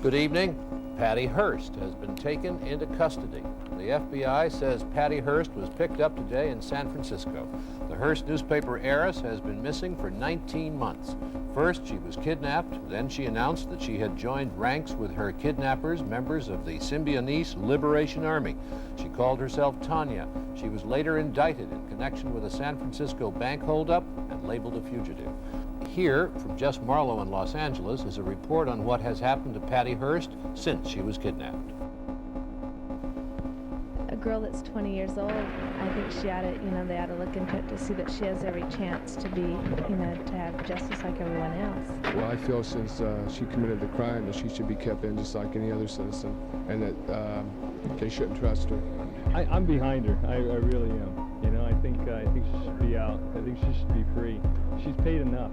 Good evening. Patty Hearst has been taken into custody. The FBI says Patty Hearst was picked up today in San Francisco. The Hearst newspaper heiress has been missing for 19 months. First, she was kidnapped. Then she announced that she had joined ranks with her kidnappers, members of the Symbionese Liberation Army. She called herself Tanya. She was later indicted in connection with a San Francisco bank holdup and labeled a fugitive. Here, from Jess Marlowe in Los Angeles, is a report on what has happened to Patty Hearst since she was kidnapped. A girl that's 20 years old, I think she ought to, they ought to look into it to see that she has every chance to be, to have justice like everyone else. Well, I feel since she committed the crime that she should be kept in just like any other citizen, and that they shouldn't trust her. I'm behind her. I really am. I think she should be out. I think she should be free. She's paid enough,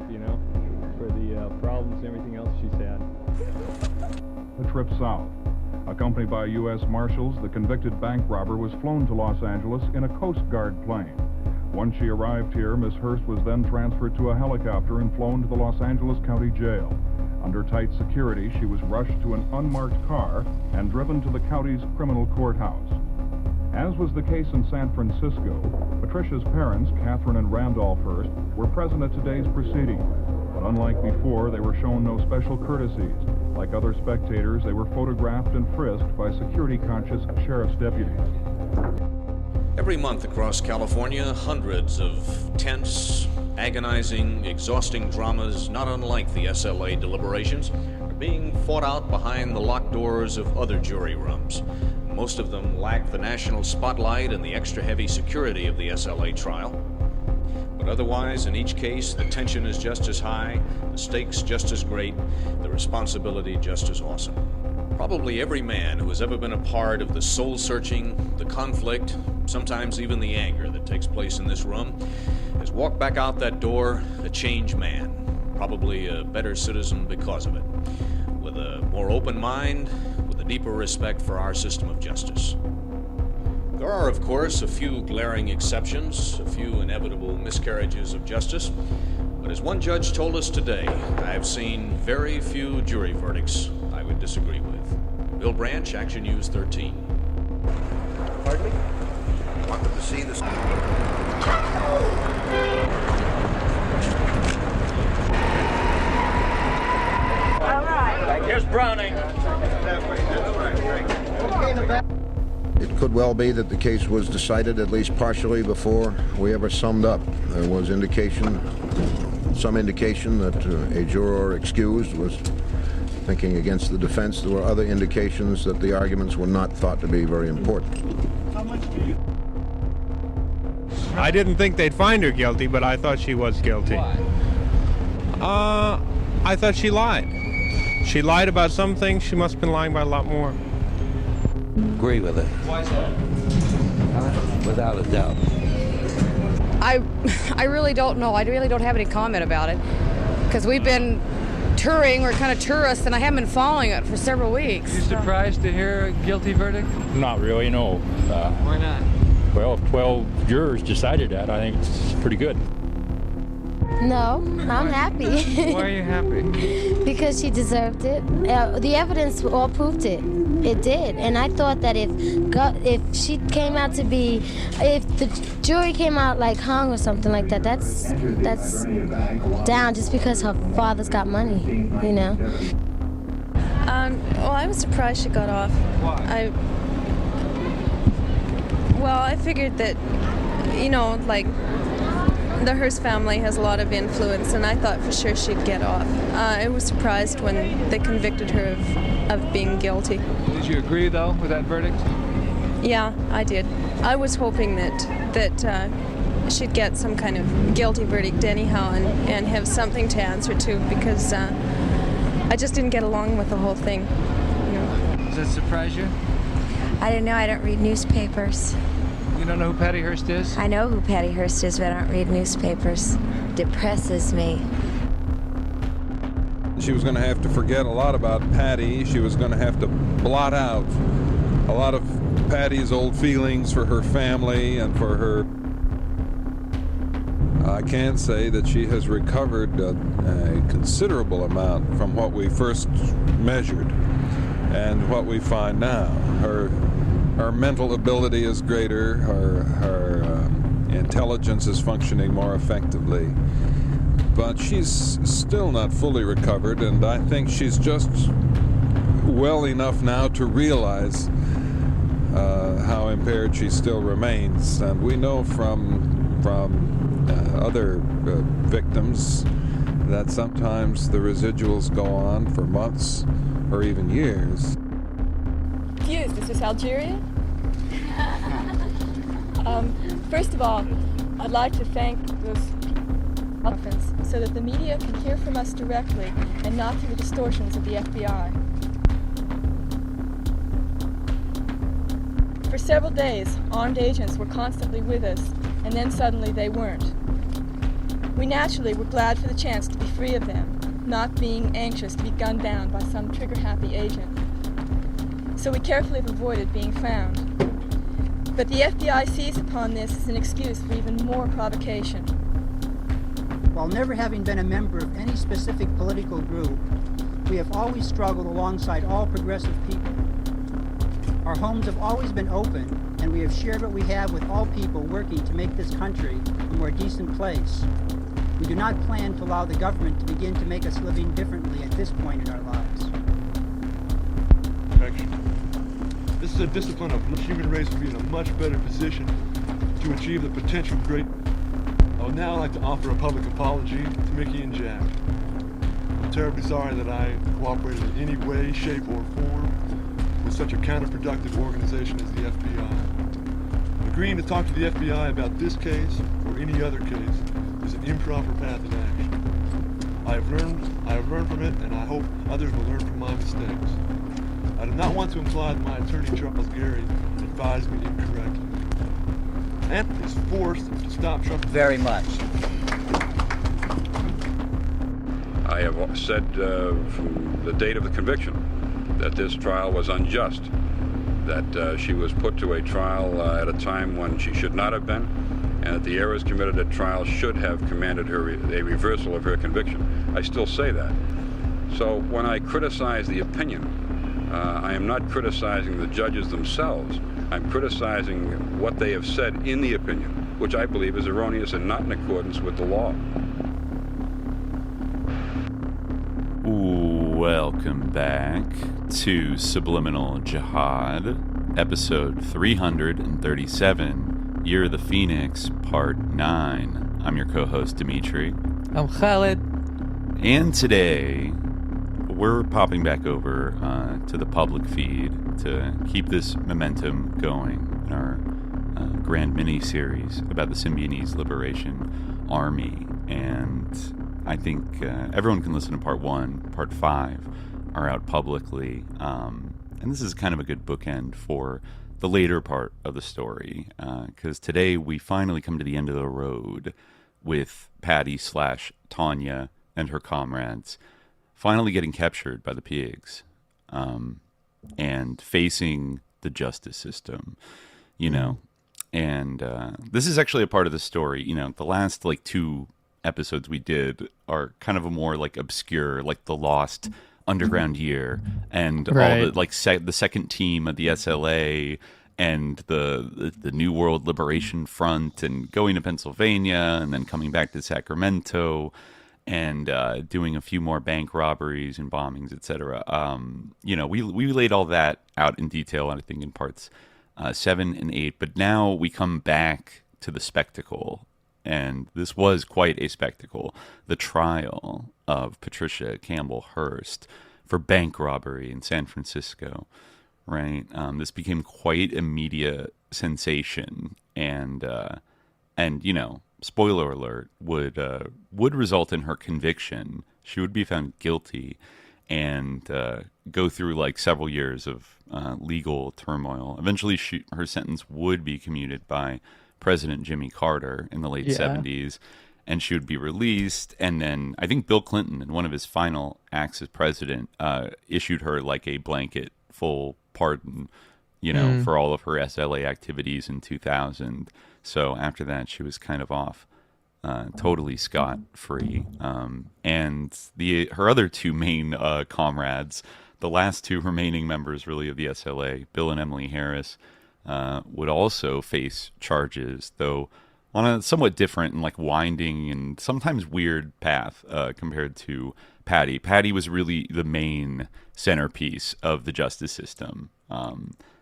for the problems and everything else she's had. A trip south. Accompanied by U.S. Marshals, the convicted bank robber was flown to Los Angeles in a Coast Guard plane. Once she arrived here, Miss Hearst was then transferred to a helicopter and flown to the Los Angeles County Jail. Under tight security, she was rushed to an unmarked car and driven to the county's criminal courthouse. As was the case in San Francisco, Patricia's parents, Catherine and Randolph Hearst, were present at today's proceeding. But unlike before, they were shown no special courtesies. Like other spectators, they were photographed and frisked by security-conscious sheriff's deputies. Every month across California, hundreds of tense, agonizing, exhausting dramas, not unlike the SLA deliberations, are being fought out behind the locked doors of other jury rooms. Most of them lack the national spotlight and the extra heavy security of the SLA trial. But otherwise, in each case, the tension is just as high, the stakes just as great, the responsibility just as awesome. Probably every man who has ever been a part of the soul-searching, the conflict, sometimes even the anger that takes place in this room, has walked back out that door a changed man, probably a better citizen because of it, with a more open mind, with a deeper respect for our system of justice. There are, of course, a few glaring exceptions, a few inevitable miscarriages of justice, but as one judge told us today, I have seen very few jury verdicts I would disagree with. Bill Branch, Action News 13. Pardon me? Wanted to see this. All right. Here's Browning. It could well be that the case was decided at least partially before we ever summed up. There was some indication that a juror excused was thinking against the defense. There were other indications that the arguments were not thought to be very important. I didn't think they'd find her guilty, but I thought she was guilty. Why? I thought she lied. She lied about some things. She must have been lying about a lot more. Agree with it. Why is that? Without a doubt. I really don't know. I really don't have any comment about it because we've been touring. We're kind of tourists, and I haven't been following it for several weeks. You surprised to hear a guilty verdict? Not really, no. Why not? Well, if 12 jurors decided that, I think it's pretty good. No, I'm happy. Why are you happy? Because she deserved it. The evidence all proved it. It did. And I thought that if she came out to be, if the jury came out like hung or something like that, that's down just because her father's got money, Well, I was surprised she got off. Why? I figured that, the Hearst family has a lot of influence, and I thought for sure she'd get off. I was surprised when they convicted her of being guilty. Did you agree, though, with that verdict? Yeah, I did. I was hoping that she'd get some kind of guilty verdict anyhow and have something to answer to, because I just didn't get along with the whole thing. Does that surprise you? I don't know. I don't read newspapers. You don't know who Patty Hearst is? I know who Patty Hearst is, but I don't read newspapers. Depresses me. She was going to have to forget a lot about Patty. She was going to have to blot out a lot of Patty's old feelings for her family and for her I can say that she has recovered a considerable amount from what we first measured and what we find now. Her mental ability is greater, her intelligence is functioning more effectively, but she's still not fully recovered, and I think she's just well enough now to realize how impaired she still remains. And we know from other victims that sometimes the residuals go on for months or even years. Excuse, this is Algeria? First of all, I'd like to thank those conference so that the media can hear from us directly and not through the distortions of the FBI. For several days, armed agents were constantly with us, and then suddenly they weren't. We naturally were glad for the chance to be free of them, not being anxious to be gunned down by some trigger-happy agent. So we carefully have avoided being found. But the FBI seized upon this as an excuse for even more provocation. While never having been a member of any specific political group, we have always struggled alongside all progressive people. Our homes have always been open, and we have shared what we have with all people working to make this country a more decent place. We do not plan to allow the government to begin to make us living differently at this point in our lives. This is a discipline of which human race will be in a much better position to achieve the potential great. I would now like to offer a public apology to Mickey and Jack. I'm terribly sorry that I cooperated in any way, shape, or form with such a counterproductive organization as the FBI. Agreeing to talk to the FBI about this case or any other case is an improper path in action. I have learned from it, and I hope others will learn from my mistakes. I do not want to imply that my attorney, Charles Gary, advised me incorrectly. And is forced to stop Trump. Very much. I have said from the date of the conviction that this trial was unjust, that she was put to a trial at a time when she should not have been, and that the errors committed at trial should have commanded her a reversal of her conviction. I still say that. So when I criticize the opinion, I am not criticizing the judges themselves. I'm criticizing what they have said in the opinion, which I believe is erroneous and not in accordance with the law. Welcome back to Subliminal Jihad, episode 337, Year of the Phoenix, part 9. I'm your co-host, Dimitri. I'm Khalid. And today, we're popping back over to the public feed to keep this momentum going in our grand mini-series about the Symbionese Liberation Army. And I think everyone can listen to part 1. Part 5 are out publicly. And this is kind of a good bookend for the later part of the story, because today we finally come to the end of the road with Patty/Tanya and her comrades finally getting captured by the pigs, and facing the justice system, you know. And this is actually a part of the story. You know, the last, 2 episodes we did are kind of a more, obscure, the Lost Underground Year, and right. all the, the second team of the SLA, and the New World Liberation Front, and going to Pennsylvania, and then coming back to Sacramento, and doing a few more bank robberies and bombings, etc. You know, we laid all that out in detail, I think, in parts 7 and 8. But now we come back to the spectacle, and this was quite a spectacle. The trial of Patricia Campbell Hearst for bank robbery in San Francisco, right? This became quite a media sensation, and you know, spoiler alert, would result in her conviction. She would be found guilty and go through several years of legal turmoil. Eventually, her sentence would be commuted by President Jimmy Carter in the late 70s, and she would be released. And then I think Bill Clinton, in one of his final acts as president, issued her a blanket full pardon, you know, for all of her SLA activities in 2000. So after that, she was kind of off totally scot-free. And her other two main comrades, the last two remaining members really of the SLA, Bill and Emily Harris, would also face charges, though on a somewhat different and like winding and sometimes weird path compared to Patty. Patty was really the main centerpiece of the justice system.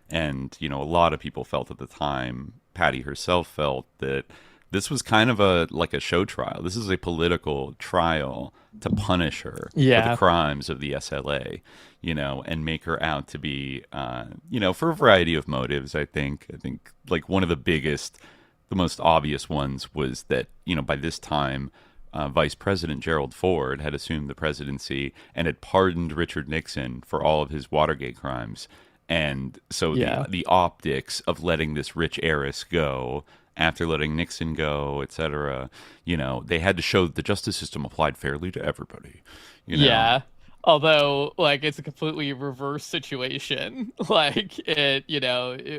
And, you know, a lot of people felt at the time, Patty herself felt that this was kind of a show trial. This is a political trial to punish her for the crimes of the SLA, you know, and make her out to be, you know, for a variety of motives, I think like one of the biggest, the most obvious ones was that, you know, by this time, Vice President Gerald Ford had assumed the presidency and had pardoned Richard Nixon for all of his Watergate crimes. And so the optics of letting this rich heiress go after letting Nixon go, etc., you know, they had to show that the justice system applied fairly to everybody. You know? Yeah. Although, like, it's a completely reverse situation. Like,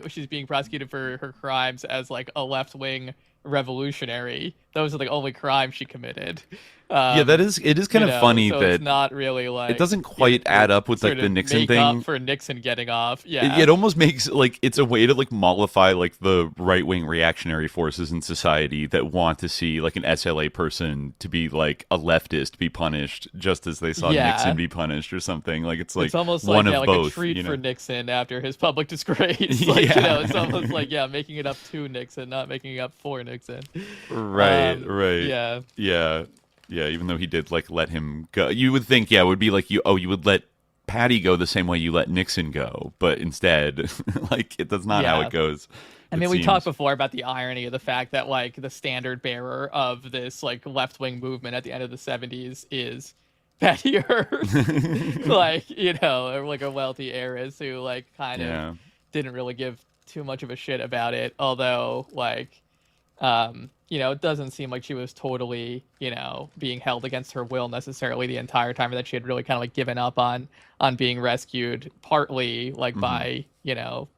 she's being prosecuted for her crimes as, like, a left-wing revolutionary. Those are the only crimes she committed. It is kind of funny so that it's not really like it doesn't quite add up with like the Nixon make thing up for Nixon getting off. It almost makes like it's a way to like mollify like the right-wing reactionary forces in society that want to see like an SLA person to be like a leftist be punished just as they saw Nixon be punished or something. Like it's almost one like of like both, a treat you know? for Nixon after his public disgrace. Like, you know, it's almost like making it up to Nixon, not making it up for Nixon. Right. Yeah, even though he did like let him go, you would think, it would be like you would let Patty go the same way you let Nixon go, but instead, like that's not how it goes. I mean, we talked before about the irony of the fact that like the standard bearer of this like left-wing movement at the end of the 70s is Patty Hearst, like, you know, or like a wealthy heiress who like kind of didn't really give too much of a shit about it, although like you know, it doesn't seem like she was totally, you know, being held against her will necessarily the entire time, or that she had really kind of like given up on being rescued, partly like by, you know,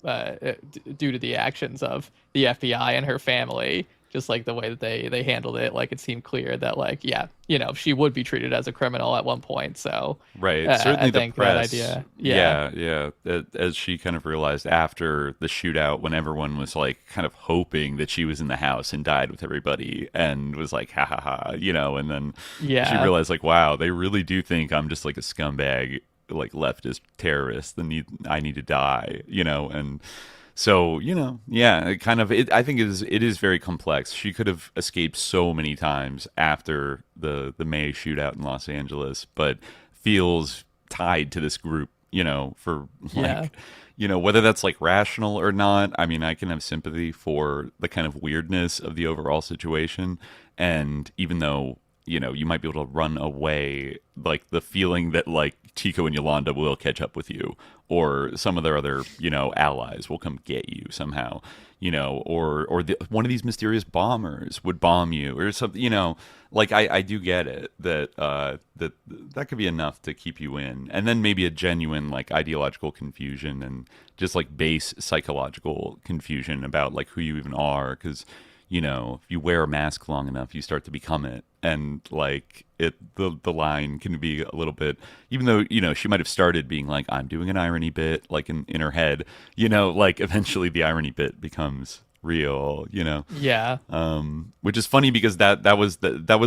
due to the actions of the FBI and her family. Just like the way that they handled it, like it seemed clear that like, you know, she would be treated as a criminal at one point. So certainly I the think press, that idea, as she kind of realized after the shootout, when everyone was like kind of hoping that she was in the house and died with everybody, and was like ha ha ha, you know, and then she realized like, wow, they really do think I'm just like a scumbag, like leftist terrorist. I need to die, you know, and. So, you know, it kind of, I think it is very complex. She could have escaped so many times after the May shootout in Los Angeles, but feels tied to this group, you know, for like, you know, whether that's like rational or not. I mean, I can have sympathy for the kind of weirdness of the overall situation. And even though, you know, you might be able to run away, like the feeling that like Chico and Yolanda will catch up with you, or some of their other, you know, allies will come get you somehow, you know, or one of these mysterious bombers would bomb you or something, you know, like I do get it that that could be enough to keep you in. And then maybe a genuine like ideological confusion and just like base psychological confusion about like who you even are, because you know, if you wear a mask long enough, you start to become it. And like the line can be a little bit, even though, you know, she might have started being like, I'm doing an irony bit, like in her head, you know, like eventually the irony bit becomes real, you know? Which is funny because that was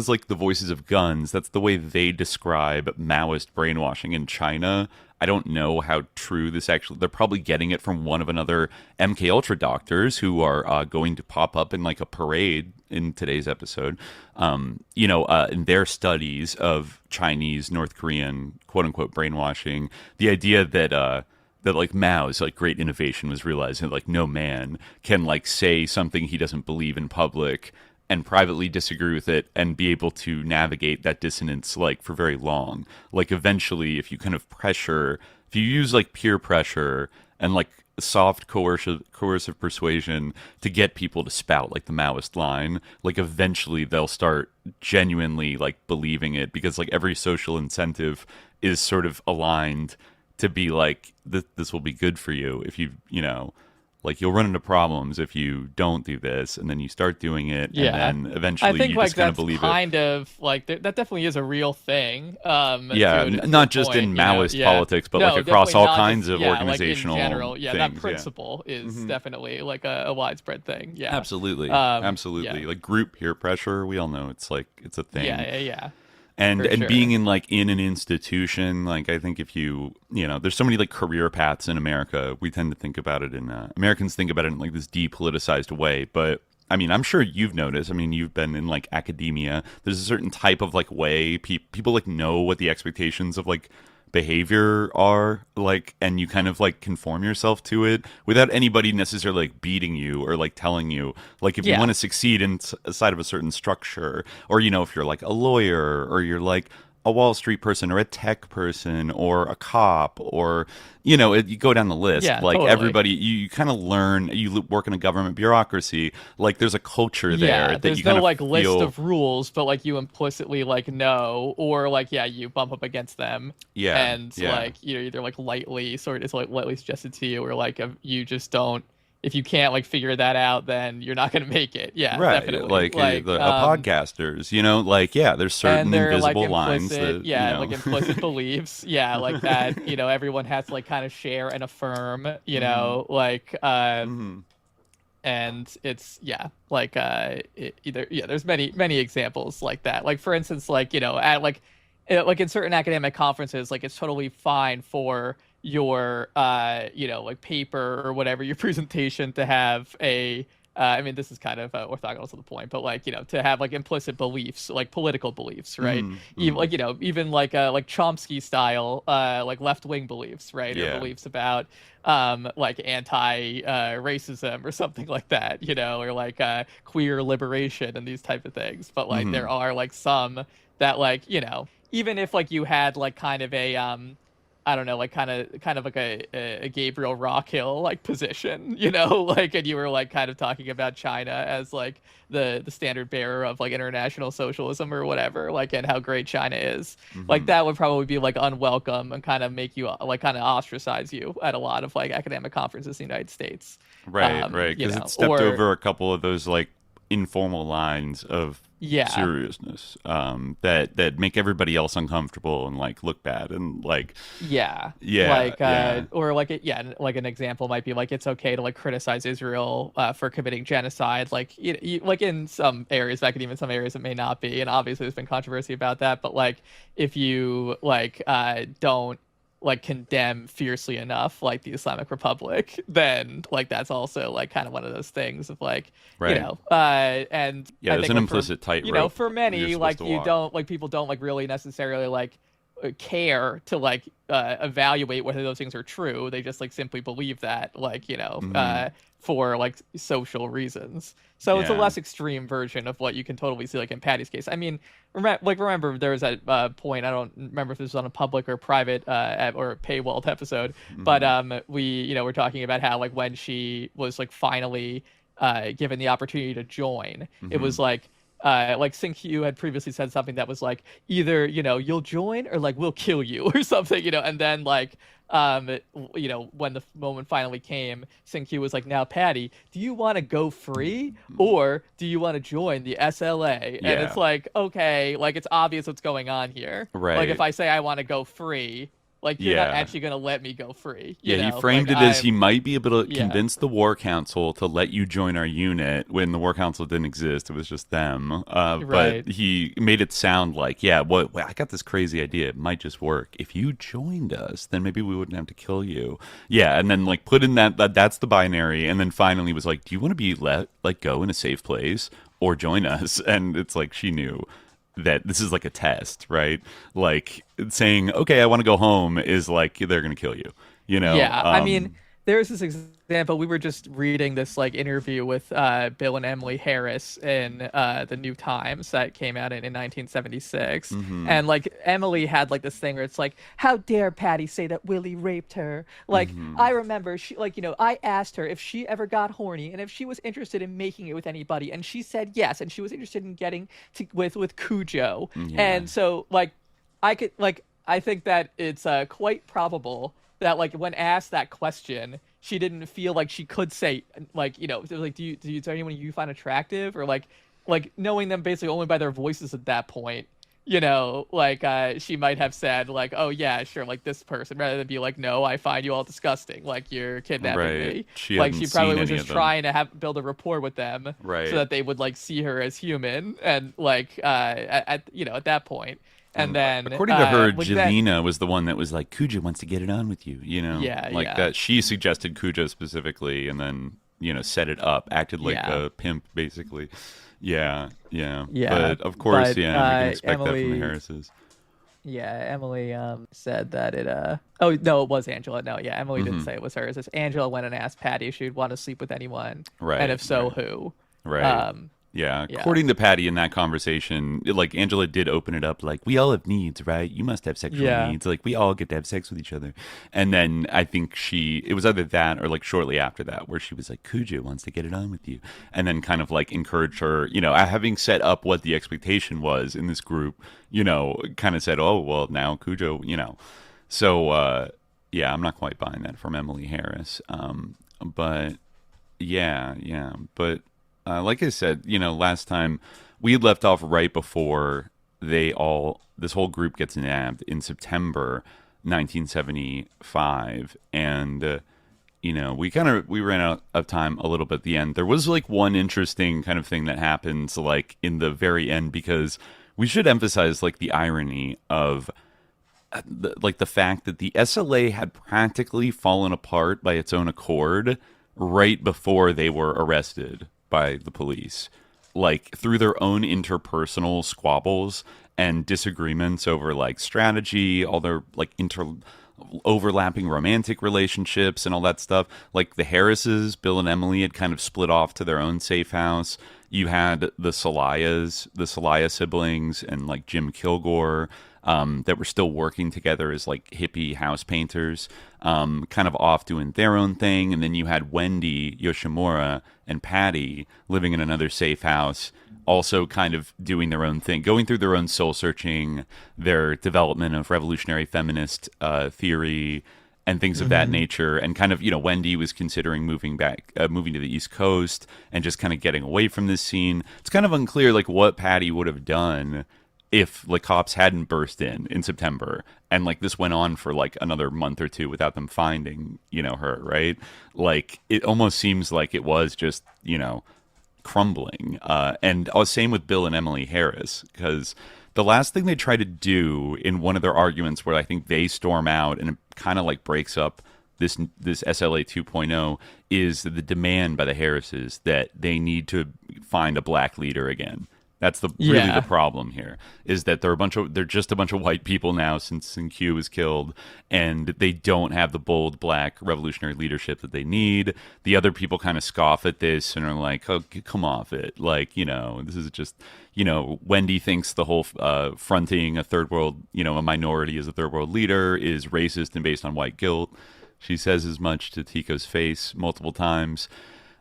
like the Voices of Guns. That's the way they describe Maoist brainwashing in China. I don't know how true this actually, they're probably getting it from one of another MK Ultra doctors who are going to pop up in like a parade in today's episode, you know, in their studies of Chinese, North Korean, quote unquote, brainwashing, the idea that, that like Mao's like great innovation was realizing like no man can like say something he doesn't believe in public and privately disagree with it and be able to navigate that dissonance like for very long. Like eventually, if you kind of pressure, if you use like peer pressure and like soft coercive persuasion to get people to spout like the Maoist line, like eventually they'll start genuinely like believing it, because like every social incentive is sort of aligned to be like this will be good for you if you know, Like, you'll run into problems if you don't do this, and then you start doing it, Yeah. and then eventually I think you like just kind of that's believe kind of like that definitely is a real thing. Yeah, not just in Maoist politics, but like across all kinds of organizational like in general. Yeah, things, that principle is Mhm. definitely like a widespread thing. Yeah, Absolutely, Yeah. like group peer pressure. We all know it's a thing. Yeah. And For sure. being in an institution, like, I think if you there's so many like career paths in America. We tend to think about it Americans think about it in like this depoliticized way, but I mean, I'm sure you've noticed. I mean, you've been in like academia. There's a certain type of like way people like know what the expectations of like behavior are, like, and you kind of like conform yourself to it without anybody necessarily like beating you or like telling you, like, if you want to succeed inside of a certain structure, or if you're like a lawyer, or you're like a Wall Street person, or a tech person, or a cop, or you go down the list. Like, totally. everybody, you kind of learn. You work in a government bureaucracy. Like, there's a culture there. Yeah, that there's you kind no of like list feel, of rules, but like you implicitly like know, or like you bump up against them. Yeah, and yeah. like either like lightly lightly suggested to you, or like you just don't. If you can't like figure that out, then you're not going to make it. Yeah, right. definitely. Like podcasters, there's certain and they're, invisible like, lines implicit, that like implicit beliefs, like that. Everyone has to like kind of share and affirm. And it's there's many examples like that. Like, for instance, at like in certain academic conferences, like, it's totally fine for your like paper or whatever, your presentation, to have a I mean, this is kind of orthogonal to the point, but like, to have like implicit beliefs, like political beliefs, right? Even like, even like Chomsky style, like left-wing beliefs, right? Or beliefs about like anti-racism or something like that, or like queer liberation and these type of things. But like, there are like some that like, even if like you had like kind of a I don't know, like kind of like a Gabriel Rockhill like position, like, and you were like kind of talking about China as like the standard bearer of like international socialism or whatever, like, and how great China is. Like, that would probably be like unwelcome and kind of make you like kind of ostracise you at a lot of like academic conferences in the United States. Right, because it stepped over a couple of those like informal lines of seriousness that make everybody else uncomfortable and like look bad and like or like like an example might be like, it's okay to like criticize Israel for committing genocide, like like in some areas of academia, in some areas it may not be, and obviously there's been controversy about that, but like if you like don't like condemn fiercely enough like the Islamic Republic, then like that's also like kind of one of those things of like, and there's an implicit tightrope. For many, like people don't like really necessarily like care to like evaluate whether those things are true. They just like simply believe that, like, for like social reasons. So it's a less extreme version of what you can totally see like in Patty's case. I mean, remember there was that point, I don't remember if this was on a public or private or paywalled episode, but we we're talking about how like when she was like finally given the opportunity to join, it was like Sing-Hyu had previously said something that was like, either you'll join or like we'll kill you or something, and then like when the moment finally came, Sing-Hyu was like, now Patty, do you want to go free or do you want to join the SLA? And it's like, okay, like it's obvious what's going on here. Right. Like if I say I want to go free, like you're not actually going to let me go free. He framed it as he might be able to convince the War Council to let you join our unit when the War Council didn't exist. It was just them. But he made it sound like, I got this crazy idea. It might just work. If you joined us, then maybe we wouldn't have to kill you. Yeah, and then like put in that's the binary. And then finally was like, do you want to be let like go in a safe place or join us? And it's like she knew that this is like a test, right? Like saying, okay, I want to go home is like, they're going to kill you, I mean, there's this example. We were just reading this like interview with Bill and Emily Harris in the New Times that came out in 1976. And like Emily had like this thing where it's like, how dare Patty say that Willie raped her? Like, I remember she like, I asked her if she ever got horny and if she was interested in making it with anybody. And she said yes. And she was interested in getting with Cujo. And so like, I think that it's quite probable that like when asked that question, she didn't feel like she could say, like, you know, like, is there anyone you find attractive, or like knowing them basically only by their voices at that point. You know, like, she might have said, like, oh, yeah, sure, like, this person, rather than be like, no, I find you all disgusting, like, you're kidnapping me. She like, she probably seen was any just of them. trying to build a rapport with them, Right. so that they would, like, see her as human, and, like, at that point. And then, according to her, like Jelena was the one that was like, Cujo wants to get it on with you, you know? Yeah, like yeah. that. She suggested Cujo specifically, and then, you know, set it up, acted like a pimp, basically. Yeah. But of course, we can expect that from the Harrises. Yeah, Emily said that it. Oh no, it was Angela. No, yeah, Emily didn't say it was hers. It's Angela went and asked Patty if she would want to sleep with anyone, Right, and if so, who. Right. Yeah. According to Patty in that conversation, like, Angela did open it up like, we all have needs, right? You must have sexual needs. Like, we all get to have sex with each other. And then I think it was either that or like shortly after that where she was like, Cujo wants to get it on with you. And then kind of like encouraged her, you know, having set up what the expectation was in this group, you know, kind of said, oh, well, now Cujo, you know. So, yeah, I'm not quite buying that from Emily Harris. But yeah. But like I said, you know, last time we had left off right before this whole group gets nabbed in September 1975. And, you know, we ran out of time a little bit at the end. There was like one interesting kind of thing that happens like in the very end, because we should emphasize like the irony of the fact that the SLA had practically fallen apart by its own accord right before they were arrested by the police, like through their own interpersonal squabbles and disagreements over like strategy, all their like overlapping romantic relationships and all that stuff. Like the Harrises, Bill and Emily, had kind of split off to their own safe house. You had the Celaya siblings and like Jim Kilgore, that were still working together as like hippie house painters, kind of off doing their own thing. And then you had Wendy Yoshimura and Patty living in another safe house, also kind of doing their own thing, going through their own soul searching, their development of revolutionary feminist theory and things of that nature. And kind of, you know, Wendy was considering moving to the East Coast and just kind of getting away from this scene. It's kind of unclear like what Patty would have done if the cops hadn't burst in September, and like this went on for like another month or two without them finding, you know, her, right? Like it almost seems like it was just, you know, crumbling. And same with Bill and Emily Harris, because the last thing they try to do in one of their arguments where I think they storm out and it kind of like breaks up this SLA 2.0 is the demand by the Harrises that they need to find a black leader again. That's really the problem here, is that they're just a bunch of white people now since Q was killed, and they don't have the bold black revolutionary leadership that they need. The other people kind of scoff at this and are like, oh, come off it. Like, you know, this is just, you know, Wendy thinks the whole fronting a third world, you know, a minority as a third world leader is racist and based on white guilt. She says as much to Tico's face multiple times.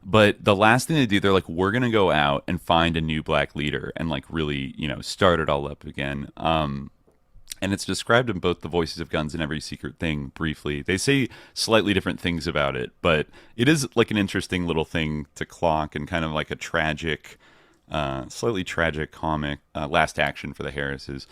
But the last thing they do, they're like, we're going to go out and find a new black leader and like really, you know, start it all up again. And it's described in both The Voices of Guns and Every Secret Thing briefly. They say slightly different things about it, but it is like an interesting little thing to clock and kind of like a tragic, slightly tragic comic last action for the Harrises.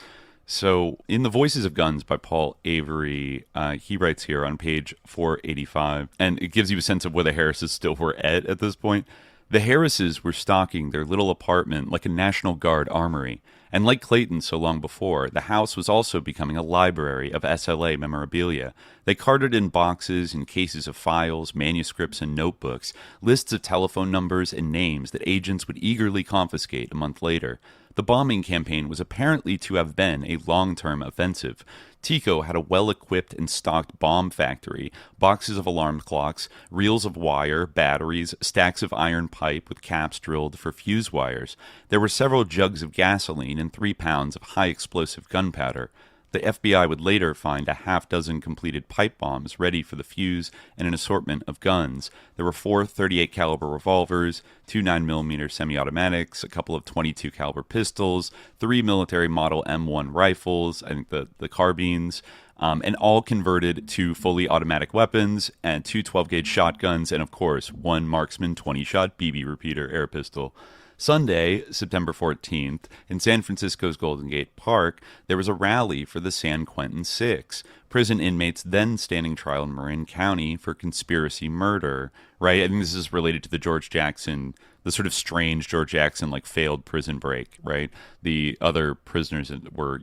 So in The Voices of Guns by Paul Avery, he writes here on page 485, and it gives you a sense of where the Harrises still were at this point. The Harrises were stocking their little apartment like a National Guard armory, and like Clayton so long before, the house was also becoming a library of SLA memorabilia. They carted in boxes and cases of files, manuscripts, and notebooks, lists of telephone numbers and names that agents would eagerly confiscate a month later. The bombing campaign was apparently to have been a long-term offensive. Tico had a well-equipped and stocked bomb factory, boxes of alarm clocks, reels of wire, batteries, stacks of iron pipe with caps drilled for fuse wires. There were several jugs of gasoline and 3 pounds of high-explosive gunpowder. The FBI would later find a half-dozen completed pipe bombs ready for the fuse and an assortment of guns. There were 4 .38 caliber revolvers, 2 9mm semi-automatics, a couple of .22 caliber pistols, 3 military model M1 rifles, I think the carbines, and all converted to fully automatic weapons, and 2 12-gauge shotguns, and of course, 1 Marksman 20-shot BB repeater air pistol. Sunday, September 14th, in San Francisco's Golden Gate Park, there was a rally for the San Quentin Six, prison inmates then standing trial in Marin County for conspiracy murder, right? I think this is related to the George Jackson, the sort of strange George Jackson, like, failed prison break, right? The other prisoners were,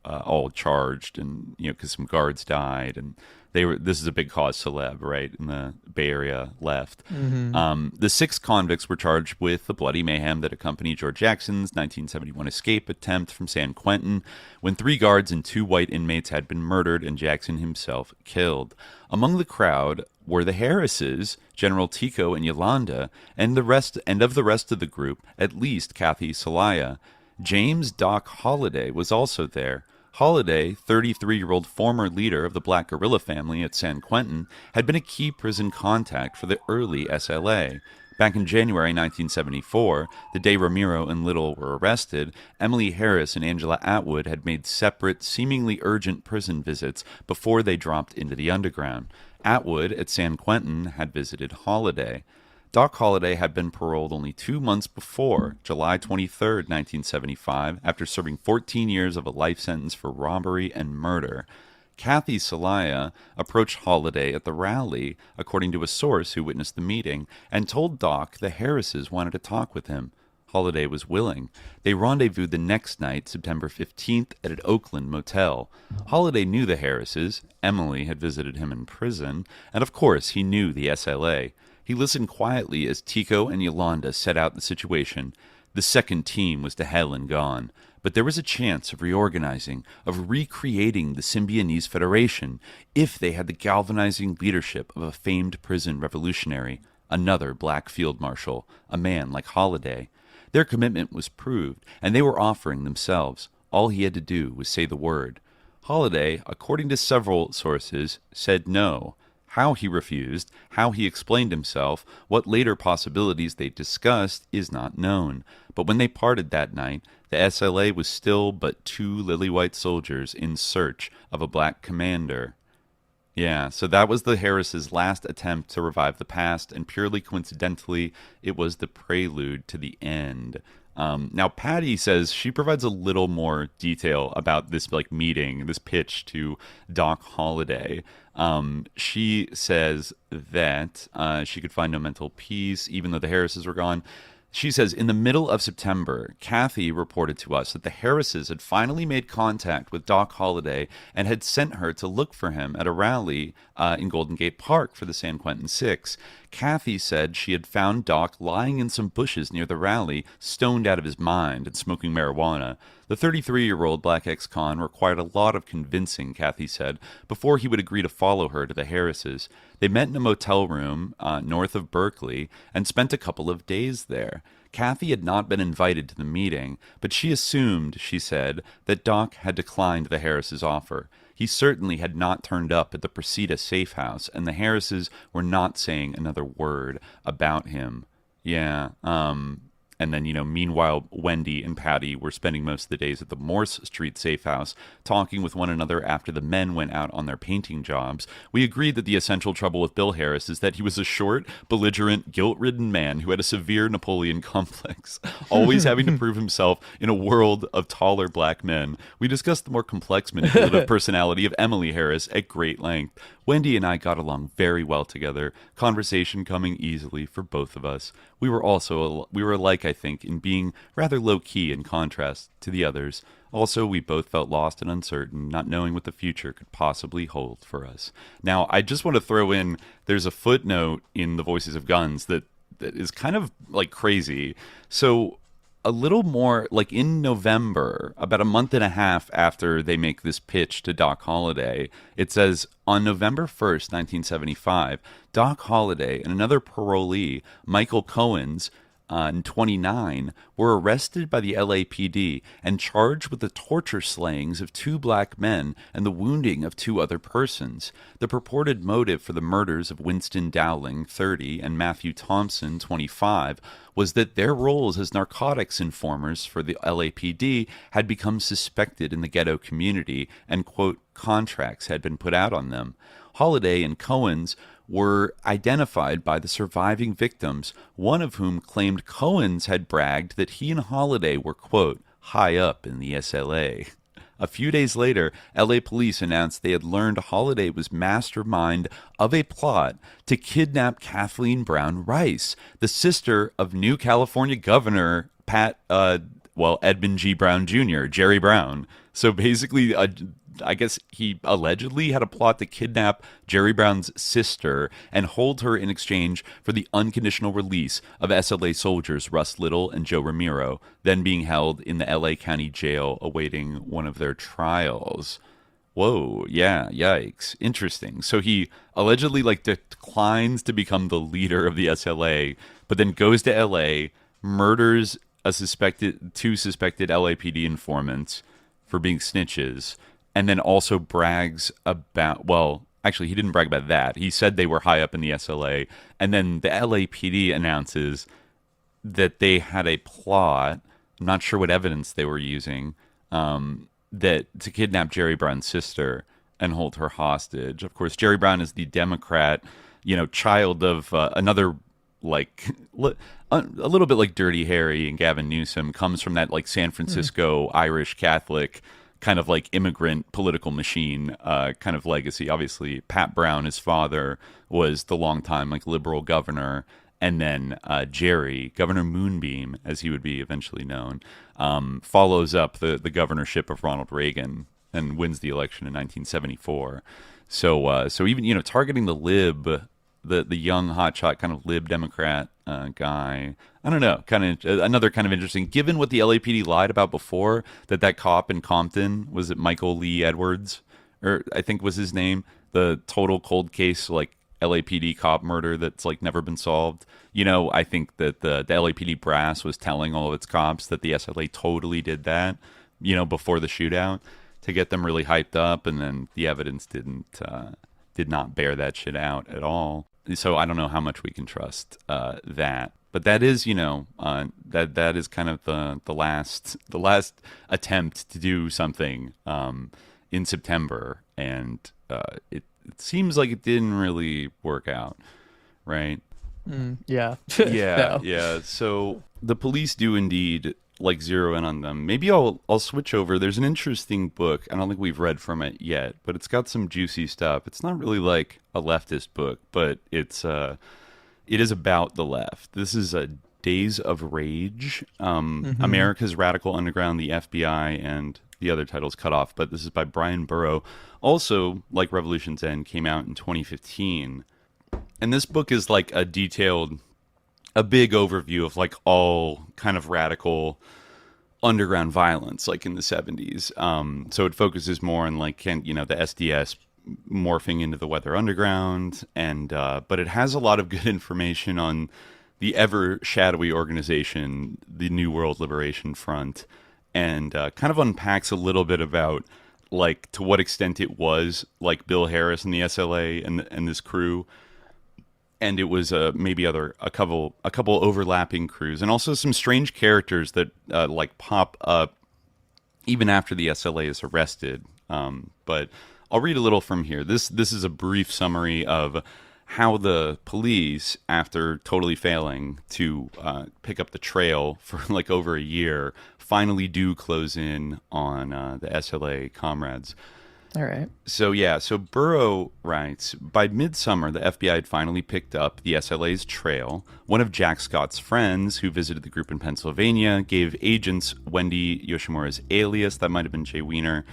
all charged and, because some guards died, and this is a big cause celeb, right, in the Bay Area left. Mm-hmm. The 6 convicts were charged with the bloody mayhem that accompanied George Jackson's 1971 escape attempt from San Quentin, when 3 guards and 2 white inmates had been murdered and Jackson himself killed. Among the crowd were the Harrises, General Tico and Yolanda, and of the rest of the group, at least Kathy Celaya. James Doc Holliday was also there. Holliday, 33-year-old former leader of the Black Guerrilla family at San Quentin, had been a key prison contact for the early SLA. Back in January 1974, the day Ramiro and Little were arrested, Emily Harris and Angela Atwood had made separate, seemingly urgent prison visits before they dropped into the underground. Atwood, at San Quentin, had visited Holliday. Doc Holliday had been paroled only 2 months before, July 23, 1975, after serving 14 years of a life sentence for robbery and murder. Kathy Celaya approached Holliday at the rally, according to a source who witnessed the meeting, and told Doc the Harrises wanted to talk with him. Holliday was willing. They rendezvoused the next night, September 15th, at an Oakland motel. Holliday knew the Harrises. Emily had visited him in prison, and of course he knew the SLA. He listened quietly as Tico and Yolanda set out the situation. The second team was to hell and gone, but there was a chance of reorganizing, of recreating the Symbionese Federation, if they had the galvanizing leadership of a famed prison revolutionary, another black field marshal, a man like Holliday. Their commitment was proved, and they were offering themselves. All he had to do was say the word. Holliday, according to several sources, said no. How he refused, how he explained himself, what later possibilities they discussed is not known. But when they parted that night, the SLA was still but 2 lily-white soldiers in search of a black commander. Yeah, so that was the Harris' last attempt to revive the past, and purely coincidentally, it was the prelude to the end. Now, Patty says she provides a little more detail about this meeting, this pitch to Doc Holliday. She says that she could find no mental peace, even though the Harrises were gone. She says, in the middle of September, Kathy reported to us that the Harrises had finally made contact with Doc Holliday and had sent her to look for him at a rally in Golden Gate Park for the San Quentin Six. Kathy said she had found Doc lying in some bushes near the rally, stoned out of his mind and smoking marijuana. The 33-year-old black ex-con required a lot of convincing, Kathy said, before he would agree to follow her to the Harrises. They met in a motel room north of Berkeley and spent a couple of days there. Kathy had not been invited to the meeting, but she assumed, she said, that Doc had declined the Harrises' offer. He certainly had not turned up at the Presida safe house, and the Harrises were not saying another word about him. Yeah, and then, meanwhile, Wendy and Patty were spending most of the days at the Morse Street safe house, talking with one another after the men went out on their painting jobs. We agreed that the essential trouble with Bill Harris is that he was a short, belligerent, guilt-ridden man who had a severe Napoleon complex, always having to prove himself in a world of taller black men. We discussed the more complex manipulative personality of Emily Harris at great length. Wendy and I got along very well together, conversation coming easily for both of us. We were alike, I think, in being rather low-key in contrast to the others. Also, we both felt lost and uncertain, not knowing what the future could possibly hold for us. Now, I just want to throw in, there's a footnote in The Voices of Guns that is kind of crazy. So a little more, in November, about a month and a half after they make this pitch to Doc Holliday, it says, on November 1st, 1975, Doc Holliday and another parolee, Michael Cohens, and 29 were arrested by the LAPD and charged with the torture slayings of 2 black men and the wounding of 2 other persons. The purported motive for the murders of Winston Dowling, 30, and Matthew Thompson, 25, was that their roles as narcotics informers for the LAPD had become suspected in the ghetto community and, quote, contracts had been put out on them. Holliday and Cohen's were identified by the surviving victims, one of whom claimed Cohen's had bragged that he and Holliday were, quote, high up in the SLA. A few days later, LA police announced they had learned Holliday was mastermind of a plot to kidnap Kathleen Brown Rice, the sister of new California Governor Edmund G. Brown Jr., Jerry Brown. So basically, I guess he allegedly had a plot to kidnap Jerry Brown's sister and hold her in exchange for the unconditional release of SLA soldiers Russ Little and Joe Ramiro, then being held in the LA County Jail awaiting one of their trials. Whoa, yeah, yikes. Interesting. So he allegedly declines to become the leader of the SLA, but then goes to LA, murders two suspected LAPD informants for being snitches, and then also brags about, well, actually, he didn't brag about that. He said they were high up in the SLA, and then the LAPD announces that they had a plot, I'm not sure what evidence they were using, that to kidnap Jerry Brown's sister and hold her hostage. Of course, Jerry Brown is the Democrat, child of another, a little bit like Dirty Harry and Gavin Newsom, comes from that, San Francisco Irish Catholic kind of immigrant political machine kind of legacy. Obviously, Pat Brown, his father, was the longtime liberal governor, and then Jerry, Governor Moonbeam, as he would be eventually known, follows up the governorship of Ronald Reagan and wins the election in 1974. So even targeting the lib, the young hotshot kind of lib Democrat guy. I don't know, another kind of interesting, given what the LAPD lied about before, that cop in Compton, was it Michael Lee Edwards, or I think was his name, the total cold case, LAPD cop murder that's never been solved. I think that the LAPD brass was telling all of its cops that the SLA totally did that, before the shootout to get them really hyped up, and then the evidence did not bear that shit out at all. So I don't know how much we can trust that. But that is, that is kind of the last attempt to do something in September, and it seems like it didn't really work out, right? Yeah. Yeah. So the police do indeed zero in on them. Maybe I'll switch over. There's an interesting book. I don't think we've read from it yet, but it's got some juicy stuff. It's not really a leftist book, but it is about the left. This is Days of Rage, America's Radical Underground, the FBI, and the other title's cut off, but this is by Brian Burrow. Also, like Revolution's End, came out in 2015. And this book is a big overview of all kind of radical underground violence, in the 70s. So it focuses more on the SDS morphing into the Weather Underground, and but it has a lot of good information on the ever shadowy organization, the New World Liberation Front, and kind of unpacks a little bit about to what extent it was Bill Harris and the SLA and this crew. And it was maybe a couple overlapping crews, and also some strange characters that pop up even after the SLA is arrested. But I'll read a little from here. This is a brief summary of how the police, after totally failing to pick up the trail for over a year, finally do close in on the SLA comrades. All right. So Burrow writes, by midsummer, the FBI had finally picked up the SLA's trail. One of Jack Scott's friends, who visited the group in Pennsylvania, gave agents Wendy Yoshimura's alias, that might have been Jay Weiner,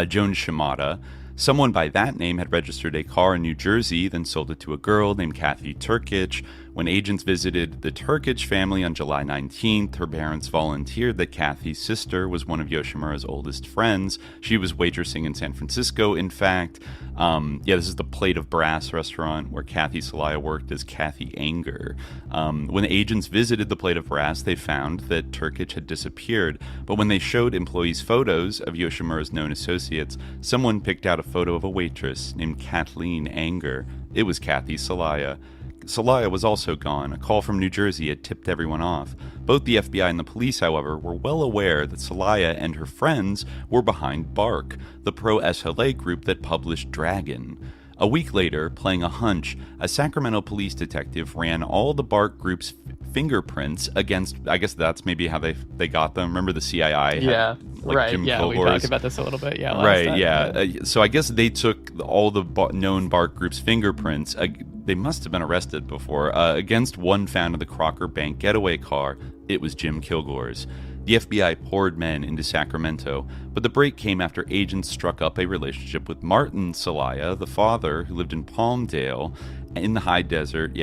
Joan Shimada. Someone by that name had registered a car in New Jersey, then sold it to a girl named Kathy Turkich. When agents visited the Turkic family on July 19th, her parents volunteered that Kathy's sister was one of Yoshimura's oldest friends. She was waitressing in San Francisco, in fact. This is the Plate of Brass restaurant where Kathy Celaya worked as Kathy Anger. When agents visited the Plate of Brass, they found that Turkic had disappeared. But when they showed employees photos of Yoshimura's known associates, someone picked out a photo of a waitress named Kathleen Anger. It was Kathy Celaya. Celaya was also gone. A call from New Jersey had tipped everyone off. Both the FBI and the police, however, were well aware that Celaya and her friends were behind BARC, the pro-SLA group that published Dragon. A week later, playing a hunch, a Sacramento police detective ran all the BARC group's fingerprints against, I guess that's maybe how they got them. Remember the CII? Yeah, right. Jim Yeah, Kilgore's? we talked about this a little bit. Yeah, last right. time. Yeah. So I guess they took all the known BARC group's fingerprints. They must have been arrested before against one found in the Crocker Bank getaway car. It was Jim Kilgore's. The FBI poured men into Sacramento, but the break came after agents struck up a relationship with Martin Celaya, the father, who lived in Palmdale, in the high desert,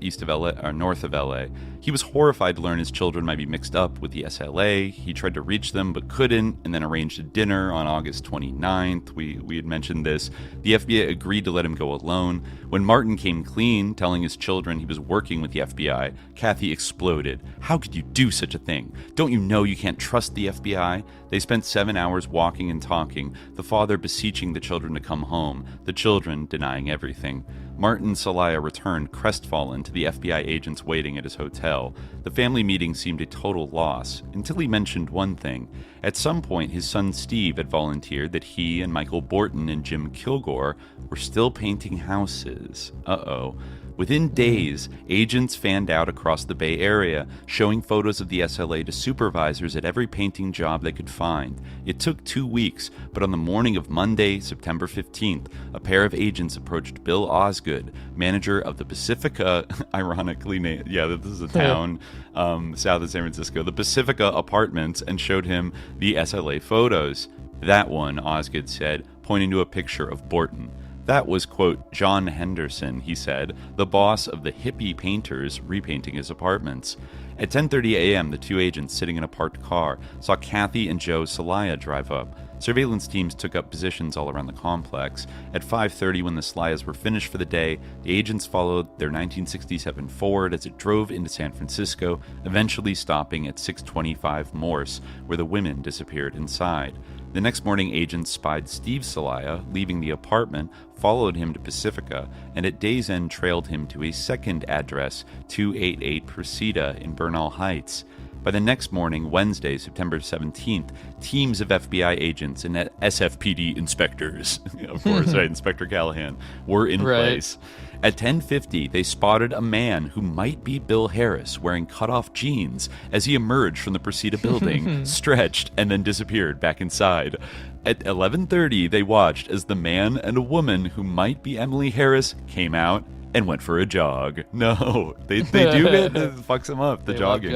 east of LA, or north of LA. He was horrified to learn his children might be mixed up with the SLA. He tried to reach them but couldn't, and then arranged a dinner on August 29th. We had mentioned this. The FBI agreed to let him go alone. When Martin came clean, telling his children he was working with the FBI, Kathy exploded. How could you do such a thing? Don't you know you can't trust the FBI? They spent 7 hours walking and talking, the father beseeching the children to come home, the children denying everything. Martin Celaya returned crestfallen to the FBI agents waiting at his hotel. The family meeting seemed a total loss, until he mentioned one thing. At some point, his son Steve had volunteered that he and Michael Borton and Jim Kilgore were still painting houses. Uh-oh. Within days, agents fanned out across the Bay Area, showing photos of the SLA to supervisors at every painting job they could find. It took 2 weeks, but on the morning of Monday, September 15th, a pair of agents approached Bill Osgood, manager of the Pacifica, ironically named, this is a town south of San Francisco, the Pacifica Apartments, and showed him the SLA photos. That one, Osgood said, pointing to a picture of Borton. That was, quote, John Henderson, he said, the boss of the hippie painters repainting his apartments. At 10:30 a.m., the two agents sitting in a parked car saw Kathy and Joe Celaya drive up. Surveillance teams took up positions all around the complex. At 5:30, when the Celayas were finished for the day, the agents followed their 1967 Ford as it drove into San Francisco, eventually stopping at 625 Morse, where the women disappeared inside. The next morning, agents spied Steve Celaya leaving the apartment, followed him to Pacifica, and at day's end trailed him to a second address, 288 Presida in Bernal Heights. By the next morning, Wednesday, September 17th, teams of FBI agents and SFPD inspectors, of course, right, Inspector Callahan, were in place. At 10:50, they spotted a man who might be Bill Harris wearing cut-off jeans as he emerged from the Presida building, stretched, and then disappeared back inside. At 11:30, they watched as the man and a woman who might be Emily Harris came out and went for a jog. No, they do it fucks them up, the jogging.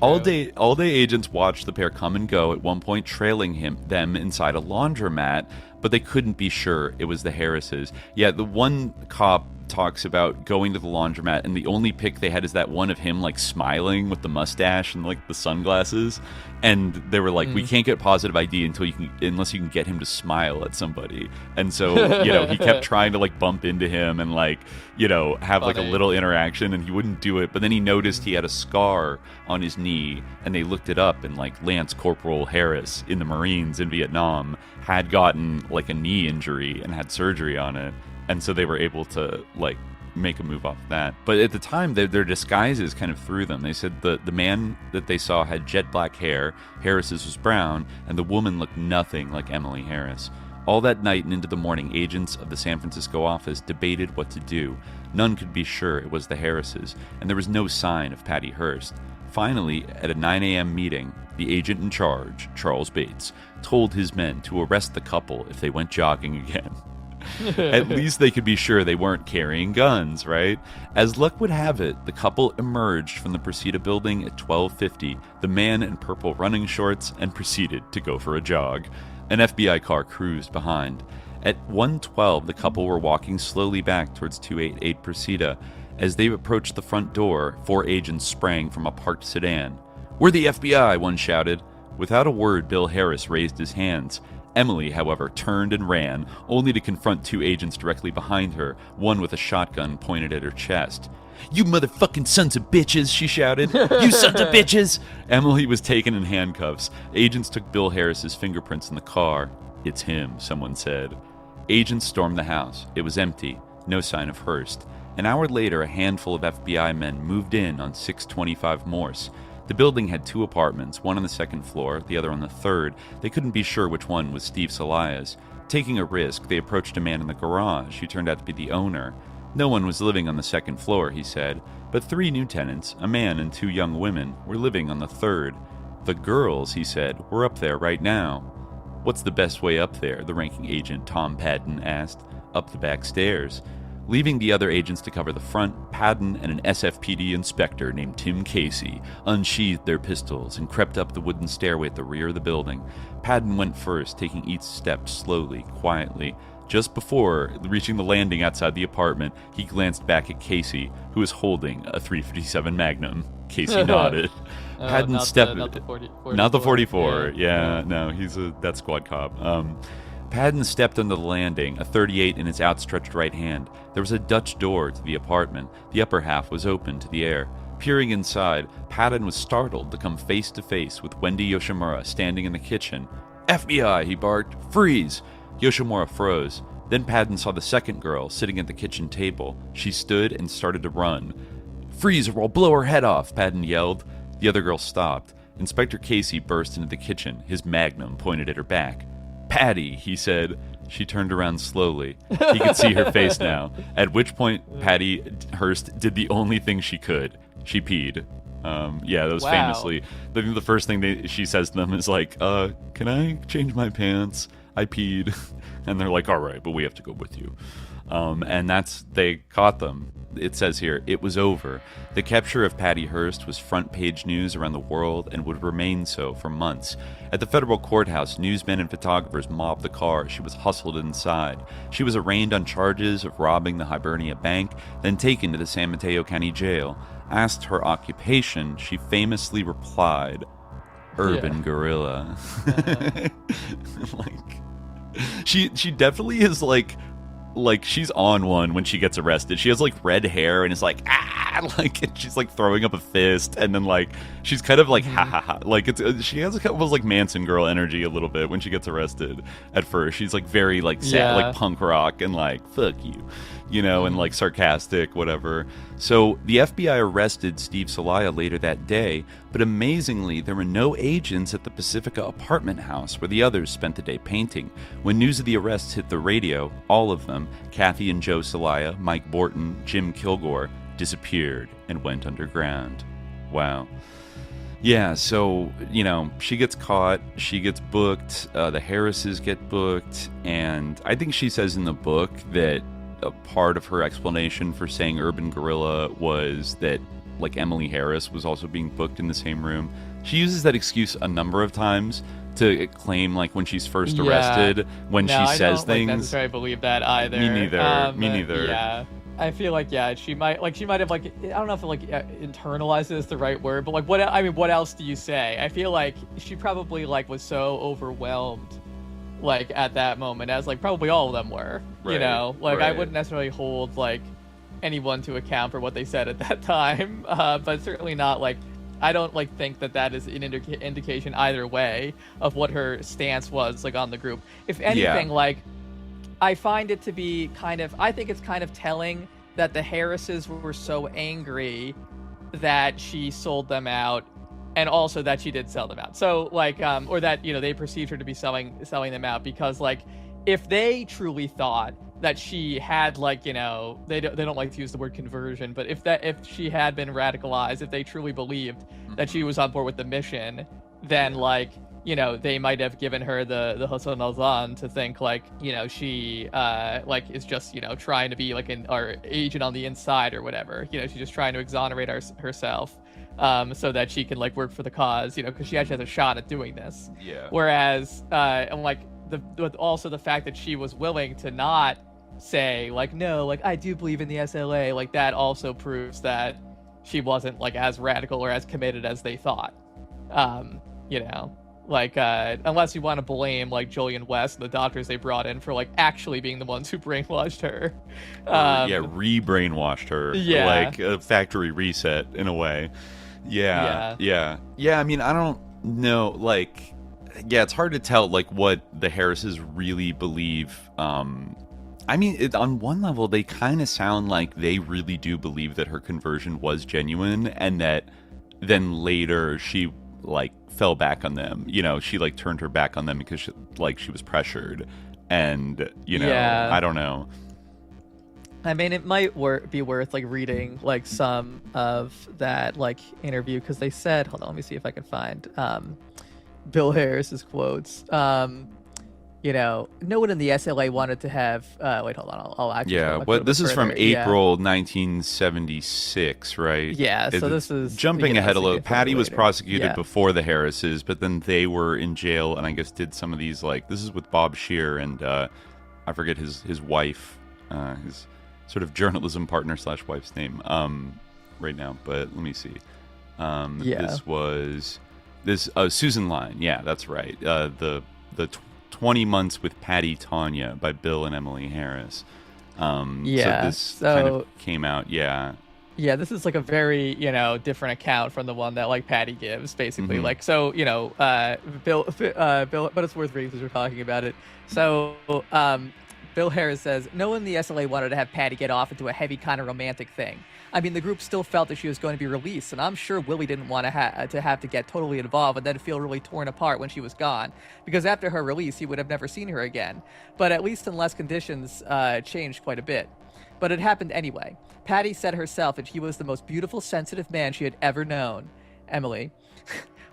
All day agents watched the pair come and go, at one point trailing them inside a laundromat, but they couldn't be sure it was the Harrises. Yeah, the one cop talks about going to the laundromat, and the only pic they had is that one of him like smiling with the mustache and like the sunglasses, and they were like, we can't get positive ID unless you can get him to smile at somebody. And so he kept trying to like bump into him and like have like a little interaction, and he wouldn't do it. But then he noticed he had a scar on his knee, and they looked it up, and like Lance Corporal Harris in the Marines in Vietnam had gotten like a knee injury and had surgery on it. And so they were able to like make a move off of that. But at the time, their disguises kind of threw them. They said the man that they saw had jet black hair, Harris's was brown, and the woman looked nothing like Emily Harris. All that night and into the morning, agents of the San Francisco office debated what to do. None could be sure it was the Harrises, and there was no sign of Patty Hearst. Finally, at a 9 a.m. meeting, the agent in charge, Charles Bates, told his men to arrest the couple if they went jogging again. At least they could be sure they weren't carrying guns, right? As luck would have it, the couple emerged from the Presida building at 12:50, the man in purple running shorts, and proceeded to go for a jog. An FBI car cruised behind. At 1:12, the couple were walking slowly back towards 288 Presida. As they approached the front door, 4 agents sprang from a parked sedan. "We're the FBI," one shouted. Without a word, Bill Harris raised his hands. Emily, however, turned and ran, only to confront 2 agents directly behind her, one with a shotgun pointed at her chest. "You motherfucking sons of bitches," she shouted. "You sons of bitches!" Emily was taken in handcuffs. Agents took Bill Harris's fingerprints in the car. "It's him," someone said. Agents stormed the house. It was empty. No sign of Hearst. An hour later, a handful of FBI men moved in on 625 Morse. The building had 2 apartments, one on the 2nd floor, the other on the 3rd. They couldn't be sure which one was Steve Celaya's. Taking a risk, they approached a man in the garage who turned out to be the owner. No one was living on the 2nd floor, he said, but 3 new tenants, a man and 2 young women, were living on the 3rd. The girls, he said, were up there right now. "What's the best way up there?" the ranking agent, Tom Padden, asked. "Up the back stairs." Leaving the other agents to cover the front, Padden and an SFPD inspector named Tim Casey unsheathed their pistols and crept up the wooden stairway at the rear of the building. Padden went first, taking each step slowly, quietly. Just before reaching the landing outside the apartment, he glanced back at Casey, who was holding a .357 Magnum. Casey nodded. Padden stepped... Not the 44. Not the 44. Yeah, no, he's that squad cop. Padden stepped onto the landing, a .38 in his outstretched right hand. There was a Dutch door to the apartment. The upper half was open to the air. Peering inside, Padden was startled to come face to face with Wendy Yoshimura standing in the kitchen. "FBI!" he barked. "Freeze!" Yoshimura froze. Then Padden saw the second girl sitting at the kitchen table. She stood and started to run. "Freeze or I'll blow her head off!" Padden yelled. The other girl stopped. Inspector Casey burst into the kitchen, his Magnum pointed at her back. "Patty," he said. She turned around slowly. He could see her face now, at which point Patty Hearst did the only thing she could. She peed. Yeah, that was famously. The first thing she says to them is like, "Can I change my pants? I peed." And they're like, "All right, but we have to go with you." And they caught them. It says here, it was over. The capture of Patty Hearst was front-page news around the world and would remain so for months. At the federal courthouse, newsmen and photographers mobbed the car. She was hustled inside. She was arraigned on charges of robbing the Hibernia Bank, then taken to the San Mateo County Jail. Asked her occupation, she famously replied, "Urban guerrilla." She definitely is like she's on one when she gets arrested. She has like red hair and is like, and she's like throwing up a fist, and then like she's kind of like ha ha ha, like she has a couple of like Manson girl energy a little bit when she gets arrested. At first she's like very like sad, like punk rock and like fuck you know, and like sarcastic, whatever. So the FBI arrested Steve Celaya later that day, but amazingly there were no agents at the Pacifica apartment house where the others spent the day painting. When news of the arrests hit the radio, all of them, Kathy and Joe Celaya, Mike Borton, Jim Kilgore, disappeared and went underground. Wow. Yeah, so, you know, she gets caught, she gets booked, the Harrises get booked, and I think she says in the book that a part of her explanation for saying urban guerrilla was that, like, Emily Harris was also being booked in the same room. She uses that excuse a number of times to claim, like, when she's first arrested, when she says things. I don't necessarily believe that either. Me neither. Me neither. Yeah. I feel like she might have like, I don't know if like internalized is the right word, but like what else do you say? I feel like she probably like was so overwhelmed like at that moment, as like probably all of them were, you know, like I wouldn't necessarily hold like anyone to account for what they said at that time, but certainly not like, I don't like think that is an indication either way of what her stance was like on the group. If anything, like I find it to be I think it's kind of telling that the Harrises were so angry that she sold them out, and also that she did sell them out. So like, or that, you know, they perceived her to be selling them out, because like, if they truly thought that she had like, you know, they don't like to use the word conversion, but if she had been radicalized, if they truly believed that she was on board with the mission, then like, you know, they might have given her the Hosan al-Zan to think like, you know, she like is just, you know, trying to be like our agent on the inside or whatever. You know, she's just trying to exonerate herself so that she can like work for the cause, you know, because she actually has a shot at doing this. Yeah. Whereas, I'm like, also the fact that she was willing to not say like, no, like I do believe in the SLA, like that also proves that she wasn't like as radical or as committed as they thought. You know, like unless you want to blame like Jolyon West and the doctors they brought in for like actually being the ones who brainwashed her. Re-brainwashed her. Yeah. Like a factory reset in a way. Yeah. I mean, I don't know. Like, yeah, it's hard to tell like what the Harrises really believe. I mean, on one level, they kind of sound like they really do believe that her conversion was genuine, and that then later she like fell back on them. You know, she like turned her back on them because she was pressured, and you know, I don't know. I mean, it might be worth like reading like some of that like interview, because they said, hold on, let me see if I can find Bill Harris's quotes. You know, no one in the SLA wanted to have. Wait, hold on. I'll actually. Yeah, well, this is from April 1976, right? Yeah, so this is jumping ahead a little. Patty was prosecuted before the Harrises, but then they were in jail, and I guess did some of these like this is with Bob Scheer and I forget his wife, his sort of journalism partner / wife's name right now, but let me see. This was Susan Line. Yeah, that's right. The 20 Months with Patty Tanya by Bill and Emily Harris. So this kind of came out. Yeah, this is like a very, you know, different account from the one that like Patty gives, basically. Like, so, you know, Bill, but it's worth reading because we're talking about it. So Bill Harris says, no one in the SLA wanted to have Patty get off into a heavy kind of romantic thing. I mean, the group still felt that she was going to be released, and I'm sure Willie didn't want to have to get totally involved and then feel really torn apart when she was gone, because after her release, he would have never seen her again. But at least unless conditions changed quite a bit. But it happened anyway. Patty said herself that he was the most beautiful, sensitive man she had ever known. Emily.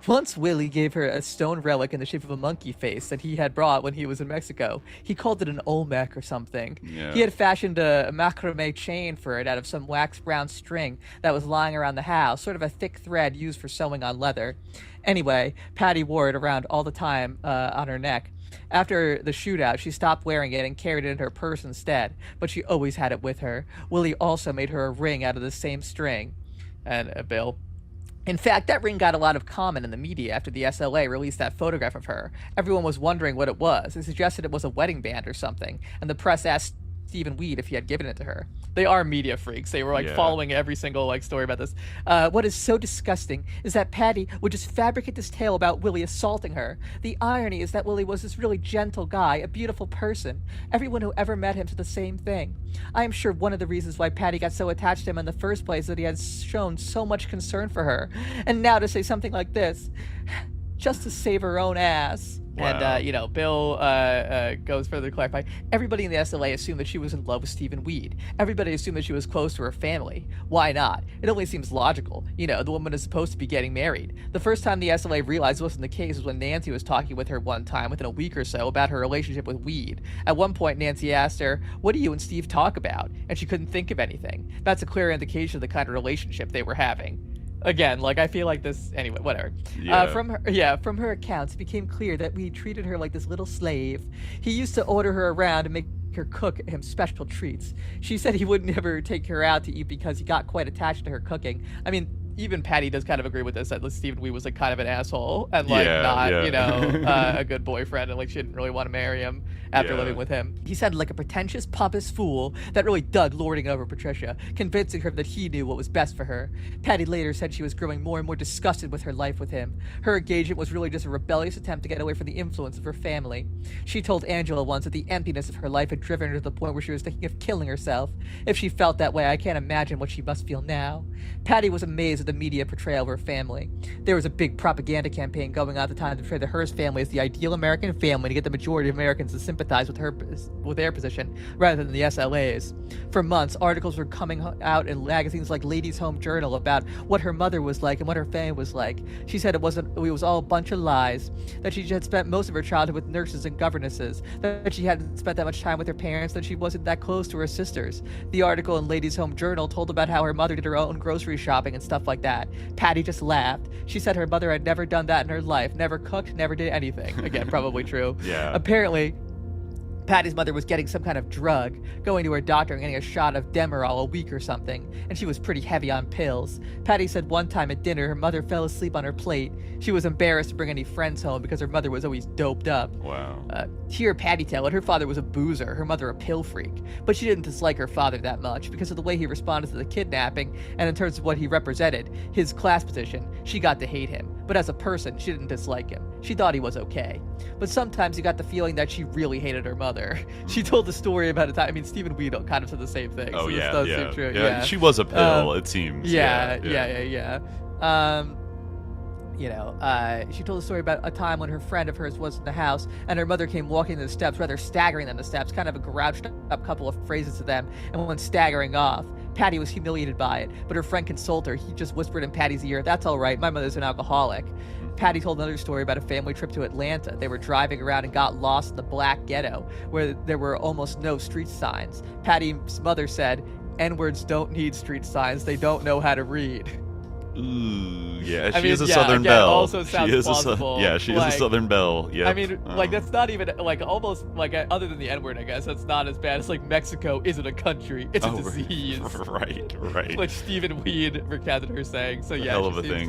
Once Willie gave her a stone relic in the shape of a monkey face that he had brought when he was in Mexico. He called it an Olmec or something. Yeah. He had fashioned a macrame chain for it out of some wax-brown string that was lying around the house, sort of a thick thread used for sewing on leather. Anyway, Patty wore it around all the time on her neck. After the shootout, she stopped wearing it and carried it in her purse instead, but she always had it with her. Willie also made her a ring out of the same string. And Bill... In fact, that ring got a lot of comment in the media after the SLA released that photograph of her. Everyone was wondering what it was. They suggested it was a wedding band or something, and the press asked Stephen Weed if he had given it to her. They are media freaks. They were like following every single like story about this. What is so disgusting is that Patty would just fabricate this tale about Willie assaulting her. The irony is that Willie was this really gentle guy, a beautiful person. Everyone who ever met him said the same thing. I am sure one of the reasons why Patty got so attached to him in the first place is that he had shown so much concern for her. And now to say something like this, just to save her own ass. Wow. And, you know, Bill goes further to clarify. Everybody in the SLA assumed that she was in love with Stephen Weed. Everybody assumed that she was close to her family. Why not? It only seems logical. You know, the woman is supposed to be getting married. The first time the SLA realized it wasn't the case was when Nancy was talking with her one time within a week or so about her relationship with Weed. At one point, Nancy asked her, "What do you and Steve talk about?" And she couldn't think of anything. That's a clear indication of the kind of relationship they were having. Again, like, I feel like this... Anyway, whatever. From her accounts, it became clear that we treated her like this little slave. He used to order her around and make her cook him special treats. She said he would never take her out to eat because he got quite attached to her cooking. I mean, even Patty does kind of agree with this, that Stephen Weed was, like, kind of an asshole and, like, you know, a good boyfriend, and, like, she didn't really want to marry him after living with him. He sounded like a pretentious, pompous fool that really dug lording over Patricia, convincing her that he knew what was best for her. Patty later said she was growing more and more disgusted with her life with him. Her engagement was really just a rebellious attempt to get away from the influence of her family. She told Angela once that the emptiness of her life had driven her to the point where she was thinking of killing herself. If she felt that way, I can't imagine what she must feel now. Patty was amazed at the media portrayal of her family. There was a big propaganda campaign going on at the time to portray the Hearst family as the ideal American family to get the majority of Americans to sympathize with their position rather than the SLA's. For months, articles were coming out in magazines like Ladies' Home Journal about what her mother was like and what her family was like. She said it was all a bunch of lies, that she had spent most of her childhood with nurses and governesses, that she hadn't spent that much time with her parents, that she wasn't that close to her sisters. The article in Ladies' Home Journal told about how her mother did her own grocery shopping and stuff like that. Patty just laughed. She said her mother had never done that in her life, never cooked, never did anything. Again, probably true. Yeah. Apparently, Patty's mother was getting some kind of drug, going to her doctor and getting a shot of Demerol a week or something, and she was pretty heavy on pills. Patty said one time at dinner her mother fell asleep on her plate. She was embarrassed to bring any friends home because her mother was always doped up. Wow. Hear Patty tell it, her father was a boozer, her mother a pill freak, but she didn't dislike her father that much because of the way he responded to the kidnapping, and in terms of what he represented, his class position, she got to hate him. But as a person, she didn't dislike him. She thought he was okay. But sometimes you got the feeling that she really hated her mother. She told the story about a time. I mean, Stephen Weedle kind of said the same thing. Oh, so yeah, this does yeah. seem true. Yeah, she was a pill, it seems. Yeah. She told a story about a time when her friend of hers was in the house and her mother came walking the steps, rather staggering down the steps, kind of a grouched up couple of phrases to them, and when staggering off, Patty was humiliated by it, but her friend consoled her. He just whispered in Patty's ear, "That's all right, my mother's an alcoholic." Patty told another story about a family trip to Atlanta. They were driving around and got lost in the Black Ghetto, where there were almost no street signs. Patty's mother said, "N-words don't need street signs, they don't know how to read." Ooh, yeah, I she mean, is a yeah, Southern again, belle. also sounds she is plausible. she is a Southern belle. Yep. I mean, like, that's not even, like, almost, like, other than the N-word, I guess, that's not as bad as, like, Mexico isn't a country, it's a disease. Right. Like Stephen Weed recounted her saying. So, yeah, hell of she a seems thing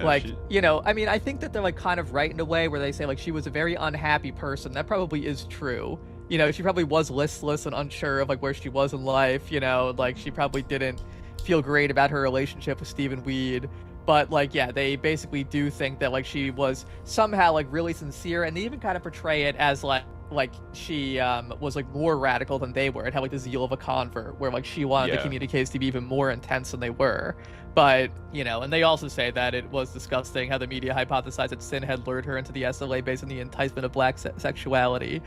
like, you know, I mean, I think that they're, like, kind of right in a way where they say, like, she was a very unhappy person. That probably is true. You know, she probably was listless and unsure of, like, where she was in life, you know, like, she probably didn't feel great about her relationship with Stephen Weed, but like, yeah, they basically do think that like she was somehow like really sincere, and they even kind of portray it as like she was like more radical than they were and had like the zeal of a convert, where like she wanted the communiques to be even more intense than they were. But you know, and they also say that it was disgusting how the media hypothesized that Sin had lured her into the SLA based on the enticement of black sexuality,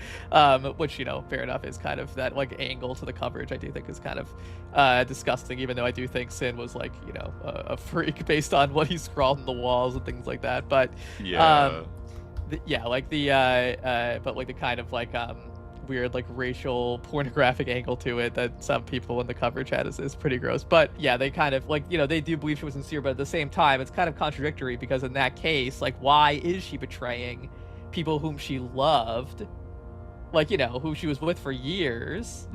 which, you know, fair enough, is kind of that like angle to the coverage. I do think is kind of disgusting, even though I do think Sin was like, you know, a freak based on what he scrawled on the walls and things like that. But but like the kind of like weird like racial pornographic angle to it that some people in the coverage had is pretty gross. But yeah, they kind of like, you know, they do believe she was sincere, but at the same time it's kind of contradictory, because in that case, like, why is she betraying people whom she loved, like, you know, who she was with for years,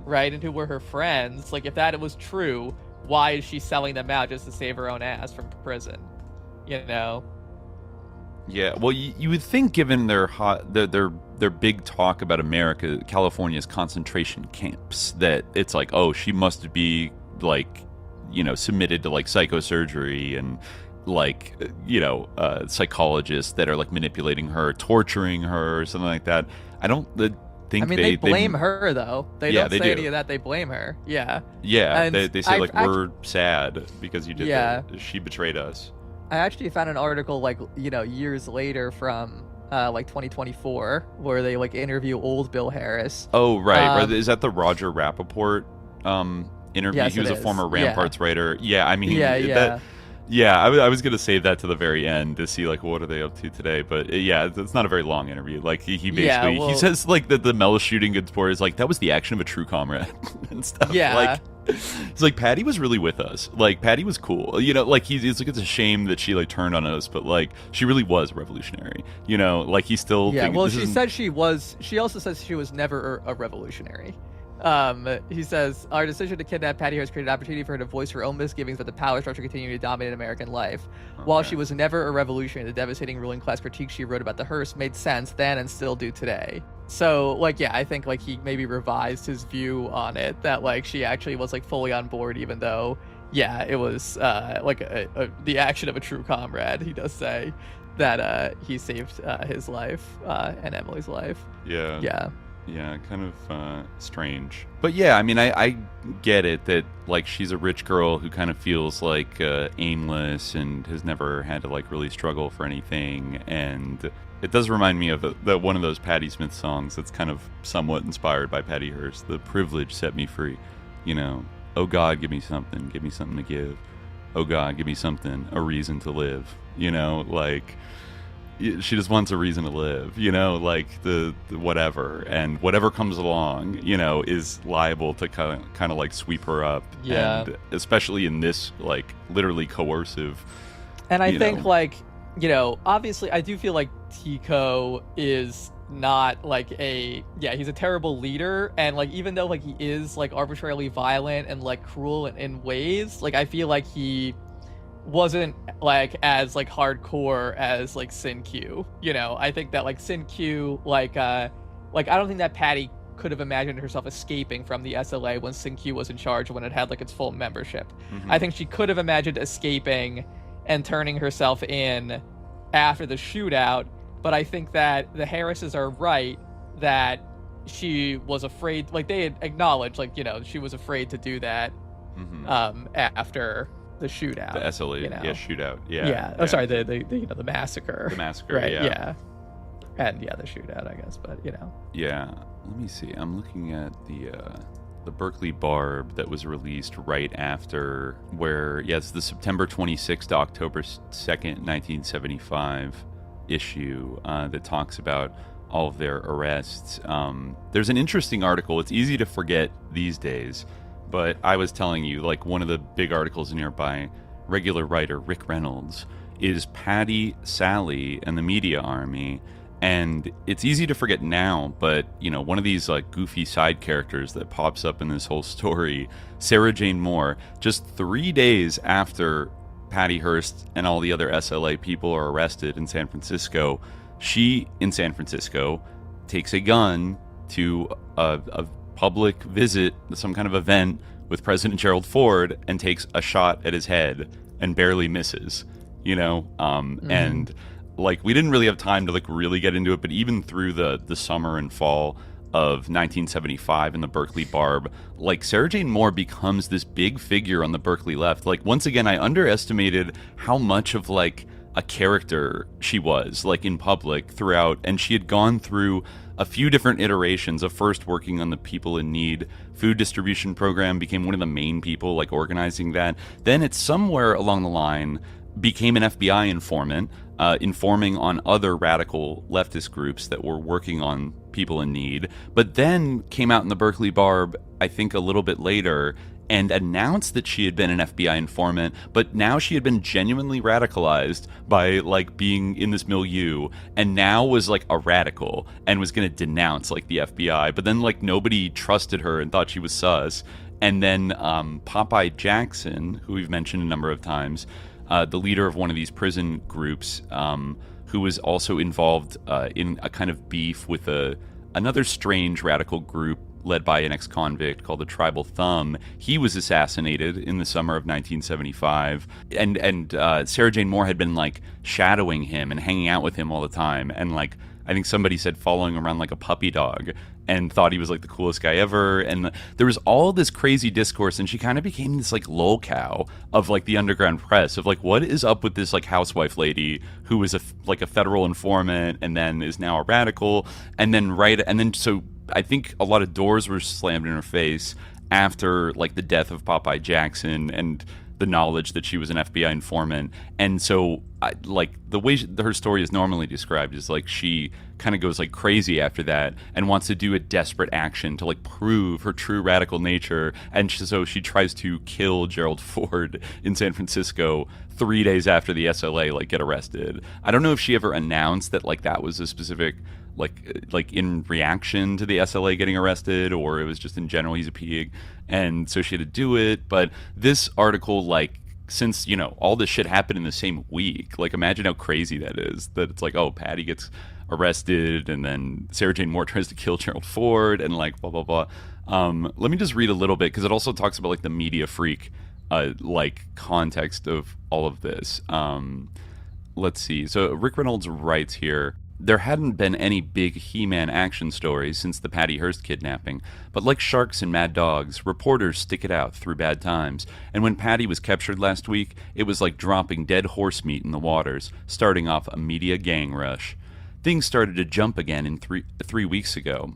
right, and who were her friends? Like, if that was true, why is she selling them out just to save her own ass from prison, you know? Yeah, well, you would think, given their big talk about America, California's concentration camps, that it's like, oh, she must be like, you know, submitted to like psychosurgery and like, you know, psychologists that are like manipulating her, torturing her, or something like that. I don't think. I mean, they blame her though. They don't say any of that. They blame her. Yeah. Yeah, they say like, we're sad because you did that. She betrayed us. I actually found an article like, you know, years later from like 2024 where they like interview old Bill Harris. Oh, right. Is that the Roger Rappaport interview? Yes, he was a former Ramparts writer. Yeah, I mean, I was going to save that to the very end to see like what are they up to today, but it's not a very long interview. Like he basically he says like that the Mel shooting good sport is like, that was the action of a true comrade and stuff. Yeah. Like, it's like Patty was really with us. Like Patty was cool. You know, like he's like, it's a shame that she like turned on us, but like she really was revolutionary. You know, like he still. Yeah. Well, she said she was. She also says she was never a revolutionary. He says, our decision to kidnap Patty Hearst created an opportunity for her to voice her own misgivings about the power structure continuing to dominate American life. Okay. While she was never a revolutionary, the devastating ruling class critique she wrote about the Hearst made sense then and still do today. So, like, yeah, I think, like, he maybe revised his view on it, that, like, she actually was, like, fully on board, even though, yeah, it was, like, the action of a true comrade. He does say that he saved his life and Emily's life. Yeah. Yeah. Yeah, kind of strange. But yeah, I mean, I get it that, like, she's a rich girl who kind of feels, like, aimless and has never had to, like, really struggle for anything. And it does remind me of one of those Patti Smith songs that's kind of somewhat inspired by Patty Hearst. The privilege set me free. You know, oh God, give me something to give. Oh God, give me something, a reason to live. You know, like, she just wants a reason to live, you know, like the whatever, and whatever comes along, you know, is liable to kind of like sweep her up. Yeah. And especially in this, like, literally coercive. And I think, like, you know, obviously I do feel like Tico is not like he's a terrible leader, and like even though like he is like arbitrarily violent and like cruel in ways, like I feel like he wasn't like as like hardcore as like Sin Q. You know, I think that like Sin Q like I don't think that Patty could have imagined herself escaping from the SLA when Sin Q was in charge, when it had like its full membership. I think she could have imagined escaping and turning herself in after the shootout, but I think that the Harrises are right that she was afraid, like they had acknowledged, like, you know, she was afraid to do that after the shootout. The SLA, you know? Shootout. Oh, sorry, the you know, the massacre. The massacre, right, yeah. And the shootout, I guess, but you know. Yeah, let me see. I'm looking at the Berkeley Barb that was released right after, where, it's the September 26th to October 2nd, 1975 issue that talks about all of their arrests. There's an interesting article. It's easy to forget these days, but I was telling you, like, one of the big articles in here by regular writer Rick Reynolds is Patty, Sally, and the Media Army. And it's easy to forget now, but, you know, one of these, like, goofy side characters that pops up in this whole story, Sarah Jane Moore, just 3 days after Patty Hearst and all the other SLA people are arrested in San Francisco, she, in San Francisco, takes a gun to a public visit, some kind of event with President Gerald Ford, and takes a shot at his head and barely misses, you know? And... like, we didn't really have time to, like, really get into it, but even through the summer and fall of 1975 in the Berkeley Barb, like, Sarah Jane Moore becomes this big figure on the Berkeley left. Like, once again, I underestimated how much of, like, a character she was, like, in public throughout, and she had gone through a few different iterations of first working on the People in Need food distribution program, became one of the main people, like, organizing that. Then it's somewhere along the line became an FBI informant, informing on other radical leftist groups that were working on people in need, but then came out in the Berkeley Barb, I think a little bit later, and announced that she had been an FBI informant, but now she had been genuinely radicalized by, like, being in this milieu, and now was, like, a radical, and was going to denounce, like, the FBI, but then, like, nobody trusted her and thought she was sus. And then Popeye Jackson, who we've mentioned a number of times, the leader of one of these prison groups, who was also involved in a kind of beef with another strange radical group led by an ex-convict called the Tribal Thumb. He was assassinated in the summer of 1975, and Sarah Jane Moore had been, like, shadowing him and hanging out with him all the time, and, like, I think somebody said following around like a puppy dog, and thought he was, like, the coolest guy ever. And there was all this crazy discourse, and she kind of became this, like, lolcow of, like, the underground press of, like, what is up with this, like, housewife lady who was a federal informant and then is now a radical, and then so I think a lot of doors were slammed in her face after, like, the death of Popeye Jackson and the knowledge that she was an FBI informant. And so, like, the way her story is normally described is, like, she kind of goes, like, crazy after that and wants to do a desperate action to, like, prove her true radical nature. And so she tries to kill Gerald Ford in San Francisco 3 days after the SLA, like, get arrested. I don't know if she ever announced that, like, that was a specific, like in reaction to the SLA getting arrested, or it was just in general he's a pig, and so she had to do it. But this article, like, since, you know, all this shit happened in the same week, like, imagine how crazy that is, that it's like, oh, Patty gets arrested, and then Sarah Jane Moore tries to kill Gerald Ford, and, like, blah blah blah. Let me just read a little bit, because it also talks about, like, the media freak like context of all of this. Let's see. So Rick Reynolds writes here, there hadn't been any big He-Man action stories since the Patty Hearst kidnapping, but like sharks and mad dogs, reporters stick it out through bad times, and when Patty was captured last week, it was like dropping dead horse meat in the waters, starting off a media gang rush. Things started to jump again in three weeks ago.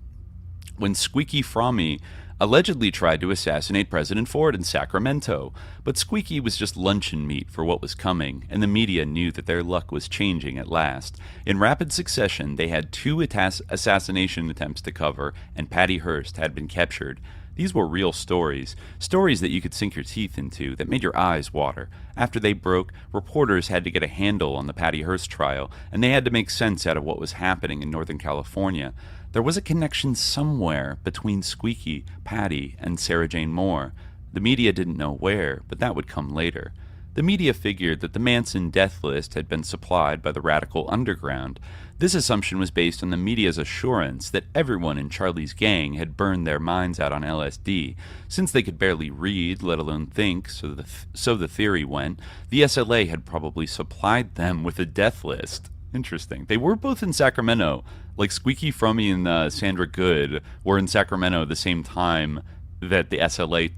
when Squeaky Fromme allegedly tried to assassinate President Ford in Sacramento. But Squeaky was just luncheon meat for what was coming, and the media knew that their luck was changing at last. In rapid succession, they had 2 assassination attempts to cover, and Patty Hearst had been captured. These were real stories that you could sink your teeth into, that made your eyes water. After they broke, reporters had to get a handle on the Patty Hearst trial, and they had to make sense out of what was happening in Northern California. There was a connection somewhere between Squeaky, Patty, and Sarah Jane Moore. The media didn't know where, but that would come later. The media figured that the Manson death list had been supplied by the radical underground. This assumption was based on the media's assurance that everyone in Charlie's gang had burned their minds out on LSD. Since they could barely read, let alone think, so the theory went, the SLA had probably supplied them with a death list. Interesting. They were both in Sacramento. Like Squeaky Fromme and Sandra Good were in Sacramento at the same time that the SLA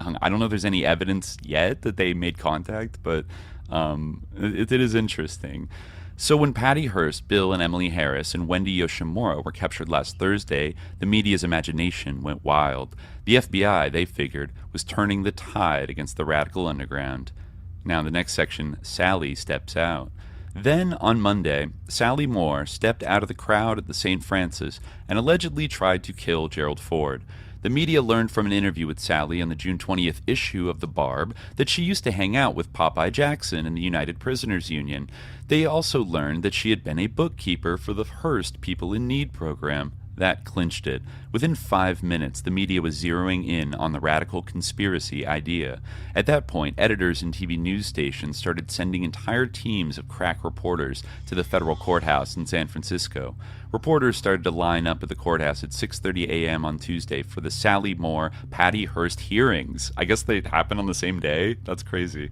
hung. I don't know if there's any evidence yet that they made contact, but it is interesting. So when Patty Hearst, Bill and Emily Harris, and Wendy Yoshimura were captured last Thursday, the media's imagination went wild. The FBI, they figured, was turning the tide against the radical underground. Now in the next section, Sally steps out. Then, on Monday, Sally Moore stepped out of the crowd at the St. Francis and allegedly tried to kill Gerald Ford. The media learned from an interview with Sally on the June 20th issue of The Barb that she used to hang out with Popeye Jackson in the United Prisoners Union. They also learned that she had been a bookkeeper for the Hearst People in Need program. That clinched it. Within 5 minutes, the media was zeroing in on the radical conspiracy idea. At that point, editors and TV news stations started sending entire teams of crack reporters to the federal courthouse in San Francisco. Reporters started to line up at the courthouse at 6:30 a.m. on Tuesday for the Sally Moore, Patty Hearst hearings. I guess they happened on the same day? That's crazy.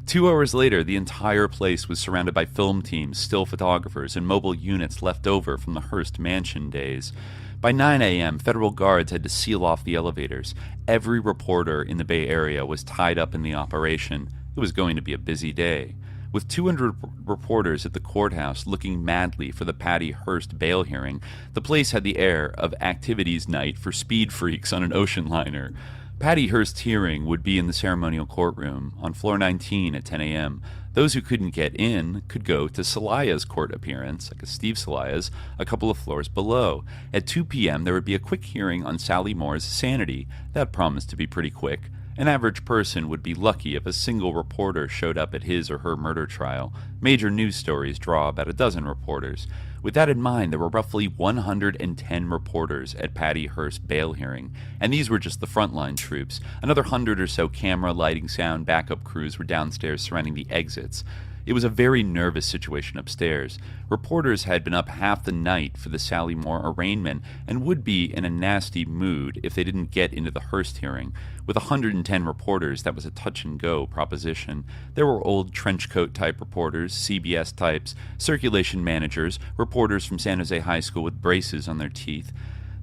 2 hours later, the entire place was surrounded by film teams, still photographers, and mobile units left over from the Hearst Mansion days. By 9 a.m., federal guards had to seal off the elevators. Every reporter in the Bay Area was tied up in the operation. It was going to be a busy day. With 200 reporters at the courthouse looking madly for the Patty Hearst bail hearing, the place had the air of activities night for speed freaks on an ocean liner. Patty Hearst's hearing would be in the ceremonial courtroom on floor 19 at 10 a.m. Those who couldn't get in could go to Celaya's court appearance, like Steve Celaya's, a couple of floors below. At 2 p.m., there would be a quick hearing on Sally Moore's sanity. That promised to be pretty quick. An average person would be lucky if a single reporter showed up at his or her murder trial. Major news stories draw about a dozen reporters. With that in mind, there were roughly 110 reporters at Patty Hearst's bail hearing, and these were just the frontline troops. Another 100 or so camera, lighting, sound, backup crews were downstairs surrounding the exits. It was a very nervous situation upstairs. Reporters had been up half the night for the Sally Moore arraignment and would be in a nasty mood if they didn't get into the Hearst hearing. With 110 reporters, that was a touch-and-go proposition. There were old trenchcoat-type reporters, CBS types, circulation managers, reporters from San Jose High School with braces on their teeth.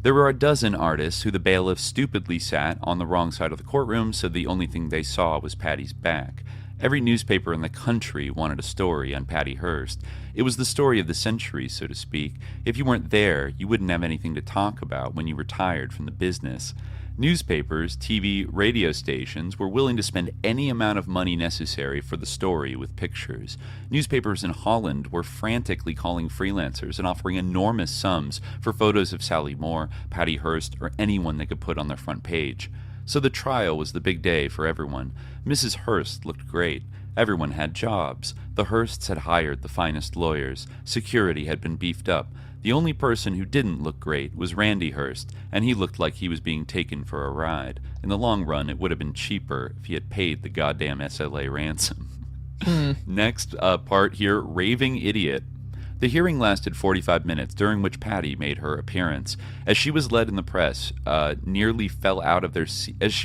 There were a dozen artists who the bailiff stupidly sat on the wrong side of the courtroom, so the only thing they saw was Patty's back. Every newspaper in the country wanted a story on Patty Hearst. It was the story of the century, so to speak. If you weren't there, you wouldn't have anything to talk about when you retired from the business. Newspapers, TV, radio stations were willing to spend any amount of money necessary for the story with pictures. Newspapers in Holland were frantically calling freelancers and offering enormous sums for photos of Sally Moore, Patty Hearst, or anyone they could put on their front page. So the trial was the big day for everyone. Mrs. Hearst looked great. Everyone had jobs. The Hearsts had hired the finest lawyers. Security had been beefed up. The only person who didn't look great was Randy Hearst, and he looked like he was being taken for a ride. In the long run, it would have been cheaper if he had paid the goddamn SLA ransom. Next part here, raving idiot. The hearing lasted 45 minutes, during which Patty made her appearance. As she was led in, the press nearly fell out of their seats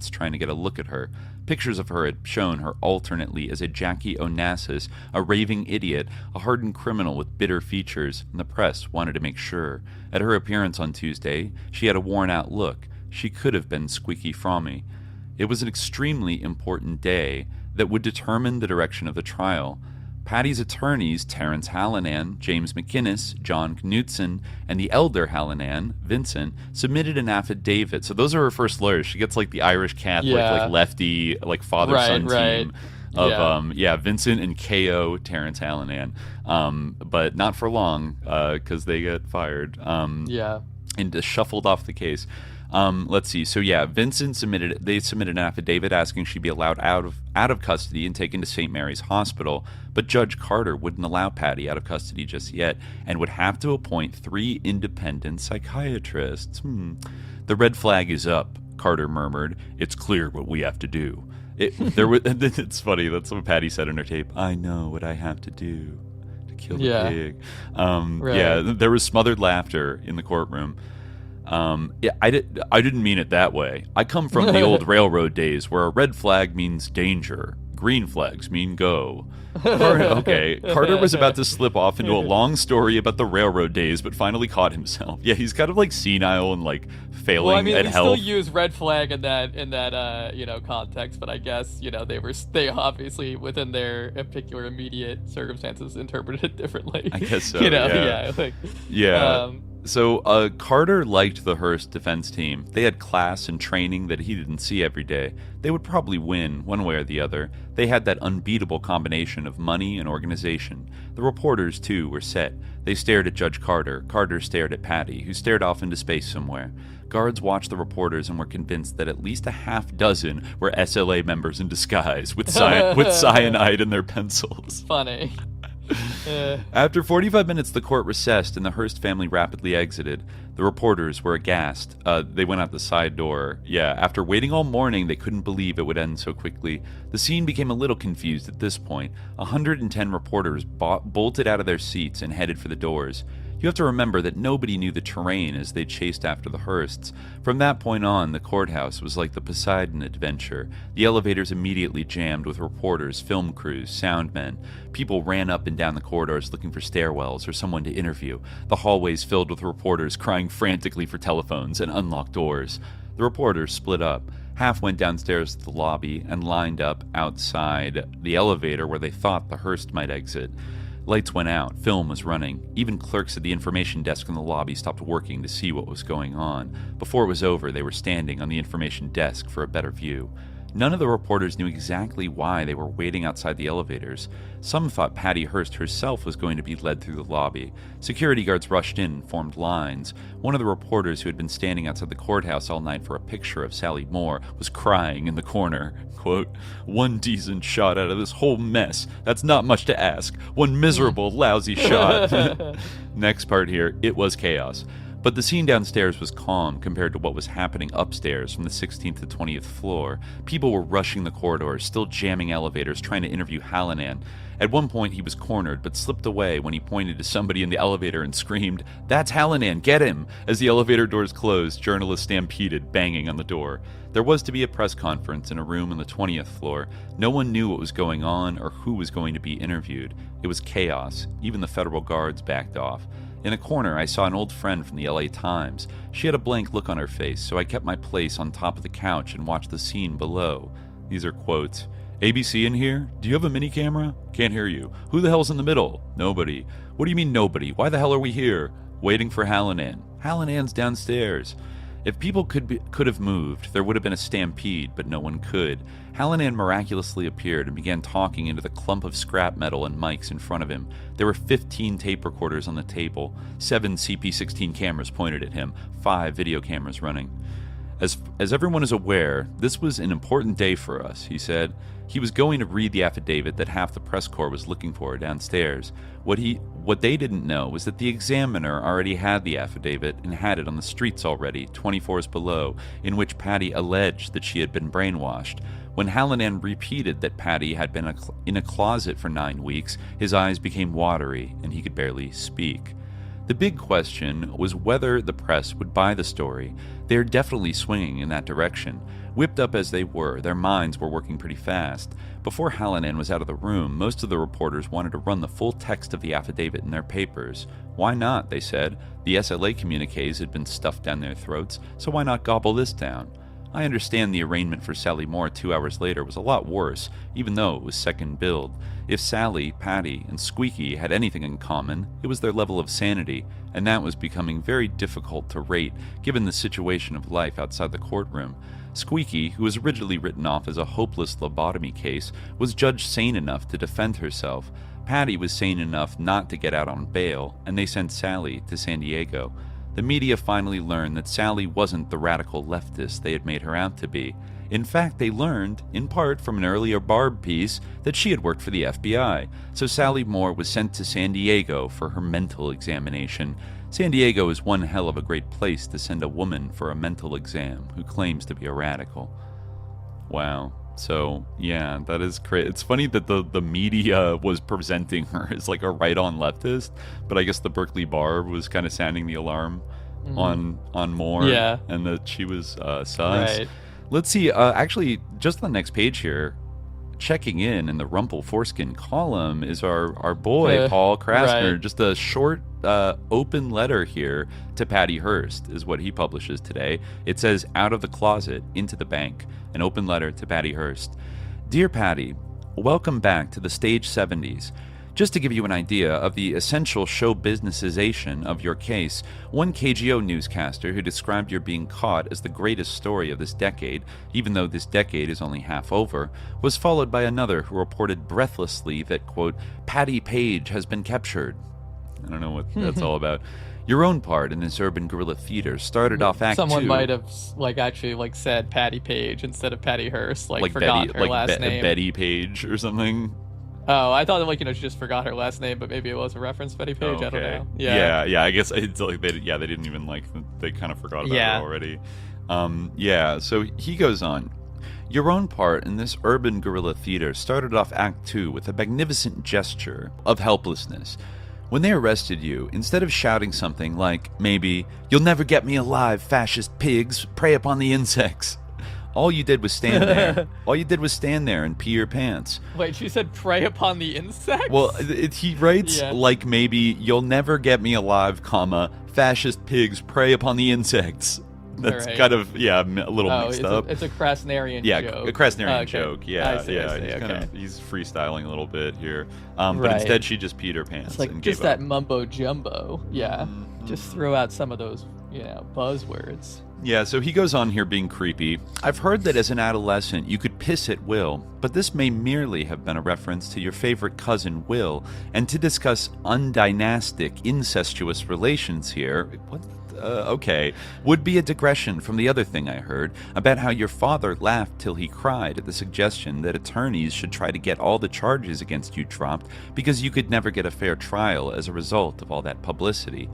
trying to get a look at her. Pictures of her had shown her alternately as a Jackie Onassis, a raving idiot, a hardened criminal with bitter features, and the press wanted to make sure. At her appearance on Tuesday, she had a worn-out look. She could have been Squeaky Fromme. It was an extremely important day that would determine the direction of the trial. Patty's attorneys, Terrence Hallinan, James McInnes, John Knutson, and the elder Hallinan, Vincent, submitted an affidavit. So those are her first lawyers. She gets like the Irish Catholic, like lefty, like father-son team of Vincent and K.O. Terrence Hallinan. But not for long, because they get fired. And just shuffled off the case. Let's see. So Vincent submitted an affidavit asking she be allowed out of custody and taken to St. Mary's Hospital, but Judge Carter wouldn't allow Patty out of custody just yet and would have to appoint 3 independent psychiatrists. The red flag is up, Carter murmured. It's clear what we have to do. It's funny. That's what Patty said in her tape. I know what I have to do to kill the pig. There was smothered laughter in the courtroom. I didn't mean it that way. I come from the old railroad days where a red flag means danger. Green flags mean go. Carter was about to slip off into a long story about the railroad days, but finally caught himself. Yeah, he's kind of like senile and like failing at health. Well, we still use red flag in that context, but I guess they obviously within their particular immediate circumstances interpreted it differently. I guess so. So Carter liked the Hearst defense team. They had class and training that he didn't see every day. They would probably win, one way or the other. They had that unbeatable combination of money and organization. The reporters, too, were set. They stared at Judge Carter. Carter stared at Patty, who stared off into space somewhere. Guards watched the reporters and were convinced that at least a half dozen were SLA members in disguise with cyanide in their pencils. Funny. After 45 minutes, the court recessed and the Hearst family rapidly exited. The reporters were aghast. They went out the side door. After waiting all morning, they couldn't believe it would end so quickly. The scene became a little confused at this point. 110 reporters bolted out of their seats and headed for the doors. You have to remember that nobody knew the terrain as they chased after the Hearsts. From that point on, the courthouse was like the Poseidon Adventure. The elevators immediately jammed with reporters, film crews, sound men. People ran up and down the corridors looking for stairwells or someone to interview. The hallways filled with reporters crying frantically for telephones and unlocked doors. The reporters split up. Half went downstairs to the lobby and lined up outside the elevator where they thought the Hearst might exit. Lights went out, film was running. Even clerks at the information desk in the lobby stopped working to see what was going on. Before it was over, they were standing on the information desk for a better view. None of the reporters knew exactly why they were waiting outside the elevators. Some thought Patty Hearst herself was going to be led through the lobby. Security guards rushed in and formed lines. One of the reporters who had been standing outside the courthouse all night for a picture of Sally Moore was crying in the corner. Quote, "One decent shot out of this whole mess. That's not much to ask. One miserable, lousy shot." Next part here, it was chaos. But the scene downstairs was calm compared to what was happening upstairs from the 16th to 20th floor. People were rushing the corridors, still jamming elevators, trying to interview Hallinan. At one point, he was cornered, but slipped away when he pointed to somebody in the elevator and screamed, "That's Hallinan, get him!" As the elevator doors closed, journalists stampeded, banging on the door. There was to be a press conference in a room on the 20th floor. No one knew what was going on or who was going to be interviewed. It was chaos. Even the federal guards backed off. In a corner, I saw an old friend from the LA Times. She had a blank look on her face, so I kept my place on top of the couch and watched the scene below. These are quotes. "ABC in here? Do you have a mini camera? Can't hear you. Who the hell's in the middle? Nobody. What do you mean nobody? Why the hell are we here? Waiting for Hallinan. Hallinan's downstairs." If people could have moved, there would have been a stampede, but no one could. Hallinan miraculously appeared and began talking into the clump of scrap metal and mics in front of him. There were 15 tape recorders on the table, 7 CP16 cameras pointed at him, 5 video cameras running. As everyone is aware, this was an important day for us, he said. He was going to read the affidavit that half the press corps was looking for downstairs. What they didn't know was that the examiner already had the affidavit and had it on the streets already, 20 floors below, in which Patty alleged that she had been brainwashed. When Hallinan repeated that Patty had been in a closet for 9 weeks, his eyes became watery and he could barely speak. The big question was whether the press would buy the story. They are definitely swinging in that direction. Whipped up as they were, their minds were working pretty fast. Before Hallinan was out of the room, most of the reporters wanted to run the full text of the affidavit in their papers. Why not, they said. The SLA communiques had been stuffed down their throats, so why not gobble this down? I understand the arraignment for Sally Moore 2 hours later was a lot worse, even though it was second billed. If Sally, Patty, and Squeaky had anything in common, it was their level of sanity, and that was becoming very difficult to rate given the situation of life outside the courtroom. Squeaky, who was originally written off as a hopeless lobotomy case, was judged sane enough to defend herself. Patty was sane enough not to get out on bail, and they sent Sally to San Diego. The media finally learned that Sally wasn't the radical leftist they had made her out to be. In fact, they learned, in part from an earlier Barb piece, that she had worked for the FBI, so Sally Moore was sent to San Diego for her mental examination. San Diego is one hell of a great place to send a woman for a mental exam who claims to be a radical. Wow. So, yeah, that is crazy. It's funny that the media was presenting her as like a right-on leftist, but I guess the Berkeley Bar was kind of sounding the alarm on Moore, and that she was sus. Right. Let's see, actually, just on the next page here, checking in the Rumple Foreskin column is our boy, Paul Krassner. Right. Just a short open letter here to Patty Hearst is what he publishes today. It says, "Out of the closet, into the bank." An open letter to Patty Hearst. "Dear Patty, welcome back to the stage 70s. Just to give you an idea of the essential show businessization of your case, one KGO newscaster who described your being caught as the greatest story of this decade, even though this decade is only half over, was followed by another who reported breathlessly that, quote, Patty Page has been captured." I don't know what that's all about. "Your own part in this urban guerrilla theater started off Act 2. Someone might have actually said Patty Page instead of Patty Hearst, forgot her last name. Betty Page or something. Oh, I thought she just forgot her last name, but maybe it was a reference to Betty Page. Okay. I don't know. Yeah. I guess it's like they didn't even they kind of forgot about her already. So he goes on. "Your own part in this urban guerrilla theater started off Act 2 with a magnificent gesture of helplessness. When they arrested you, instead of shouting something like, maybe, 'You'll never get me alive, fascist pigs, prey upon the insects,' all you did was stand there. All you did was stand there and pee your pants." Wait, she said prey upon the insects? Well, he writes, maybe, "You'll never get me alive, comma, fascist pigs, prey upon the insects." That's kind of, a little mixed up. It's a Krassnerian joke. Yeah, a Krassnerian joke. I see. He's freestyling a little bit here. But instead she just peed her pants. It's like and just gave that up. mumbo jumbo. Yeah. Just throw out some of those, buzzwords. Yeah, so he goes on here being creepy. "I've heard that as an adolescent you could piss at will, but this may merely have been a reference to your favorite cousin Will, and to discuss undynastic, incestuous relations here." What? Okay, "would be a digression from the other thing I heard, about how your father laughed till he cried at the suggestion that attorneys should try to get all the charges against you dropped because you could never get a fair trial as a result of all that publicity.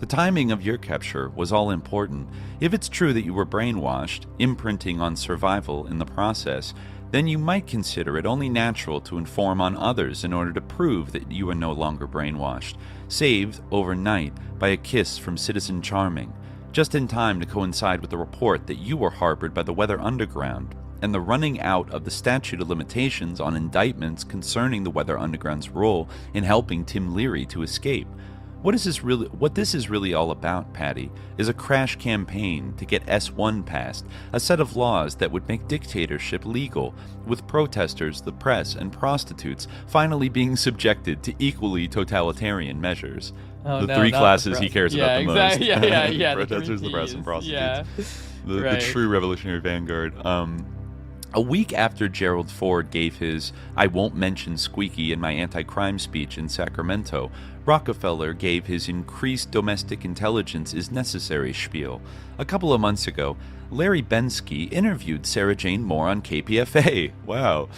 The timing of your capture was all important. If it's true that you were brainwashed, imprinting on survival in the process, then you might consider it only natural to inform on others in order to prove that you are no longer brainwashed, saved overnight by a kiss from Citizen Charming, just in time to coincide with the report that you were harbored by the Weather Underground, and the running out of the statute of limitations on indictments concerning the Weather Underground's role in helping Tim Leary to escape. What this is really all about, Patty, is a crash campaign to get S1 passed, a set of laws that would make dictatorship legal, with protesters, the press, and prostitutes finally being subjected to equally totalitarian measures." The three classes he cares about the most. Yeah. Protesters, the press, and prostitutes. Yeah. The true revolutionary vanguard. A week after Gerald Ford gave his "I won't mention Squeaky in my anti-crime speech" in Sacramento, Rockefeller gave his "increased domestic intelligence is necessary" spiel. A couple of months ago, Larry Bensky interviewed Sarah Jane Moore on KPFA. Wow.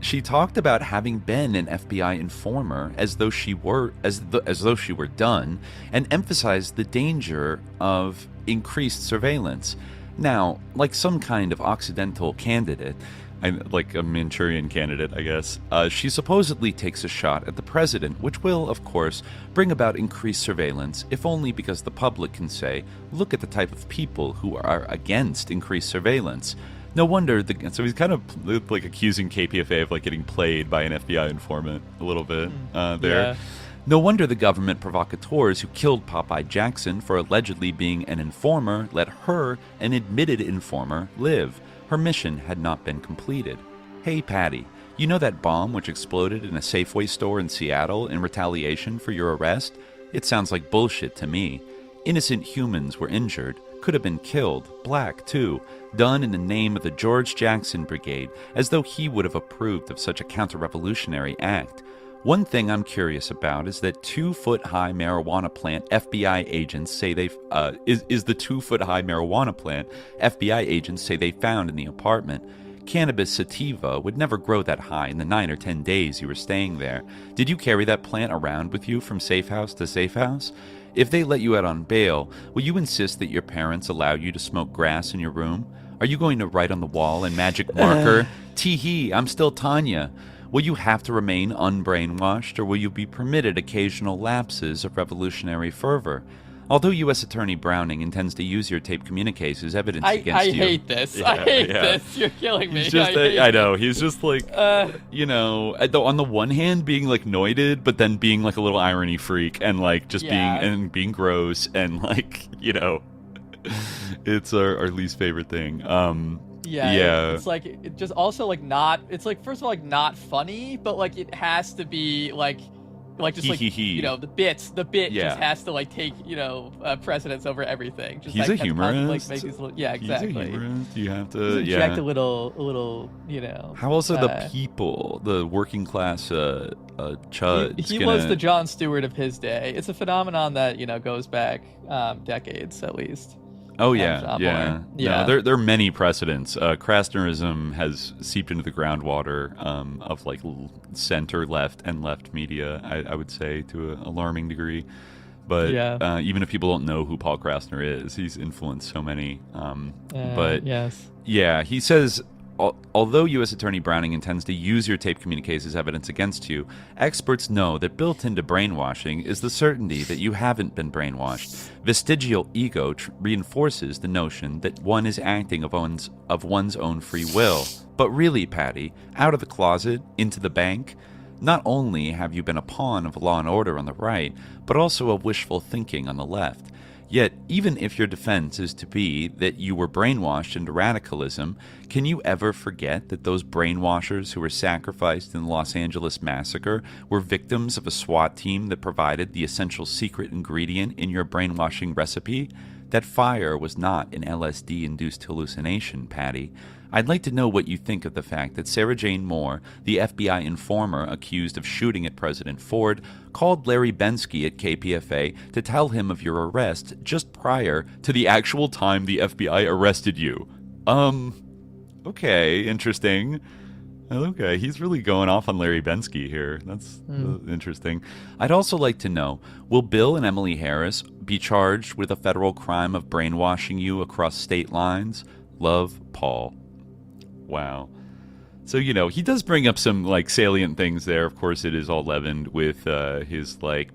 She talked about having been an FBI informer as though she were done, and emphasized the danger of increased surveillance. Now, like some kind of Occidental candidate, like a Manchurian candidate, I guess, she supposedly takes a shot at the president, which will, of course, bring about increased surveillance, if only because the public can say, look at the type of people who are against increased surveillance. No wonder, so he's kind of accusing KPFA of getting played by an FBI informant a little bit there. No wonder the government provocateurs who killed Popeye Jackson for allegedly being an informer let her, an admitted informer, live. Her mission had not been completed. Hey, Patty, you know that bomb which exploded in a Safeway store in Seattle in retaliation for your arrest? It sounds like bullshit to me. Innocent humans were injured, could have been killed, black too, done in the name of the George Jackson Brigade, as though he would have approved of such a counter-revolutionary act. One thing I'm curious about is that 2-foot-high marijuana plant FBI agents say the 2-foot-high marijuana plant FBI agents say they found in the apartment. Cannabis sativa would never grow that high in the 9 or 10 days you were staying there. Did you carry that plant around with you from safe house to safe house? If they let you out on bail, will you insist that your parents allow you to smoke grass in your room? Are you going to write on the wall in magic marker, "Tee-hee, I'm still Tanya"? Will you have to remain unbrainwashed, or will you be permitted occasional lapses of revolutionary fervor? Although U.S. Attorney Browning intends to use your tape communiques as evidence against you... I hate this. Yeah, I hate this. You're killing me. I know. He's just like, you know, on the one hand being like noited, but then being like a little irony freak and like just being gross and like, you know, it's our least favorite thing. Yeah. It's like, it just also like not, it's like, first of all, like not funny, but like it has to be like just like, you know, the bit just has to like take, you know, precedence over everything. Just, he's like, a humorist. Like, make these little, yeah, exactly. He's a humorist. You have to, inject a little, you know. How else are the people, the working class chuds? He was the Jon Stewart of his day. It's a phenomenon that, you know, goes back decades at least. Oh, yeah. No, there are many precedents. Krassnerism has seeped into the groundwater of like center left and left media, I would say, to an alarming degree. But even if people don't know who Paul Krassner is, he's influenced so many. He says, although U.S. Attorney Browning intends to use your tape communiques as evidence against you, experts know that built into brainwashing is the certainty that you haven't been brainwashed. Vestigial ego reinforces the notion that one is acting of one's own free will. But really, Patty, out of the closet, into the bank, not only have you been a pawn of law and order on the right, but also of wishful thinking on the left. Yet, even if your defense is to be that you were brainwashed into radicalism, can you ever forget that those brainwashers who were sacrificed in the Los Angeles massacre were victims of a SWAT team that provided the essential secret ingredient in your brainwashing recipe? That fire was not an LSD-induced hallucination, Patty. I'd like to know what you think of the fact that Sarah Jane Moore, the FBI informer accused of shooting at President Ford, called Larry Bensky at KPFA to tell him of your arrest just prior to the actual time the FBI arrested you. Okay, interesting. Okay, he's really going off on Larry Bensky here. That's interesting. I'd also like to know, will Bill and Emily Harris be charged with a federal crime of brainwashing you across state lines? Love, Paul. Wow. So, you know, he does bring up some, like, salient things there. Of course, it is all leavened with his, like,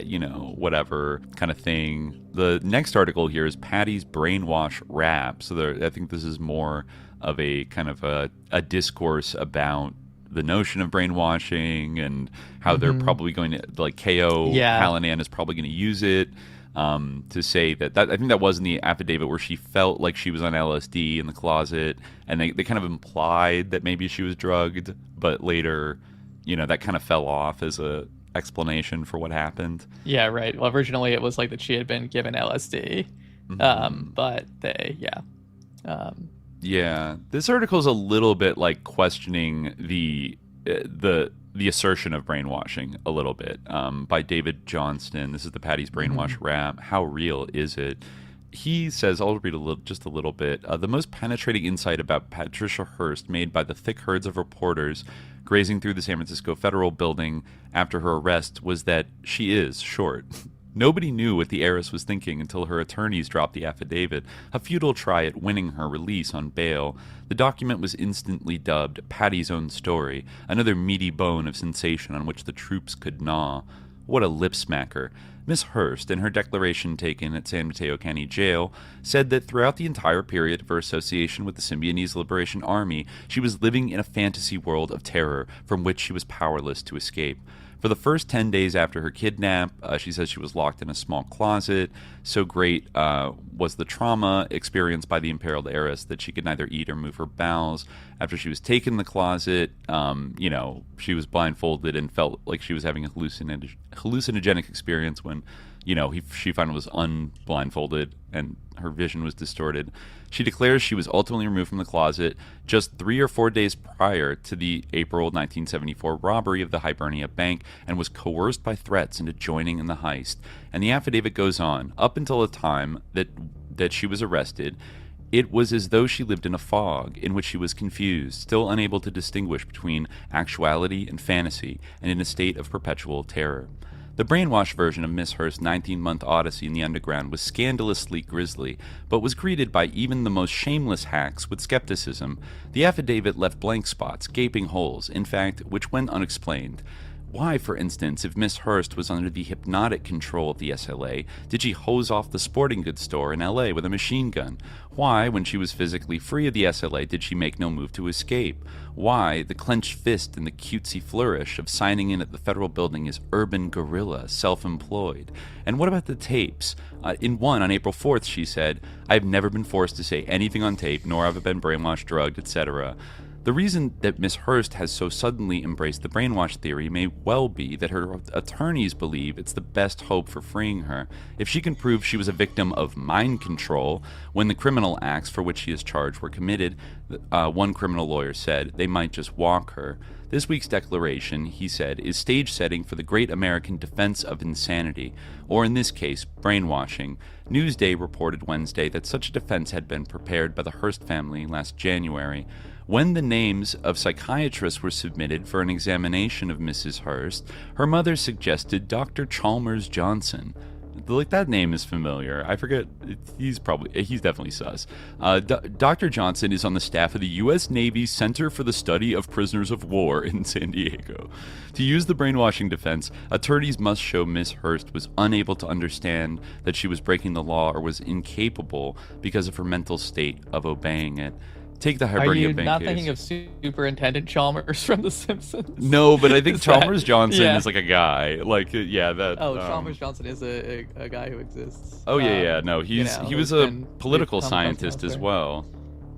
you know, whatever kind of thing. The next article here is Patty's Brainwash Rap. So I think this is more of a kind of a discourse about the notion of brainwashing and how they're probably going to, like, K.O. Hallinan is probably going to use it. To say that I think that was in the affidavit where she felt like she was on LSD in the closet, and they kind of implied that maybe she was drugged, but later, you know, that kind of fell off as a explanation for what happened. Yeah, right. Well, originally it was like that she had been given LSD, but they, this article is a little bit like questioning the assertion of brainwashing a little bit, by David Johnston. This is the Patty's Brainwash Rap. How real is it? He says, I'll read just a little bit. The most penetrating insight about Patricia Hearst made by the thick herds of reporters grazing through the San Francisco Federal Building after her arrest was that she is short. Nobody knew what the heiress was thinking until her attorneys dropped the affidavit, a futile try at winning her release on bail. The document was instantly dubbed Patty's Own Story, another meaty bone of sensation on which the troops could gnaw. What a lip-smacker. Miss Hearst, in her declaration taken at San Mateo County Jail, said that throughout the entire period of her association with the Symbionese Liberation Army, she was living in a fantasy world of terror from which she was powerless to escape. For the first 10 days after her kidnap, she says she was locked in a small closet. So great was the trauma experienced by the imperiled heiress that she could neither eat or move her bowels. After she was taken in the closet, she was blindfolded and felt like she was having a hallucinogenic experience when, she finally was unblindfolded and her vision was distorted. She declares she was ultimately removed from the closet just 3 or 4 days prior to the April 1974 robbery of the Hibernia Bank and was coerced by threats into joining in the heist. And the affidavit goes on, up until the time that she was arrested, it was as though she lived in a fog in which she was confused, still unable to distinguish between actuality and fantasy, and in a state of perpetual terror. The brainwashed version of Miss Hearst's 19-month odyssey in the underground was scandalously grisly, but was greeted by even the most shameless hacks with skepticism. The affidavit left blank spots, gaping holes, in fact, which went unexplained. Why, for instance, if Miss Hearst was under the hypnotic control of the SLA, did she hose off the sporting goods store in LA with a machine gun? Why, when she was physically free of the SLA, did she make no move to escape? Why the clenched fist and the cutesy flourish of signing in at the federal building as urban guerrilla, self-employed? And what about the tapes? In one, on April 4th, she said, "I have never been forced to say anything on tape, nor have I been brainwashed, drugged, etc." The reason that Miss Hearst has so suddenly embraced the brainwash theory may well be that her attorneys believe it's the best hope for freeing her. If she can prove she was a victim of mind control when the criminal acts for which she is charged were committed, one criminal lawyer said, they might just walk her. This week's declaration, he said, is stage setting for the great American defense of insanity, or in this case, brainwashing. Newsday reported Wednesday that such a defense had been prepared by the Hearst family last January. When the names of psychiatrists were submitted for an examination of Mrs. Hearst, her mother suggested Dr. Chalmers Johnson. Like, that name is familiar. I forget. He's definitely sus. Dr. Johnson is on the staff of the U.S. Navy's Center for the Study of Prisoners of War in San Diego. To use the brainwashing defense, attorneys must show Miss Hearst was unable to understand that she was breaking the law or was incapable because of her mental state of obeying it. Take the Hibernia Bank case. Are you not thinking of Superintendent Chalmers from The Simpsons? No, but I think Chalmers Johnson is like a guy. Chalmers Johnson is a guy who exists. Oh, yeah. No, he was a political scientist as well.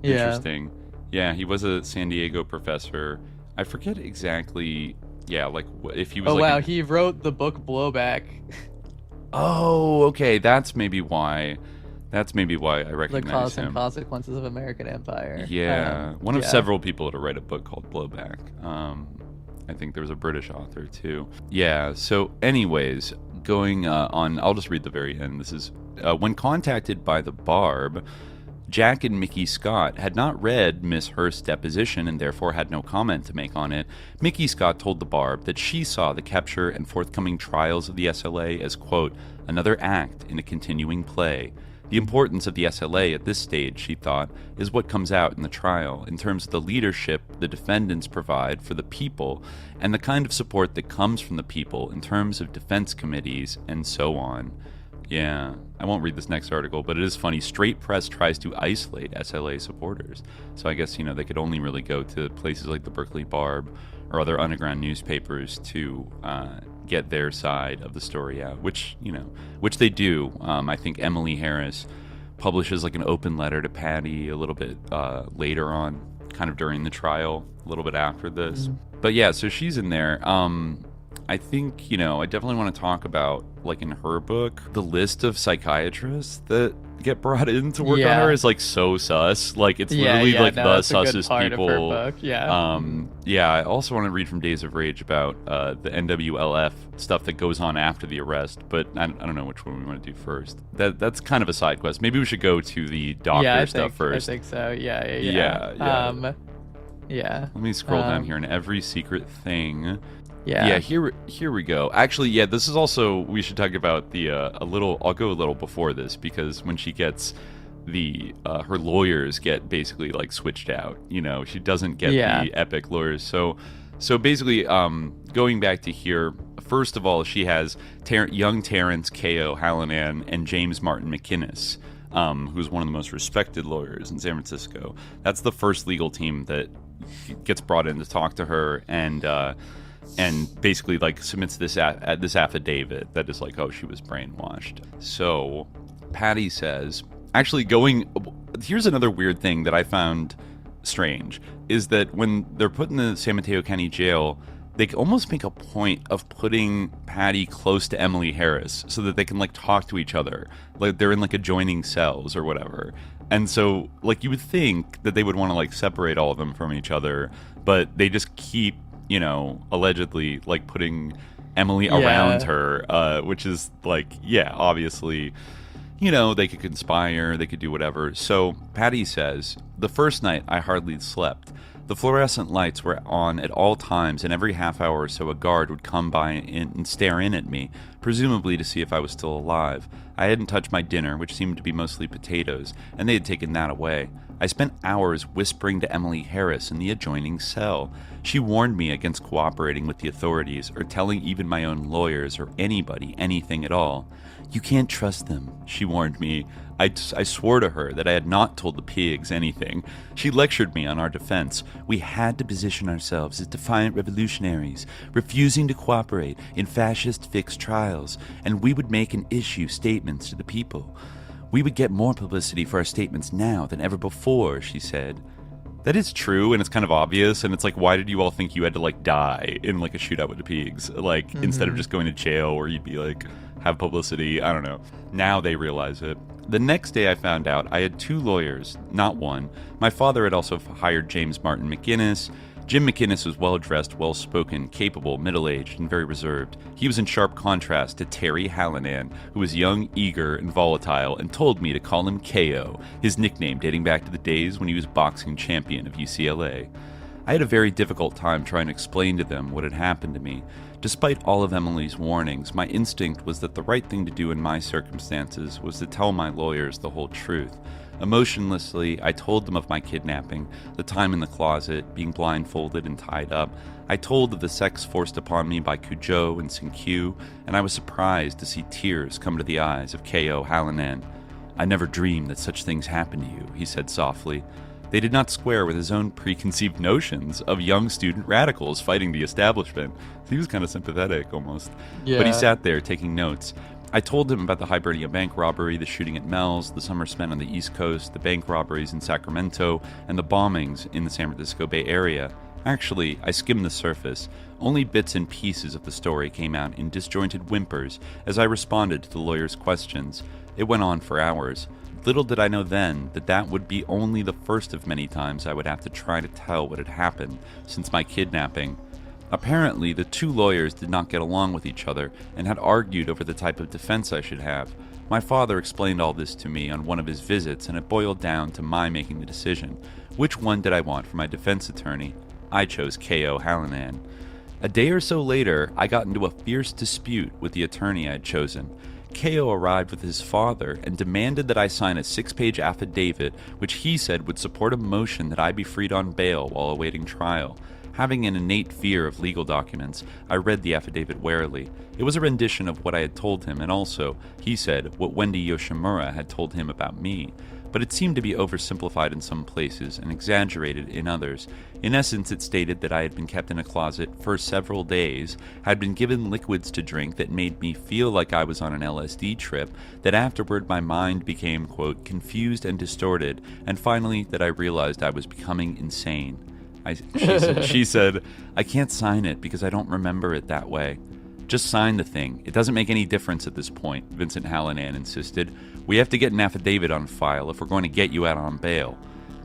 Yeah. Interesting. Yeah, he was a San Diego professor. I forget exactly, if he was wow, he wrote the book Blowback. Oh, okay, that's maybe why I recognize The Cause him. and Consequences of American Empire. Yeah, one of several people to write a book called Blowback. I think there was a British author too. Yeah, so anyways, going on, I'll just read the very end. This is, when contacted by the Barb, Jack and Mickey Scott had not read Miss Hearst's deposition and therefore had no comment to make on it. Mickey Scott told the Barb that she saw the capture and forthcoming trials of the SLA as, quote, another act in a continuing play. The importance of the SLA at this stage, she thought, is what comes out in the trial in terms of the leadership the defendants provide for the people and the kind of support that comes from the people in terms of defense committees and so on. Yeah, I won't read this next article, but it is funny. Straight press tries to isolate SLA supporters. So I guess, they could only really go to places like the Berkeley Barb or other underground newspapers to get their side of the story out, which they do. I think Emily Harris publishes like an open letter to Patty a little bit later on, kind of during the trial, a little bit after this. But yeah, so she's in there. I think, I definitely want to talk about, like, in her book, the list of psychiatrists that get brought in to work on her is, like, so sus. Like, it's literally, the sussest people. Of her book. I also want to read from Days of Rage about the NWLF stuff that goes on after the arrest, but I don't know which one we want to do first. That's kind of a side quest. Maybe we should go to the doctor stuff first. I think so. Yeah. Let me scroll down here in every secret thing. Yeah, here we go. Actually, this is also, we should talk about the I'll go a little before this, because when she gets her lawyers get basically like switched out. She doesn't get the epic lawyers. So basically, going back to here, first of all, she has young Terrence K.O. Hallinan and James Martin McInnes, who's one of the most respected lawyers in San Francisco. That's the first legal team that gets brought in to talk to her, and and basically like submits this this affidavit that is like, oh, she was brainwashed. So Patty says, actually here's another weird thing that I found strange, is that when they're put in the San Mateo County Jail, they almost make a point of putting Patty close to Emily Harris so that they can like talk to each other, like they're in like adjoining cells or whatever. And so like you would think that they would want to like separate all of them from each other, but they just keep, you know, allegedly like putting Emily around her, which is like, yeah, obviously, you know, they could conspire, they could do whatever. So Patty says, the first night I hardly slept. The fluorescent lights were on at all times, and every half hour or so a guard would come by and stare in at me, presumably to see if I was still alive. I hadn't touched my dinner, which seemed to be mostly potatoes, and they had taken that away. I spent hours whispering to Emily Harris in the adjoining cell. She warned me against cooperating with the authorities or telling even my own lawyers or anybody anything at all. You can't trust them, she warned me. I swore to her that I had not told the pigs anything. She lectured me on our defense. We had to position ourselves as defiant revolutionaries, refusing to cooperate in fascist fixed trials, and we would make and issue statements to the people. We would get more publicity for our statements now than ever before, she said. That is true, and it's kind of obvious, and it's like, why did you all think you had to, like, die in, like, a shootout with the pigs? Like, instead of just going to jail where you'd be, like, have publicity, I don't know. Now they realize it. The next day I found out I had 2 lawyers, not one. My father had also hired James Martin McGinnis. Jim McInnes was well-dressed, well-spoken, capable, middle-aged, and very reserved. He was in sharp contrast to Terry Hallinan, who was young, eager, and volatile, and told me to call him KO, his nickname dating back to the days when he was boxing champion of UCLA. I had a very difficult time trying to explain to them what had happened to me. Despite all of Emily's warnings, my instinct was that the right thing to do in my circumstances was to tell my lawyers the whole truth. Emotionlessly, I told them of my kidnapping, the time in the closet, being blindfolded and tied up. I told of the sex forced upon me by Cujo and Sinkyu, and I was surprised to see tears come to the eyes of K.O. Hallinan. I never dreamed that such things happened to you, he said softly. They did not square with his own preconceived notions of young student radicals fighting the establishment. He was kind of sympathetic, almost. Yeah. But he sat there taking notes. I told him about the Hibernia bank robbery, the shooting at Mel's, the summer spent on the East Coast, the bank robberies in Sacramento, and the bombings in the San Francisco Bay Area. Actually, I skimmed the surface. Only bits and pieces of the story came out in disjointed whimpers as I responded to the lawyer's questions. It went on for hours. Little did I know then that that would be only the first of many times I would have to try to tell what had happened since my kidnapping. Apparently, the 2 lawyers did not get along with each other and had argued over the type of defense I should have. My father explained all this to me on one of his visits, and it boiled down to my making the decision. Which one did I want for my defense attorney? I chose K.O. Hallinan. A day or so later, I got into a fierce dispute with the attorney I had chosen. K.O. arrived with his father and demanded that I sign a 6-page affidavit which he said would support a motion that I be freed on bail while awaiting trial. Having an innate fear of legal documents, I read the affidavit warily. It was a rendition of what I had told him, and also, he said, what Wendy Yoshimura had told him about me. But it seemed to be oversimplified in some places and exaggerated in others. In essence, it stated that I had been kept in a closet for several days, had been given liquids to drink that made me feel like I was on an LSD trip, that afterward my mind became, quote, confused and distorted, and finally that I realized I was becoming insane. She said, I can't sign it because I don't remember it that way. Just sign the thing. It doesn't make any difference at this point, Vincent Hallinan insisted. We have to get an affidavit on file if we're going to get you out on bail.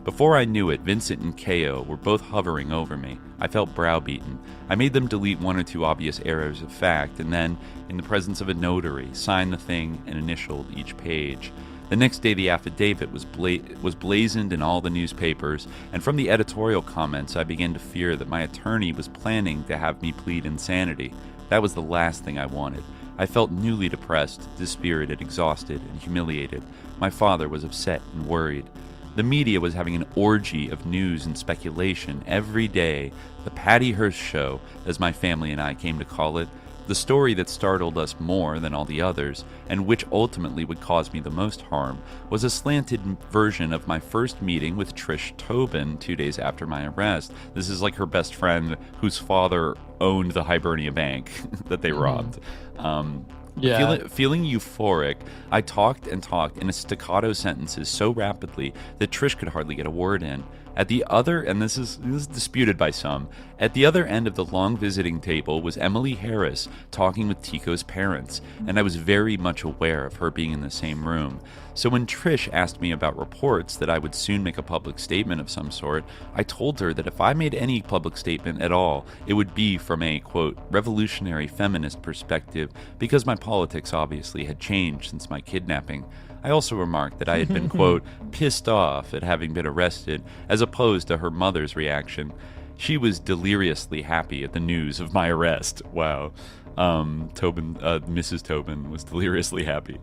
Before I knew it, Vincent and K.O. were both hovering over me. I felt browbeaten. I made them delete 1 or 2 obvious errors of fact, and then, in the presence of a notary, signed the thing and initialed each page. The next day the affidavit was blazoned in all the newspapers, and from the editorial comments I began to fear that my attorney was planning to have me plead insanity. That was the last thing I wanted. I felt newly depressed, dispirited, exhausted, and humiliated. My father was upset and worried. The media was having an orgy of news and speculation every day. The Patty Hearst show, as my family and I came to call it, The story that startled us more than all the others, and which ultimately would cause me the most harm, was a slanted version of my first meeting with Trish Tobin 2 days after my arrest. This is like her best friend whose father owned the Hibernia Bank that they robbed. Feeling euphoric, I talked and talked in a staccato sentences so rapidly that Trish could hardly get a word in. At the other, and this is disputed by some, at the other end of the long visiting table was Emily Harris talking with Tico's parents, and I was very much aware of her being in the same room. So when Trish asked me about reports that I would soon make a public statement of some sort, I told her that if I made any public statement at all, it would be from a, quote, revolutionary feminist perspective, because my politics obviously had changed since my kidnapping. I also remarked that I had been, quote, pissed off at having been arrested, as opposed to her mother's reaction. She was deliriously happy at the news of my arrest. Wow. Mrs. Tobin was deliriously happy.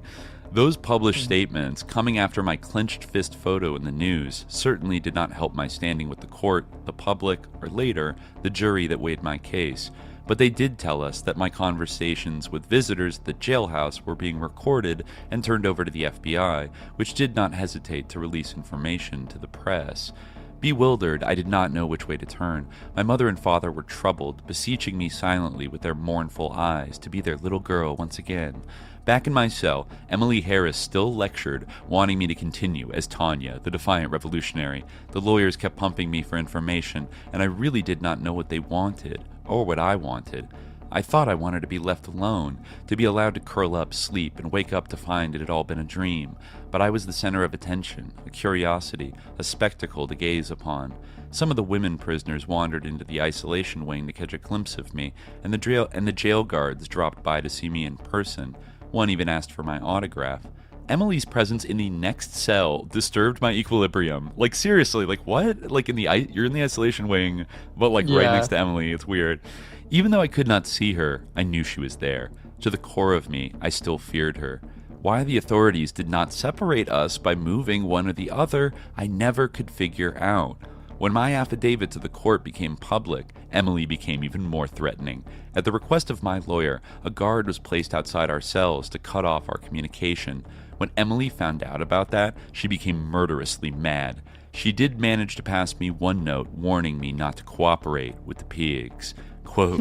Those published statements, coming after my clenched fist photo in the news, certainly did not help my standing with the court, the public, or later, the jury that weighed my case. But they did tell us that my conversations with visitors at the jailhouse were being recorded and turned over to the FBI, which did not hesitate to release information to the press. Bewildered, I did not know which way to turn. My mother and father were troubled, beseeching me silently with their mournful eyes to be their little girl once again. Back in my cell, Emily Harris still lectured, wanting me to continue as Tanya, the defiant revolutionary. The lawyers kept pumping me for information, and I really did not know what they wanted, or what I wanted. I thought I wanted to be left alone, to be allowed to curl up, sleep, and wake up to find it had all been a dream. But I was the center of attention, a curiosity, a spectacle to gaze upon. Some of the women prisoners wandered into the isolation wing to catch a glimpse of me, and the jail guards dropped by to see me in person. One even asked for my autograph. Emily's presence in the next cell disturbed my equilibrium. Like, seriously, like, what? Like, you're in the isolation wing, but, like, right next to Emily. It's weird. Even though I could not see her, I knew she was there. To the core of me, I still feared her. Why the authorities did not separate us by moving one or the other, I never could figure out. When my affidavit to the court became public, Emily became even more threatening. At the request of my lawyer, a guard was placed outside our cells to cut off our communication. When Emily found out about that, she became murderously mad. She did manage to pass me one note warning me not to cooperate with the pigs. Quote,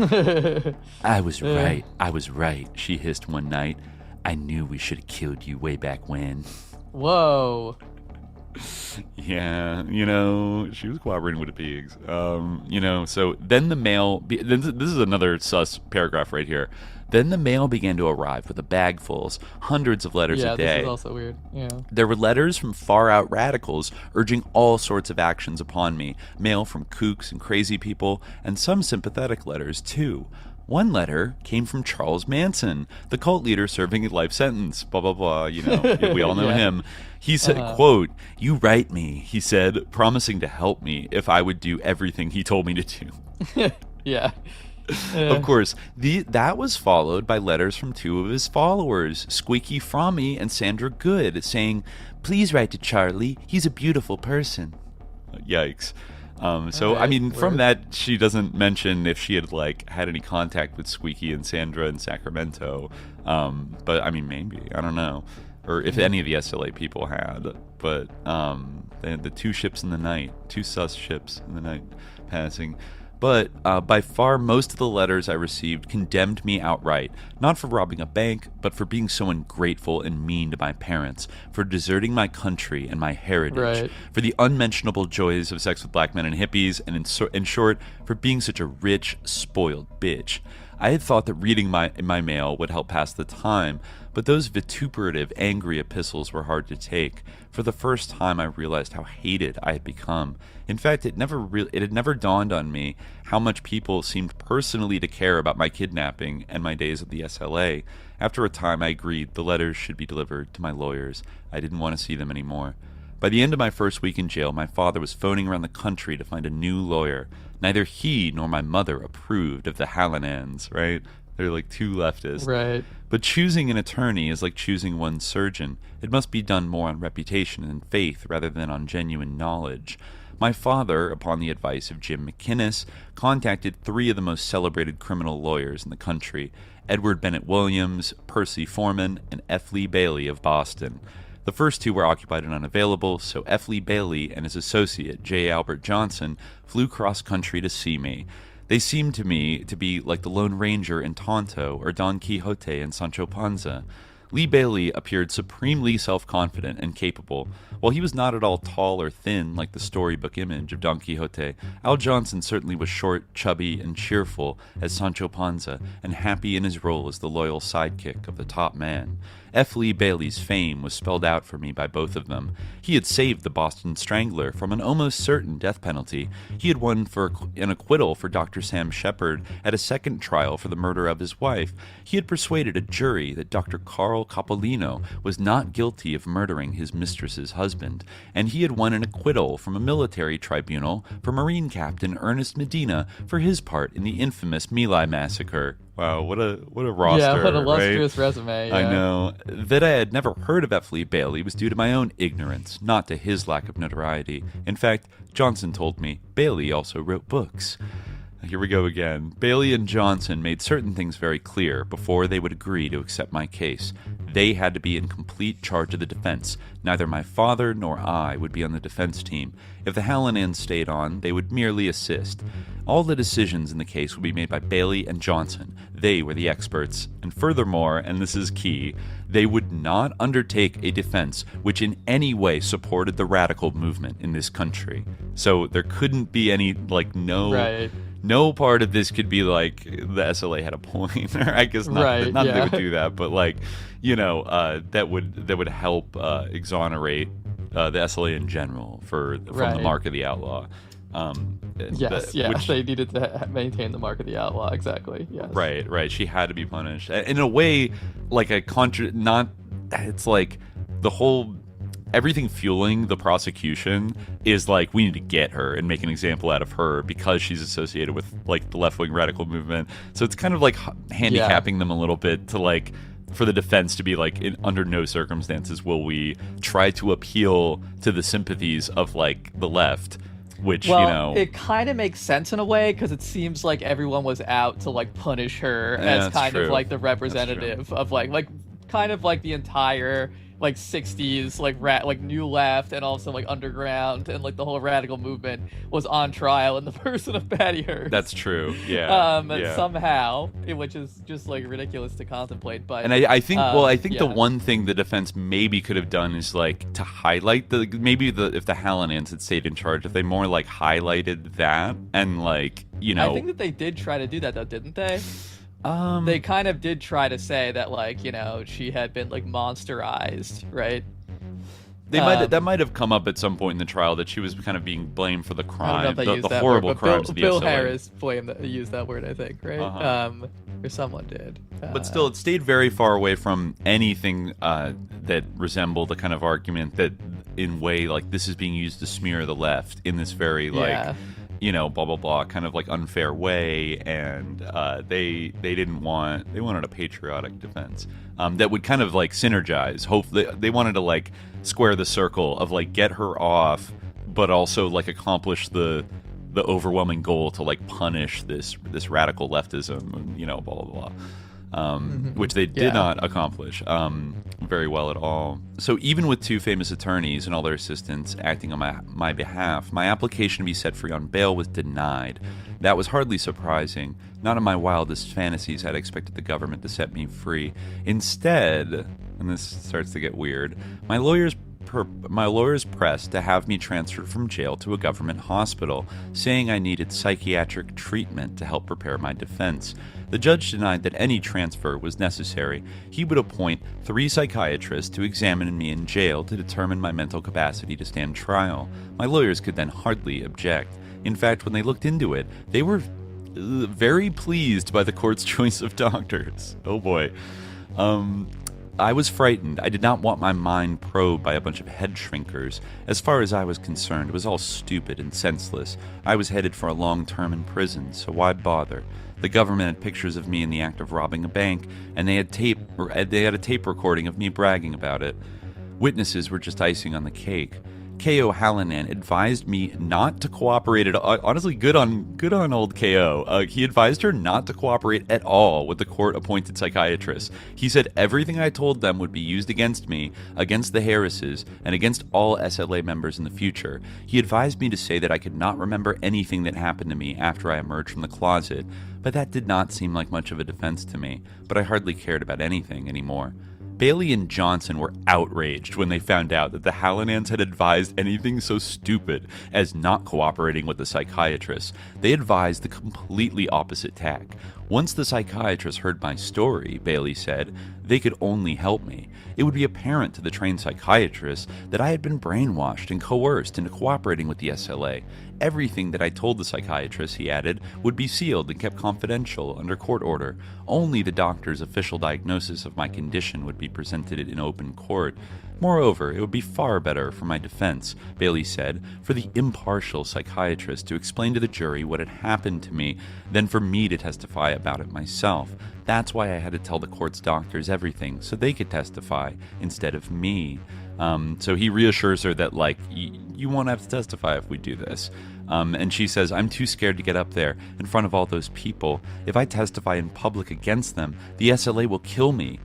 I was right, she hissed one night. I knew we should have killed you way back when. Whoa. Yeah, she was cooperating with the pigs. So then the mail, this is another sus paragraph right here. Then the mail began to arrive with bagfuls, hundreds of letters a day. Yeah, this is also weird. Yeah. There were letters from far-out radicals urging all sorts of actions upon me, mail from kooks and crazy people, and some sympathetic letters, too. One letter came from Charles Manson, the cult leader serving a life sentence, blah, blah, blah, we all know him. He said, quote, you write me, he said, promising to help me if I would do everything he told me to do. Yeah. Of course, that was followed by letters from two of his followers, Squeaky Frommy and Sandra Good, saying, please write to Charlie, he's a beautiful person. Yikes. From that, she doesn't mention if she had, had any contact with Squeaky and Sandra in Sacramento. But, maybe. I don't know. Or if any of the SLA people had. But they had the two ships in the night. Two sus ships in the night passing. But by far most of the letters I received condemned me outright, not for robbing a bank, but for being so ungrateful and mean to my parents, for deserting my country and my heritage, for the unmentionable joys of sex with black men and hippies, and in short, for being such a rich, spoiled bitch. I had thought that reading my mail would help pass the time, but those vituperative, angry epistles were hard to take. For the first time, I realized how hated I had become. In fact, it had never dawned on me how much people seemed personally to care about my kidnapping and my days at the SLA. After a time, I agreed the letters should be delivered to my lawyers. I didn't want to see them anymore. By the end of my first week in jail, my father was phoning around the country to find a new lawyer. Neither he nor my mother approved of the Hallinans, right? They're like two leftists. Right. But choosing an attorney is like choosing one's surgeon. It must be done more on reputation and faith rather than on genuine knowledge. My father, upon the advice of Jim McInnes, contacted 3 of the most celebrated criminal lawyers in the country. Edward Bennett Williams, Percy Foreman, and F. Lee Bailey of Boston. The first two were occupied and unavailable, so F. Lee Bailey and his associate, J. Albert Johnson, flew cross-country to see me. They seemed to me to be like the Lone Ranger in Tonto or Don Quixote in Sancho Panza. Lee Bailey appeared supremely self-confident and capable. While he was not at all tall or thin like the storybook image of Don Quixote, Al Johnson certainly was short, chubby, and cheerful as Sancho Panza, and happy in his role as the loyal sidekick of the top man. F. Lee Bailey's fame was spelled out for me by both of them. He had saved the Boston Strangler from an almost certain death penalty. He had won for an acquittal for Dr. Sam Shepard at a second trial for the murder of his wife. He had persuaded a jury that Dr. Carl Capolino was not guilty of murdering his mistress's husband, and he had won an acquittal from a military tribunal for Marine Captain Ernest Medina for his part in the infamous My Lai massacre. Wow, what a roster, yeah, what a illustrious right? resume. Yeah. I know. That I had never heard of F. Lee Bailey was due to my own ignorance, not to his lack of notoriety. In fact, Johnson told me Bailey also wrote books. Here we go again. Bailey and Johnson made certain things very clear before they would agree to accept my case. They had to be in complete charge of the defense. Neither my father nor I would be on the defense team. If the Hallinans stayed on, they would merely assist. All the decisions in the case would be made by Bailey and Johnson. They were the experts. And furthermore, and this is key, they would not undertake a defense which in any way supported the radical movement in this country. So there couldn't be any, Right. No part of this could be like the SLA had a point, or I guess not. Right, Not that they yeah. would do that, but that would help exonerate the SLA in general from the Right. mark of the outlaw. Yes, they needed to maintain the mark of the outlaw. Exactly. Yes. Right. She had to be punished in a way, like it's like the whole. Everything fueling the prosecution is like, we need to get her and make an example out of her because she's associated with like the left-wing radical movement. So it's kind of like handicapping them a little bit to like for the defense to be like, under no circumstances will we try to appeal to the sympathies of like the left. Which, it kind of makes sense in a way because it seems like everyone was out to like punish her as kind of like the representative of like kind of like the entire like 60s like new left and also like underground and like the whole radical movement was on trial in the person of Patty Hearst. That's true. Yeah. Somehow, which is just like ridiculous to contemplate. But I think the one thing the defense maybe could have done is like to highlight if the Hallinans had stayed in charge, if they more like highlighted that and like I think that they did try to do that though, didn't they? They kind of did try to say that, like, she had been like monsterized, right? That might have come up at some point in the trial that she was kind of being blamed for the crime, the horrible crimes of the Bill SLA. Harris used that word, I think, right? Or someone did. But still, it stayed very far away from anything that resembled a kind of argument that, in way, like this is being used to smear the left in this very blah blah blah kind of like unfair way, and they wanted a patriotic defense that would kind of like synergize. They wanted to like square the circle of like get her off, but also like accomplish the overwhelming goal to like punish this radical leftism, blah blah blah. Which they did not accomplish very well at all. So even with two famous attorneys and all their assistants acting on my behalf, my application to be set free on bail was denied. That was hardly surprising. Not in my wildest fantasies had I expected the government to set me free. Instead, and this starts to get weird, my lawyers pressed to have me transferred from jail to a government hospital, saying I needed psychiatric treatment to help prepare my defense. The judge denied that any transfer was necessary. He would appoint 3 psychiatrists to examine me in jail to determine my mental capacity to stand trial. My lawyers could then hardly object. In fact, when they looked into it, they were very pleased by the court's choice of doctors. Oh boy. I was frightened. I did not want my mind probed by a bunch of head shrinkers. As far as I was concerned, it was all stupid and senseless. I was headed for a long term in prison, so why bother? The government had pictures of me in the act of robbing a bank, and they had a tape recording of me bragging about it. Witnesses were just icing on the cake. K.O. Hallinan advised me not to cooperate at all. Honestly, good on old K.O. He advised her not to cooperate at all with the court-appointed psychiatrist. He said everything I told them would be used against me, against the Harrises, and against all SLA members in the future. He advised me to say that I could not remember anything that happened to me after I emerged from the closet, but that did not seem like much of a defense to me, but I hardly cared about anything anymore. Bailey and Johnson were outraged when they found out that the Hallinans had advised anything so stupid as not cooperating with the psychiatrist. They advised the completely opposite tack. Once the psychiatrist heard my story, Bailey said, they could only help me. It would be apparent to the trained psychiatrist that I had been brainwashed and coerced into cooperating with the SLA. Everything that I told the psychiatrist, he added, would be sealed and kept confidential under court order. Only the doctor's official diagnosis of my condition would be presented in open court. Moreover, it would be far better for my defense, Bailey said, for the impartial psychiatrist to explain to the jury what had happened to me than for me to testify about it myself. That's why I had to tell the court's doctors everything, so they could testify instead of me. So he reassures her that, like, you won't have to testify if we do this. And she says, I'm too scared to get up there in front of all those people. If I testify in public against them, the SLA will kill me.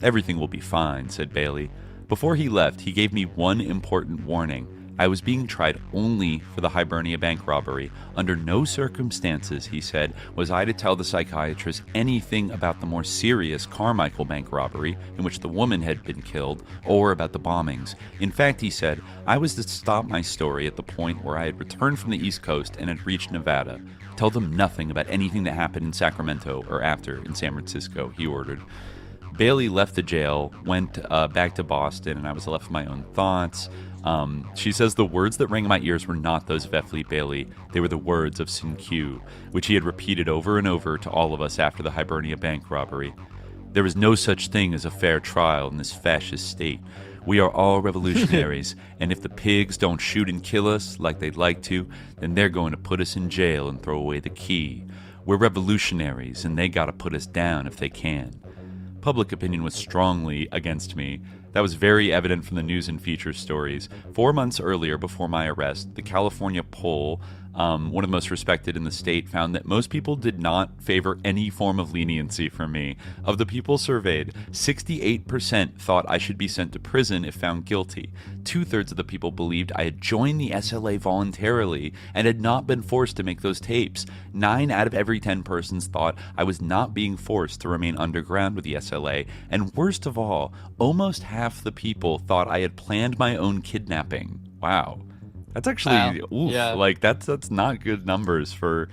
Everything will be fine, said Bailey. Before he left, he gave me one important warning. I was being tried only for the Hibernia bank robbery. Under no circumstances, he said, was I to tell the psychiatrist anything about the more serious Carmichael bank robbery, in which the woman had been killed, or about the bombings. In fact, he said, I was to stop my story at the point where I had returned from the East Coast and had reached Nevada. Tell them nothing about anything that happened in Sacramento or after in San Francisco, he ordered. Bailey left the jail, went back to Boston, and I was left with my own thoughts. She says the words that rang in my ears were not those of F. Lee Bailey. They were the words of Sin Q, which he had repeated over and over to all of us after the Hibernia bank robbery. There is no such thing as a fair trial in this fascist state. We are all revolutionaries, and if the pigs don't shoot and kill us like they'd like to, then they're going to put us in jail and throw away the key. We're revolutionaries, and they gotta put us down if they can. Public opinion was strongly against me. That was very evident from the news and feature stories. 4 months earlier, before my arrest, the California poll, one of the most respected in the state, found that most people did not favor any form of leniency for me. Of the people surveyed, 68% thought I should be sent to prison if found guilty. 2/3 of the people believed I had joined the SLA voluntarily and had not been forced to make those tapes. 9 out of every 10 persons thought I was not being forced to remain underground with the SLA. And worst of all, almost half the people thought I had planned my own kidnapping. Wow. That's actually, yeah. Like, that's not good numbers for,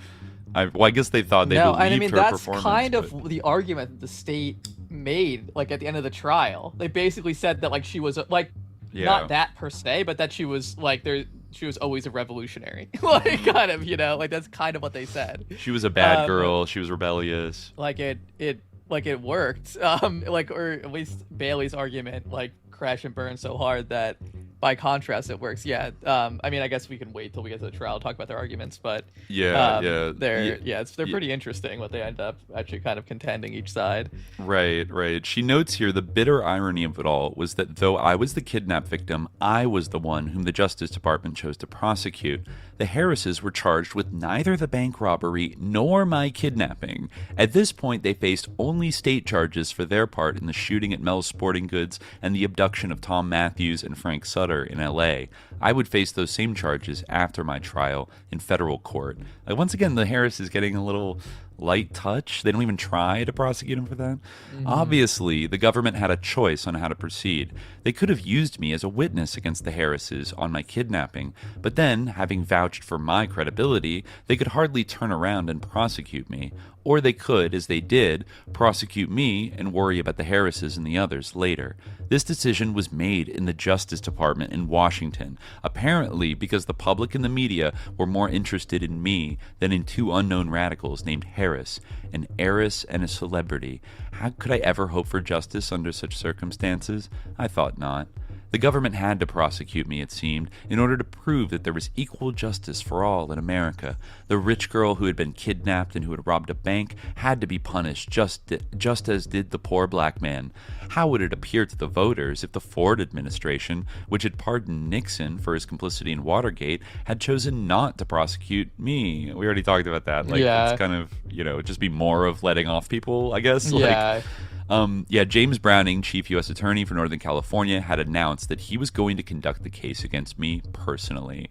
I guess they thought they believed and I mean, her that's performance. kind of the argument that the state made, like, at the end of the trial. They basically said that, like, she was, like, not that per se, but that she was, like, she was always a revolutionary. Like, kind of, like, that's kind of what they said. She was a bad girl, she was rebellious. Like, it worked. Like, or at least Bailey's argument, like, crash and burn so hard that by contrast it works. Yeah. I mean, I guess we can wait till we get to the trial to talk about their arguments, but they're pretty interesting what they end up actually kind of contending each side. Right. She notes here the bitter irony of it all was that though I was the kidnapped victim, I was the one whom the Justice Department chose to prosecute. The Harrises were charged with neither the bank robbery nor my kidnapping. At this point, they faced only state charges for their part in the shooting at Mel's Sporting Goods and the abduction of Tom Matthews and Frank Sutter in L.A. I would face those same charges after my trial in federal court. Once again, the Harris is getting a little light touch. They don't even try to prosecute him for that. Mm-hmm. Obviously, the government had a choice on how to proceed. They could have used me as a witness against the Harrises on my kidnapping, but then, having vouched for my credibility, they could hardly turn around and prosecute me. Or they could, as they did, prosecute me and worry about the Harrises and the others later. This decision was made in the Justice Department in Washington, apparently because the public and the media were more interested in me than in 2 unknown radicals named Harris, an heiress and a celebrity. How could I ever hope for justice under such circumstances? I thought not. The government had to prosecute me, it seemed, in order to prove that there was equal justice for all in America. The rich girl who had been kidnapped and who had robbed a bank had to be punished just as did the poor black man. How would it appear to the voters if the Ford administration, which had pardoned Nixon for his complicity in Watergate, had chosen not to prosecute me? We already talked about that. Like, it's kind of, just be more of letting off people, I guess. Yeah. James Browning, Chief U.S. Attorney for Northern California, had announced that he was going to conduct the case against me personally.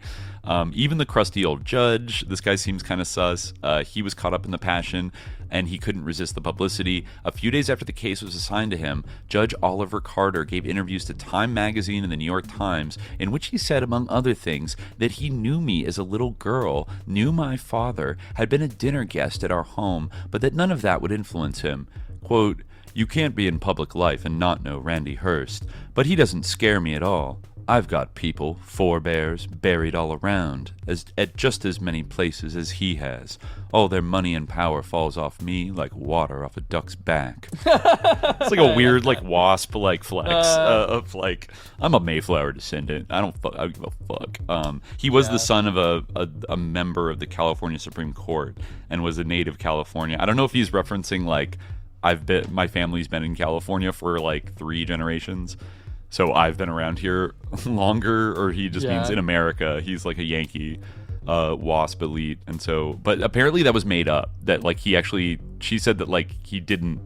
Even the crusty old judge, this guy seems kind of sus. He was caught up in the passion, and he couldn't resist the publicity. A few days after the case was assigned to him, Judge Oliver Carter gave interviews to Time magazine and the New York Times, in which he said, among other things, that he knew me as a little girl, knew my father, had been a dinner guest at our home, but that none of that would influence him. Quote, "You can't be in public life and not know Randy Hearst, but he doesn't scare me at all. I've got people, forebears, buried all around, at just as many places as he has. All their money and power falls off me like water off a duck's back." It's like a weird, wasp, flex of, I'm a Mayflower descendant. I don't give a fuck. He was the son of a member of the California Supreme Court and was a native California. I don't know if he's referencing, my family's been in California for 3 generations, so I've been around here longer, or he just means in America. He's like a Yankee WASP elite, and so, but apparently that was made up. That she said that he didn't.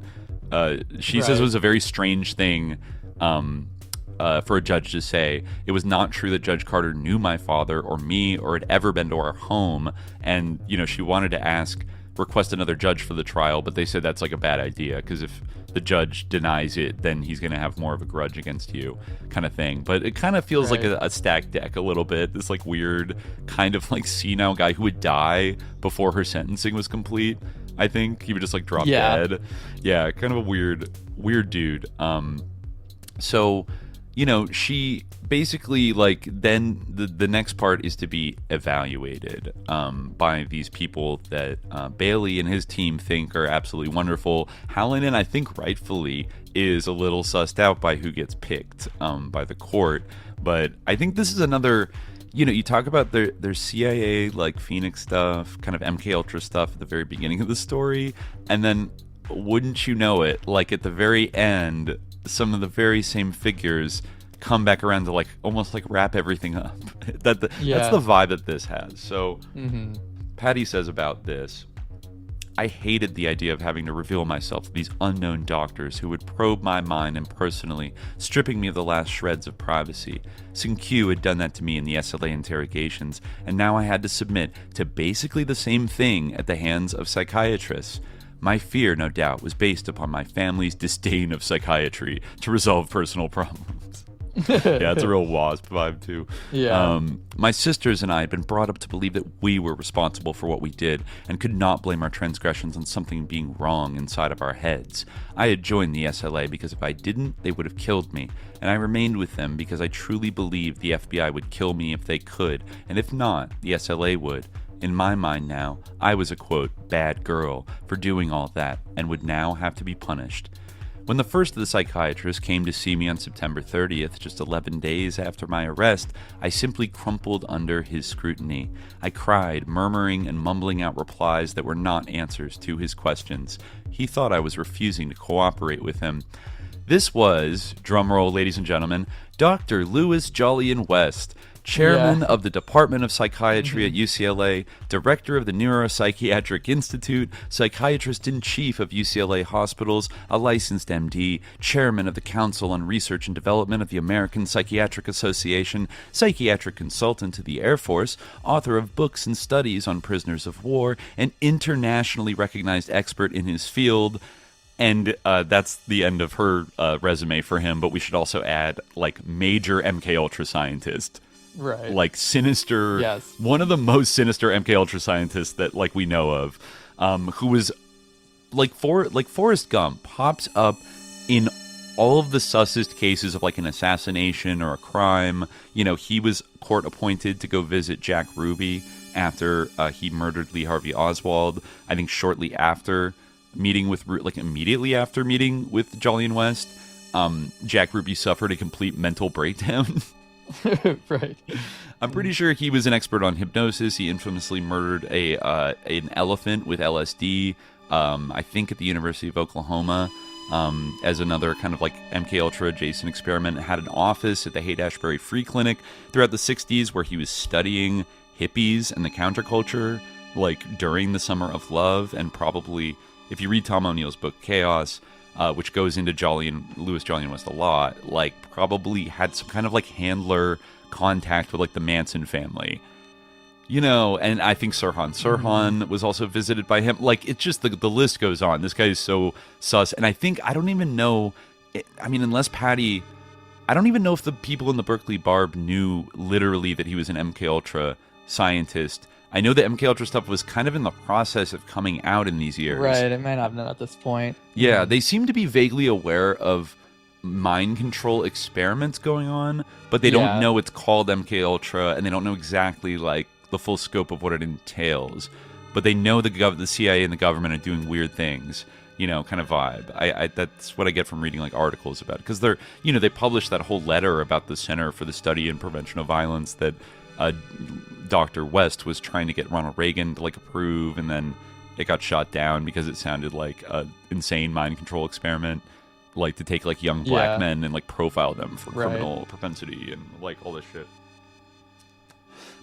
She says it was a very strange thing for a judge to say. It was not true that Judge Carter knew my father or me or had ever been to our home, and she wanted to request another judge for the trial, but they said that's a bad idea, because if the judge denies it, then he's going to have more of a grudge against you, kind of thing. But it kind of feels like a stacked deck a little bit. This weird kind of senile guy who would die before her sentencing was complete. I think he would just drop dead. Yeah, kind of a weird dude. So, she basically then the next part is to be evaluated by these people that Bailey and his team think are absolutely wonderful. Hallinan, I think rightfully, is a little sussed out by who gets picked by the court, but I think this is another. You talk about their CIA Phoenix stuff, kind of MK Ultra stuff at the very beginning of the story, and then wouldn't you know it, at the very end, some of the very same figures come back around to almost wrap everything up. That's the vibe that this has. So Patty says about this, "I hated the idea of having to reveal myself to these unknown doctors who would probe my mind impersonally, stripping me of the last shreds of privacy. Sin-Q had done that to me in the SLA interrogations, and now I had to submit to basically the same thing at the hands of psychiatrists. My fear, no doubt, was based upon my family's disdain of psychiatry to resolve personal problems." Yeah, it's a real WASP vibe too. Yeah. My sisters and I had been brought up to believe that we were responsible for what we did and could not blame our transgressions on something being wrong inside of our heads. I had joined the SLA because if I didn't, they would have killed me, and I remained with them because I truly believed the FBI would kill me if they could, and if not, the SLA would. In my mind now, I was a, quote, bad girl for doing all that and would now have to be punished. When the first of the psychiatrists came to see me on September 30th, just 11 days after my arrest, I simply crumpled under his scrutiny. I cried, murmuring and mumbling out replies that were not answers to his questions. He thought I was refusing to cooperate with him. This was, drumroll ladies and gentlemen, Dr. Louis Jolyon West, Chairman of the Department of Psychiatry at UCLA, Director of the Neuropsychiatric Institute, Psychiatrist-in-Chief of UCLA Hospitals, a licensed MD, Chairman of the Council on Research and Development of the American Psychiatric Association, Psychiatric Consultant to the Air Force, author of books and studies on prisoners of war, an internationally recognized expert in his field. And that's the end of her resume for him, but we should also add, major MK Ultra scientist. Right. Sinister, one of the most sinister MK Ultra scientists that we know of, who was Forrest Gump pops up in all of the sussest cases of an assassination or a crime. He was court appointed to go visit Jack Ruby after he murdered Lee Harvey Oswald. I think shortly after meeting with immediately after meeting with Jolyon West. Jack Ruby suffered a complete mental breakdown. Right. I'm pretty sure he was an expert on hypnosis. He infamously murdered an elephant with LSD, I think at the University of Oklahoma, as another kind of like MKUltra adjacent experiment. Had an office at the Haight-Ashbury Free Clinic throughout the 60s where he was studying hippies and the counterculture, like during the Summer of Love, and probably, if you read Tom O'Neill's book Chaos, which goes into Louis Jolyon West a lot, like probably had some kind of like handler contact with like the Manson family, you know. And I think Sirhan was also visited by him. Like, it's just the list goes on. This guy is so sus. And I think, I don't even know, I mean, unless Patty, I don't even know if the people in the Berkeley Barb knew literally that he was an MKUltra scientist. I know the MKUltra stuff was kind of in the process of coming out in these years. Right, it might not have known at this point. Yeah, they seem to be vaguely aware of mind control experiments going on, but they don't know it's called MKUltra, and they don't know exactly like the full scope of what it entails. But they know the CIA and the government are doing weird things, you know, kind of vibe. I that's what I get from reading like articles about it, because they're, you know, they published that whole letter about the Center for the Study and Prevention of Violence that Dr. West was trying to get Ronald Reagan to like approve, and then it got shot down because it sounded like an insane mind control experiment, like to take like young black men and like profile them for criminal propensity and like all this shit.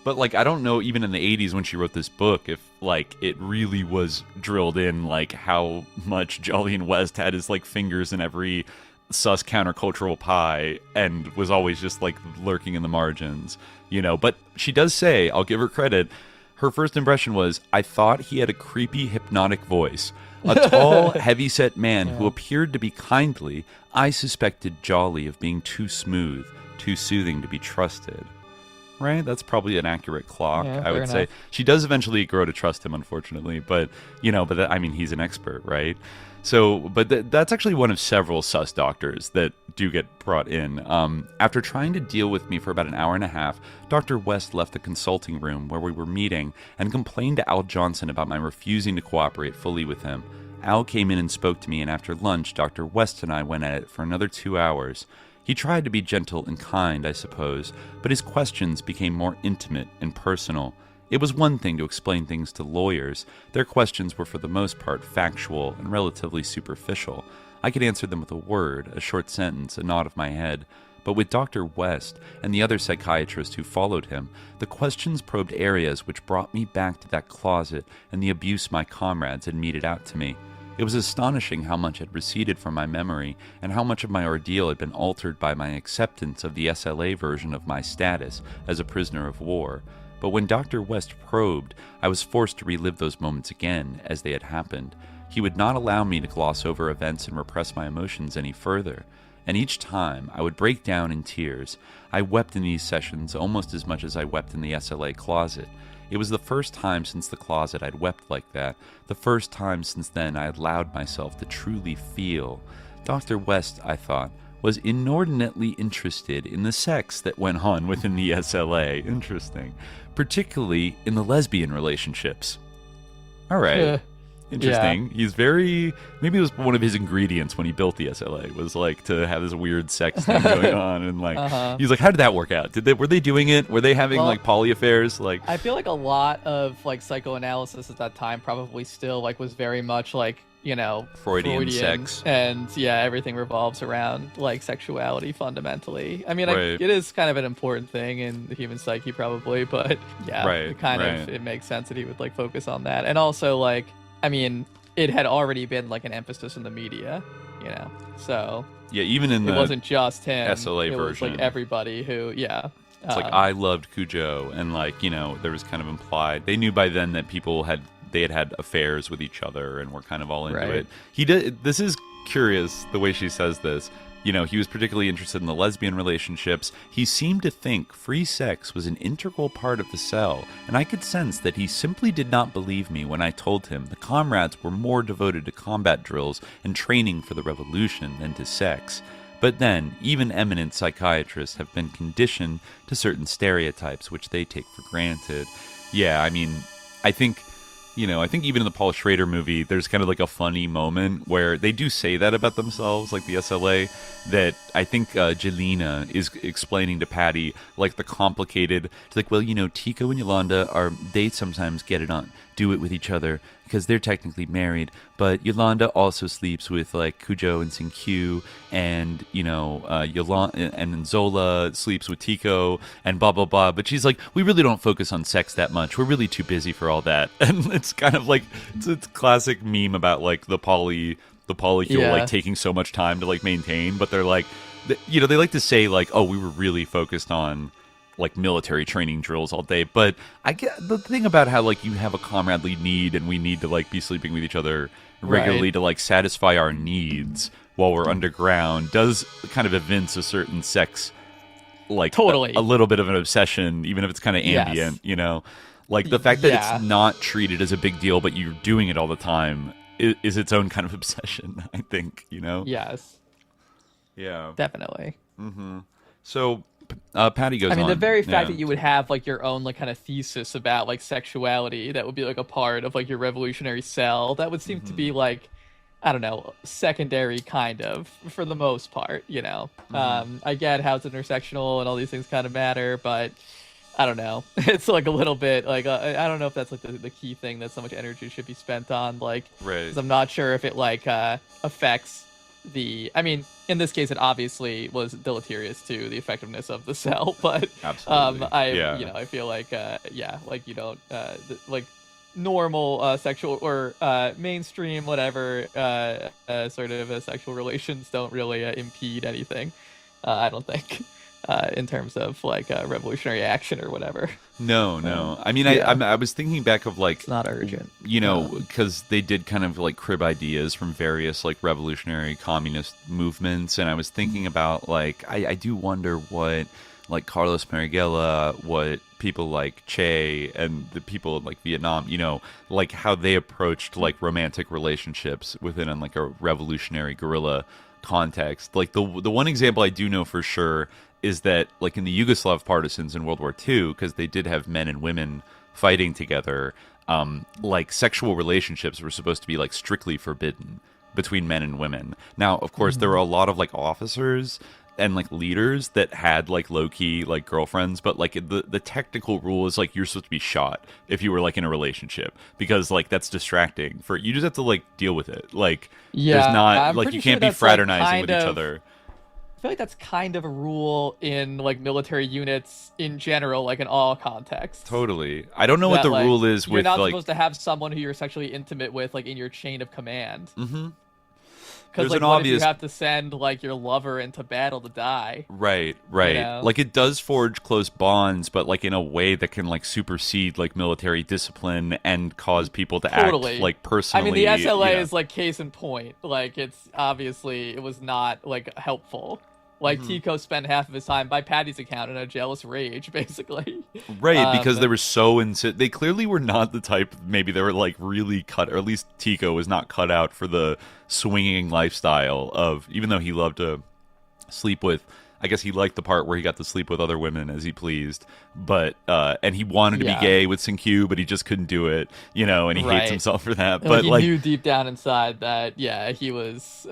But like, I don't know, even in the 80s when she wrote this book, if like it really was drilled in like how much Jolyon West had his like fingers in every sus countercultural pie and was always just like lurking in the margins, you know. But she does say, I'll give her credit, her first impression was, I thought he had a creepy hypnotic voice. A tall, heavy-set man who appeared to be kindly. I suspected Jolly of being too smooth, too soothing to be trusted. Right? That's probably an accurate clock, I would say. She does eventually grow to trust him, unfortunately. But, you know, I mean, he's an expert, right? So, but that's actually one of several sus doctors that do get brought in. After trying to deal with me for about an hour and a half, Dr. West left the consulting room where we were meeting and complained to Al Johnson about my refusing to cooperate fully with him. Al came in and spoke to me, and after lunch, Dr. West and I went at it for another 2 hours. He tried to be gentle and kind, I suppose, but his questions became more intimate and personal. It was one thing to explain things to lawyers. Their questions were for the most part factual and relatively superficial. I could answer them with a word, a short sentence, a nod of my head. But with Dr. West and the other psychiatrist who followed him, the questions probed areas which brought me back to that closet and the abuse my comrades had meted out to me. It was astonishing how much had receded from my memory and how much of my ordeal had been altered by my acceptance of the SLA version of my status as a prisoner of war. But when Dr. West probed, I was forced to relive those moments again as they had happened. He would not allow me to gloss over events and repress my emotions any further. And each time, I would break down in tears. I wept in these sessions almost as much as I wept in the SLA closet. It was the first time since the closet I'd wept like that. The first time since then I had allowed myself to truly feel. Dr. West, I thought, was inordinately interested in the sex that went on within the SLA. Interesting. Particularly in the lesbian relationships. All right. Interesting. He's very... Maybe it was one of his ingredients when he built the SLA, was like to have this weird sex thing going on. And like, he's like, how did that work out? Were they doing it? Were they having like poly affairs? Like, I feel like a lot of like psychoanalysis at that time probably still like was very much like, you know, Freudian sex. And yeah, everything revolves around like sexuality fundamentally. I mean, it is kind of an important thing in the human psyche probably, but yeah, it makes sense that he would like focus on that. And also like, I mean, it had already been like an emphasis in the media, you know, so yeah, even in it wasn't just him. SLA version, was like everybody who, it's like I loved Cujo, and like, you know, there was kind of implied they knew by then that people had affairs with each other and were kind of all into it. He did. This is curious the way she says this. You know, he was particularly interested in the lesbian relationships. He seemed to think free sex was an integral part of the cell, and I could sense that he simply did not believe me when I told him the comrades were more devoted to combat drills and training for the revolution than to sex. But then, even eminent psychiatrists have been conditioned to certain stereotypes which they take for granted. Yeah, I mean, I think I think even in the Paul Schrader movie, there's kind of like a funny moment where they do say that about themselves, like the SLA, that I think Jelena is explaining to Patty, like the complicated, it's like, well, Tico and Yolanda they sometimes do it with each other because they're technically married, but Yolanda also sleeps with like Cujo and Sinkyu, and Yolanda and Zola sleeps with Tico and blah blah blah. But she's like, we really don't focus on sex that much. We're really too busy for all that. And it's kind of like it's a classic meme about like the polycule like taking so much time to like maintain. But they're like, they like to say like, oh, we were really focused on like military training drills all day. But I get the thing about how like you have a comradely need and we need to like be sleeping with each other regularly to like satisfy our needs while we're underground does kind of evince a certain sex, like totally a little bit of an obsession, even if it's kind of ambient, like the fact that it's not treated as a big deal, but you're doing it all the time is its own kind of obsession, I think, Yes. Yeah. Definitely. Mm-hmm. So Patty goes on. I mean, the very fact that you would have like your own like kind of thesis about like sexuality that would be like a part of like your revolutionary cell, that would seem to be like, I don't know, secondary kind of for the most part, I get how it's intersectional and all these things kind of matter, but I don't know. It's like a little bit like, I don't know if that's like the key thing that so much energy should be spent on, like, right. 'cause I'm not sure if it like affects I mean, in this case, it obviously was deleterious to the effectiveness of the cell, but absolutely. I feel like, like you don't, like normal sexual or mainstream, whatever, sort of sexual relations don't really impede anything, I don't think. In terms of like revolutionary action or whatever. No. I mean, I was thinking back of like, it's not urgent, because they did kind of like crib ideas from various like revolutionary communist movements, and I was thinking about like I do wonder what like Carlos Marighella, what people like Che and the people in like Vietnam, like how they approached like romantic relationships within like a revolutionary guerrilla context. Like the one example I do know for sure is that like in the Yugoslav partisans in World War II, because they did have men and women fighting together, like sexual relationships were supposed to be like strictly forbidden between men and women. Now, of course, there were a lot of like officers and like leaders that had like low-key like girlfriends, but like the technical rule is like you're supposed to be shot if you were like in a relationship, because like that's distracting for you. Just have to like deal with it. Like there's not like you can't be fraternizing with each other. I feel like that's kind of a rule in like military units in general, like in all contexts. Totally. I don't know what the rule is with like... You're not supposed to have someone who you're sexually intimate with like in your chain of command. Mm-hmm. Because like, what if you have to send like your lover into battle to die? Right. Like it does forge close bonds, but like in a way that can like supersede like military discipline and cause people to act like personally. I mean, the SLA is like case in point. Like it's obviously it was not like helpful. Like Tico spent half of his time, by Patty's account, in a jealous rage, basically. Right, because they were so they clearly were not the type. Maybe they were like really cut, or at least Tico was not cut out for the swinging lifestyle of. Even though he loved to sleep with, I guess he liked the part where he got to sleep with other women as he pleased. But and he wanted to be gay with Sinkyu, but he just couldn't do it. And he hates himself for that. And but he knew deep down inside that he was.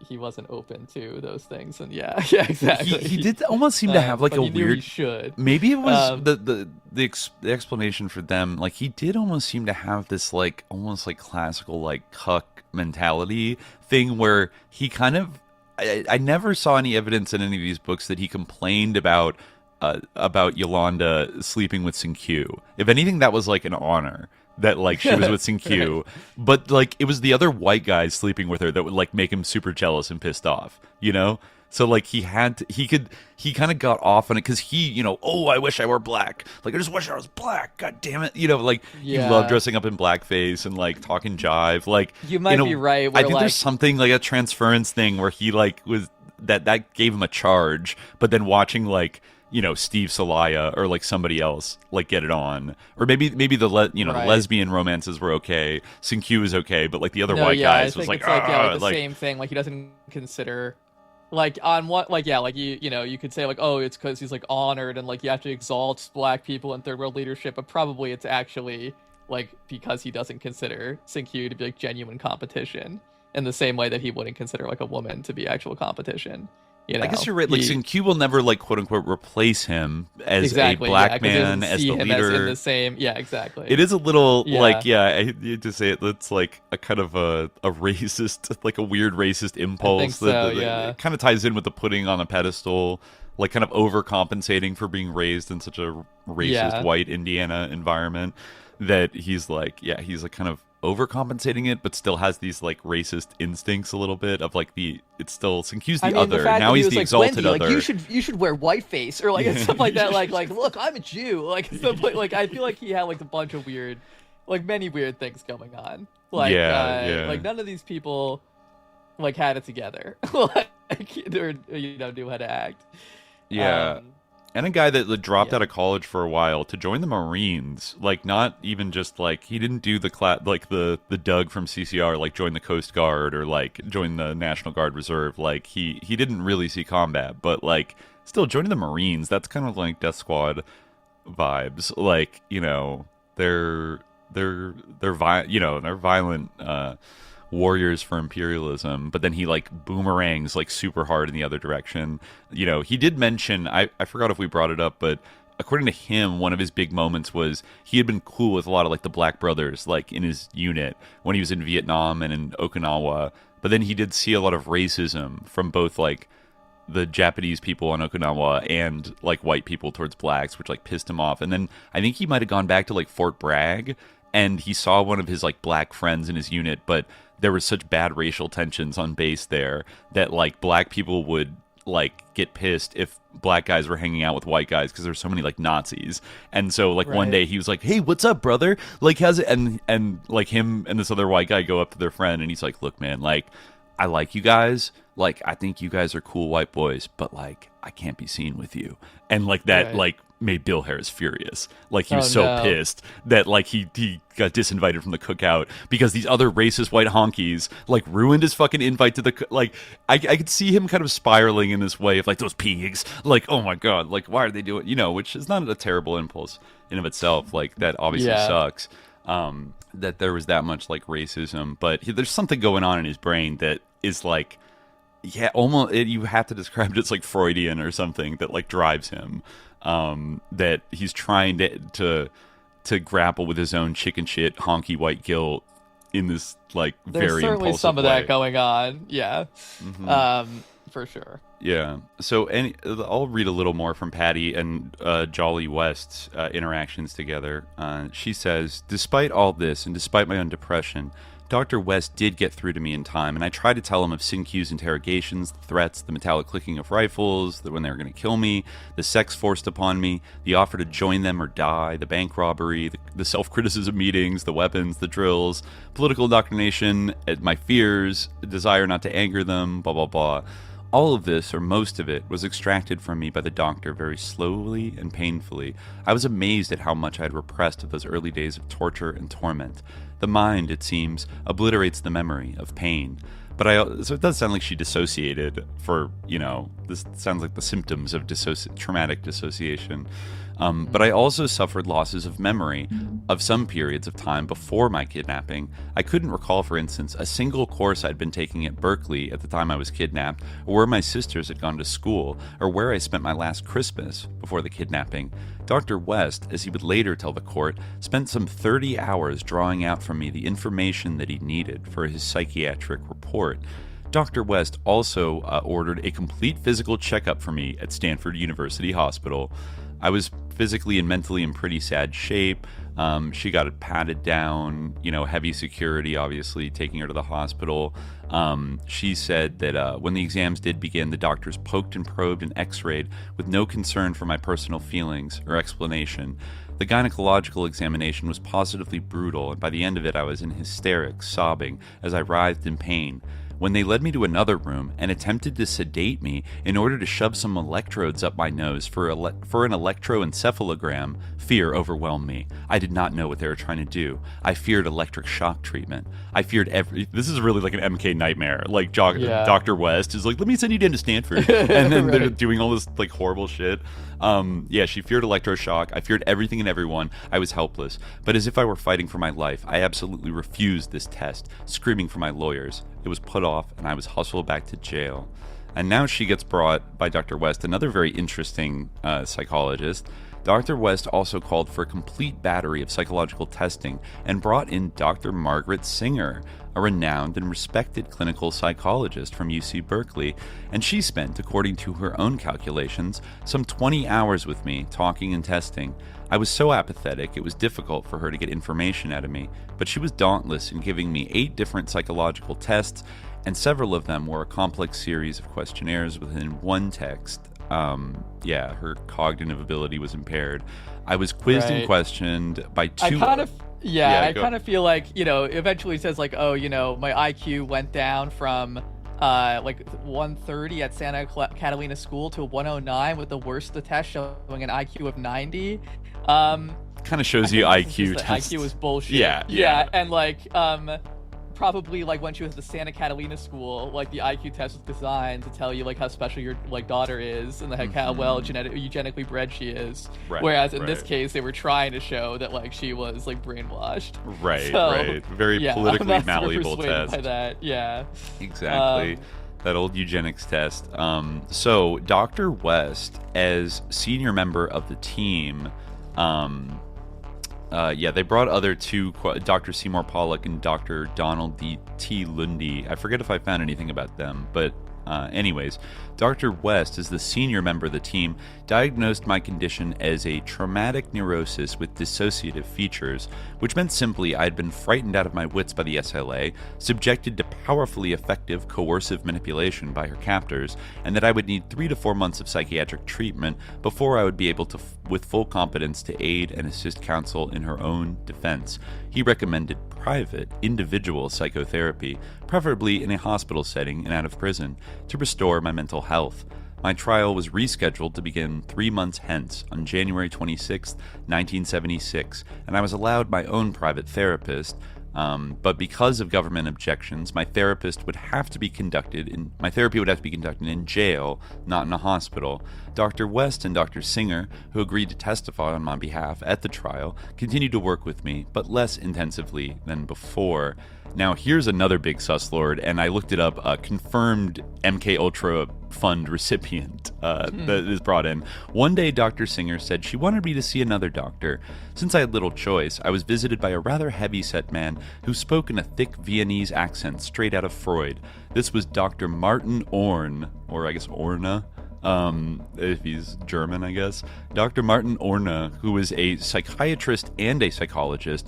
He wasn't open to those things, and exactly. He did almost seem to have like a weird. He should. Maybe it was the explanation for them. Like he did almost seem to have this like almost like classical like cuck mentality thing where he kind of. I never saw any evidence in any of these books that he complained about Yolanda sleeping with Sinkyu. If anything, that was like an honor. That like she was with Sinkyu, but like it was the other white guys sleeping with her that would like make him super jealous and pissed off, So like he kind of got off on it because he, I wish I were black. Like I just wish I was black. God damn it, he loved dressing up in blackface and like talking jive. Like you might be right. I think there's something like a transference thing where he like was that gave him a charge, but then watching like. Steve Salaya or like somebody else like get it on, or maybe the lesbian romances were okay. Sinkyu is okay, but like the other white guys was like, the same thing. Like he doesn't consider like on what like you could say like it's because he's like honored and like you have to exalt black people in third world leadership, but probably it's actually like, because he doesn't consider Sing-Kyu to be like genuine competition in the same way that he wouldn't consider like a woman to be actual competition. You know? I guess you're right. Like, Sing-Kyu will never, like, quote unquote replace him as exactly, a black man, as the leader. As in the same, exactly. It is a little like, I hate to say it, it's like a kind of a racist, like a weird racist impulse that kind of ties in with the putting on a pedestal, like kind of overcompensating for being raised in such a racist white Indiana environment. That he's like kind of overcompensating it, but still has these like racist instincts a little bit of like it's still Sing-Kyu's the other. Now he's the exalted Wendy, other. Like, you should wear whiteface or like stuff like that. Like look, I'm a Jew. Like stuff like I feel like he had like a bunch of weird, like many weird things going on. Like like none of these people like had it together. Like or knew how to act. Yeah. And a guy that dropped out of college for a while to join the Marines, like not even just like he didn't do the the Doug from CCR, like join the Coast Guard or like join the National Guard Reserve. Like he didn't really see combat, but like still joining the Marines, that's kind of like Death Squad vibes. Like, they're violent warriors for imperialism, but then he like boomerangs like super hard in the other direction. He did mention, I forgot if we brought it up, but according to him, one of his big moments was he had been cool with a lot of like the Black brothers like in his unit when he was in Vietnam and in Okinawa, but then he did see a lot of racism from both like the Japanese people on Okinawa and like white people towards blacks, which like pissed him off. And then I think he might have gone back to like Fort Bragg and he saw one of his like black friends in his unit, but there was such bad racial tensions on base there that like black people would like get pissed if black guys were hanging out with white guys because there's so many like Nazis. And so like one day he was like, "Hey, what's up, brother? Like, how's it?" And like him and this other white guy go up to their friend and he's like, "Look, man, like I like you guys. Like I think you guys are cool white boys, but like I can't be seen with you." And like that like made Bill Harris furious. Like he was pissed that like he got disinvited from the cookout because these other racist white honkies like ruined his fucking invite to the like I could see him kind of spiraling in this way of like those pigs, like, oh my god, like why are they doing, which is not a terrible impulse in of itself, like that obviously sucks, that there was that much like racism, but there's something going on in his brain that is like almost you have to describe it as like Freudian or something that like drives him, that he's trying to grapple with his own chicken shit honky white guilt in this like there's very certainly impulsive some of way. that going on, for sure. So I'll read a little more from Patty and Jolyon West's interactions together. She says, "Despite all this and despite my own depression, Dr. West did get through to me in time, and I tried to tell him of Sing-Kyu's interrogations, the threats, the metallic clicking of rifles, when they were going to kill me, the sex forced upon me, the offer to join them or die, the bank robbery, the self-criticism meetings, the weapons, the drills, political indoctrination, my fears, the desire not to anger them, blah, blah, blah. All of this, or most of it, was extracted from me by the doctor very slowly and painfully. I was amazed at how much I had repressed of those early days of torture and torment. The mind, it seems, obliterates the memory of pain. But so it does sound like she dissociated for, this sounds like the symptoms of traumatic dissociation. But I also suffered losses of memory of some periods of time before my kidnapping. I couldn't recall, for instance, a single course I'd been taking at Berkeley at the time I was kidnapped, or where my sisters had gone to school, or where I spent my last Christmas before the kidnapping. Dr. West, as he would later tell the court, spent some 30 hours drawing out from me the information that he needed for his psychiatric report. Dr. West also ordered a complete physical checkup for me at Stanford University Hospital. I was physically and mentally in pretty sad shape. She got it patted down, heavy security, obviously, taking her to the hospital. She said that when the exams did begin, the doctors poked and probed and x-rayed with no concern for my personal feelings or explanation. The gynecological examination was positively brutal, and by the end of it, I was in hysterics, sobbing as I writhed in pain. When they led me to another room and attempted to sedate me in order to shove some electrodes up my nose for an electroencephalogram, fear overwhelmed me. I did not know what they were trying to do. I feared electric shock treatment. I feared this is really like an MK nightmare. Like Dr. West is like, let me send you down to Stanford. And then they're doing all this like horrible shit. Yeah, she feared electroshock. I feared everything and everyone. I was helpless. But as if I were fighting for my life, I absolutely refused this test, screaming for my lawyers. It was put off, and I was hustled back to jail. And now she gets brought by Dr. West, another very interesting psychologist. Dr. West also called for a complete battery of psychological testing and brought in Dr. Margaret Singer, a renowned and respected clinical psychologist from UC Berkeley, and she spent, according to her own calculations, some 20 hours with me talking and testing. I was so apathetic it was difficult for her to get information out of me, but she was dauntless in giving me 8 different psychological tests, and several of them were a complex series of questionnaires within one text. Yeah, her cognitive ability was impaired. I was quizzed and questioned by 2... I kind of feel like, eventually it says like, oh, my IQ went down from like 130 at Santa Catalina School to 109 with the worst of the test showing an IQ of 90. Kind of shows you IQ tests. IQ was bullshit. Yeah. And like, probably like when she was at the Santa Catalina School, like the IQ test was designed to tell you like how special your like daughter is and like how well eugenically bred she is. Right, Whereas in this case, they were trying to show that like she was like brainwashed. Right. Very politically malleable test. By that. Yeah. Exactly. That old eugenics test. So Dr. West, as senior member of the team, they brought other 2, Dr. Seymour Pollack and Dr. Donald T. Lundy. I forget if I found anything about them, but anyways, Dr. West, as the senior member of the team, diagnosed my condition as a traumatic neurosis with dissociative features, which meant simply I had been frightened out of my wits by the SLA, subjected to powerfully effective coercive manipulation by her captors, and that I would need 3 to 4 months of psychiatric treatment before I would be able to, with full competence, to aid and assist counsel in her own defense. He recommended private, individual psychotherapy, preferably in a hospital setting and out of prison, to restore my mental health. My trial was rescheduled to begin 3 months hence, on January 26, 1976, and I was allowed my own private therapist, but because of government objections, my therapy would have to be conducted in jail, not in a hospital. Dr. West and Dr. Singer, who agreed to testify on my behalf at the trial, continued to work with me, but less intensively than before. Now, here's another big sus lord, and I looked it up, a confirmed MK Ultra fund recipient that is brought in. One day, Dr. Singer said she wanted me to see another doctor. Since I had little choice, I was visited by a rather heavy-set man who spoke in a thick Viennese accent straight out of Freud. This was Dr. Martin Orne, or I guess Orne, if he's German, I guess. Dr. Martin Orne, who was a psychiatrist and a psychologist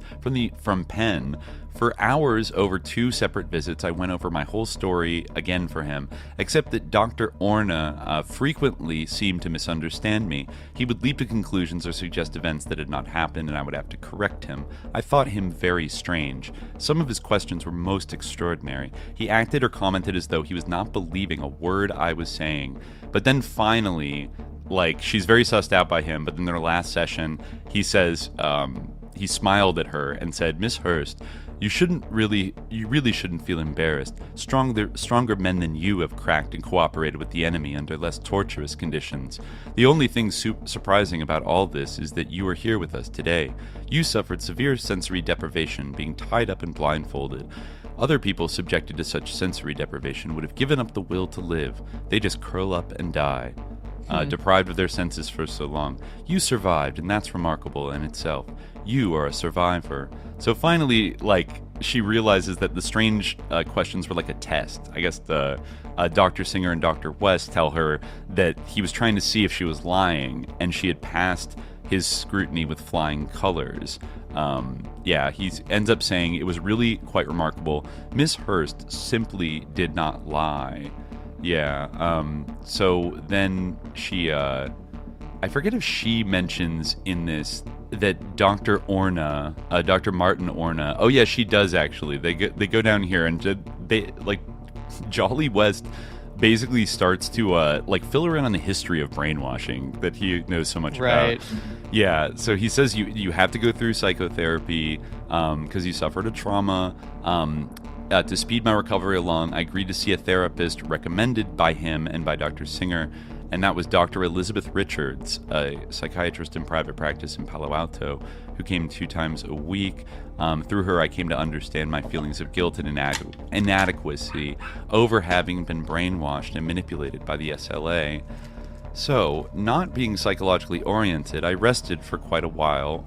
from Penn. For hours over 2 separate visits, I went over my whole story again for him, except that Dr. Orne frequently seemed to misunderstand me. He would leap to conclusions or suggest events that had not happened, and I would have to correct him. I thought him very strange. Some of his questions were most extraordinary. He acted or commented as though he was not believing a word I was saying. But then finally, she's very sussed out by him, but in their last session, he says, he smiled at her and said, "Miss Hearst, you really shouldn't feel embarrassed. Stronger men than you have cracked and cooperated with the enemy under less torturous conditions. The only thing surprising about all this is that you are here with us today. You suffered severe sensory deprivation, being tied up and blindfolded. Other people subjected to such sensory deprivation would have given up the will to live. They just curl up and die. Deprived of their senses for so long. You survived, and that's remarkable in itself. You are a survivor." So finally, she realizes that the strange questions were like a test. I guess the Dr. Singer and Dr. West tell her that he was trying to see if she was lying, and she had passed his scrutiny with flying colors. He ends up saying it was really quite remarkable. Miss Hearst simply did not lie. So then she, I forget if she mentions in this that Dr. Orne, Dr. Martin Orne, oh yeah, she does actually. They go down here and Jolly West basically starts to fill her in on the history of brainwashing that he knows so much about. Yeah, so he says you have to go through psychotherapy because you suffered a trauma. To speed my recovery along, I agreed to see a therapist recommended by him and by Dr. Singer. and that was Dr. Elizabeth Richards, a psychiatrist in private practice in Palo Alto, who came 2 times a week. Through her, I came to understand my feelings of guilt and inadequacy over having been brainwashed and manipulated by the SLA. So, not being psychologically oriented, I resisted for quite a while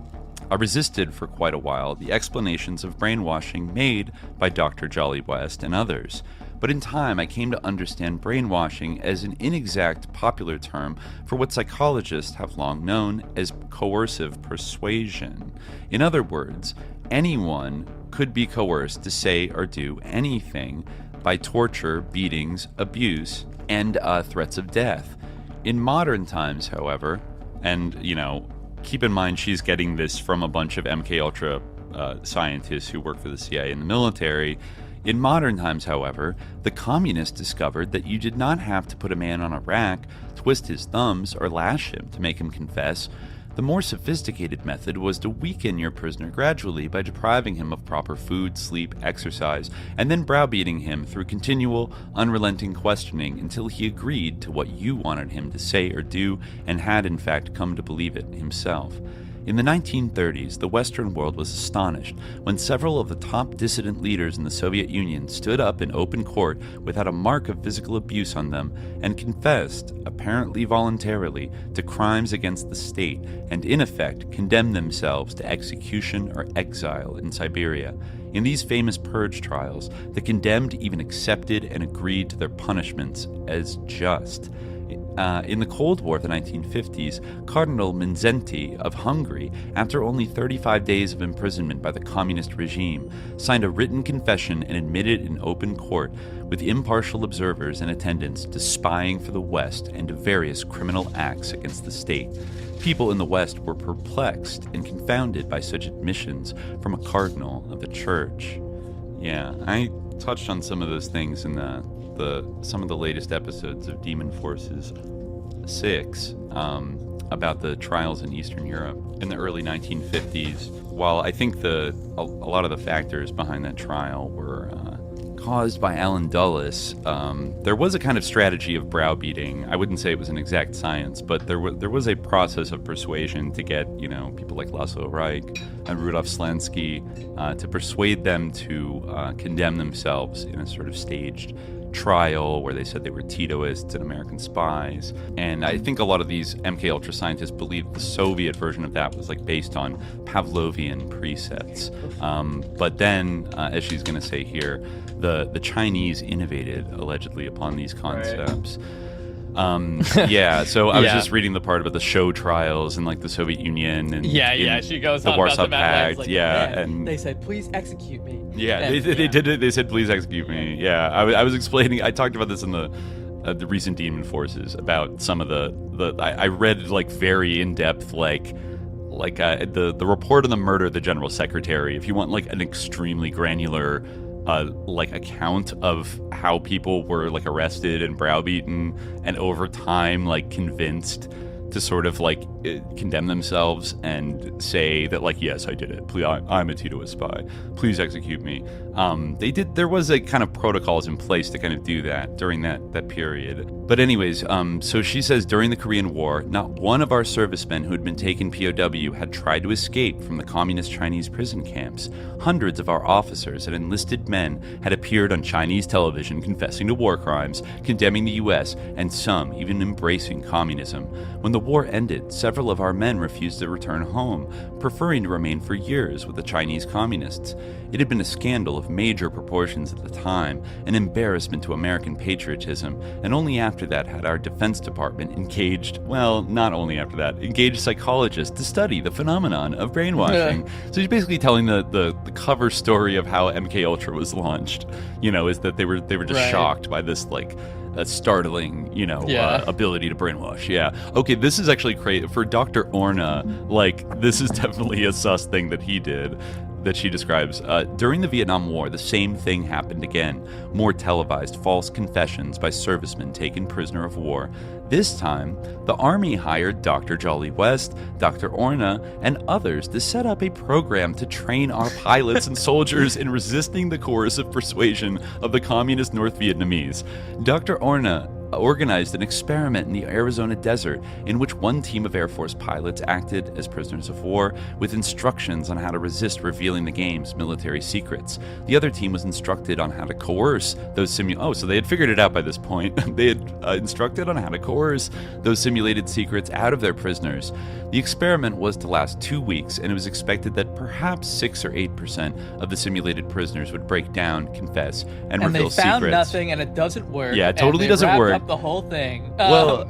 the explanations of brainwashing made by Dr. Jolyon West and others. But in time, I came to understand brainwashing as an inexact popular term for what psychologists have long known as coercive persuasion. In other words, anyone could be coerced to say or do anything by torture, beatings, abuse, and threats of death. In modern times, however, and, keep in mind she's getting this from a bunch of MKUltra scientists who work for the CIA and the military. In modern times, however, the communists discovered that you did not have to put a man on a rack, twist his thumbs, or lash him to make him confess. The more sophisticated method was to weaken your prisoner gradually by depriving him of proper food, sleep, exercise, and then browbeating him through continual, unrelenting questioning until he agreed to what you wanted him to say or do and had in fact come to believe it himself. In the 1930s, the Western world was astonished when several of the top dissident leaders in the Soviet Union stood up in open court without a mark of physical abuse on them and confessed, apparently voluntarily, to crimes against the state and in effect condemned themselves to execution or exile in Siberia. In these famous purge trials, the condemned even accepted and agreed to their punishments as just. In the Cold War of the 1950s, Cardinal Mindszenty of Hungary, after only 35 days of imprisonment by the communist regime, signed a written confession and admitted in open court, with impartial observers in attendance, to spying for the West and to various criminal acts against the state. People in the West were perplexed and confounded by such admissions from a cardinal of the church. Yeah, I touched on some of those things in some of the latest episodes of Demon Forces 6 about the trials in Eastern Europe in the early 1950s. While I think a lot of the factors behind that trial were caused by Alan Dulles, there was a kind of strategy of browbeating. I wouldn't say it was an exact science, but there was a process of persuasion to get people like Laszlo Reich and Rudolf Slansky to persuade them to condemn themselves in a sort of staged trial where they said they were Titoists and American spies. And I think a lot of these MKUltra scientists believed the Soviet version of that was based on Pavlovian precepts. But then, as she's going to say here, the Chinese innovated allegedly upon these concepts. Right. So I was just reading the part about the show trials and the Soviet Union and she goes the on Warsaw about the Pact, and they said, please execute me. Yeah, they did it. They said, please execute me. Yeah, I was explaining. I talked about this in the recent Demon Forces about some of the. I read very in depth the report on the murder of the General Secretary. If you want an extremely granular account of how people were arrested and browbeaten and over time convinced to sort of condemn themselves and say that yes, I did it. Please, I'm a Titoist spy. Please execute me. There was a kind of protocols in place to kind of do that during that period. But anyways, so she says during the Korean War, not one of our servicemen who had been taken POW had tried to escape from the communist Chinese prison camps. Hundreds of our officers and enlisted men had appeared on Chinese television confessing to war crimes, condemning the U.S., and some even embracing communism. When the war ended, several of our men refused to return home, preferring to remain for years with the Chinese communists. It had been a scandal of major proportions at the time, an embarrassment to American patriotism, and only after that had our Defense Department engaged psychologists to study the phenomenon of brainwashing. So she's basically telling the cover story of how MKUltra was launched, is that they were just shocked by this a startling, ability to brainwash. Yeah. Okay, this is actually great. For Dr. Orne, this is definitely a sus thing that he did, that she describes. During the Vietnam War, the same thing happened again. More televised false confessions by servicemen taken prisoner of war. This time, the Army hired Dr. Jolyon West, Dr. Orne, and others to set up a program to train our pilots and soldiers in resisting the coercive persuasion of the communist North Vietnamese. Dr. Orne organized an experiment in the Arizona desert in which one team of Air Force pilots acted as prisoners of war with instructions on how to resist revealing the game's military secrets. The other team was instructed on how to coerce those so they had figured it out by this point. They had instructed on how to coerce those simulated secrets out of their prisoners. The experiment was to last 2 weeks, and it was expected that perhaps 6 or 8% of the simulated prisoners would break down, confess, and reveal secrets. And they found nothing, and it doesn't work. Yeah, it totally doesn't work. Up the whole thing. Well,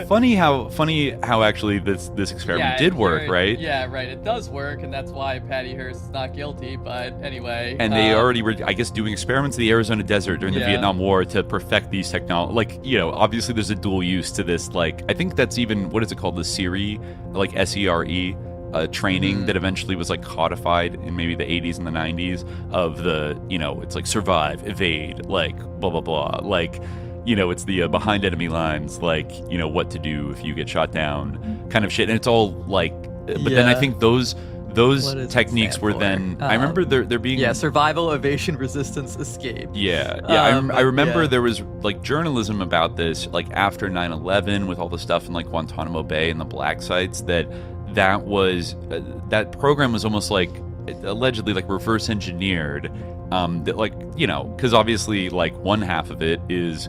funny how actually this experiment did work, right? Yeah, right. It does work, and that's why Patty Hearst is not guilty. But anyway, and they already were, I guess, doing experiments in the Arizona desert during the Vietnam War to perfect these technology. Like, obviously there's a dual use to this. Like, I think that's even, what is it called, the SERE, like SERE. Training that eventually was like codified in maybe the 80s and the 90s of the, it's like survive, evade, like blah, blah, blah. Like, it's the behind enemy lines, like, what to do if you get shot down kind of shit. And it's all like, but then I think those techniques were then, I remember there being... survival, evasion, resistance, escape. I remember there was like journalism about this, like after 9/11 with all the stuff in like Guantanamo Bay and the black sites that was that program was almost like allegedly like reverse engineered, that like because obviously like one half of it is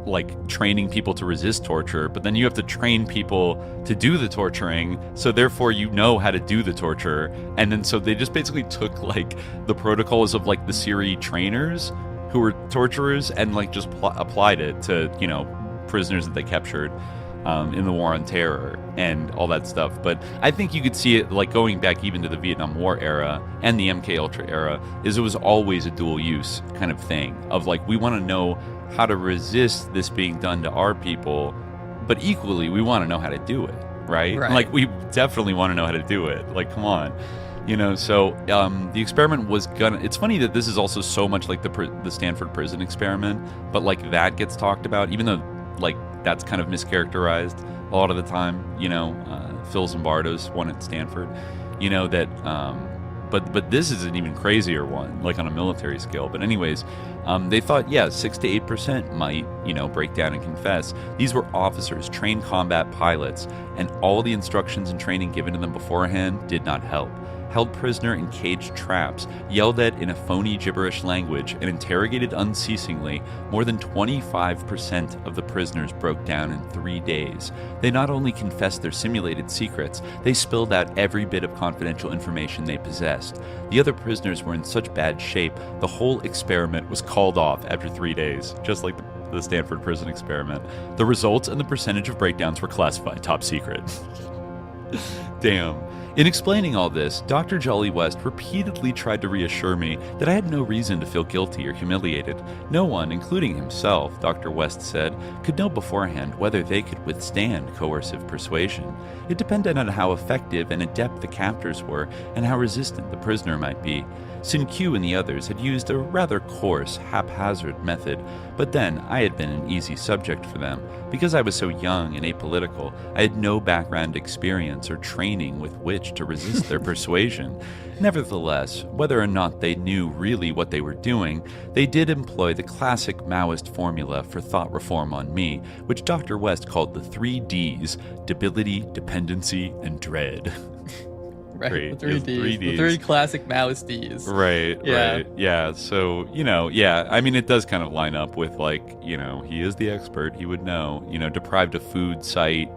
like training people to resist torture, but then you have to train people to do the torturing, so therefore how to do the torture. And then so they just basically took like the protocols of like the SERE trainers who were torturers and like just applied it to prisoners that they captured in the War on Terror and all that stuff. But I think you could see it like going back even to the Vietnam War era and the MK Ultra era, is it was always a dual use kind of thing of like, we want to know how to resist this being done to our people, but equally we want to know how to do it, right? Like, we definitely want to know how to do it. Like, come on. So the experiment was it's funny that this is also so much like the Stanford prison experiment, but like that gets talked about, even though like that's kind of mischaracterized a lot of the time. Phil Zimbardo's one at Stanford, but this is an even crazier one, like on a military scale. But anyways, they thought 6 to 8% might break down and confess. These were officers, trained combat pilots, and all the instructions and training given to them beforehand did not help. Held prisoner in caged traps, yelled at in a phony gibberish language, and interrogated unceasingly, more than 25% of the prisoners broke down in 3 days. They not only confessed their simulated secrets, they spilled out every bit of confidential information they possessed. The other prisoners were in such bad shape, the whole experiment was called off after 3 days, just like the Stanford prison experiment. The results and the percentage of breakdowns were classified top secret. Damn. In explaining all this, Dr. Jolyon West repeatedly tried to reassure me that I had no reason to feel guilty or humiliated. No one, including himself, Dr. West said, could know beforehand whether they could withstand coercive persuasion. It depended on how effective and adept the captors were and how resistant the prisoner might be. Sin Q and the others had used a rather coarse, haphazard method, but then I had been an easy subject for them. Because I was so young and apolitical, I had no background experience or training with which to resist their persuasion. Nevertheless, whether or not they knew really what they were doing, they did employ the classic Maoist formula for thought reform on me, which Dr. West called the 3 Ds: debility, dependency, and dread. Right, the 3 Ds. The 3 classic Maoist Ds. Right, yeah. So, I mean, it does kind of line up with, like, he is the expert, he would know, deprived of food, sight,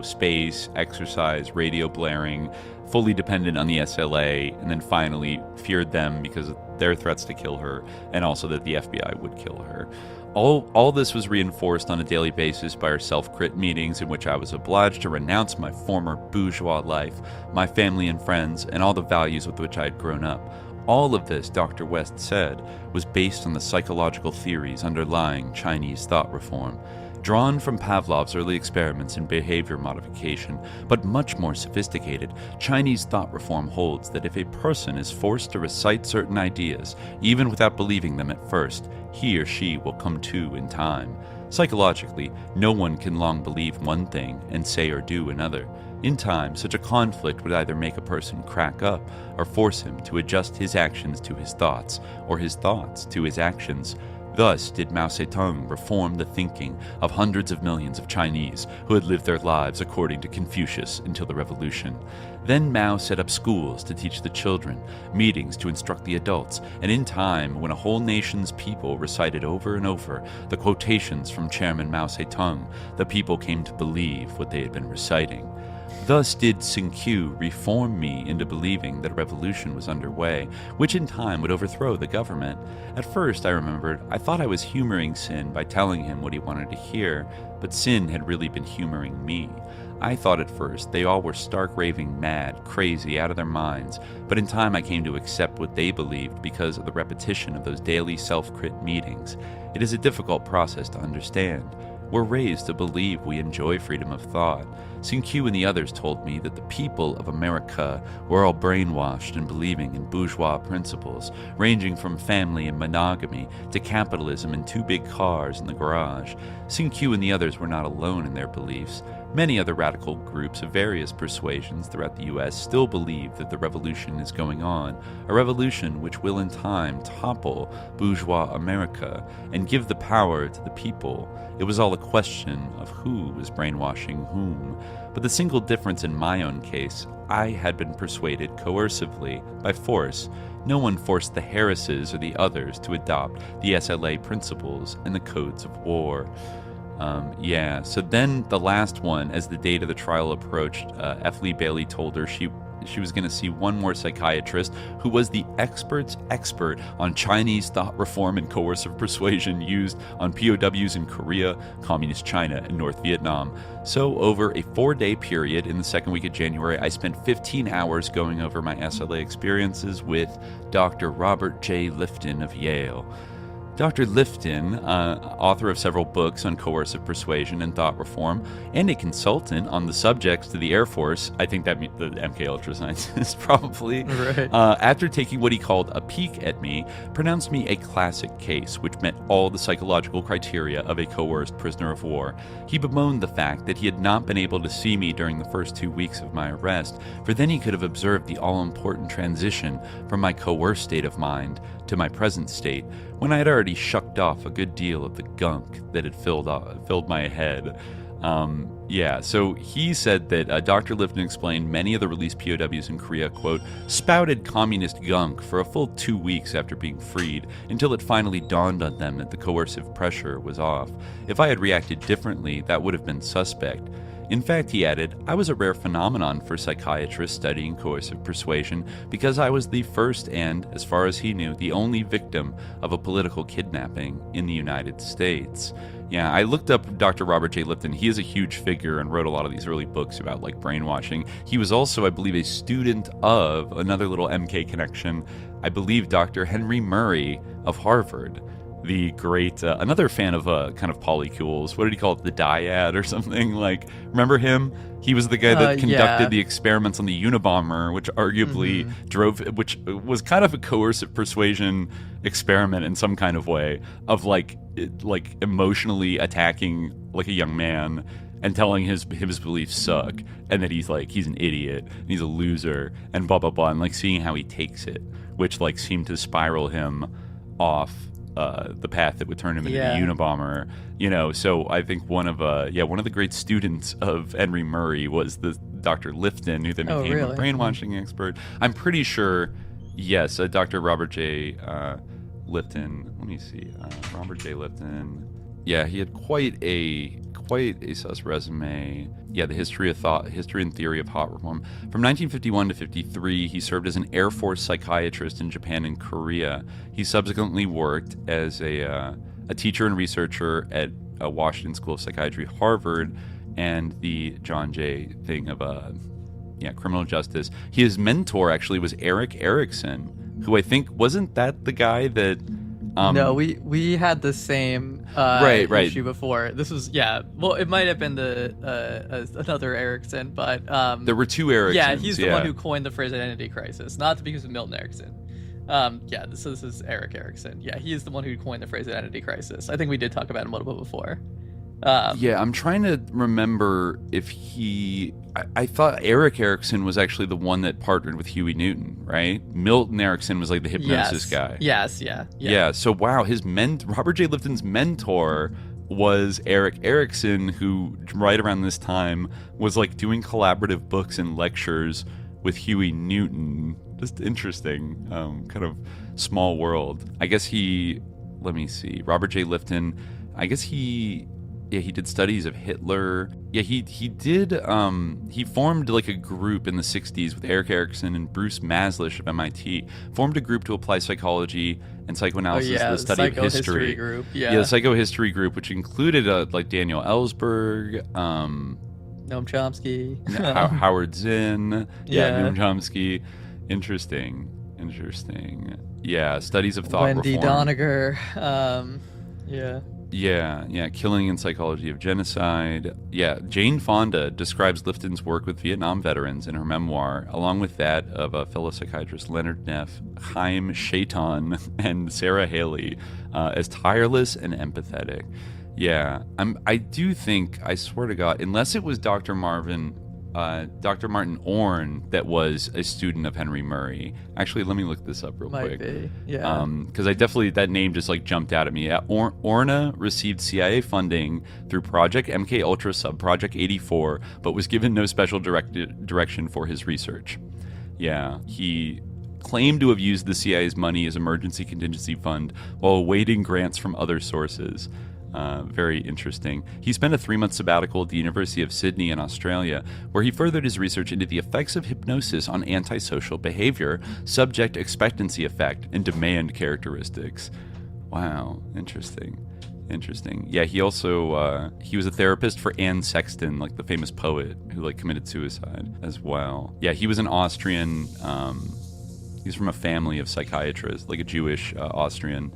space, exercise, radio blaring, fully dependent on the SLA, and then finally feared them because of their threats to kill her, and also that the FBI would kill her. All this was reinforced on a daily basis by our self-crit meetings, in which I was obliged to renounce my former bourgeois life, my family and friends, and all the values with which I had grown up. All of this, Dr. West said, was based on the psychological theories underlying Chinese thought reform, drawn from Pavlov's early experiments in behavior modification, but much more sophisticated. Chinese thought reform holds that if a person is forced to recite certain ideas, even without believing them at first, he or she will come to in time. Psychologically, no one can long believe one thing and say or do another. In time, such a conflict would either make a person crack up or force him to adjust his actions to his thoughts, or his thoughts to his actions. Thus did Mao Zedong reform the thinking of hundreds of millions of Chinese who had lived their lives according to Confucius until the revolution. Then Mao set up schools to teach the children, meetings to instruct the adults, and in time, when a whole nation's people recited over and over the quotations from Chairman Mao Zedong, the people came to believe what they had been reciting. Thus did Xinqiu reform me into believing that a revolution was underway, which in time would overthrow the government. At first, I remembered, I thought I was humoring Sin by telling him what he wanted to hear, but Sin had really been humoring me. I thought at first they all were stark raving mad, crazy, out of their minds, but in time I came to accept what they believed because of the repetition of those daily self-crit meetings. It is a difficult process to understand. We're raised to believe we enjoy freedom of thought. Xinqiu and the others told me that the people of America were all brainwashed and believing in bourgeois principles, ranging from family and monogamy to capitalism and 2 big cars in the garage. Xinqiu and the others were not alone in their beliefs. Many other radical groups of various persuasions throughout the U.S. still believe that the revolution is going on, a revolution which will in time topple bourgeois America and give the power to the people. It was all a question of who was brainwashing whom. But the single difference in my own case, I had been persuaded coercively, by force. No one forced the Harrises or the others to adopt the SLA principles and the codes of war. So then the last one, as the date of the trial approached, F. Lee Bailey told her she was going to see one more psychiatrist who was the expert's expert on Chinese thought reform and coercive persuasion used on POWs in Korea, Communist China, and North Vietnam. So over a 4-day period in the second week of January, I spent 15 hours going over my SLA experiences with Dr. Robert J. Lifton of Yale. Dr. Lifton, author of several books on coercive persuasion and thought reform, and a consultant on the subjects to the Air Force, I think that the MK Ultra scientist probably, right. After taking what he called a peek at me, pronounced me a classic case which met all the psychological criteria of a coerced prisoner of war. He bemoaned the fact that he had not been able to see me during the first 2 weeks of my arrest, for then he could have observed the all-important transition from my coerced state of mind to my present state, when I had already shucked off a good deal of the gunk that had filled my head. So he said that Dr. Lifton explained many of the released POWs in Korea, quote, spouted communist gunk for a full 2 weeks after being freed, until it finally dawned on them that the coercive pressure was off. If I had reacted differently, that would have been suspect. In fact, he added, I was a rare phenomenon for psychiatrists studying coercive persuasion because I was the first and, as far as he knew, the only victim of a political kidnapping in the United States. Yeah, I looked up Dr. Robert J. Lifton. He is a huge figure and wrote a lot of these early books about like brainwashing. He was also, I believe, a student of another little MK connection, I believe Dr. Henry Murray of Harvard. The great, another fan of kind of polycules. What did he call it? The dyad or something? Like, remember him? He was the guy that conducted the experiments on the Unabomber, which arguably which was kind of a coercive persuasion experiment in some kind of way of like emotionally attacking like a young man and telling his beliefs suck and that he's an idiot and he's a loser and blah blah blah, and like seeing how he takes it, which like seemed to spiral him off the path that would turn him into the Unabomber, So I think one of the great students of Henry Murray was the Dr. Lifton, who then became a brainwashing expert. I'm pretty sure, yes, Dr. Robert J. Lifton. Let me see, Robert J. Lifton. Yeah, he had quite a sus resume. Yeah, the history and theory of thought reform. From 1951 to 53, he served as an Air Force psychiatrist in Japan and Korea. He subsequently worked as a teacher and researcher at Washington School of Psychiatry, Harvard, and the John Jay thing of criminal justice. His mentor actually was Erik Erikson, who I think wasn't that the guy that. No, we had the same issue before. This was it might have been another Erickson, but there were two Ericksons. Yeah, he's the one who coined the phrase identity crisis, not because of Milton Erickson. This is Erik Erikson. Yeah, he is the one who coined the phrase identity crisis. I think we did talk about him a little bit before. Yeah, I'm trying to remember if I thought Eric Erickson was actually the one that partnered with Huey Newton, right? Milton Erickson was like the hypnosis guy. Yes, yeah. So wow, Robert J. Lifton's mentor was Eric Erickson, who right around this time was like doing collaborative books and lectures with Huey Newton. Just interesting, kind of small world. I guess let me see, Robert J. Lifton, I guess he did studies of Hitler. Yeah, he did, he formed like a group in the 60s with Eric Erickson and Bruce Maslish of MIT, formed a group to apply psychology and psychoanalysis to the study of history. Group. The psychohistory group, which included like Daniel Ellsberg, Noam Chomsky, Howard Zinn, Noam Chomsky. Interesting. Yeah, studies of thought Wendy reform. Doniger. Yeah, Killing and Psychology of Genocide. Yeah, Jane Fonda describes Lifton's work with Vietnam veterans in her memoir, along with that of fellow psychiatrists Leonard Neff, Chaim Shaitan, and Sarah Haley, as tireless and empathetic. Yeah, I do think, I swear to God, unless it was Dr. Martin Orne that was a student of Henry Murray. Actually, let me look this up real quick. Might be, yeah. Because that name just like jumped out at me. Yeah, Orne received CIA funding through Project MKUltra Subproject 84, but was given no special direction for his research. Yeah, he claimed to have used the CIA's money as emergency contingency fund while awaiting grants from other sources. Very interesting. He spent a 3-month sabbatical at the University of Sydney in Australia, where he furthered his research into the effects of hypnosis on antisocial behavior, subject expectancy effect, and demand characteristics. Wow, interesting. Yeah, he also he was a therapist for Anne Sexton, like the famous poet who like committed suicide as well. Yeah, he was an Austrian. He's from a family of psychiatrists, like a Jewish Austrian.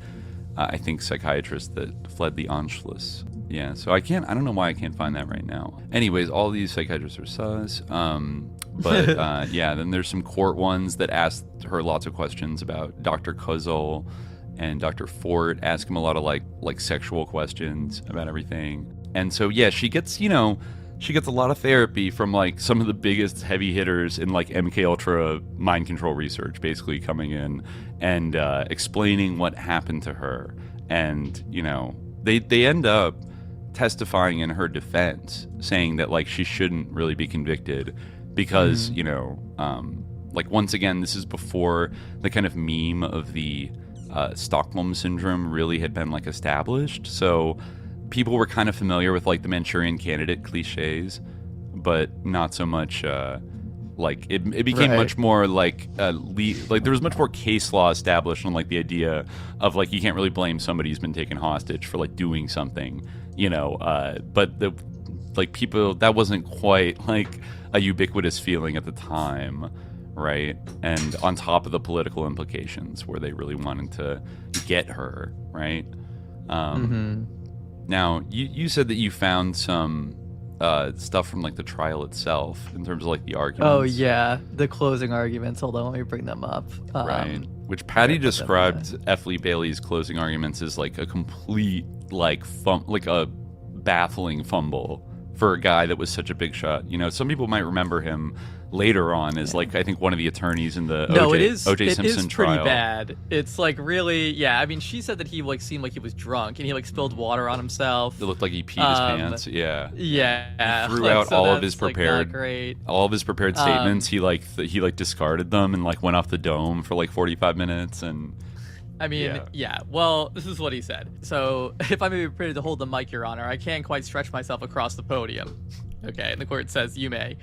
I think psychiatrists that fled the Anschluss. Yeah, so I don't know why I can't find that right now. Anyways, all these psychiatrists are sus. But then there's some court ones that asked her lots of questions about Dr. Kozol and Dr. Fort, ask him a lot of like sexual questions about everything. And so yeah, she gets a lot of therapy from like some of the biggest heavy hitters in like MKUltra mind control research, basically coming in and explaining what happened to her. And they end up testifying in her defense, saying that like she shouldn't really be convicted because like once again, this is before the kind of meme of the Stockholm syndrome really had been like established. So people were kind of familiar with like the Manchurian Candidate cliches, but not so much like it became much more like like there was much more case law established on like the idea of like you can't really blame somebody who's been taken hostage for like doing something, but the like people, that wasn't quite like a ubiquitous feeling at the time, right? And on top of the political implications where they really wanted to get her, right? Now, you said that you found some stuff from like the trial itself in terms of like the arguments. Oh yeah, the closing arguments. Hold on, let me bring them up. Right. Which Patty described F. Lee Bailey's closing arguments as like a complete like a baffling fumble for a guy that was such a big shot. You know, some people might remember him later on as like I think one of the attorneys in the O.J. Simpson trial. Pretty bad. It's like really, yeah. I mean, she said that he like seemed like he was drunk and he like spilled water on himself. It looked like he peed his pants. Yeah. Yeah. He threw out all of his prepared, statements. He discarded them and like went off the dome for like 45 minutes and. I mean, yeah. Well, this is what he said. So, if I may be permitted to hold the mic, Your Honor, I can't quite stretch myself across the podium. Okay, and the court says, you may.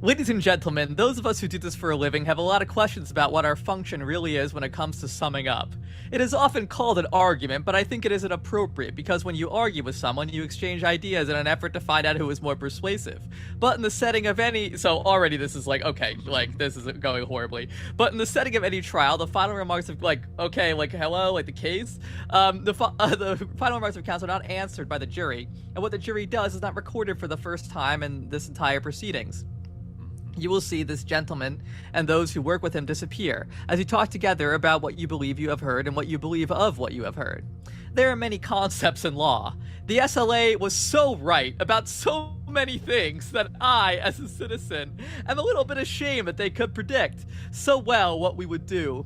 Ladies and gentlemen, those of us who do this for a living have a lot of questions about what our function really is when it comes to summing up. It is often called an argument, but I think it isn't appropriate because when you argue with someone, you exchange ideas in an effort to find out who is more persuasive. But in the setting of any... So already this is like, okay, like this is going horribly. But in the setting of any trial, the final remarks of like, okay, like hello, like the case, the final remarks of counsel are not answered by the jury. And what the jury does is not recorded for the first time in this entire proceedings. You will see this gentleman and those who work with him disappear as you talk together about what you believe you have heard and what you believe of what you have heard. There are many concepts in law. The SLA was so right about so many things that I, as a citizen, am a little bit ashamed that they could predict so well what we would do.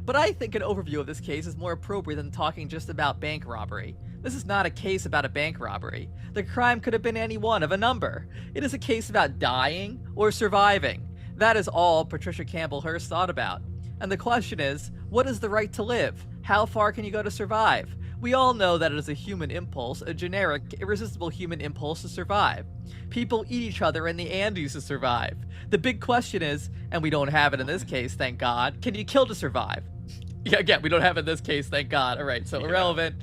But I think an overview of this case is more appropriate than talking just about bank robbery. This is not a case about a bank robbery. The crime could have been any one of a number. It is a case about dying or surviving. That is all Patricia Campbell Hearst thought about. And the question is, what is the right to live? How far can you go to survive? We all know that it is a human impulse, a generic, irresistible human impulse to survive. People eat each other in the Andes to survive. The big question is, and we don't have it in this case, thank God, can you kill to survive? Yeah, again, we don't have it in this case, thank God. All right, so irrelevant.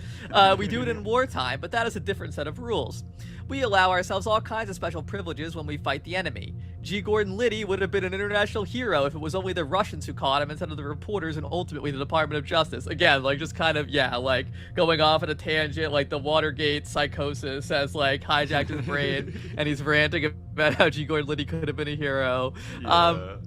We do it in wartime, but that is a different set of rules. We allow ourselves all kinds of special privileges when we fight the enemy. G. Gordon Liddy would have been an international hero if it was only the Russians who caught him instead of the reporters and ultimately the Department of Justice. Again, like, just kind of, yeah, like, going off at a tangent, like the Watergate psychosis has, like, hijacked his brain, and he's ranting about how G. Gordon Liddy could have been a hero. Yeah.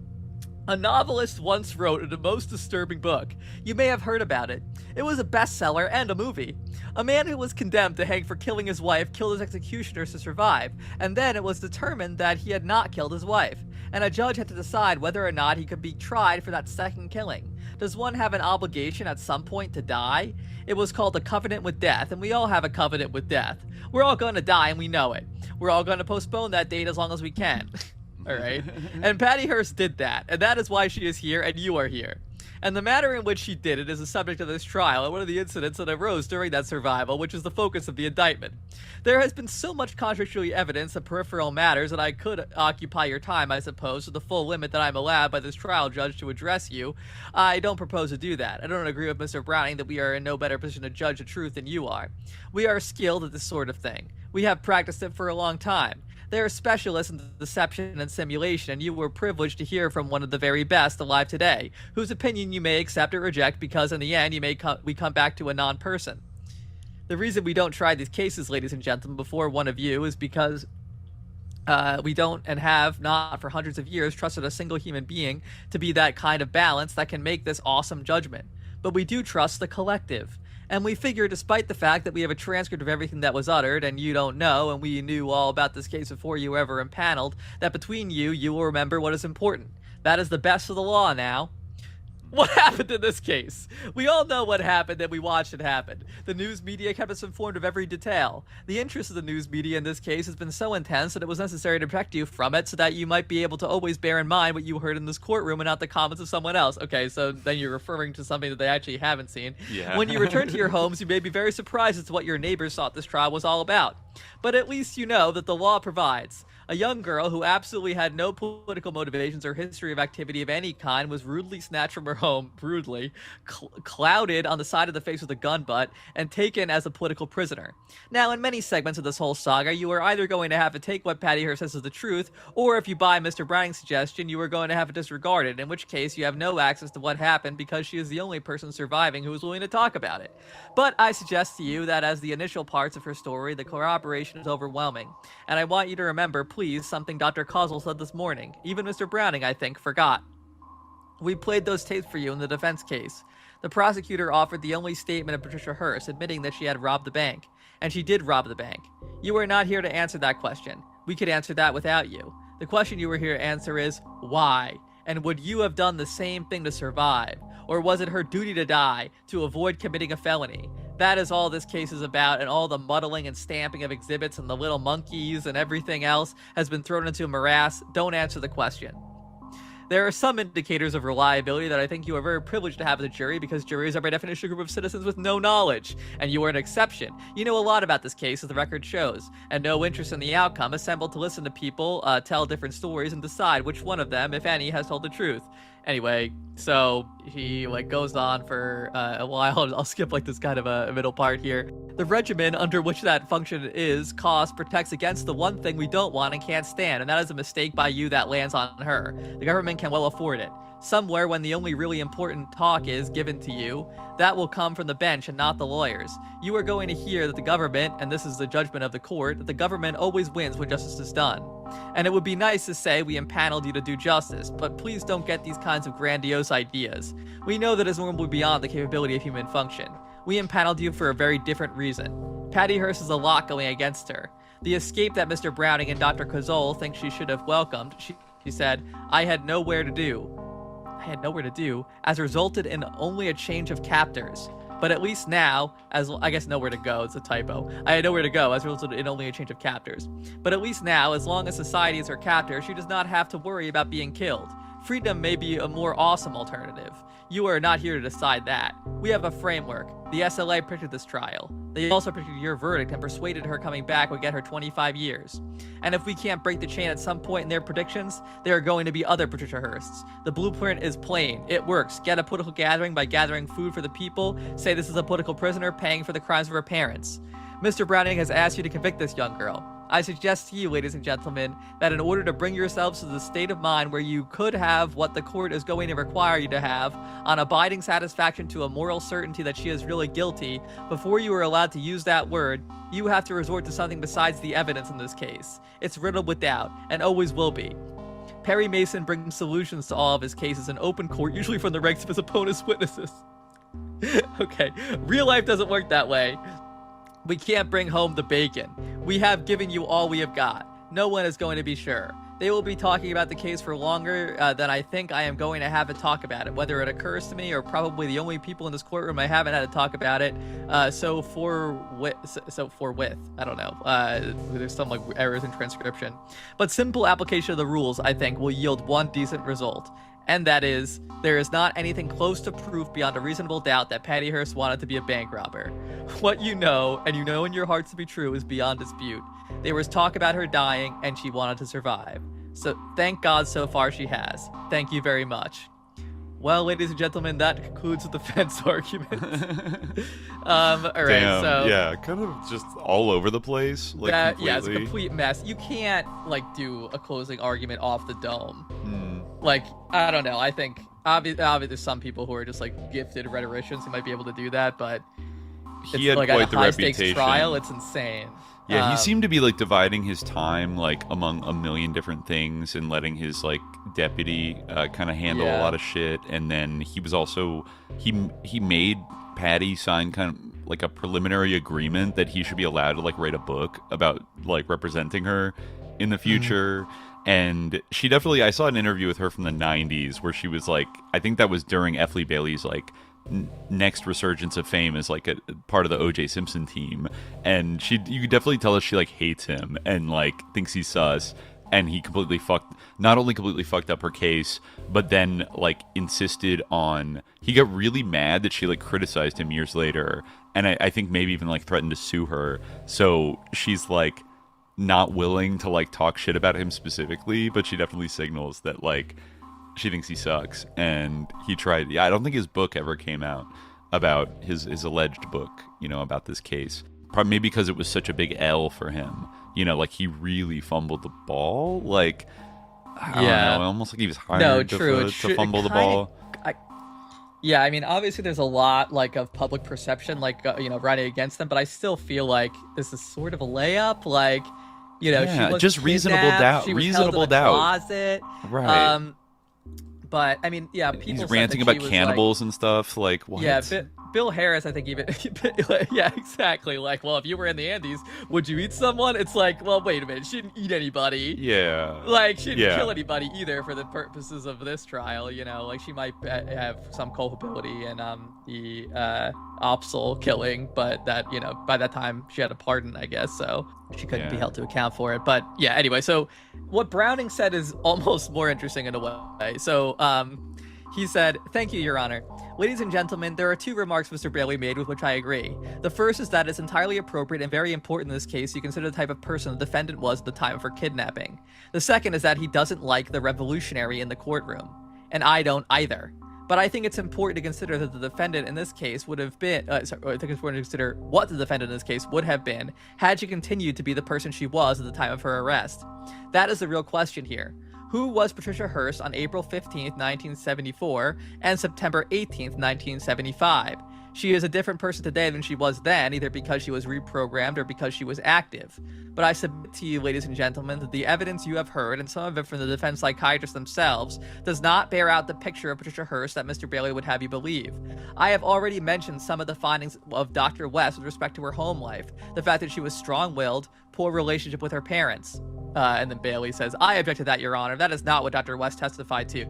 A novelist once wrote a most disturbing book. You may have heard about it. It was a bestseller and a movie. A man who was condemned to hang for killing his wife killed his executioners to survive, and then it was determined that he had not killed his wife, and a judge had to decide whether or not he could be tried for that second killing. Does one have an obligation at some point to die? It was called a covenant with death, and we all have a covenant with death. We're all going to die, and we know it. We're all going to postpone that date as long as we can. All right. And Patty Hearst did that, and that is why she is here and you are here. And the manner in which she did it is the subject of this trial and one of the incidents that arose during that survival, which is the focus of the indictment. There has been so much contradictory evidence of peripheral matters that I could occupy your time, I suppose, to the full limit that I'm allowed by this trial judge to address you. I don't propose to do that. I don't agree with Mr. Browning that we are in no better position to judge the truth than you are. We are skilled at this sort of thing. We have practiced it for a long time. They are specialists in deception and simulation, and you were privileged to hear from one of the very best alive today, whose opinion you may accept or reject because in the end we come back to a non-person. The reason we don't try these cases, ladies and gentlemen, before one of you is because we don't and have not for hundreds of years trusted a single human being to be that kind of balance that can make this awesome judgment. But we do trust the collective. And we figure, despite the fact that we have a transcript of everything that was uttered, and you don't know, and we knew all about this case before you were ever impaneled, that between you, you will remember what is important. That is the best of the law now. What happened in this case? We all know what happened and we watched it happen. The news media kept us informed of every detail. The interest of the news media in this case has been so intense that it was necessary to protect you from it so that you might be able to always bear in mind what you heard in this courtroom and not the comments of someone else. Okay, so then you're referring to something that they actually haven't seen. Yeah. When you return to your homes, you may be very surprised as to what your neighbors thought this trial was all about. But at least you know that the law provides. A young girl who absolutely had no political motivations or history of activity of any kind was rudely snatched from her home, brutally, clouded on the side of the face with a gun butt, and taken as a political prisoner. Now, in many segments of this whole saga, you are either going to have to take what Patty Hearst says as the truth, or if you buy Mr. Browning's suggestion, you are going to have to disregard it, in which case you have no access to what happened because she is the only person surviving who is willing to talk about it. But I suggest to you that as the initial parts of her story, the corroboration is overwhelming. And I want you to remember, please, something Dr. Causel said this morning. Even Mr. Browning, I think, forgot. We played those tapes for you in the defense case. The prosecutor offered the only statement of Patricia Hearst, admitting that she had robbed the bank. And she did rob the bank. You are not here to answer that question. We could answer that without you. The question you were here to answer is, why? And would you have done the same thing to survive? Or was it her duty to die, to avoid committing a felony? That is all this case is about, and all the muddling and stamping of exhibits and the little monkeys and everything else has been thrown into a morass. Don't answer the question. There are some indicators of reliability that I think you are very privileged to have as a jury, because juries are by definition a group of citizens with no knowledge, and you are an exception. You know a lot about this case, as the record shows, and no interest in the outcome, assembled to listen to people tell different stories and decide which one of them, if any, has told the truth. Anyway, so he goes on for a while. I'll skip this kind of a middle part here. The regimen under which that function is caused protects against the one thing we don't want and can't stand, and that is a mistake by you that lands on her. The government can well afford it. Somewhere when the only really important talk is given to you, that will come from the bench and not the lawyers. You are going to hear that the government, and this is the judgment of the court, that the government always wins when justice is done. And it would be nice to say we impaneled you to do justice, but please don't get these kinds of grandiose ideas. We know that is normally beyond the capability of human function. We impaneled you for a very different reason. Patty Hearst has a lot going against her. The escape that Mr. Browning and Dr. Cazole think she should have welcomed, she said, I had nowhere to do, has resulted in only a change of captors. But at least now, I guess nowhere to go, it's a typo. I had nowhere to go, has resulted in only a change of captors. But at least now, as long as society is her captor, she does not have to worry about being killed. Freedom may be a more awesome alternative. You are not here to decide that. We have a framework. The SLA predicted this trial. They also predicted your verdict and persuaded her coming back would get her 25 years. And if we can't break the chain at some point in their predictions, there are going to be other Patricia Hearsts. The blueprint is plain. It works. Get a political gathering by gathering food for the people. Say this is a political prisoner paying for the crimes of her parents. Mr. Browning has asked you to convict this young girl. I suggest to you, ladies and gentlemen, that in order to bring yourselves to the state of mind where you could have what the court is going to require you to have, on abiding satisfaction to a moral certainty that she is really guilty, before you are allowed to use that word, you have to resort to something besides the evidence in this case. It's riddled with doubt, and always will be. Perry Mason brings solutions to all of his cases in open court, usually from the ranks of his opponent's witnesses. Okay, real life doesn't work that way. We can't bring home the bacon. We have given you all we have got. No one is going to be sure. They will be talking about the case for longer than I think I am going to have to talk about it, whether it occurs to me or probably the only people in this courtroom I haven't had to talk about it. So forthwith, I don't know. There's some like errors in transcription. But simple application of the rules, I think, will yield one decent result. And that is, there is not anything close to proof beyond a reasonable doubt that Patty Hearst wanted to be a bank robber. What you know, and you know in your hearts to be true, is beyond dispute. There was talk about her dying, and she wanted to survive. So thank God so far she has. Thank you very much. Well, ladies and gentlemen, that concludes the defense argument. All right, Damn, so yeah, kind of just all over the place. Like yeah, it's a complete mess. You can't like do a closing argument off the dome. Like, I don't know. I think obviously there's some people who are just like gifted rhetoricians who might be able to do that, but he had like quite at a the high stakes reputation. trial, it's insane. Yeah, he seemed to be like dividing his time like among a million different things and letting his like deputy kind of handle a lot of shit. And then he was also he made Patty sign kind of like a preliminary agreement that he should be allowed to like write a book about like representing her in the future. And she definitely, I saw an interview with her from the 90s where she was like, I think that was during F. Lee Bailey's like next resurgence of fame as like a part of the O.J. Simpson team, and you could definitely tell us she like hates him and like thinks he's sus, and he not only completely fucked up her case, but then like insisted on, he got really mad that she like criticized him years later, and I think maybe even like threatened to sue her. So she's like not willing to like talk shit about him specifically, but she definitely signals that like she thinks he sucks. And he tried, I don't think his book ever came out, about his alleged book, you know, about this case. Probably maybe because it was such a big L for him, you know, like he really fumbled the ball. Like, I don't know, almost like he was hired to fumble the ball. Yeah, I mean, obviously there's a lot like of public perception, like you know, riding against them, but I still feel like this is sort of a layup. Like, you know, she was just reasonable doubt. She was reasonable held in a doubt. closet. Right. But I mean, yeah, people he's said ranting that about cannibals like, and stuff. Like, what? Yeah, Bill Harris, I think even, yeah, exactly. Like, well, if you were in the Andes, would you eat someone? It's like, well, wait a minute, she didn't eat anybody. Yeah. Like, she didn't kill anybody either for the purposes of this trial, you know? Like, she might have some culpability in the Opsal killing, but that, you know, by that time she had a pardon, I guess, so she couldn't be held to account for it. But yeah, anyway, so what Browning said is almost more interesting in a way. So, he said, "Thank you, Your Honor. Ladies and gentlemen, there are two remarks Mr. Bailey made with which I agree. The first is that it's entirely appropriate and very important in this case you consider the type of person the defendant was at the time of her kidnapping. The second is that he doesn't like the revolutionary in the courtroom. And I don't either. But I think it's important to consider that the defendant in this case would have been, I think it's important to consider what the defendant in this case would have been had she continued to be the person she was at the time of her arrest. That is the real question here. Who was Patricia Hearst on April 15th, 1974 and September 18th, 1975? She is a different person today than she was then, either because she was reprogrammed or because she was active. But I submit to you, ladies and gentlemen, that the evidence you have heard, and some of it from the defense psychiatrists themselves, does not bear out the picture of Patricia Hearst that Mr. Bailey would have you believe. I have already mentioned some of the findings of Dr. West with respect to her home life, the fact that she was strong-willed, poor relationship with her parents. And then Bailey says, I object to that, Your Honor. That is not what Dr. West testified to.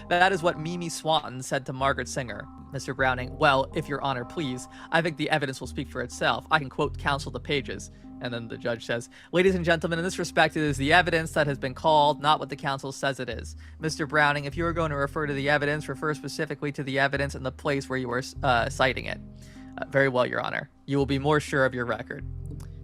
That is what Mimi Swanton said to Margaret Singer. Mr. Browning, well, if Your Honor please, I think the evidence will speak for itself. I can quote counsel the pages. And then the judge says, ladies and gentlemen, in this respect, it is the evidence that has been called, not what the counsel says it is. Mr. Browning, if you are going to refer to the evidence, refer specifically to the evidence and the place where you are citing it. Very well, Your Honor. You will be more sure of your record.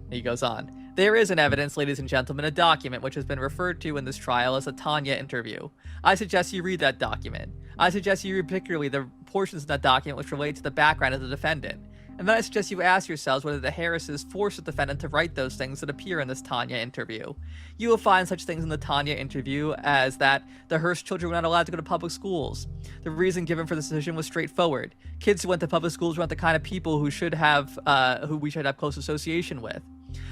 He goes on. There is an evidence, ladies and gentlemen, a document which has been referred to in this trial as a Tanya interview. I suggest you read that document. I suggest you read particularly the portions of that document which relate to the background of the defendant. And then I suggest you ask yourselves whether the Harrises forced the defendant to write those things that appear in this Tanya interview. You will find such things in the Tanya interview as that the Hearst children were not allowed to go to public schools. The reason given for this decision was straightforward. Kids who went to public schools weren't the kind of people who we should have close association with.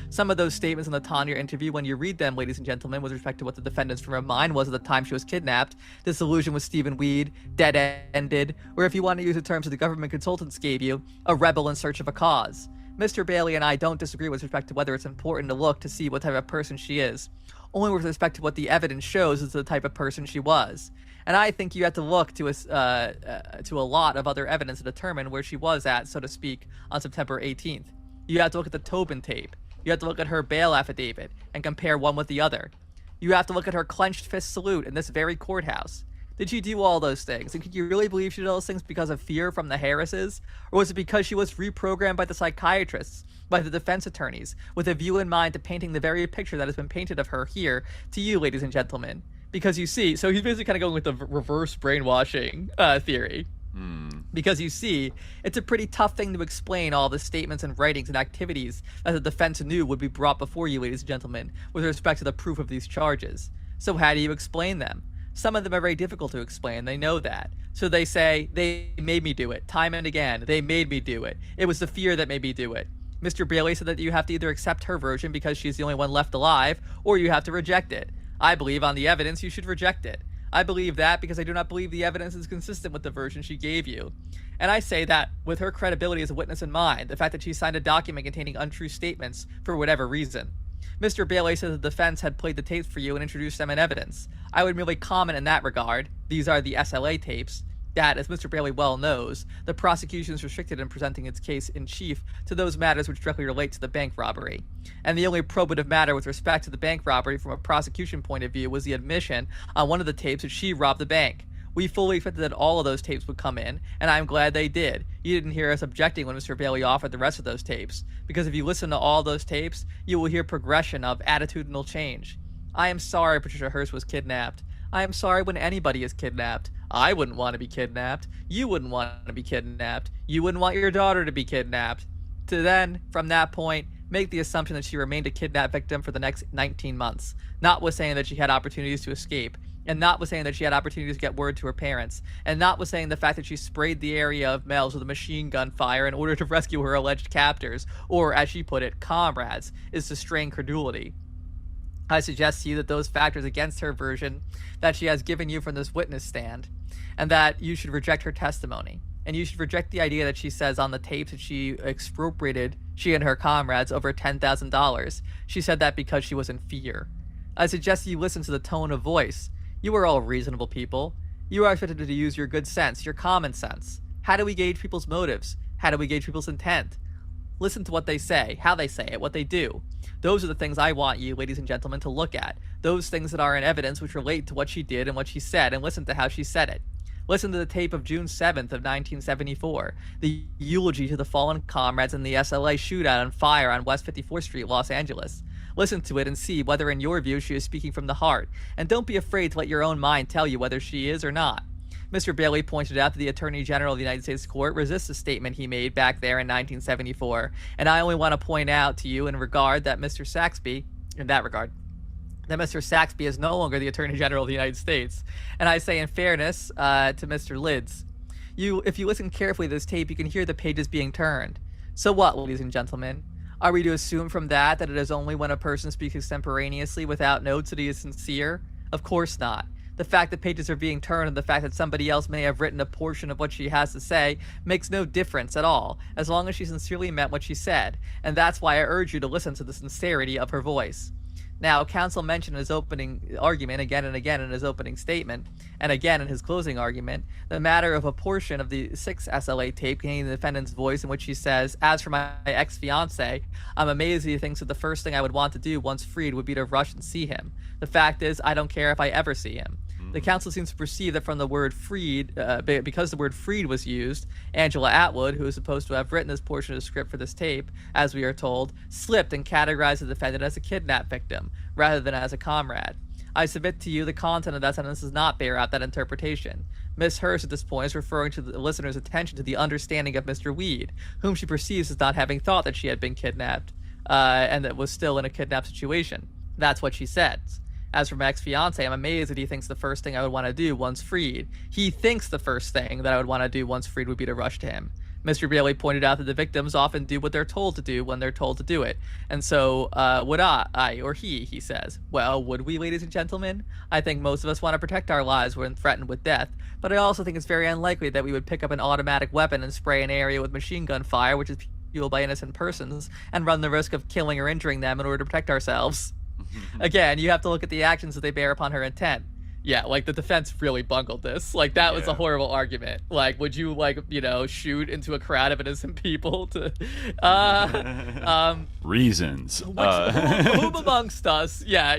Some of those statements in the Tanya interview, when you read them, ladies and gentlemen, with respect to what the defendant's frame of mind was at the time she was kidnapped, disillusion with Stephen Weed, dead-ended, or if you want to use the terms that the government consultants gave you, a rebel in search of a cause. Mr. Bailey and I don't disagree with respect to whether it's important to look to see what type of person she is. Only with respect to what the evidence shows is the type of person she was. And I think you have to look to a lot of other evidence to determine where she was at, so to speak, on September 18th. You have to look at the Tobin tape. You have to look at her bail affidavit and compare one with the other. You have to look at her clenched fist salute in this very courthouse. Did she do all those things? And could you really believe she did all those things because of fear from the Harrises? Or was it because she was reprogrammed by the psychiatrists, by the defense attorneys, with a view in mind to painting the very picture that has been painted of her here to you, ladies and gentlemen? Because you see, so he's basically kind of going with the reverse brainwashing theory. Because you see, it's a pretty tough thing to explain all the statements and writings and activities that the defense knew would be brought before you, ladies and gentlemen, with respect to the proof of these charges. So how do you explain them? Some of them are very difficult to explain. They know that. So they say, they made me do it. Time and again, they made me do it. It was the fear that made me do it. Mr. Bailey said that you have to either accept her version because she's the only one left alive, or you have to reject it. I believe on the evidence you should reject it. I believe that because I do not believe the evidence is consistent with the version she gave you. And I say that with her credibility as a witness in mind, the fact that she signed a document containing untrue statements for whatever reason. Mr. Bailey says the defense had played the tapes for you and introduced them in evidence. I would merely comment in that regard. These are the SLA tapes. That, as Mr. Bailey well knows, the prosecution is restricted in presenting its case in chief to those matters which directly relate to the bank robbery. And the only probative matter with respect to the bank robbery from a prosecution point of view was the admission on one of the tapes that she robbed the bank. We fully expected that all of those tapes would come in, and I'm glad they did. You didn't hear us objecting when Mr. Bailey offered the rest of those tapes, because if you listen to all those tapes, you will hear progression of attitudinal change. I am sorry Patricia Hearst was kidnapped. I am sorry when anybody is kidnapped. I wouldn't want to be kidnapped. You wouldn't want to be kidnapped. You wouldn't want your daughter to be kidnapped. To then, from that point, make the assumption that she remained a kidnapped victim for the next 19 months, notwithstanding that she had opportunities to escape, and notwithstanding that she had opportunities to get word to her parents, and notwithstanding the fact that she sprayed the area of males with a machine gun fire in order to rescue her alleged captors, or, as she put it, comrades, is to strain credulity. I suggest to you that those factors against her version that she has given you from this witness stand, and that you should reject her testimony. And you should reject the idea that she says on the tapes that she expropriated, she and her comrades, over $10,000. She said that because she was in fear. I suggest you listen to the tone of voice. You are all reasonable people. You are expected to use your good sense, your common sense. How do we gauge people's motives? How do we gauge people's intent? Listen to what they say, how they say it, what they do. Those are the things I want you, ladies and gentlemen, to look at. Those things that are in evidence which relate to what she did and what she said, and listen to how she said it. Listen to the tape of June 7th of 1974, the eulogy to the fallen comrades in the SLA shootout and fire on West 54th Street, Los Angeles. Listen to it and see whether in your view she is speaking from the heart, and don't be afraid to let your own mind tell you whether she is or not. Mr. Bailey pointed out that the Attorney General of the United States Court resists the statement he made back there in 1974, and I only want to point out to you in regard that Mr. Saxby, that Mr. Saxby is no longer the Attorney General of the United States. And I say in fairness to Mr. Lids, If you listen carefully to this tape, you can hear the pages being turned. So what, ladies and gentlemen? Are we to assume from that it is only when a person speaks extemporaneously without notes that he is sincere? Of course not. The fact that pages are being turned and the fact that somebody else may have written a portion of what she has to say makes no difference at all, as long as she sincerely meant what she said, and that's why I urge you to listen to the sincerity of her voice. Now, counsel mentioned in his opening argument, again and again in his opening statement, and again in his closing argument, the matter of a portion of the 6 SLA tape containing the defendant's voice in which he says, "As for my ex-fiancé, I'm amazed that he thinks that the first thing I would want to do once freed would be to rush and see him. The fact is, I don't care if I ever see him." The counsel seems to perceive that from the word freed, because the word freed was used, Angela Atwood, who is supposed to have written this portion of the script for this tape, as we are told, slipped and categorized the defendant as a kidnap victim, rather than as a comrade. I submit to you the content of that sentence does not bear out that interpretation. Miss Hearst at this point is referring to the listener's attention to the understanding of Mr. Weed, whom she perceives as not having thought that she had been kidnapped, and that was still in a kidnapped situation. That's what she says. As for my ex-fiancé, I'm amazed that he thinks the first thing I would want to do once freed. He thinks the first thing that I would want to do once freed would be to rush to him. Mr. Bailey pointed out that the victims often do what they're told to do when they're told to do it. And so, would I or he says. Well, would we, ladies and gentlemen? I think most of us want to protect our lives when threatened with death, but I also think it's very unlikely that we would pick up an automatic weapon and spray an area with machine gun fire, which is fueled by innocent persons, and run the risk of killing or injuring them in order to protect ourselves. Again, you have to look at the actions that they bear upon her intent. Yeah, like, the defense really bungled this. Like, that was a horrible argument. Like, would you, like, shoot into a crowd of innocent people to... Reasons. Whom amongst us? Yeah,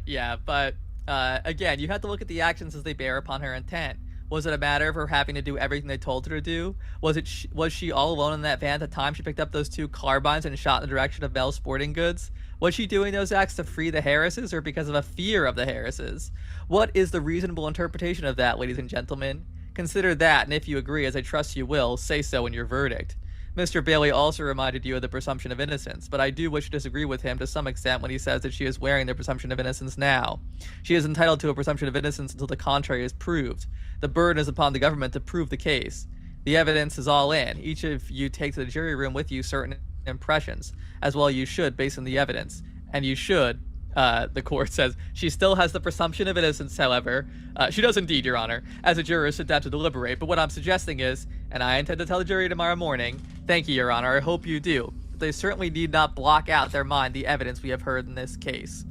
Yeah. But, again, you have to look at the actions as they bear upon her intent. Was it a matter of her having to do everything they told her to do? Was she all alone in that van at the time she picked up those 2 carbines and shot in the direction of Bell's Sporting Goods? Was she doing those acts to free the Harrises or because of a fear of the Harrises? What is the reasonable interpretation of that, ladies and gentlemen? Consider that, and if you agree, as I trust you will, say so in your verdict. Mr. Bailey also reminded you of the presumption of innocence, but I do wish to disagree with him to some extent when he says that she is wearing the presumption of innocence now. She is entitled to a presumption of innocence until the contrary is proved. The burden is upon the government to prove the case. The evidence is all in. Each of you take to the jury room with you certain impressions, as well you should based on the evidence. And you should, the court says, she still has the presumption of innocence, however. She does indeed, Your Honor, as a juror sit down to deliberate. But what I'm suggesting is, and I intend to tell the jury tomorrow morning, thank you, Your Honor, I hope you do, but they certainly need not block out their mind the evidence we have heard in this case.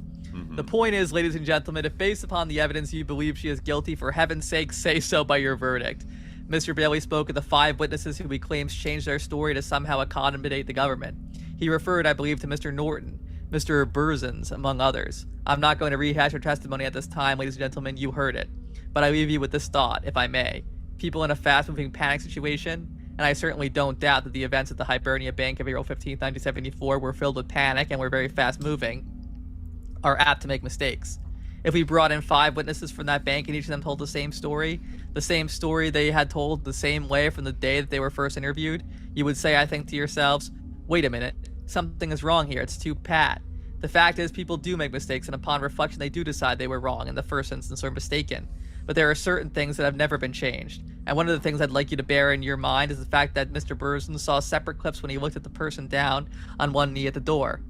The point is, ladies and gentlemen, if based upon the evidence you believe she is guilty, for heaven's sake, say so by your verdict. Mr. Bailey spoke of the 5 witnesses who he claims changed their story to somehow accommodate the government. He referred, I believe, to Mr. Norton, Mr. Burzens, among others. I'm not going to rehash her testimony at this time, ladies and gentlemen, you heard it. But I leave you with this thought, if I may. People in a fast-moving panic situation, and I certainly don't doubt that the events at the Hibernia Bank of April 15, 1974 were filled with panic and were very fast-moving, are apt to make mistakes. If we brought in 5 witnesses from that bank and each of them told the same story they had told the same way from the day that they were first interviewed, you would say, I think, to yourselves, wait a minute, something is wrong here, it's too pat. The fact is, people do make mistakes, and upon reflection they do decide they were wrong in the first instance or mistaken. But there are certain things that have never been changed. And one of the things I'd like you to bear in your mind is the fact that Mr. Burzens saw separate clips when he looked at the person down on one knee at the door.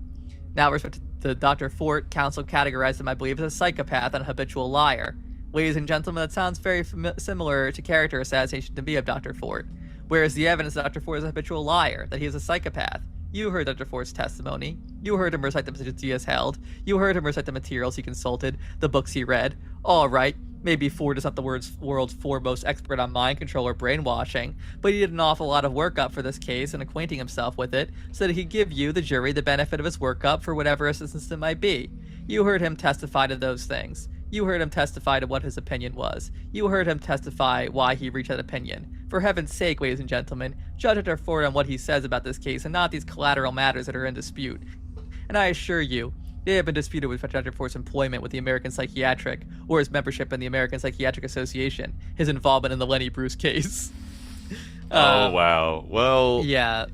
Now, with respect to Dr. Fort, counsel categorized him, I believe, as a psychopath and a habitual liar. Ladies and gentlemen, that sounds very similar to character assassination to me of Dr. Fort. Whereas the evidence that Dr. Fort is a habitual liar, that he is a psychopath. You heard Dr. Fort's testimony. You heard him recite the positions he has held. You heard him recite the materials he consulted, the books he read. All right, maybe Ford is not the world's foremost expert on mind control or brainwashing, but he did an awful lot of workup for this case and acquainting himself with it so that he'd give you, the jury, the benefit of his workup for whatever assistance it might be. You heard him testify to those things. You heard him testify to what his opinion was. You heard him testify why he reached that opinion. For heaven's sake, ladies and gentlemen, judge Dr. Ford on what he says about this case and not these collateral matters that are in dispute. And I assure you, they have been disputed with Dr. Ford's employment with the American Psychiatric, or his membership in the American Psychiatric Association, his involvement in the Lenny Bruce case. Oh, wow. Well, yeah.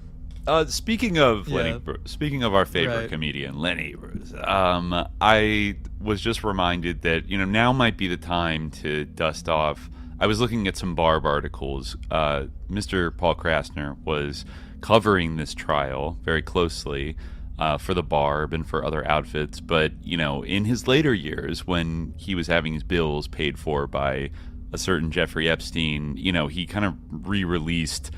Speaking of our favorite comedian, Lenny Bruce, I was just reminded that, now might be the time to dust off I was looking at some Barb articles. Mr. Paul Krassner was covering this trial very closely for the Barb and for other outfits. But, in his later years, when he was having his bills paid for by a certain Jeffrey Epstein, he kind of re-released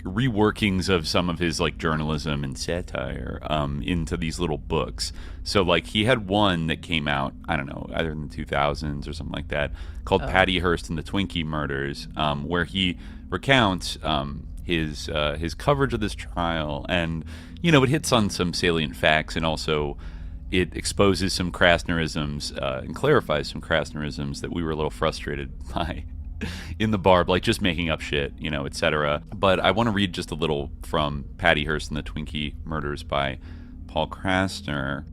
reworkings of some of his journalism and satire into these little books. So he had one that came out, I don't know, either in the 2000s or something like that, called Patty Hearst and the Twinkie Murders, where he recounts his coverage of this trial, and it hits on some salient facts, and also it exposes some Krassnerisms and clarifies some Krassnerisms that we were a little frustrated by in the Barb, just making up shit, etc. But I want to read just a little from Patty Hearst and the Twinkie Murders by Paul Krassner.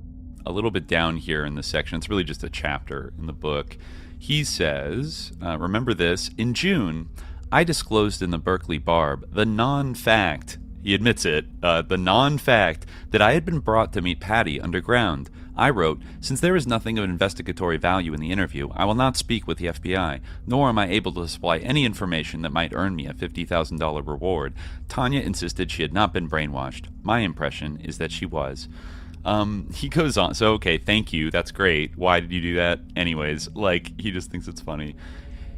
A little bit down here in the section, it's really just a chapter in the book. He says, remember this, in June, I disclosed in the Berkeley Barb the non-fact, he admits it, the non-fact that I had been brought to meet Patty underground. I wrote, since there is nothing of investigatory value in the interview, I will not speak with the FBI, nor am I able to supply any information that might earn me a $50,000 reward. Tanya insisted she had not been brainwashed. My impression is that she was. He goes on, so okay, thank you, that's great. Why did you do that? Anyways, he just thinks it's funny.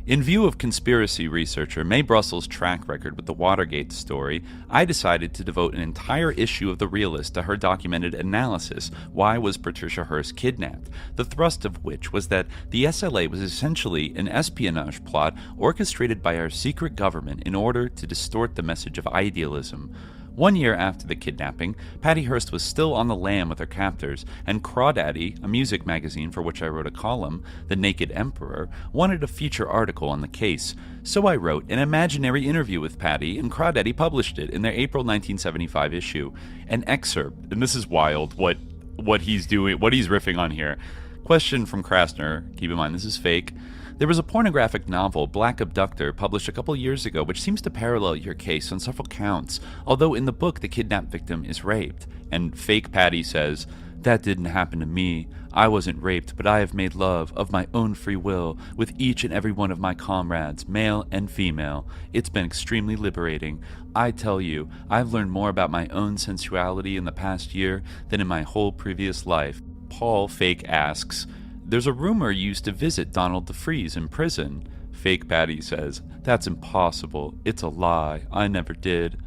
In view of conspiracy researcher Mae Brussels' track record with the Watergate story, I decided to devote an entire issue of The Realist to her documented analysis, Why Was Patricia Hearst Kidnapped?, the thrust of which was that the SLA was essentially an espionage plot orchestrated by our secret government in order to distort the message of idealism. 1 year after the kidnapping, Patty Hearst was still on the lam with her captors, and Crawdaddy, a music magazine for which I wrote a column, The Naked Emperor, wanted a feature article on the case. So I wrote an imaginary interview with Patty, and Crawdaddy published it in their April 1975 issue. An excerpt, and this is wild, what he's doing, what he's riffing on here. Question from Krassner, keep in mind this is fake. There was a pornographic novel, Black Abductor, published a couple years ago, which seems to parallel your case on several counts, although in the book the kidnapped victim is raped. And fake Patty says, that didn't happen to me. I wasn't raped, but I have made love, of my own free will, with each and every one of my comrades, male and female. It's been extremely liberating. I tell you, I've learned more about my own sensuality in the past year than in my whole previous life. Paul fake asks, there's a rumor you used to visit Donald DeFreeze in prison. Fake Patty says, that's impossible. It's a lie. I never did.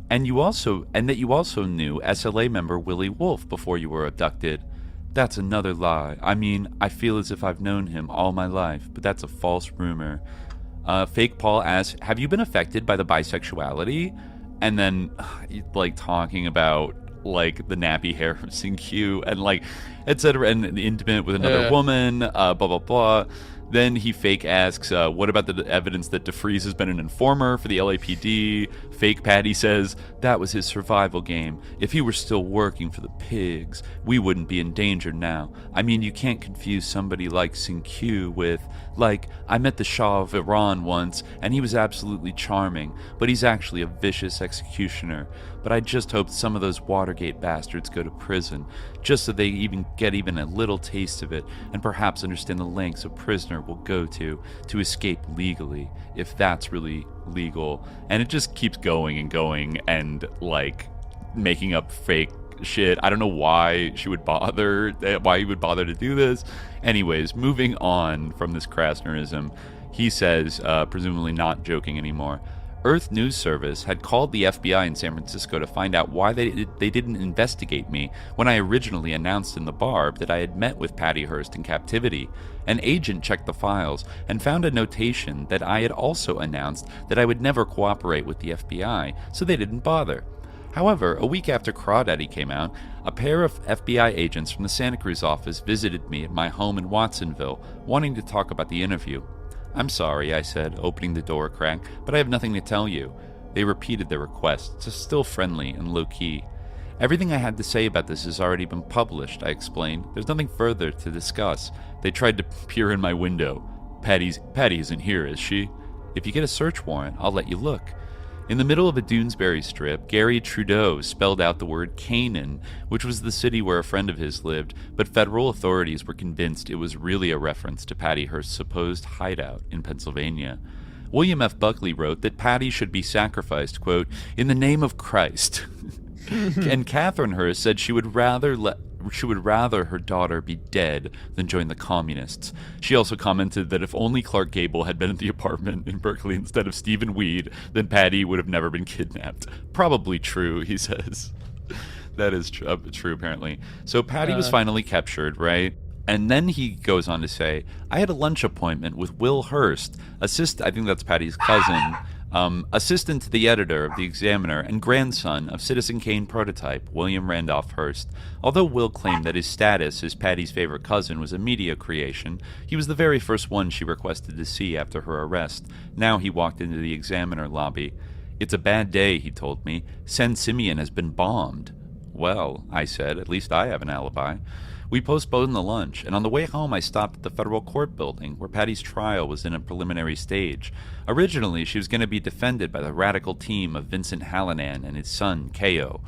And that you also knew SLA member Willie Wolfe before you were abducted. That's another lie. I mean, I feel as if I've known him all my life, but that's a false rumor. Fake Paul asks, have you been affected by the bisexuality? And then, talking about the nappy hair from Q and etc. and intimate with another woman, blah blah blah. Then he fake asks, what about the evidence that DeFreeze has been an informer for the LAPD? Fake Patty says, that was his survival game. If he were still working for the pigs, we wouldn't be in danger now. I mean, you can't confuse somebody like Q with, I met the Shah of Iran once, and he was absolutely charming, but he's actually a vicious executioner. But I just hope some of those Watergate bastards go to prison, just so they get a little taste of it, and perhaps understand the lengths a prisoner will go to escape legally, if that's really legal. And it just keeps going and making up fake shit. I don't know why he would bother to do this. Anyways, moving on from this Krassnerism, he says, presumably not joking anymore, Earth News Service had called the FBI in San Francisco to find out why they didn't investigate me when I originally announced in the Barb that I had met with Patty Hearst in captivity. An agent checked the files and found a notation that I had also announced that I would never cooperate with the FBI, so they didn't bother. However, a week after Crawdaddy came out, a pair of FBI agents from the Santa Cruz office visited me at my home in Watsonville, wanting to talk about the interview. I'm sorry, I said, opening the door a crack, but I have nothing to tell you. They repeated their request, still friendly and low-key. Everything I had to say about this has already been published, I explained. There's nothing further to discuss. They tried to peer in my window. Patty isn't here, is she? If you get a search warrant, I'll let you look. In the middle of a Doonesbury strip, Gary Trudeau spelled out the word Canaan, which was the city where a friend of his lived, but federal authorities were convinced it was really a reference to Patty Hearst's supposed hideout in Pennsylvania. William F. Buckley wrote that Patty should be sacrificed, quote, in the name of Christ. And Catherine Hearst said she would rather her daughter be dead than join the communists. She also commented that if only Clark Gable had been at the apartment in Berkeley instead of Stephen Weed, then Patty would have never been kidnapped. Probably true, he says. That is true, apparently. So Patty was finally captured, right? And then he goes on to say, I had a lunch appointment with Will Hearst, I think that's Patty's cousin, assistant to the editor of the Examiner and grandson of Citizen Kane prototype, William Randolph Hearst. Although Will claimed that his status as Patty's favorite cousin was a media creation, he was the very first one she requested to see after her arrest. Now he walked into the Examiner lobby. It's a bad day, he told me. San Simeon has been bombed. Well, I said, at least I have an alibi. We postponed the lunch, and on the way home I stopped at the federal court building, where Patty's trial was in a preliminary stage. Originally, she was going to be defended by the radical team of Vincent Hallinan and his son, K.O.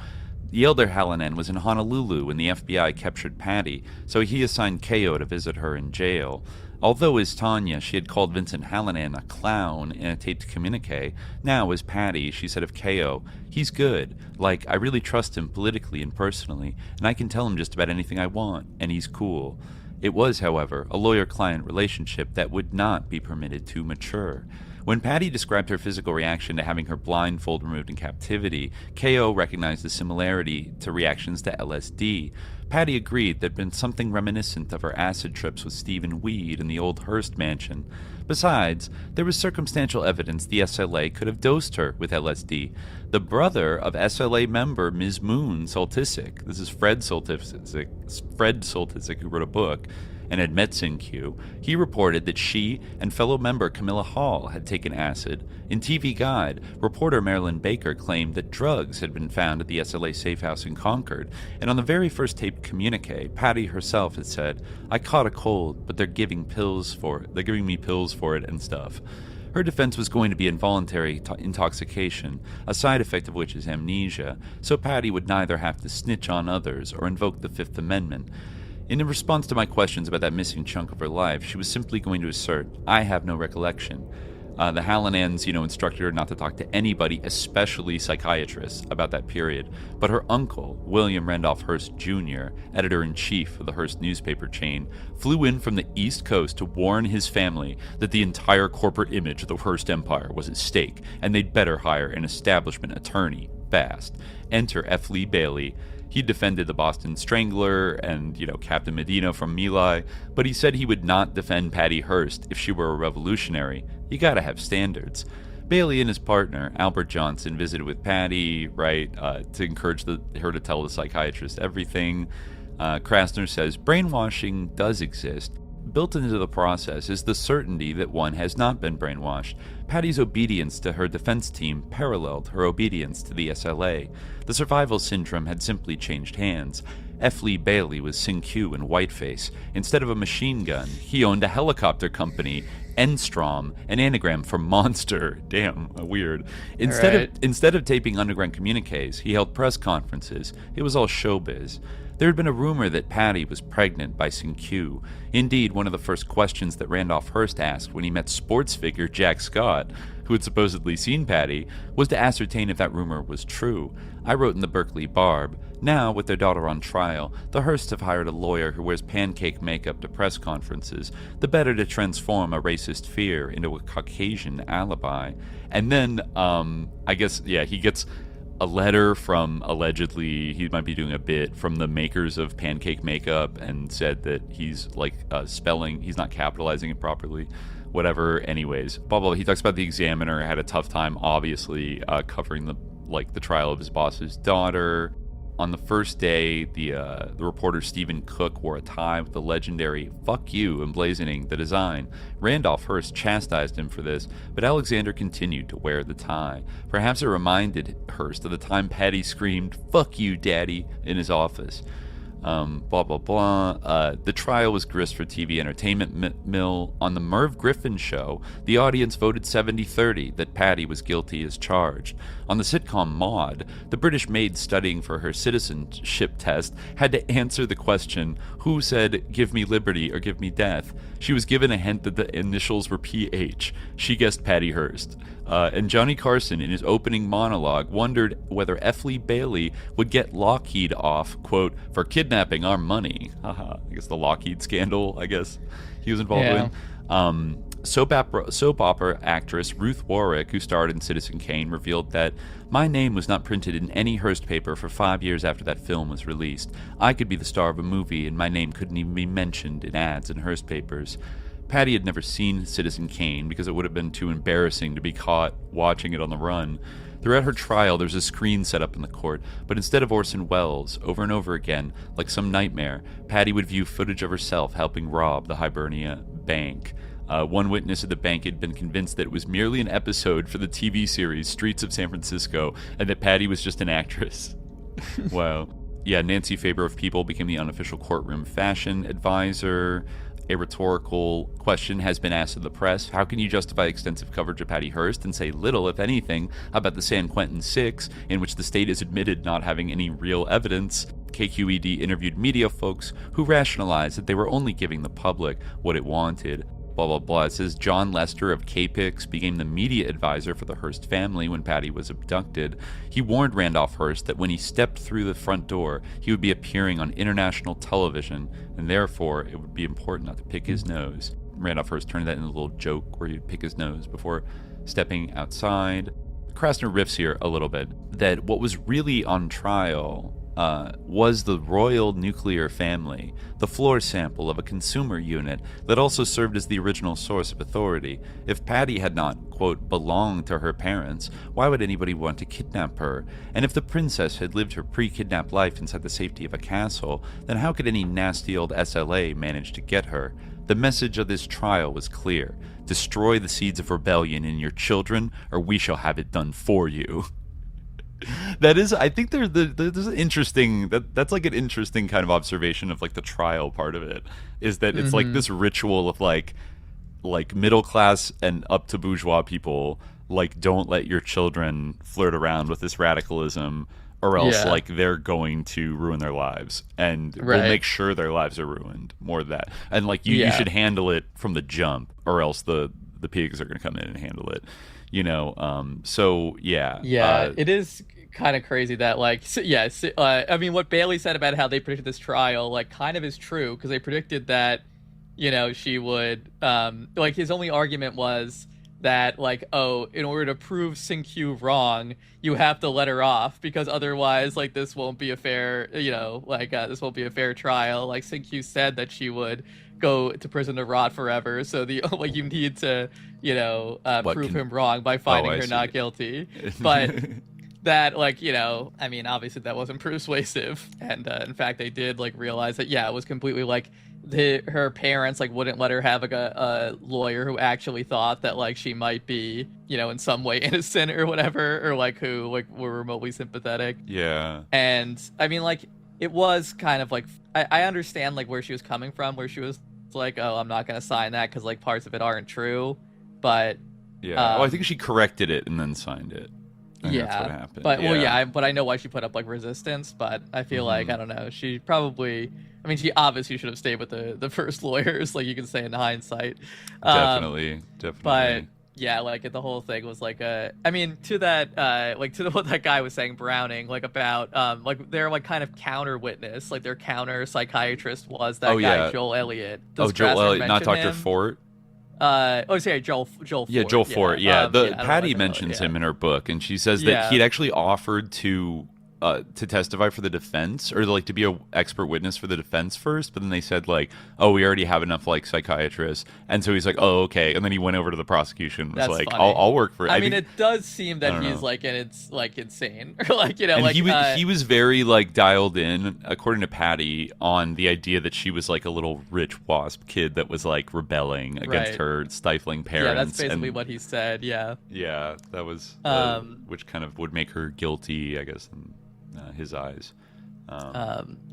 The elder Hallinan was in Honolulu when the FBI captured Patty, so he assigned K.O. to visit her in jail. Although as Tanya, she had called Vincent Hallinan a clown in a taped communique, now as Patty, she said of K.O., he's good. Like, I really trust him politically and personally, and I can tell him just about anything I want, and he's cool. It was, however, a lawyer-client relationship that would not be permitted to mature. When Patty described her physical reaction to having her blindfold removed in captivity, K.O. recognized the similarity to reactions to LSD. Patty agreed there'd been something reminiscent of her acid trips with Stephen Weed in the old Hearst mansion. Besides, there was circumstantial evidence the SLA could have dosed her with LSD. The brother of SLA member Ms. Moon Soltysik, this is Fred Soltysik, who wrote a book and had met Sin-Q, he reported that she and fellow member Camilla Hall had taken acid. In TV Guide, reporter Marilyn Baker claimed that drugs had been found at the SLA safe house in Concord, and on the very first taped communique, Patty herself had said, I caught a cold, but they're giving me pills for it and stuff. Her defense was going to be involuntary intoxication, a side effect of which is amnesia, so Patty would neither have to snitch on others or invoke the Fifth Amendment. In response to my questions about that missing chunk of her life, she was simply going to assert, I have no recollection. The Hallinans, instructed her not to talk to anybody, especially psychiatrists, about that period. But her uncle, William Randolph Hearst Jr., editor-in-chief of the Hearst newspaper chain, flew in from the East Coast to warn his family that the entire corporate image of the Hearst Empire was at stake, and they'd better hire an establishment attorney fast. Enter F. Lee Bailey. He defended the Boston Strangler and, Captain Medina from My Lai, but he said he would not defend Patty Hearst if she were a revolutionary. You gotta have standards. Bailey and his partner, Albert Johnson, visited with Patty, to encourage her to tell the psychiatrist everything. Krassner says, brainwashing does exist. Built into the process is the certainty that one has not been brainwashed. Patty's obedience to her defense team paralleled her obedience to the SLA. The survival syndrome had simply changed hands. F. Lee Bailey was Sin-Q in whiteface. Instead of a machine gun, he owned a helicopter company, Enstrom, an anagram for monster. Damn, weird. Instead of taping underground communiques, he held press conferences. It was all showbiz. There had been a rumor that Patty was pregnant by Sin-Q. Indeed, one of the first questions that Randolph Hearst asked when he met sports figure Jack Scott, who had supposedly seen Patty, was to ascertain if that rumor was true. I wrote in the Berkeley Barb, now, with their daughter on trial, the Hearsts have hired a lawyer who wears pancake makeup to press conferences, the better to transform a racist fear into a Caucasian alibi. And then, he gets a letter from, allegedly, he might be doing a bit, from the makers of pancake makeup, and said that he's, he's not capitalizing it properly. Whatever, anyways. Blah, blah, blah. He talks about the Examiner had a tough time, obviously, covering the trial of his boss's daughter. On the first day, the reporter Stephen Cook wore a tie with the legendary "fuck you" emblazoning the design. Randolph Hearst chastised him for this, but Alexander continued to wear the tie. Perhaps it reminded Hearst of the time Patty screamed "fuck you, daddy" in his office. Blah, blah, blah. The trial was grist for TV entertainment mill. On the Merv Griffin show, the audience voted 70-30 that Patty was guilty as charged. On the sitcom Maude, the British maid studying for her citizenship test had to answer the question, who said, give me liberty or give me death? She was given a hint that the initials were PH. She guessed Patty Hearst. And Johnny Carson, in his opening monologue, wondered whether F. Lee Bailey would get Lockheed off, quote, for kidnapping our money. Haha. I guess the Lockheed scandal, I guess he was involved in. Soap opera actress Ruth Warwick, who starred in Citizen Kane, revealed that my name was not printed in any Hearst paper for 5 years after that film was released. I could be the star of a movie, and my name couldn't even be mentioned in ads in Hearst papers. Patty had never seen Citizen Kane because it would have been too embarrassing to be caught watching it on the run. Throughout her trial, there's a screen set up in the court, but instead of Orson Welles, over and over again, like some nightmare, Patty would view footage of herself helping rob the Hibernia Bank. One witness at the bank had been convinced that it was merely an episode for the TV series Streets of San Francisco, and that Patty was just an actress. Wow. Yeah, Nancy Faber of People became the unofficial courtroom fashion advisor. A rhetorical question has been asked of the press. How can you justify extensive coverage of Patty Hearst and say little, if anything, about the San Quentin Six, in which the state has admitted not having any real evidence? KQED interviewed media folks who rationalized that they were only giving the public what it wanted. Blah, blah, blah. It says John Lester of KPIX became the media advisor for the Hearst family when Patty was abducted. He warned Randolph Hearst that when he stepped through the front door, he would be appearing on international television, and therefore it would be important not to pick his nose. Randolph Hearst turned that into a little joke where he'd pick his nose before stepping outside. Krassner riffs here a little bit that what was really on trial was the royal nuclear family, the floor sample of a consumer unit that also served as the original source of authority. If Patty had not, quote, belonged to her parents, why would anybody want to kidnap her? And if the princess had lived her pre-kidnap life inside the safety of a castle, then how could any nasty old SLA manage to get her? The message of this trial was clear. Destroy the seeds of rebellion in your children, or we shall have it done for you. That is, I think there's an interesting, that's like an interesting kind of observation of like the trial part of it, is that it's like this ritual of like middle class and up to bourgeois people, like, don't let your children flirt around with this radicalism, or else like they're going to ruin their lives, and we'll make sure their lives are ruined, more than that. And like you should handle it from the jump, or else the pigs are going to come in and handle it. You know, so it is kind of crazy that like, I mean, what Bailey said about how they predicted this trial, like, kind of is true, because they predicted that, you know, she would, like, his only argument was that, like, oh, in order to prove Sing-Q wrong, you have to let her off, because otherwise, like, this won't be a fair, you know, like, this won't be a fair trial. Like, Sing-Q said that she would go to prison to rot forever, so the like, you need to, you know, prove him wrong by finding her not guilty. But that, like, you know, I mean, obviously that wasn't persuasive, and in fact they did like realize that it was completely like her parents like wouldn't let her have like a lawyer who actually thought that like she might be, you know, in some way innocent or whatever, or like who like were remotely sympathetic. And I mean, like, it was kind of like, I understand like where she was coming from, where she was like, oh, I'm not gonna sign that because like parts of it aren't true, but well, I think she corrected it and then signed it. And that's what happened. But but I know why she put up like resistance, but I feel like, I don't know, she probably, I mean, she obviously should have stayed with the first lawyers, like you can say in hindsight. Definitely. But yeah, like the whole thing was like I mean, to that like to what that guy was saying, Browning, like about like their like kind of counter witness, like their counter psychiatrist was that guy Joel Elliott. Joel Elliott, not Dr. Fort. Joel Fort. Yeah, Joel Fort. Patty mentions him in her book, and she says that he'd actually offered to testify for the defense, or like to be an expert witness for the defense first, but then they said like, oh, we already have enough like psychiatrists, and so he's like, oh, okay, and then he went over to the prosecution and was like, I'll work for it. I mean, it does seem that he's like, and it's like insane, or like, you know, and like he was very like dialed in, according to Patty, on the idea that she was like a little rich wasp kid that was like rebelling against her stifling parents. Yeah, that's basically what he said. Yeah, that was which kind of would make her guilty, I guess, in his eyes.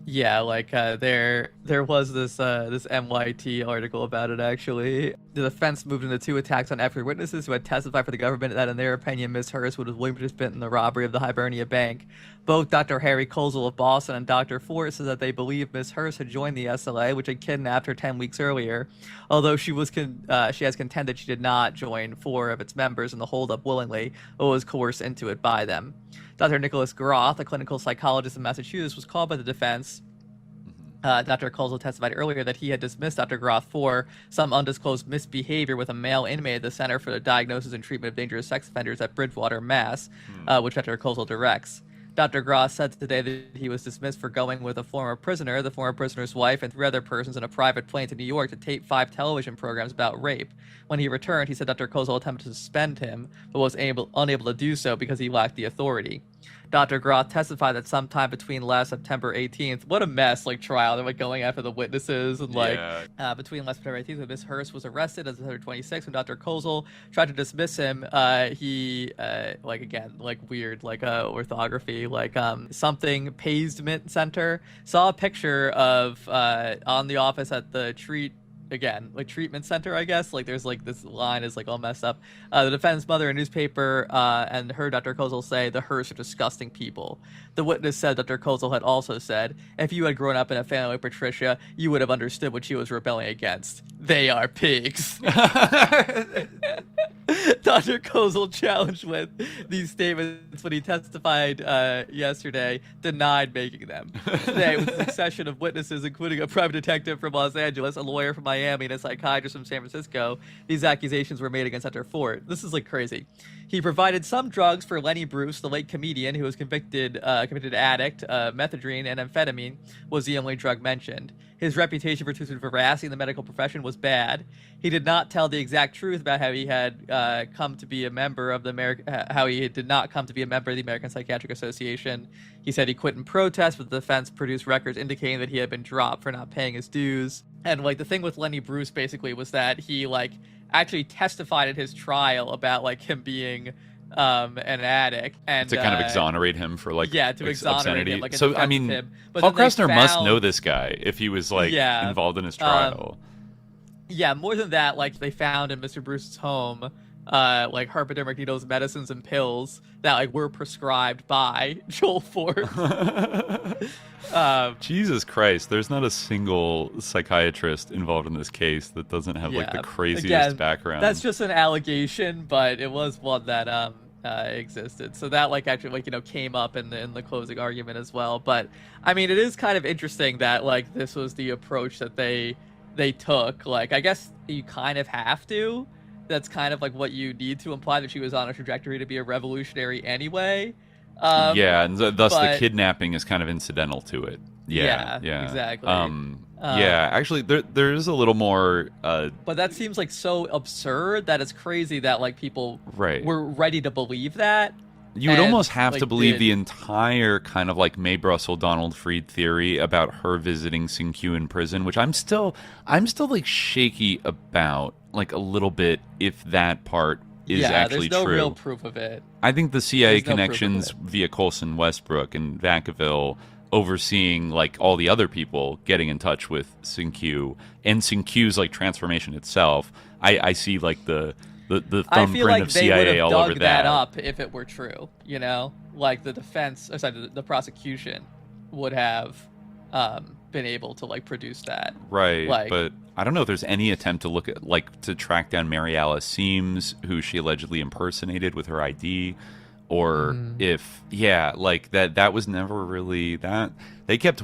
Yeah, like there was this NYT article about it, actually. The defense moved into 2 attacks on after witnesses who had testified for the government that, in their opinion, Ms. Hearst would have willing participant in the robbery of the Hibernia Bank. Both Dr. Harry Kozel of Boston and Dr. Ford said that they believe Ms. Hearst had joined the SLA, which had kidnapped her 10 weeks earlier, although she has contended she did not join 4 of its members in the holdup willingly, but was coerced into it by them. Dr. Nicholas Groth, a clinical psychologist in Massachusetts, was called by the defense. Dr. Kozel testified earlier that he had dismissed Dr. Groth for some undisclosed misbehavior with a male inmate at the Center for the Diagnosis and Treatment of Dangerous Sex Offenders at Bridgewater, Mass., which Dr. Kozel directs. Dr. Groth said today that he was dismissed for going with a former prisoner, the former prisoner's wife, and 3 other persons in a private plane to New York to tape 5 television programs about rape. When he returned, he said Dr. Kozel attempted to suspend him, but was unable to do so because he lacked the authority. Dr. Groth testified that sometime between last September 18th, what a mess, like, trial. They were going after the witnesses, and, between last September 18th, when Ms. Hearst was arrested as September 26th, when Dr. Kozel tried to dismiss him, he, weird, orthography, something Pavement Center, saw a picture of, on the office at the treatment center, I guess. There's, this line is, all messed up. The defendant's mother, a newspaper, and heard Dr. Kozel say, "The Hearsts are disgusting people." The witness said Dr. Kozel had also said, "If you had grown up in a family like Patricia, you would have understood what she was rebelling against. They are pigs." Dr. Kozel, challenged with these statements when he testified yesterday, denied making them. Today, with a succession of witnesses, including a private detective from Los Angeles, a lawyer from Miami, and a psychiatrist from San Francisco, these accusations were made against Dr. Ford. This is crazy. He provided some drugs for Lenny Bruce, the late comedian who was convicted addict. Methadone and amphetamine was the only drug mentioned. His reputation for truth and veracity in the medical profession was bad. He did not tell the exact truth about how he had come to be a member of the did not come to be a member of the American Psychiatric Association. He said he quit in protest, but the defense produced records indicating that he had been dropped for not paying his dues. And the thing with Lenny Bruce basically was that he actually testified at his trial about him being an addict, and to kind of exonerate him for to exonerate him. So I mean, Paul Krassner must know this guy if he was involved in his trial. More than that, they found in Mr. Bruce's home hypodermic needles, medicines, and pills that were prescribed by Joel Ford. Jesus Christ, there's not a single psychiatrist involved in this case that doesn't have the craziest background. That's just an allegation, but it was one that existed. So that actually came up in the closing argument as well. But I mean, it is kind of interesting that this was the approach that they took. I guess you kind of have to. That's kind of what you need to imply that she was on a trajectory to be a revolutionary anyway. And thus the kidnapping is kind of incidental to it. Yeah, exactly. Actually, there is a little more. But that seems so absurd that it's crazy that people were ready to believe that. You would almost have to believe the entire kind of Mae Brussel, Donald Fried theory about her visiting Sin-Q in prison, which I'm still shaky about a little bit if that part is actually there's no true. Real proof of it. I think the CIA connections via Colson Westbrook and Vacaville overseeing all the other people getting in touch with Sin-Q and Sin-Q's transformation itself. I see the thumbprint of CIA all over that. I feel they would have dug that up if it were true. The defense, the prosecution would have been able to produce that. Right, but I don't know if there's any attempt to look at to track down Mary Alice Seams, who she allegedly impersonated with her ID, or if that was never really that. They kept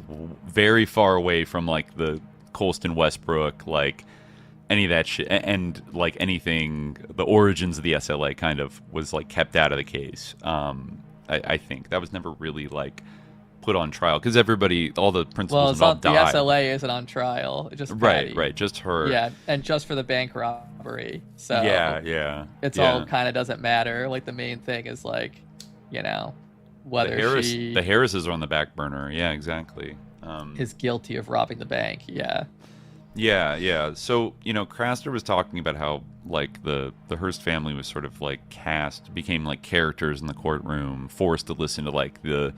very far away from the Colston Westbrook any of that shit, and anything, the origins of the SLA kind of was kept out of the case. I think that was never really put on trial because all the principals involved died. The SLA isn't on trial. It's just Patty. Right, just her. Yeah, and just for the bank robbery. So it's all all kind of doesn't matter. The main thing is whether the Harrises are on the back burner. Yeah, exactly. Is guilty of robbing the bank. Yeah. So, Krassner was talking about how, the Hearst family was sort of, became characters in the courtroom, forced to listen to,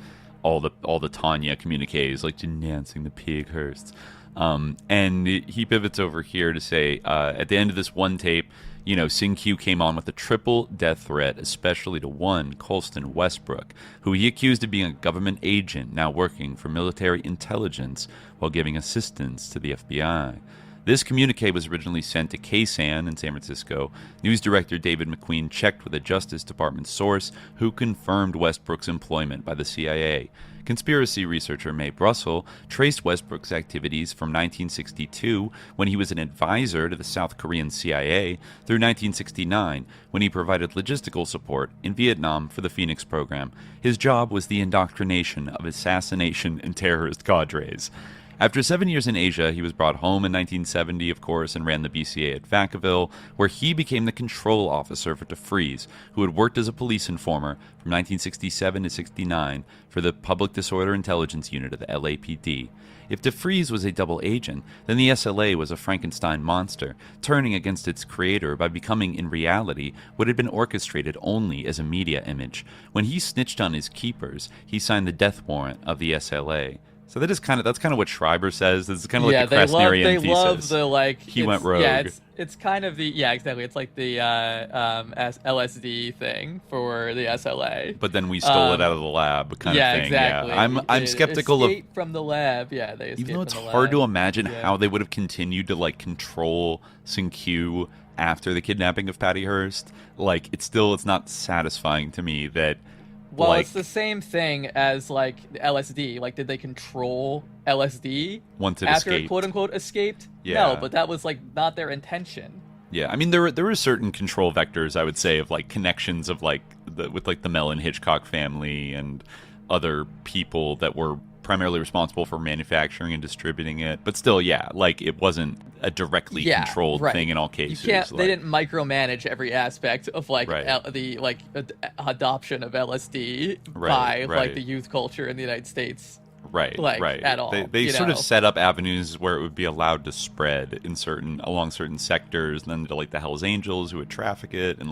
all the Tanya communiques, like denouncing the pig Hearsts. And he pivots over here to say, at the end of this one tape, Sing-Q came on with a triple death threat, especially to one Colston Westbrook, who he accused of being a government agent now working for military intelligence while giving assistance to the FBI. This communique was originally sent to KSAN in San Francisco. News director David McQueen checked with a Justice Department source who confirmed Westbrook's employment by the CIA. Conspiracy researcher Mae Brussel traced Westbrook's activities from 1962, when he was an advisor to the South Korean CIA, through 1969, when he provided logistical support in Vietnam for the Phoenix program. His job was the indoctrination of assassination and terrorist cadres. After 7 years in Asia, he was brought home in 1970, of course, and ran the BCA at Vacaville, where he became the control officer for DeFries, who had worked as a police informer from 1967 to 69 for the Public Disorder Intelligence Unit of the LAPD. If DeFries was a double agent, then the SLA was a Frankenstein monster, turning against its creator by becoming, in reality, what had been orchestrated only as a media image. When he snitched on his keepers, he signed the death warrant of the SLA. So that's kind of what Schreiber says. This is kind of like the Krassnerian thesis. They love the he went rogue. Yeah, it's kind of exactly. It's like the LSD thing for the SLA. But then we stole it out of the lab, kind of thing. Exactly. Yeah, I'm skeptical of from the lab. Yeah, they escaped even though it's from the hard lab. to imagine how they would have continued to control Sing-Q after the kidnapping of Patty Hearst. It's not satisfying to me that. Well, it's the same thing as LSD. Did they control LSD once it after escaped? It quote unquote escaped? Yeah. No, but that was not their intention. Yeah, I mean there were certain control vectors, I would say, of connections of with the Mellon Hitchcock family and other people that were primarily responsible for manufacturing and distributing it. But still, it wasn't a directly controlled thing in all cases. They didn't micromanage every aspect of the adoption of LSD by the youth culture in the United States. Right. At all. They sort of set up avenues where it would be allowed to spread along certain sectors, and then to the Hells Angels who would traffic it, and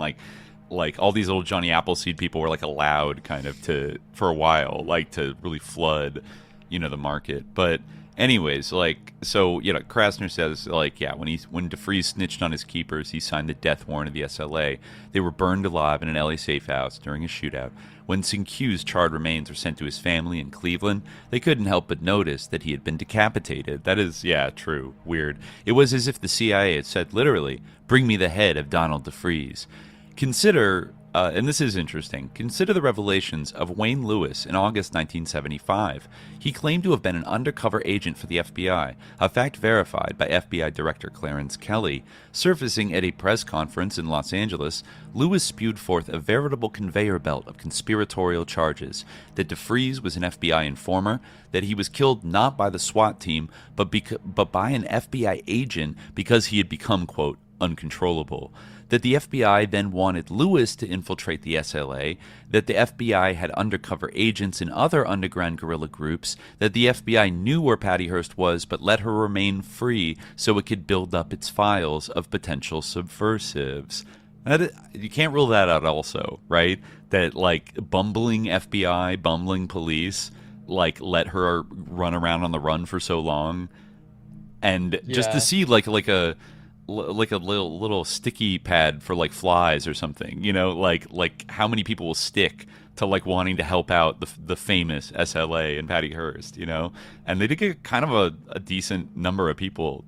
all these little Johnny Appleseed people were allowed kind of for a while to really flood the market. But anyways, Krassner says when DeFries snitched on his keepers, he signed the death warrant of the SLA. They were burned alive in an LA safe house during a shootout. When Sing-Q's charred remains were sent to his family in Cleveland, they couldn't help but notice that he had been decapitated. That is, true. Weird. It was as if the CIA had said literally, "Bring me the head of Donald DeFries." Consider, and this is interesting, consider the revelations of Wayne Lewis in August 1975. He claimed to have been an undercover agent for the FBI, a fact verified by FBI Director Clarence Kelly. Surfacing at a press conference in Los Angeles, Lewis spewed forth a veritable conveyor belt of conspiratorial charges, that DeFries was an FBI informer, that he was killed not by the SWAT team, but by an FBI agent because he had become, quote, uncontrollable. That the FBI then wanted Lewis to infiltrate the SLA, that the FBI had undercover agents in other underground guerrilla groups, that the FBI knew where Patty Hearst was but let her remain free so it could build up its files of potential subversives. You can't rule that out also, right? That bumbling FBI, bumbling police, let her run around on the run for so long, and just to see like a little sticky pad for flies or something, how many people will stick to wanting to help out the famous SLA and Patty Hearst, and they did get kind of a decent number of people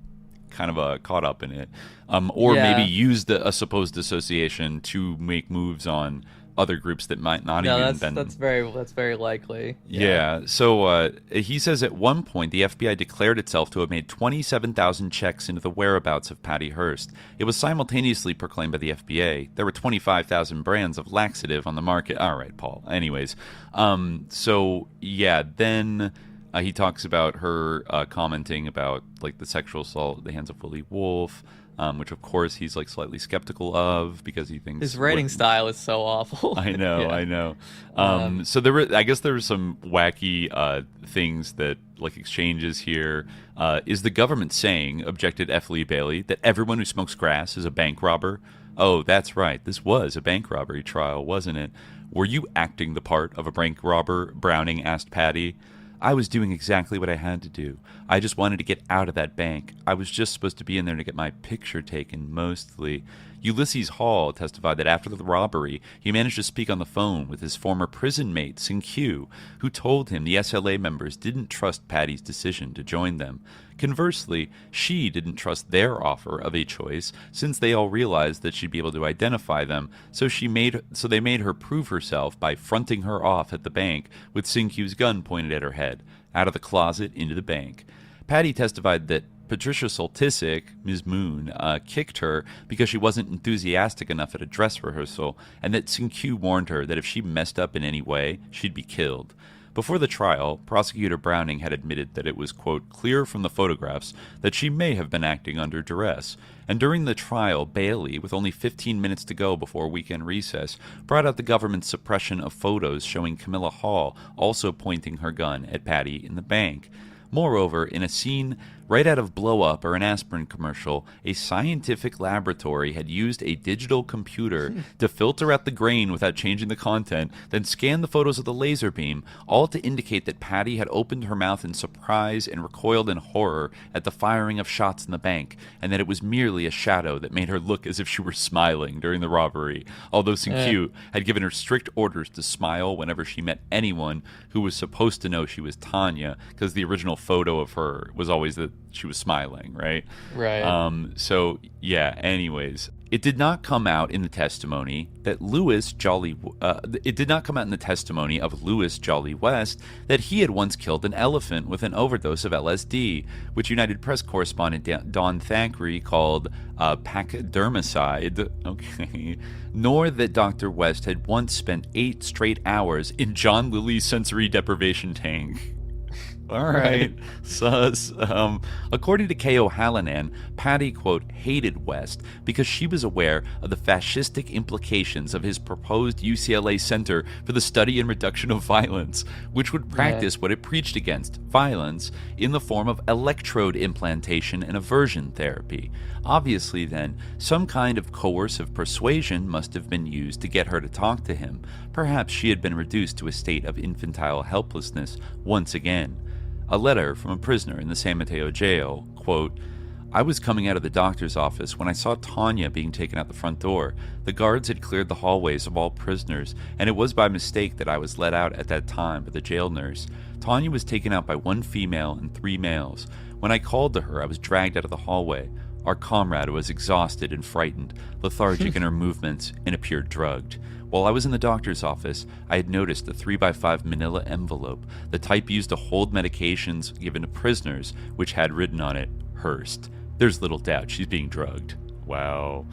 kind of caught up in it, or maybe used a supposed association to make moves on other groups that might not even been. That's very likely. Yeah. So he says at one point the FBI declared itself to have made 27,000 checks into the whereabouts of Patty Hearst. It was simultaneously proclaimed by the FBA there were 25,000 brands of laxative on the market. All right, Paul. Anyways, then he talks about her commenting about the sexual assault at the hands of Willie Wolf. Which of course he's slightly skeptical of because he thinks his writing style is so awful. I know. So I guess there were some wacky things that exchanges here. Is the government saying, objected F. Lee Bailey, that everyone who smokes grass is a bank robber? Oh, that's right. This was a bank robbery trial, wasn't it? "Were you acting the part of a bank robber?" Browning asked Patty. "I was doing exactly what I had to do. I just wanted to get out of that bank. I was just supposed to be in there to get my picture taken, mostly." Ulysses Hall testified that after the robbery, he managed to speak on the phone with his former prison mate, Sing-Kyu, who told him the SLA members didn't trust Patty's decision to join them. Conversely, she didn't trust their offer of a choice, since they all realized that she'd be able to identify them, so they made her prove herself by fronting her off at the bank with Sing-Kyu's gun pointed at her head, out of the closet into the bank. Patty testified that Patricia Soltysik, Ms. Moon, kicked her because she wasn't enthusiastic enough at a dress rehearsal, and that Sing-Kyu warned her that if she messed up in any way, she'd be killed. Before the trial, Prosecutor Browning had admitted that it was, quote, clear from the photographs that she may have been acting under duress. And during the trial, Bailey, with only 15 minutes to go before weekend recess, brought out the government's suppression of photos showing Camilla Hall also pointing her gun at Patty in the bank. Moreover, in a scene right out of Blow Up or an aspirin commercial, a scientific laboratory had used a digital computer to filter out the grain without changing the content, then scan the photos of the laser beam, all to indicate that Patty had opened her mouth in surprise and recoiled in horror at the firing of shots in the bank, and that it was merely a shadow that made her look as if she were smiling during the robbery, although Sing-Kyu had given her strict orders to smile whenever she met anyone who was supposed to know she was Tanya, because the original photo of her was always that she was smiling, right? Right. So, yeah, anyways. It did not come out in the testimony that it did not come out in the testimony of Louis Jolly West that he had once killed an elephant with an overdose of LSD, which United Press correspondent Don Thackeray called pachydermicide, okay, nor that Dr. West had once spent 8 straight hours in John Lilly's sensory deprivation tank. All right. Sus. According to Kay O'Halloran, Patty, quote, hated West because she was aware of the fascistic implications of his proposed UCLA Center for the Study and Reduction of Violence, which would practice what it preached against, violence, in the form of electrode implantation and aversion therapy. Obviously, then, some kind of coercive persuasion must have been used to get her to talk to him. Perhaps she had been reduced to a state of infantile helplessness once again. A letter from a prisoner in the San Mateo jail, quote, I was coming out of the doctor's office when I saw Tanya being taken out the front door. The guards had cleared the hallways of all prisoners, and it was by mistake that I was let out at that time by the jail nurse. Tanya was taken out by 1 female and 3 males. When I called to her, I was dragged out of the hallway. Our comrade was exhausted and frightened, lethargic in her movements, and appeared drugged. While I was in the doctor's office, I had noticed a 3x5 manila envelope, the type used to hold medications given to prisoners, which had written on it, Hearst. There's little doubt she's being drugged. Wow.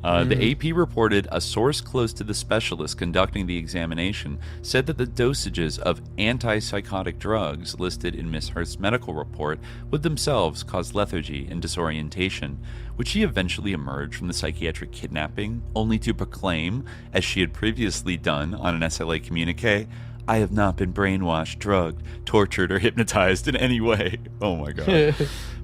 The AP reported a source close to the specialist conducting the examination said that the dosages of antipsychotic drugs listed in Miss Hearst's medical report would themselves cause lethargy and disorientation. Would she eventually emerge from the psychiatric kidnapping, only to proclaim, as she had previously done on an SLA communique, I have not been brainwashed, drugged, tortured, or hypnotized in any way. Oh my God.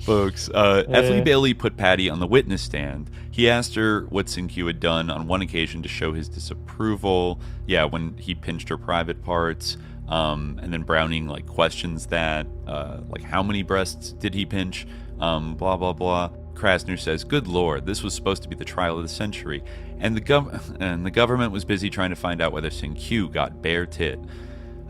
Folks, F. Lee Bailey put Patty on the witness stand. He asked her what Sing-Kyu had done on one occasion to show his disapproval. Yeah, when he pinched her private parts. And then Browning, questions that. How many breasts did he pinch? Blah, blah, blah. Krassner says, good Lord, this was supposed to be the trial of the century. And the government was busy trying to find out whether Sing-Kyu got bare tit.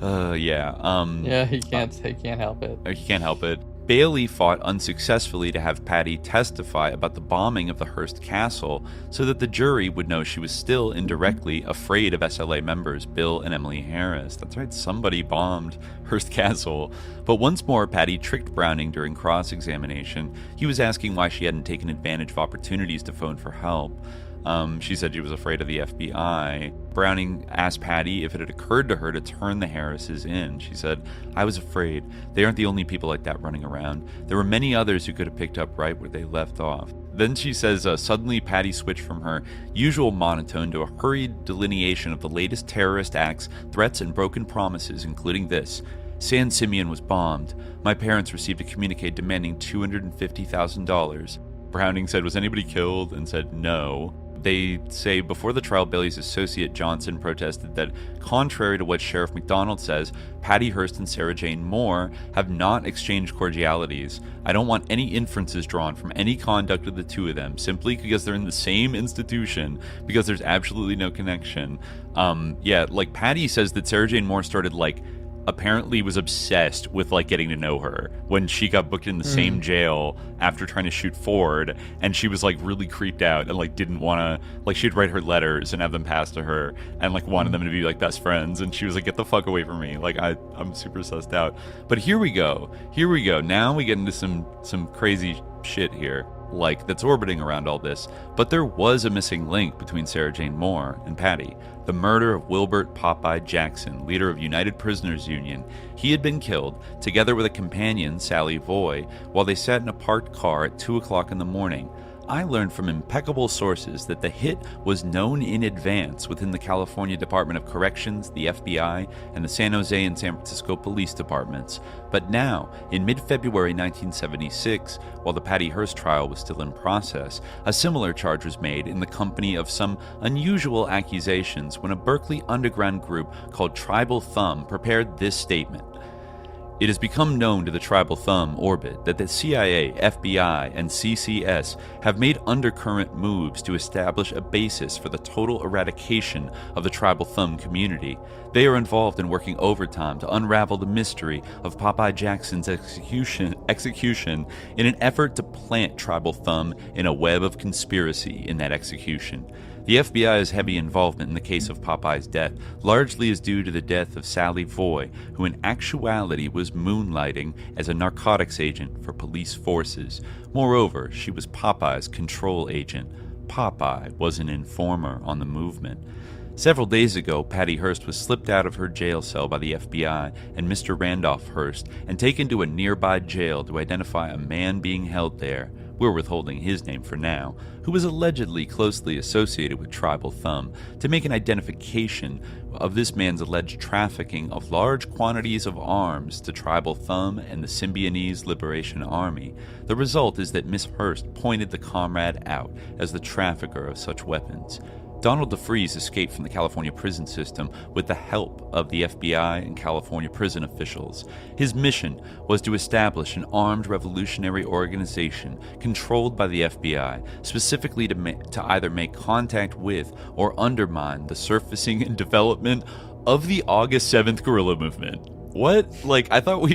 Yeah, he can't help it. He can't help it. Bailey fought unsuccessfully to have Patty testify about the bombing of the Hearst Castle so that the jury would know she was still indirectly afraid of SLA members Bill and Emily Harris. That's right, somebody bombed Hearst Castle. But once more, Patty tricked Browning during cross-examination. He was asking why she hadn't taken advantage of opportunities to phone for help. She said she was afraid of the FBI. Browning asked Patty if it had occurred to her to turn the Harrises in. She said, I was afraid. They aren't the only people like that running around. There were many others who could have picked up right where they left off. Then she says, suddenly Patty switched from her usual monotone to a hurried delineation of the latest terrorist acts, threats, and broken promises, including this. San Simeon was bombed. My parents received a communique demanding $250,000. Browning said, was anybody killed? And said, no. They say before the trial, Bailey's associate Johnson protested that, contrary to what Sheriff McDonald says, Patty Hearst and Sarah Jane Moore have not exchanged cordialities. I don't want any inferences drawn from any conduct of the two of them, simply because they're in the same institution, because there's absolutely no connection. Like Patty says that Sarah Jane Moore started apparently was obsessed with getting to know her when she got booked in the same jail after trying to shoot Ford, and she was really creeped out and didn't want to she'd write her letters and have them passed to her and wanted them to be best friends, and she was get the fuck away from me. I'm super sussed out. But here we go now we get into some crazy shit here that's orbiting around all this. But there was a missing link between Sarah Jane Moore and Patty: the murder of Wilbert Popeye Jackson, leader of United Prisoners Union. He had been killed, together with a companion, Sally Voy, while they sat in a parked car at 2 o'clock in the morning. I learned from impeccable sources that the hit was known in advance within the California Department of Corrections, the FBI, and the San Jose and San Francisco police departments. But now, in mid-February 1976, while the Patty Hearst trial was still in process, a similar charge was made in the company of some unusual accusations when a Berkeley underground group called Tribal Thumb prepared this statement. It has become known to the Tribal Thumb orbit that the CIA, FBI, and CCS have made undercurrent moves to establish a basis for the total eradication of the Tribal Thumb community. They are involved in working overtime to unravel the mystery of Popeye Jackson's execution in an effort to plant Tribal Thumb in a web of conspiracy in that execution. The FBI's heavy involvement in the case of Popeye's death largely is due to the death of Sally Voy, who in actuality was moonlighting as a narcotics agent for police forces. Moreover, she was Popeye's control agent. Popeye was an informer on the movement. Several days ago, Patty Hearst was slipped out of her jail cell by the FBI and Mr. Randolph Hearst and taken to a nearby jail to identify a man being held there. We're withholding his name for now, who was allegedly closely associated with Tribal Thumb, to make an identification of this man's alleged trafficking of large quantities of arms to Tribal Thumb and the Symbionese Liberation Army. The result is that Miss Hearst pointed the comrade out as the trafficker of such weapons. Donald DeFreeze escaped from the California prison system with the help of the FBI and California prison officials. His mission was to establish an armed revolutionary organization controlled by the FBI, specifically to either make contact with or undermine the surfacing and development of the August 7th guerrilla movement. What? I thought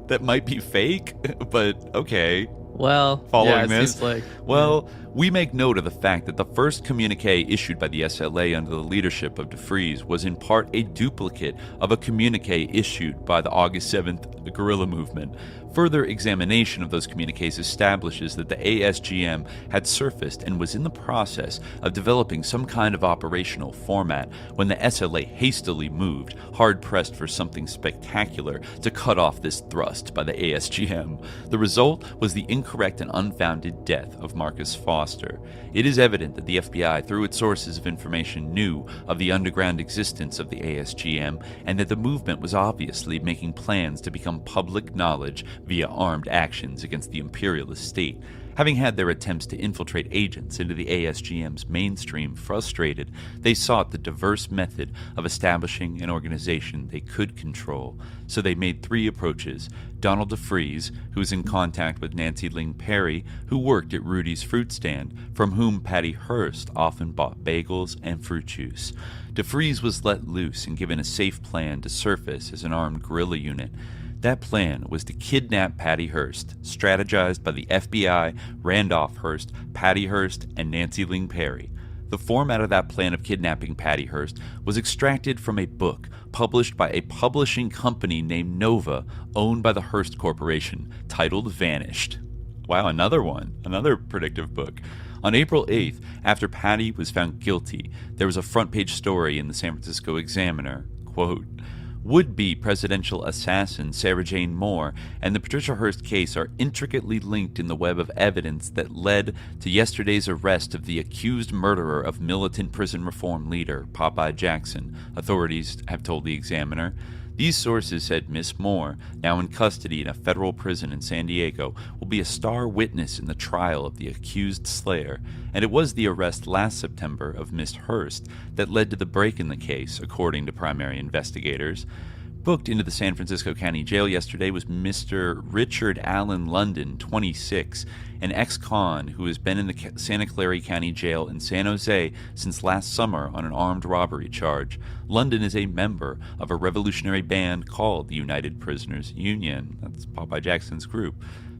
that might be fake, but okay. Well, following yeah, it this, seems like, well, we make note of the fact that the first communique issued by the SLA under the leadership of DeFreeze was in part a duplicate of a communique issued by the August 7th guerrilla movement. Further examination of those communiques establishes that the ASGM had surfaced and was in the process of developing some kind of operational format when the SLA hastily moved, hard-pressed for something spectacular, to cut off this thrust by the ASGM. The result was the incorrect and unfounded death of Marcus Foster. It is evident that the FBI, through its sources of information, knew of the underground existence of the ASGM, and that the movement was obviously making plans to become public knowledge via armed actions against the imperialist state. Having had their attempts to infiltrate agents into the ASGM's mainstream frustrated, they sought the diverse method of establishing an organization they could control. So they made three approaches. Donald DeFreeze, who was in contact with Nancy Ling Perry, who worked at Rudy's fruit stand, from whom Patty Hearst often bought bagels and fruit juice. DeFreeze was let loose and given a safe plan to surface as an armed guerrilla unit. That plan was to kidnap Patty Hearst, strategized by the FBI, Randolph Hearst, Patty Hearst, and Nancy Ling Perry. The format of that plan of kidnapping Patty Hearst was extracted from a book published by a publishing company named Nova, owned by the Hearst Corporation, titled Vanished. Wow, another predictive book. On April 8th, after Patty was found guilty, there was a front-page story in the San Francisco Examiner, quote, "Would-be presidential assassin Sarah Jane Moore and the Patricia Hearst case are intricately linked in the web of evidence that led to yesterday's arrest of the accused murderer of militant prison reform leader Popeye Jackson," authorities have told the Examiner. These sources said Miss Moore, now in custody in a federal prison in San Diego, will be a star witness in the trial of the accused slayer, and it was the arrest last September of Miss Hearst that led to the break in the case, according to primary investigators. Booked into the San Francisco County Jail yesterday was Mr. Richard Allen London, 26, an ex-con who has been in the Santa Clara County Jail in San Jose since last summer on an armed robbery charge. London is a member of a revolutionary band called the United Prisoners Union. That's Popeye Jackson's group.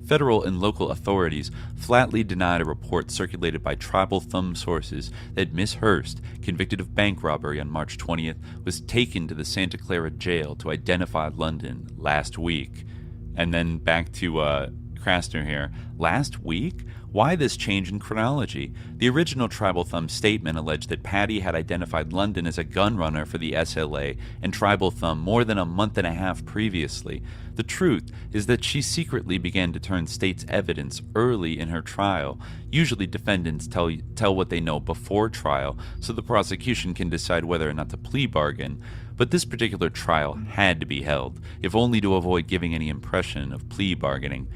Federal and local authorities flatly denied a report circulated by Tribal Thumb sources that Miss Hearst, convicted of bank robbery on March 20th, was taken to the Santa Clara jail to identify London last week. And then back to Krassner here. Last week? Why this change in chronology? The original Tribal Thumb statement alleged that Patty had identified London as a gun runner for the SLA and Tribal Thumb more than a month and a half previously. The truth is that she secretly began to turn state's evidence early in her trial. Usually defendants tell what they know before trial, so the prosecution can decide whether or not to plea bargain. But this particular trial had to be held, if only to avoid giving any impression of plea bargaining.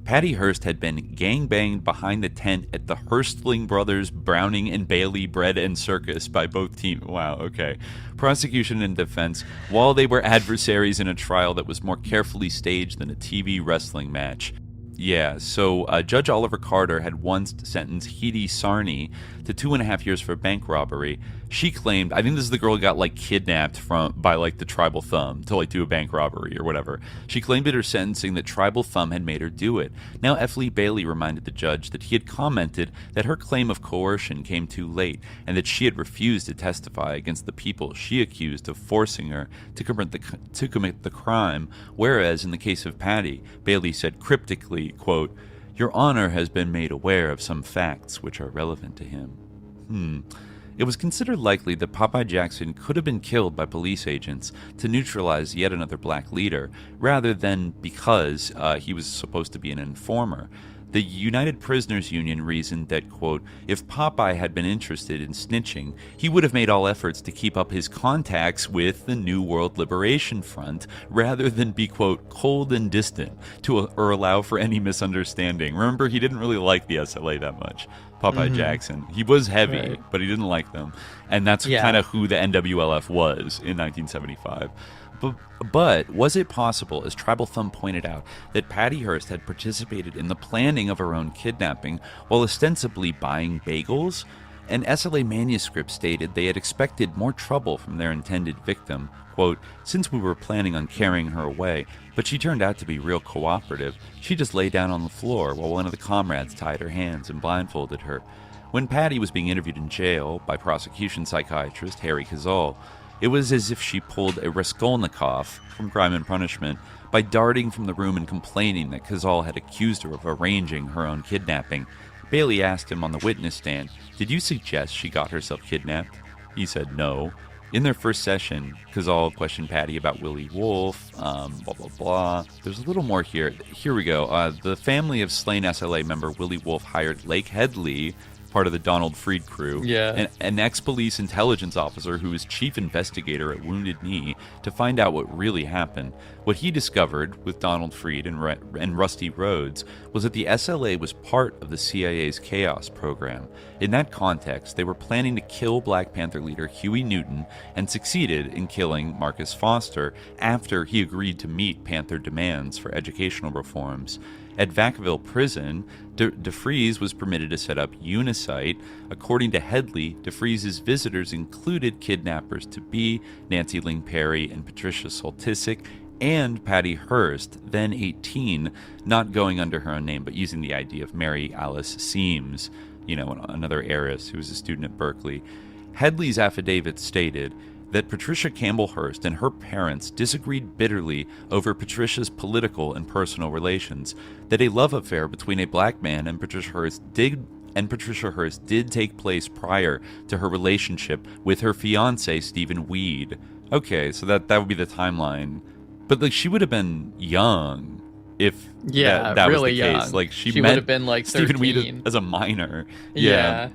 Patty Hearst had been gangbanged behind the tent at the Hearstling Brothers Browning and Bailey Bread and Circus by both teams. Wow, okay. Prosecution and defense, while they were adversaries in a trial that was more carefully staged than a TV wrestling match. Yeah, so Judge Oliver Carter had once sentenced Hedy Sarney to 2.5 years for bank robbery. She claimed, I think this is the girl who got kidnapped by the Tribal Thumb to do a bank robbery or whatever. She claimed at her sentencing that Tribal Thumb had made her do it. Now F. Lee Bailey reminded the judge that he had commented that her claim of coercion came too late and that she had refused to testify against the people she accused of forcing her to commit the crime, whereas in the case of Patty, Bailey said cryptically, quote, "Your Honor has been made aware of some facts which are relevant to him." It was considered likely that Popeye Jackson could have been killed by police agents to neutralize yet another black leader, rather than because he was supposed to be an informer. The United Prisoners Union reasoned that, quote, if Popeye had been interested in snitching, he would have made all efforts to keep up his contacts with the New World Liberation Front, rather than be, quote, cold and distant or allow for any misunderstanding. Remember, he didn't really like the SLA that much. Popeye Jackson. He was heavy, but he didn't like them. And that's kind of who the NWLF was in 1975. But was it possible, as Tribal Thumb pointed out, that Patty Hearst had participated in the planning of her own kidnapping while ostensibly buying bagels? An SLA manuscript stated they had expected more trouble from their intended victim, quote, since we were planning on carrying her away, but she turned out to be real cooperative. She just lay down on the floor while one of the comrades tied her hands and blindfolded her. When Patty was being interviewed in jail by prosecution psychiatrist Harry Kazal, it was as if she pulled a Raskolnikov from Crime and Punishment by darting from the room and complaining that Kazal had accused her of arranging her own kidnapping. Bailey asked him on the witness stand, "Did you suggest she got herself kidnapped?" He said no. In their first session, Kazal questioned Patty about Willie Wolf, blah, blah, blah. There's a little more here. Here we go. The family of slain SLA member Willie Wolf hired Lake Headley, part of the Donald Freed crew, an ex-police intelligence officer who was chief investigator at Wounded Knee, to find out what really happened. What he discovered with Donald Freed and Rusty Rhodes was that the SLA was part of the CIA's Chaos program. In that context, they were planning to kill Black Panther leader Huey Newton and succeeded in killing Marcus Foster after he agreed to meet Panther demands for educational reforms. At Vacaville Prison, DeFries was permitted to set up Unisite. According to Headley, DeFries' visitors included kidnappers-to-be Nancy Ling Perry and Patricia Soltisic, and Patty Hearst, then 18, not going under her own name, but using the ID of Mary Alice Seams, another heiress who was a student at Berkeley. Headley's affidavit stated that Patricia Campbell Hearst and her parents disagreed bitterly over Patricia's political and personal relations, that a love affair between a black man and Patricia Hearst did take place prior to her relationship with her fiancé, Stephen Weed. Okay, so that would be the timeline. But she would have been young if that really was the young. Case. She would have been 13. Stephen Weed as a minor. Yeah.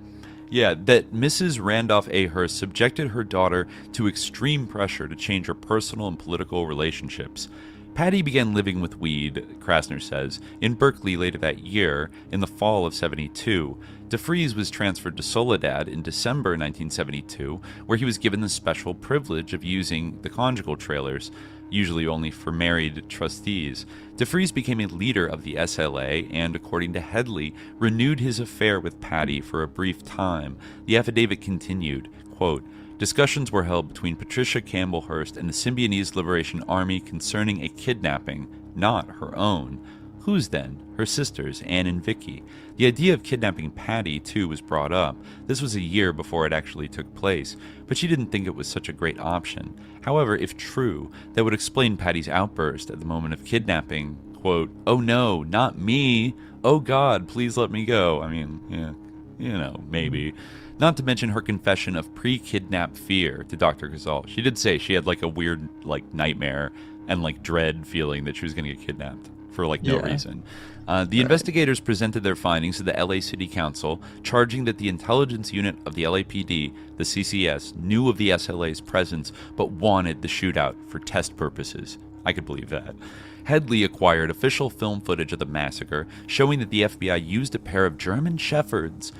Yeah, that Mrs. Randolph A. Hearst subjected her daughter to extreme pressure to change her personal and political relationships. Patty began living with weed, Krassner says, in Berkeley later that year, in the fall of 72. DeFries was transferred to Soledad in December 1972, where he was given the special privilege of using the conjugal trailers, usually only for married trustees. DeFries became a leader of the SLA and, according to Headley, renewed his affair with Patty for a brief time. The affidavit continued, quote, "Discussions were held between Patricia Campbell Hearst and the Symbionese Liberation Army concerning a kidnapping, not her own. Whose then? Her sisters, Anne and Vicky. The idea of kidnapping Patty, too, was brought up. This was a year before it actually took place, but she didn't think it was such a great option. However, if true, that would explain Patty's outburst at the moment of kidnapping. Quote, 'Oh no, not me! Oh God, please let me go.' I mean, yeah, maybe. Not to mention her confession of pre-kidnap fear to Dr. Gazal. She did say she had like a weird nightmare and dread feeling that she was going to get kidnapped for no reason. The investigators presented their findings to the LA City Council, charging that the intelligence unit of the LAPD, the CCS, knew of the SLA's presence but wanted the shootout for test purposes. I could believe that. Headley acquired official film footage of the massacre, showing that the FBI used a pair of German Shepherds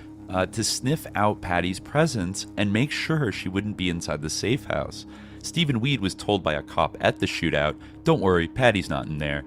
to sniff out Patty's presence and make sure she wouldn't be inside the safe house. Stephen Weed was told by a cop at the shootout, "Don't worry, Patty's not in there."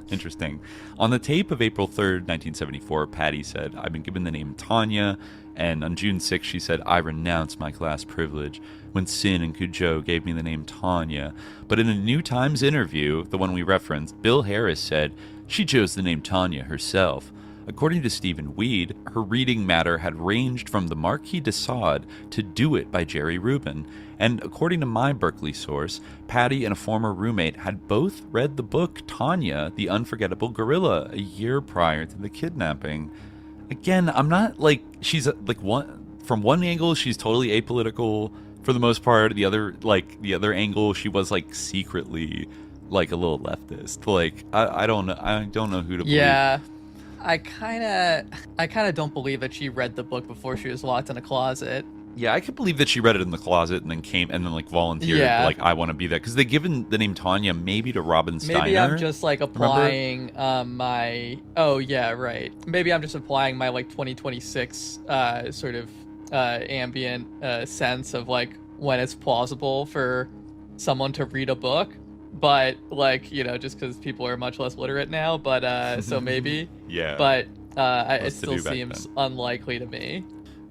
Interesting. On the tape of April 3rd, 1974, Patty said, "I've been given the name Tanya," and on June 6th she said, "I renounce my class privilege when Sin and Cujo gave me the name Tanya." But in a New Times interview, the one we referenced, Bill Harris said she chose the name Tanya herself. According to Stephen Weed, her reading matter had ranged from The Marquis de Sade to Do It by Jerry Rubin. And according to my Berkeley source, Patty and a former roommate had both read the book Tanya, the Unforgettable Gorilla, a year prior to the kidnapping. Again, I'm not she's from one angle, she's totally apolitical for the most part. The other angle, she was secretly a little leftist. I don't know who to believe. Yeah. I kind of don't believe that she read the book before she was locked in a closet. Yeah, I could believe that she read it in the closet and then volunteered. Yeah. I want to be that, because they given the name Tanya maybe to Robin Steiner. Maybe I'm just applying my. Oh yeah, right. Maybe I'm just applying my 2026 sort of ambient sense of when it's plausible for someone to read a book. But just because people are much less literate now, but so maybe. Yeah. But it still seems unlikely to me.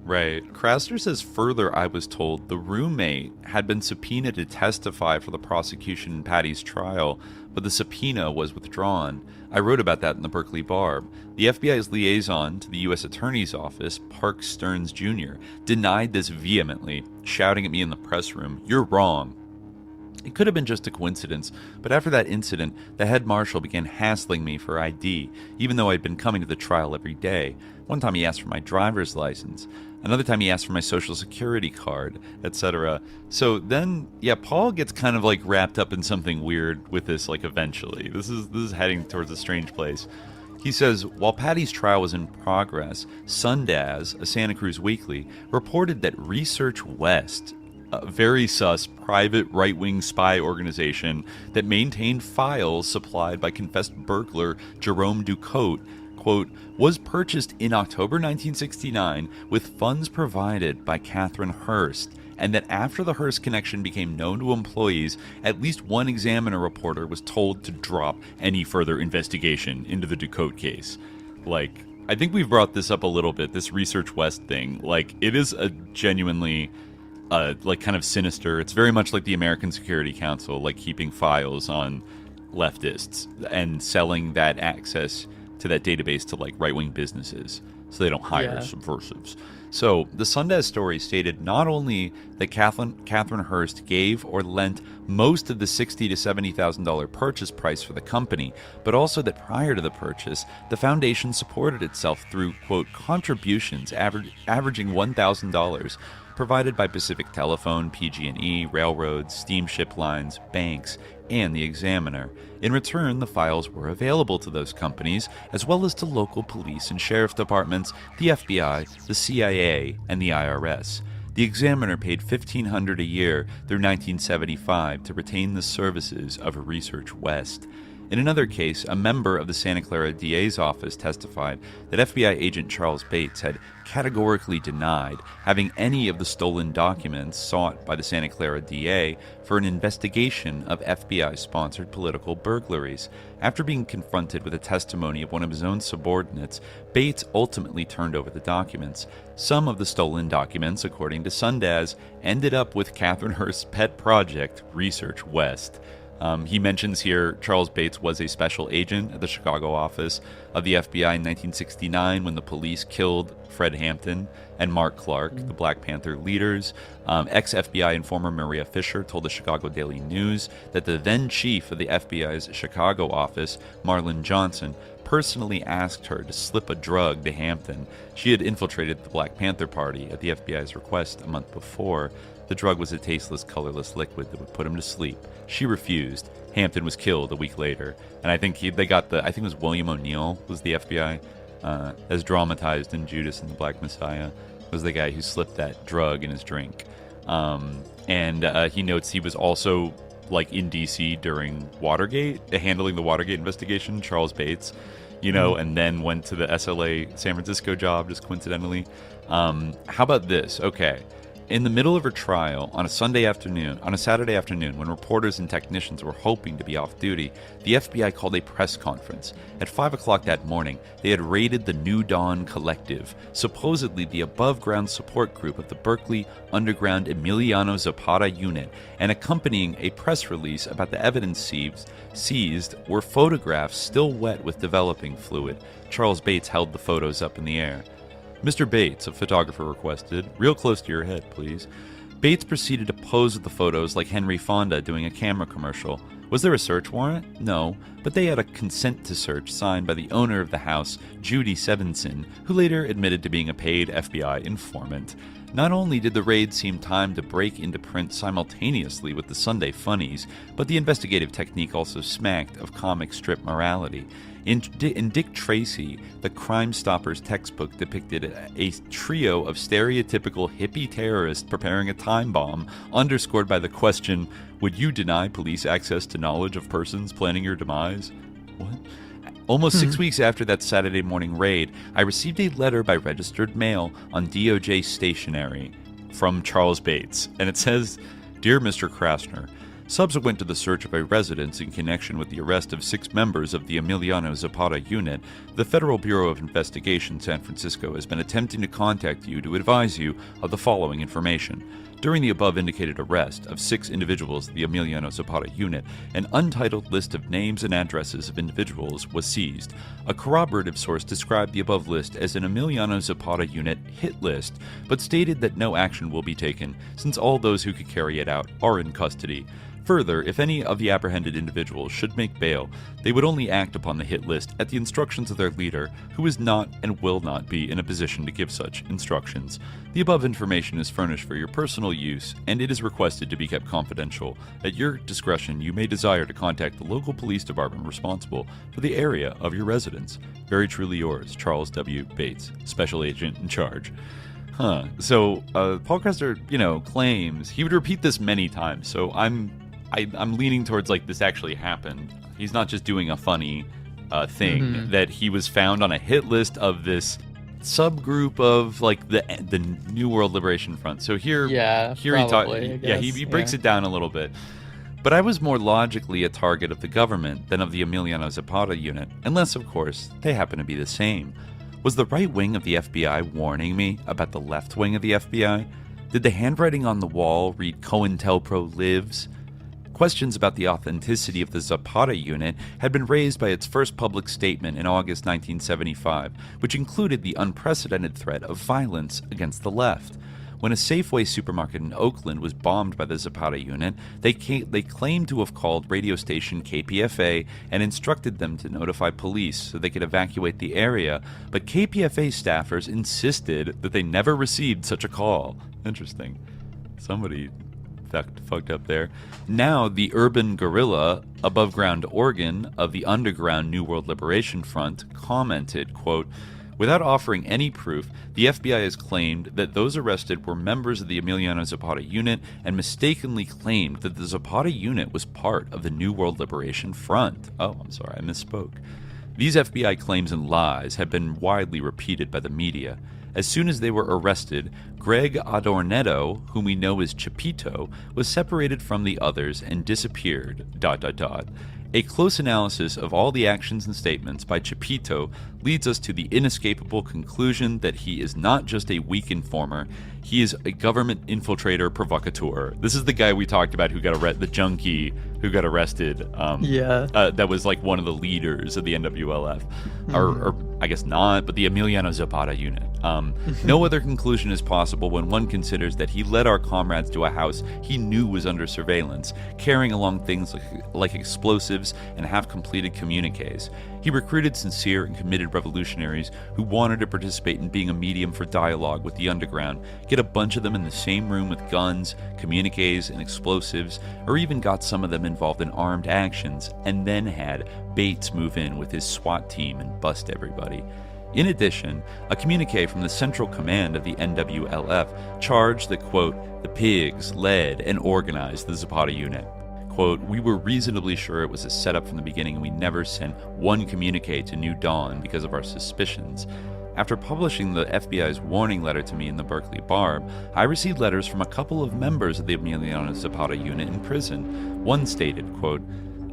Right. Krassner says further, I was told the roommate had been subpoenaed to testify for the prosecution in Patty's trial, but the subpoena was withdrawn. I wrote about that in the Berkeley Barb. The FBI's liaison to the U.S. Attorney's Office, Park Stearns Jr., denied this vehemently, shouting at me in the press room, "You're wrong." It could have been just a coincidence, but after that incident, the head marshal began hassling me for ID, even though I'd been coming to the trial every day. One time he asked for my driver's license. Another time he asked for my social security card, etc. So then, Paul gets kind of wrapped up in something weird with this, eventually. This is heading towards a strange place. He says, while Patty's trial was in progress, Sundaz, a Santa Cruz weekly, reported that Research West, a very sus private right-wing spy organization that maintained files supplied by confessed burglar Jerome Ducote, quote, was purchased in October 1969 with funds provided by Catherine Hearst, and that after the Hearst connection became known to employees, at least one Examiner reporter was told to drop any further investigation into the Ducote case. I think we've brought this up a little bit, this Research West thing. It is a genuinely kind of sinister. It's very much like the American Security Council, keeping files on leftists and selling that access to that database to right-wing businesses so they don't hire subversives. So the Sundaz story stated not only that Catherine Hearst gave or lent most of the $60,000 to $70,000 purchase price for the company, but also that prior to the purchase, the foundation supported itself through, quote, contributions averaging $1,000 provided by Pacific Telephone, PG&E, railroads, steamship lines, banks, and the Examiner. In return, the files were available to those companies, as well as to local police and sheriff departments, the FBI, the CIA, and the IRS. The Examiner paid $1,500 a year through 1975 to retain the services of Research West. In another case, a member of the Santa Clara DA's office testified that FBI agent Charles Bates had categorically denied having any of the stolen documents sought by the Santa Clara DA for an investigation of FBI-sponsored political burglaries. After being confronted with the testimony of one of his own subordinates, Bates ultimately turned over the documents. Some of the stolen documents, according to Sundaz, ended up with Catherine Hearst's pet project, Research West. He mentions here Charles Bates was a special agent at the Chicago office of the FBI in 1969 when the police killed Fred Hampton and Mark Clark, the Black Panther leaders. Ex-FBI informer Maria Fisher told the Chicago Daily News that the then chief of the FBI's Chicago office, Marlon Johnson, personally asked her to slip a drug to Hampton. She had infiltrated the Black Panther Party at the FBI's request a month before. The drug was a tasteless, colorless liquid that would put him to sleep. She refused. Hampton was killed a week later. And I think it was William O'Neill was the FBI, as dramatized in Judas and the Black Messiah, was the guy who slipped that drug in his drink. He notes he was also in D.C. during Watergate, handling the Watergate investigation, Charles Bates, and then went to the SLA San Francisco job just coincidentally. How about this? Okay. In the middle of her trial, on a Saturday afternoon, when reporters and technicians were hoping to be off duty, the FBI called a press conference. At 5 o'clock that morning, they had raided the New Dawn Collective, supposedly the above-ground support group of the Berkeley Underground Emiliano Zapata unit, and accompanying a press release about the evidence seized were photographs still wet with developing fluid. Charles Bates held the photos up in the air. "Mr. Bates," a photographer requested, "real close to your head, please." Bates proceeded to pose with the photos like Henry Fonda doing a camera commercial. Was there a search warrant? No, but they had a consent to search signed by the owner of the house, Judy Sevenson, who later admitted to being a paid FBI informant. Not only did the raid seem timed to break into print simultaneously with the Sunday funnies, but the investigative technique also smacked of comic strip morality. In Dick Tracy, the Crime Stoppers textbook depicted a trio of stereotypical hippie terrorists preparing a time bomb, underscored by the question, "Would you deny police access to knowledge of persons planning your demise?" What? Almost 6 weeks after that Saturday morning raid, I received a letter by registered mail on DOJ stationery from Charles Bates, and it says, "Dear Mr. Krassner, subsequent to the search of a residence in connection with the arrest of 6 members of the Emiliano Zapata unit, the Federal Bureau of Investigation San Francisco has been attempting to contact you to advise you of the following information. During the above indicated arrest of 6 individuals of the Emiliano Zapata unit, an untitled list of names and addresses of individuals was seized. A corroborative source described the above list as an Emiliano Zapata unit hit list, but stated that no action will be taken since all those who could carry it out are in custody. Further, if any of the apprehended individuals should make bail, they would only act upon the hit list at the instructions of their leader, who is not and will not be in a position to give such instructions. The above information is furnished for your personal use, and it is requested to be kept confidential. At your discretion, you may desire to contact the local police department responsible for the area of your residence. Very truly yours, Charles W. Bates, Special Agent in Charge." So Paul Krassner, claims he would repeat this many times. So I'm leaning towards this actually happened. He's not just doing a funny thing. That he was found on a hit list of this subgroup of the New World Liberation Front. So here he breaks it down a little bit. But I was more logically a target of the government than of the Emiliano Zapata unit, unless of course they happen to be the same. Was the right wing of the FBI warning me about the left wing of the FBI? Did the handwriting on the wall read COINTELPRO lives? Questions about the authenticity of the Zapata unit had been raised by its first public statement in August 1975, which included the unprecedented threat of violence against the left. When a Safeway supermarket in Oakland was bombed by the Zapata unit, they claimed to have called radio station KPFA and instructed them to notify police so they could evacuate the area, but KPFA staffers insisted that they never received such a call. Interesting. Somebody fucked up there. Now, the urban guerrilla, above-ground organ of the underground New World Liberation Front, commented, quote, "Without offering any proof, the FBI has claimed that those arrested were members of the Emiliano Zapata unit and mistakenly claimed that the Zapata unit was part of the New World Liberation Front." Oh, I'm sorry, I misspoke. These FBI claims and lies have been widely repeated by the media. As soon as they were arrested, Greg Adornetto, whom we know as Chipito, was separated from the others and disappeared, ... A close analysis of all the actions and statements by Chipito leads us to the inescapable conclusion that he is not just a weak informer, he is a government infiltrator provocateur. This is the guy we talked about who got the junkie who got arrested. That was like one of the leaders of the NWLF. Or I guess not, but the Emiliano Zapata unit. No other conclusion is possible when one considers that he led our comrades to a house he knew was under surveillance, carrying along things like explosives and half-completed communiques. He recruited sincere and committed revolutionaries who wanted to participate in being a medium for dialogue with the underground, get a bunch of them in the same room with guns, communiques, and explosives, or even got some of them involved in armed actions, and then had Bates move in with his SWAT team and bust everybody. In addition, a communique from the Central Command of the NWLF charged that, quote, "the pigs led and organized the Zapata unit." Quote, "We were reasonably sure it was a setup from the beginning and we never sent one communique to New Dawn because of our suspicions. After publishing the FBI's warning letter to me in the Berkeley Barb, I received letters from a couple of members of the Emiliano Zapata unit in prison. One stated, quote,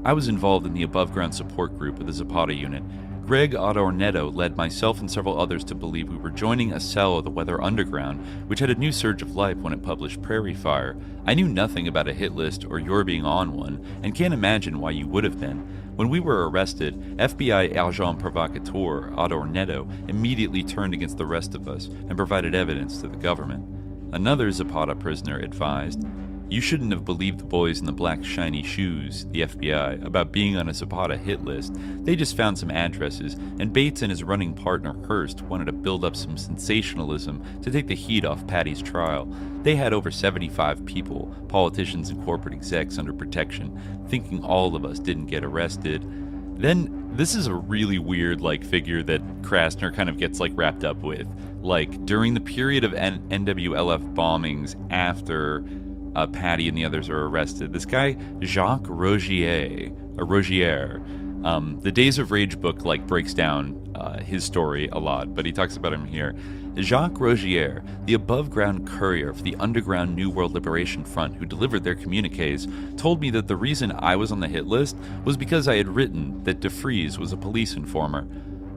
"I was involved in the above-ground support group of the Zapata unit. Greg Adornetto led myself and several others to believe we were joining a cell of the Weather Underground, which had a new surge of life when it published Prairie Fire. I knew nothing about a hit list or your being on one, and can't imagine why you would have been. When we were arrested, FBI agent provocateur Adornetto immediately turned against the rest of us and provided evidence to the government." Another Zapata prisoner advised, "You shouldn't have believed the boys in the black shiny shoes, the FBI, about being on a Zapata hit list. They just found some addresses, and Bates and his running partner Hearst wanted to build up some sensationalism to take the heat off Patty's trial. They had over 75 people, politicians and corporate execs under protection, thinking all of us didn't get arrested." Then, this is a really weird, figure that Krassner kind of gets, wrapped up with. During the period of NWLF bombings after Patty and the others are arrested, this guy, Jacques Rogier, the Days of Rage book, breaks down his story a lot, but he talks about him here. Jacques Rogier, the above-ground courier for the underground New World Liberation Front who delivered their communiques, told me that the reason I was on the hit list was because I had written that DeFries was a police informer.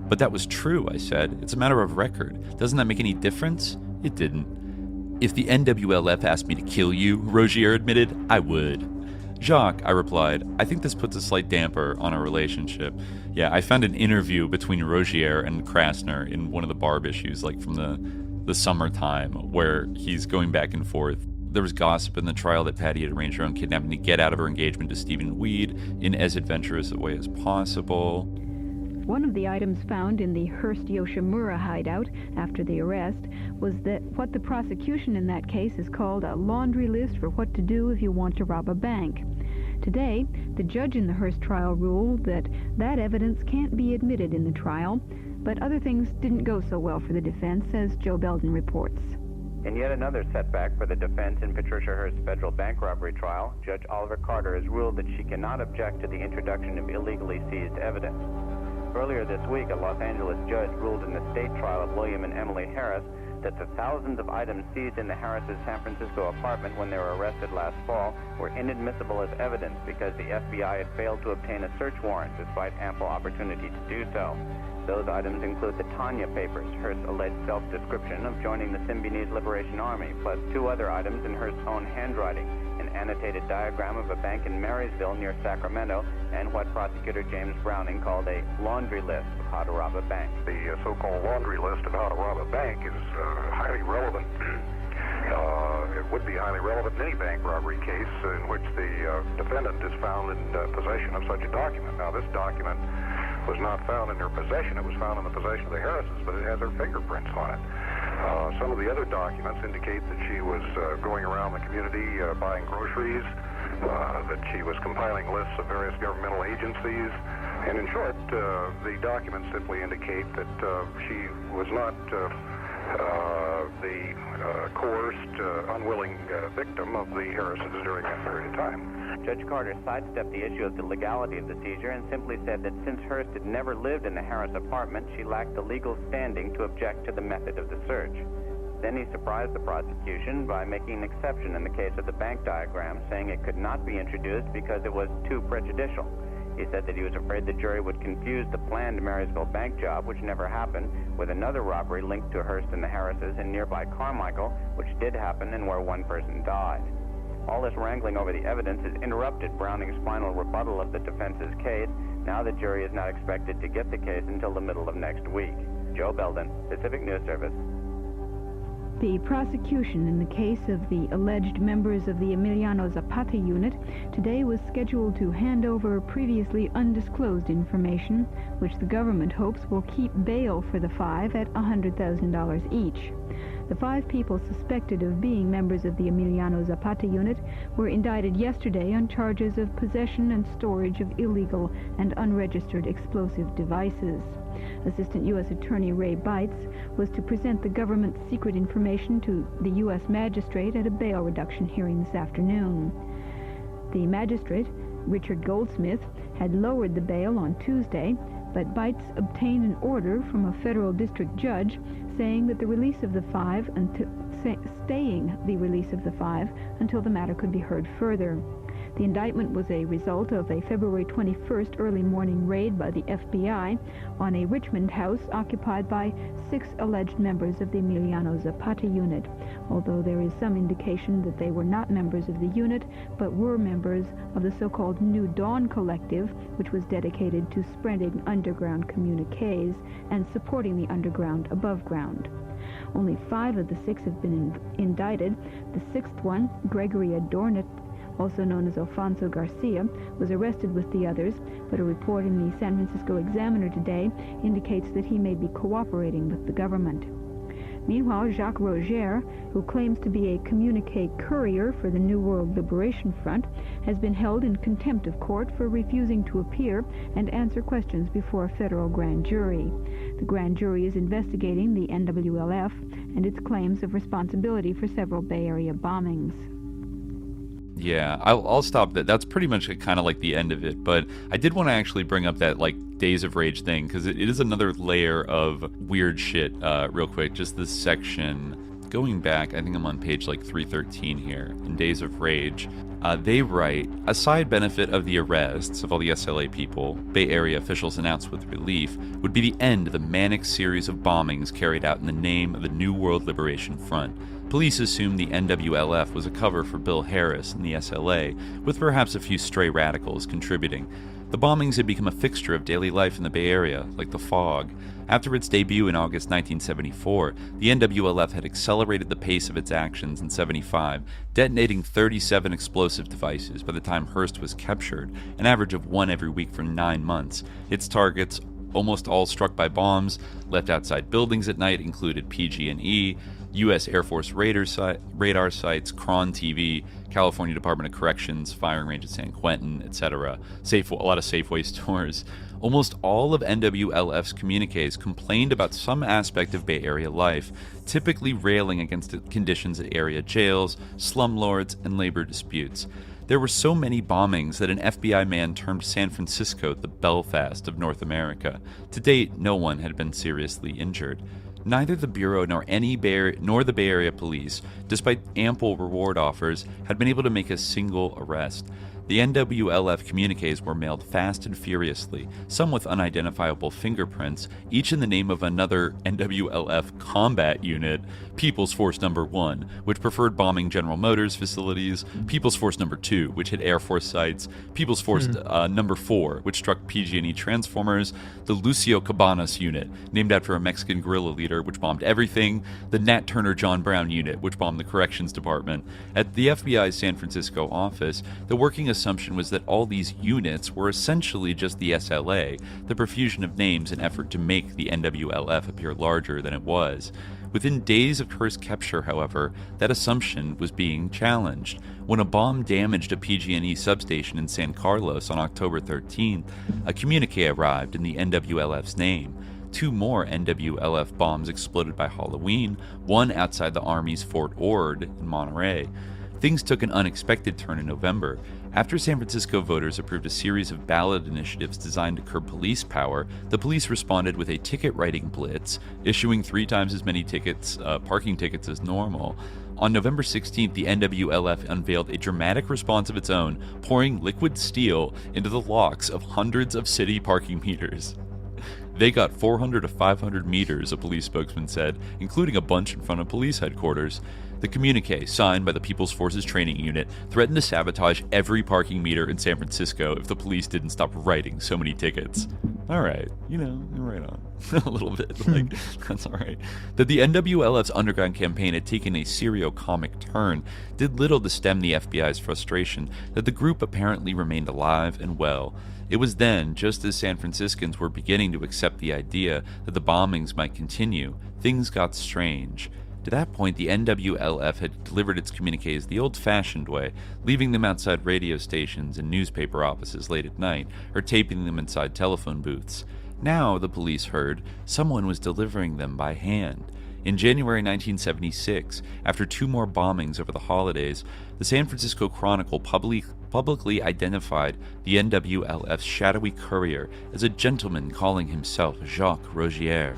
"But that was true," I said. "It's a matter of record. Doesn't that make any difference?" It didn't. "If the NWLF asked me to kill you," Rogier admitted, "I would." "Jacques," I replied, "I think this puts a slight damper on our relationship." Yeah, I found an interview between Rogier and Krassner in one of the Barb issues, from the summertime, where he's going back and forth. There was gossip in the trial that Patty had arranged her own kidnapping to get out of her engagement to Stephen Weed in as adventurous a way as possible. One of the items found in the Hearst Yoshimura hideout after the arrest was that what the prosecution in that case has called a laundry list for what to do if you want to rob a bank. Today, the judge in the Hearst trial ruled that that evidence can't be admitted in the trial, but other things didn't go so well for the defense, as Joe Belden reports. In yet another setback for the defense in Patricia Hearst's federal bank robbery trial, Judge Oliver Carter has ruled that she cannot object to the introduction of illegally seized evidence. Earlier this week, a Los Angeles judge ruled in the state trial of William and Emily Harris that the thousands of items seized in the Harris' San Francisco apartment when they were arrested last fall were inadmissible as evidence because the FBI had failed to obtain a search warrant despite ample opportunity to do so. Those items include the Tanya papers, Hearst's alleged self-description of joining the Symbionese Liberation Army, plus two other items in Hearst's own handwriting, an annotated diagram of a bank in Marysville near Sacramento, and what prosecutor James Browning called a laundry list of how to rob a bank. The so-called laundry list of how to rob a bank is highly relevant It would be highly relevant in any bank robbery case in which the defendant is found in possession of such a document. Now, this document was not found in her possession. It was found in the possession of the Harrises, but it has her fingerprints on it. Some of the other documents indicate that she was going around the community buying groceries, that she was compiling lists of various governmental agencies, and in short, the documents simply indicate that she was not the coerced, unwilling victim of the Harrises during that period of time. Judge Carter sidestepped the issue of the legality of the seizure and simply said that since Hearst had never lived in the Harris apartment, she lacked the legal standing to object to the method of the search. Then he surprised the prosecution by making an exception in the case of the bank diagram, saying it could not be introduced because it was too prejudicial. He said that he was afraid the jury would confuse the planned Marysville bank job, which never happened, with another robbery linked to Hearst and the Harrises in nearby Carmichael, which did happen and where one person died. All this wrangling over the evidence has interrupted Browning's final rebuttal of the defense's case. Now the jury is not expected to get the case until the middle of next week. Joe Belden, Pacific News Service. The prosecution in the case of the alleged members of the Emiliano Zapata unit today was scheduled to hand over previously undisclosed information, which the government hopes will keep bail for the five at $100,000 each. The five people suspected of being members of the Emiliano Zapata unit were indicted yesterday on charges of possession and storage of illegal and unregistered explosive devices. Assistant U.S. Attorney Ray Bites was to present the government's secret information to the U.S. magistrate at a bail reduction hearing this afternoon. The magistrate, Richard Goldsmith, had lowered the bail on Tuesday, but Bites obtained an order from a federal district judge saying that the release of the five staying the release of the five until the matter could be heard further. The indictment was a result of a February 21st early morning raid by the FBI on a Richmond house occupied by 6 alleged members of the Emiliano Zapata unit, although there is some indication that they were not members of the unit, but were members of the so-called New Dawn Collective, which was dedicated to spreading underground communiques and supporting the underground above ground. Only 5 of the 6 have been indicted. The 6th one, Gregory Adornit, also known as Alfonso Garcia, was arrested with the others, but a report in the San Francisco Examiner today indicates that he may be cooperating with the government. Meanwhile, Jacques Roger, who claims to be a communique courier for the New World Liberation Front, has been held in contempt of court for refusing to appear and answer questions before a federal grand jury. The grand jury is investigating the NWLF and its claims of responsibility for several Bay Area bombings. Yeah, I'll stop that. That's pretty much kind of like the end of it, but I did want to actually bring up that like Days of Rage thing, because it is another layer of weird shit real quick. Just this section, going back, I think I'm on page like 313 here, in Days of Rage, they write, a side benefit of the arrests of all the SLA people, Bay Area officials announced with relief, would be the end of the manic series of bombings carried out in the name of the New World Liberation Front. Police assumed the NWLF was a cover for Bill Harris and the SLA, with perhaps a few stray radicals contributing. The bombings had become a fixture of daily life in the Bay Area, like the fog. After its debut in August 1974, the NWLF had accelerated the pace of its actions in 75, detonating 37 explosive devices by the time Hearst was captured, an average of 1 every week for 9 months. Its targets, almost all struck by bombs, left outside buildings at night, included PG&E, U.S. Air Force radar sites, Cron TV, California Department of Corrections, firing range at San Quentin, etc. A lot of Safeway stores. Almost all of NWLF's communiques complained about some aspect of Bay Area life, typically railing against the conditions at area jails, slumlords, and labor disputes. There were so many bombings that an FBI man termed San Francisco the Belfast of North America. To date, no one had been seriously injured. Neither the Bureau nor the Bay Area Police, despite ample reward offers, had been able to make a single arrest. The NWLF communiques were mailed fast and furiously, some with unidentifiable fingerprints, each in the name of another NWLF combat unit, People's Force No. 1, which preferred bombing General Motors facilities, People's Force No. 2, which hit Air Force sites, People's Force No. 4, which struck PG&E transformers, the Lucio Cabanas unit, named after a Mexican guerrilla leader, which bombed everything, the Nat Turner John Brown unit, which bombed the Corrections Department. At the FBI's San Francisco office, the working assumption was that all these units were essentially just the SLA, the profusion of names in effort to make the NWLF appear larger than it was. Within days of Hearst's capture, however, that assumption was being challenged. When a bomb damaged a PG&E substation in San Carlos on October 13th, a communique arrived in the NWLF's name. 2 more NWLF bombs exploded by Halloween, one outside the Army's Fort Ord in Monterey. Things took an unexpected turn in November. After San Francisco voters approved a series of ballot initiatives designed to curb police power, the police responded with a ticket-writing blitz, issuing 3 times as many parking tickets as normal. On November 16th, the NWLF unveiled a dramatic response of its own, pouring liquid steel into the locks of hundreds of city parking meters. They got 400 to 500 meters, a police spokesman said, including a bunch in front of police headquarters. The communique, signed by the People's Forces Training Unit, threatened to sabotage every parking meter in San Francisco if the police didn't stop writing so many tickets. Alright, right on. A little bit, that's alright. That the NWLF's underground campaign had taken a serio-comic turn did little to stem the FBI's frustration that the group apparently remained alive and well. It was then, just as San Franciscans were beginning to accept the idea that the bombings might continue, things got strange. To that point, the NWLF had delivered its communiques the old-fashioned way, leaving them outside radio stations and newspaper offices late at night, or taping them inside telephone booths. Now, the police heard, someone was delivering them by hand. In January 1976, after 2 more bombings over the holidays, the San Francisco Chronicle publicly identified the NWLF's shadowy courier as a gentleman calling himself Jacques Rogier.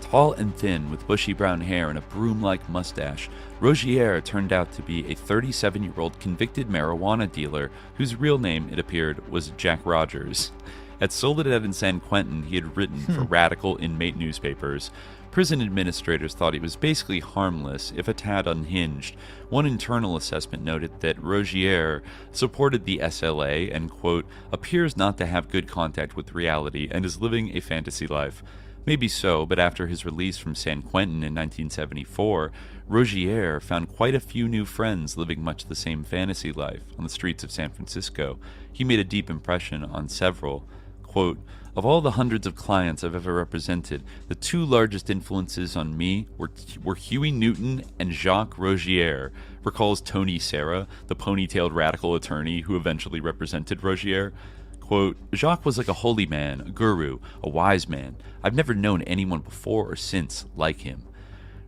Tall and thin, with bushy brown hair and a broom-like mustache, Rogier turned out to be a 37-year-old convicted marijuana dealer whose real name, it appeared, was Jack Rogers. At Soledad and San Quentin, he had written for radical inmate newspapers. Prison administrators thought he was basically harmless, if a tad unhinged. One internal assessment noted that Rogier supported the SLA and, quote, appears not to have good contact with reality and is living a fantasy life. Maybe so, but after his release from San Quentin in 1974, Rogier found quite a few new friends living much the same fantasy life on the streets of San Francisco. He made a deep impression on several. Quote, of all the hundreds of clients I've ever represented, the 2 largest influences on me were Huey Newton and Jacques Rogier, recalls Tony Serra, the ponytailed radical attorney who eventually represented Rogier. Quote, Jacques was like a holy man, a guru, a wise man. I've never known anyone before or since like him.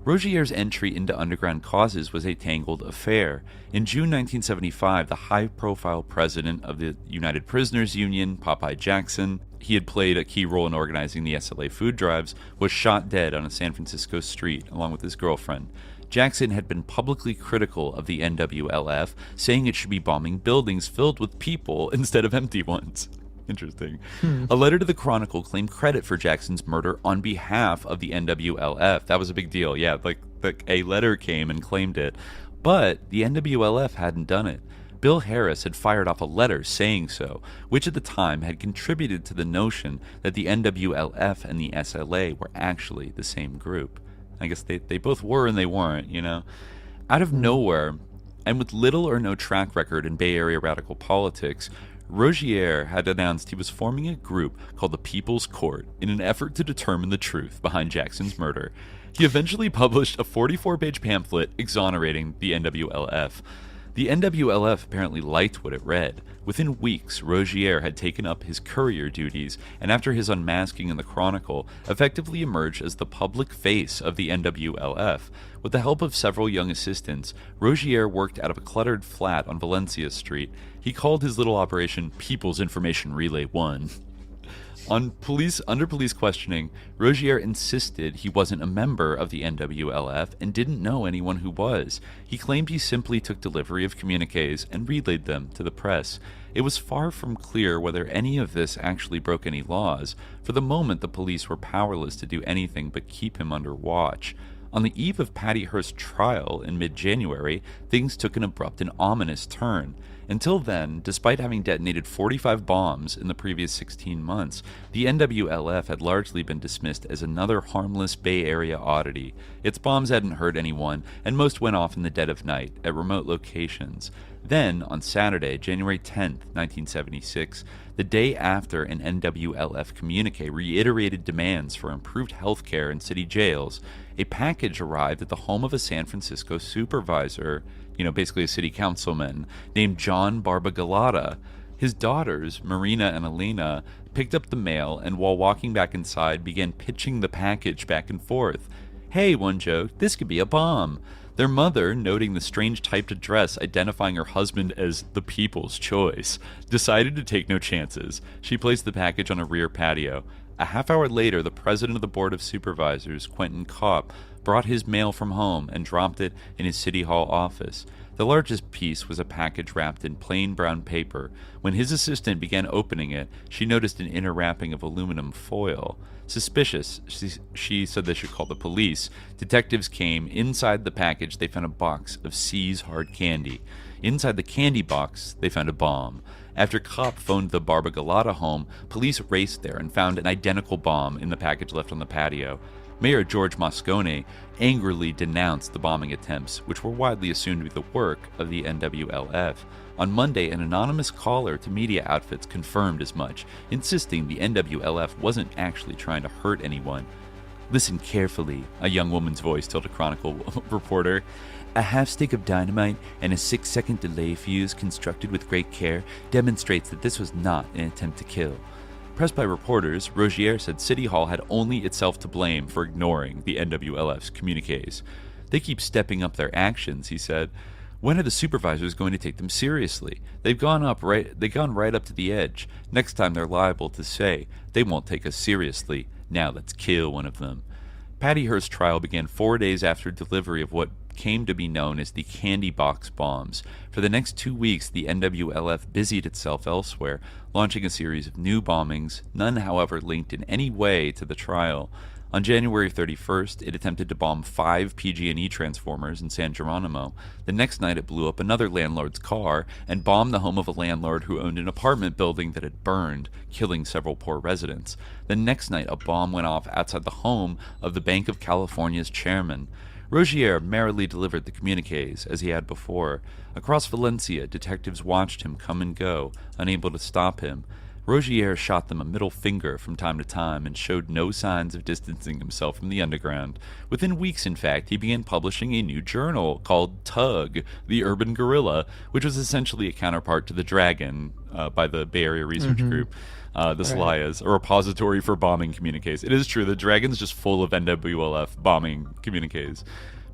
Rogier's entry into underground causes was a tangled affair. In June 1975, the high-profile president of the United Prisoners Union, Popeye Jackson, he had played a key role in organizing the SLA food drives, was shot dead on a San Francisco street along with his girlfriend. Jackson had been publicly critical of the NWLF, saying it should be bombing buildings filled with people instead of empty ones. Interesting. A letter to the Chronicle claimed credit for Jackson's murder on behalf of the NWLF. That was a big deal, yeah. Like a letter came and claimed it. But the NWLF hadn't done it. Bill Harris had fired off a letter saying so, which at the time had contributed to the notion that the NWLF and the SLA were actually the same group. I guess they both were and they weren't, Out of nowhere, and with little or no track record in Bay Area radical politics, Rogier had announced he was forming a group called the People's Court in an effort to determine the truth behind Jackson's murder. He eventually published a 44-page pamphlet exonerating the NWLF. The NWLF apparently liked what it read. Within weeks, Rogier had taken up his courier duties, and after his unmasking in the Chronicle, effectively emerged as the public face of the NWLF. With the help of several young assistants, Rogier worked out of a cluttered flat on Valencia Street. He called his little operation People's Information Relay 1. Under police questioning, Rogier insisted he wasn't a member of the NWLF and didn't know anyone who was. He claimed he simply took delivery of communiques and relayed them to the press. It was far from clear whether any of this actually broke any laws. For the moment, the police were powerless to do anything but keep him under watch. On the eve of Patty Hearst's trial in mid-January, things took an abrupt and ominous turn. Until then, despite having detonated 45 bombs in the previous 16 months, the NWLF had largely been dismissed as another harmless Bay Area oddity. Its bombs hadn't hurt anyone, and most went off in the dead of night, at remote locations. Then, on Saturday, January 10th, 1976, the day after an NWLF communique reiterated demands for improved health care in city jails, a package arrived at the home of a San Francisco supervisor, basically a city councilman, named John Barbagalata. His daughters, Marina and Elena, picked up the mail and while walking back inside began pitching the package back and forth. "Hey," one joked, "this could be a bomb." Their mother, noting the strange typed address identifying her husband as the People's Choice, decided to take no chances. She placed the package on a rear patio. A half hour later, the president of the Board of Supervisors, Quentin Kopp, brought his mail from home and dropped it in his City Hall office. The largest piece was a package wrapped in plain brown paper. When his assistant began opening it, she noticed an inner wrapping of aluminum foil. Suspicious, she said they should call the police. Detectives came. Inside the package, they found a box of See's hard candy. Inside the candy box, they found a bomb. After Kopp phoned the Barbagalata home, police raced there and found an identical bomb in the package left on the patio. Mayor George Moscone angrily denounced the bombing attempts, which were widely assumed to be the work of the NWLF. On Monday, an anonymous caller to media outfits confirmed as much, insisting the NWLF wasn't actually trying to hurt anyone. "Listen carefully," a young woman's voice told a Chronicle reporter. "A half stick of dynamite and a 6-second delay fuse constructed with great care demonstrates that this was not an attempt to kill." Pressed by reporters, Rogier said City Hall had only itself to blame for ignoring the NWLF's communiques. "They keep stepping up their actions," he said. "When are the supervisors going to take them seriously? They've gone right up to the edge. Next time they're liable to say, they won't take us seriously. Now let's kill one of them." Patty Hearst's trial began 4 days after delivery of what came to be known as the candy box bombs. For the next 2 weeks, the NWLF busied itself elsewhere, launching a series of new bombings, none, however, linked in any way to the trial. On January 31st, it attempted to bomb 5 PG&E transformers in San Geronimo. The next night, it blew up another landlord's car and bombed the home of a landlord who owned an apartment building that had burned, killing several poor residents. The next night, a bomb went off outside the home of the Bank of California's chairman. Rogier merrily delivered the communiques, as he had before. Across Valencia, detectives watched him come and go, unable to stop him. Rogier shot them a middle finger from time to time and showed no signs of distancing himself from the underground. Within weeks, in fact, he began publishing a new journal called Tug, the Urban Guerrilla, which was essentially a counterpart to The Dragon by the Bay Area Research Group. The Salayas, a repository for bombing communiques. It is true, the Dragon's just full of NWLF bombing communiques,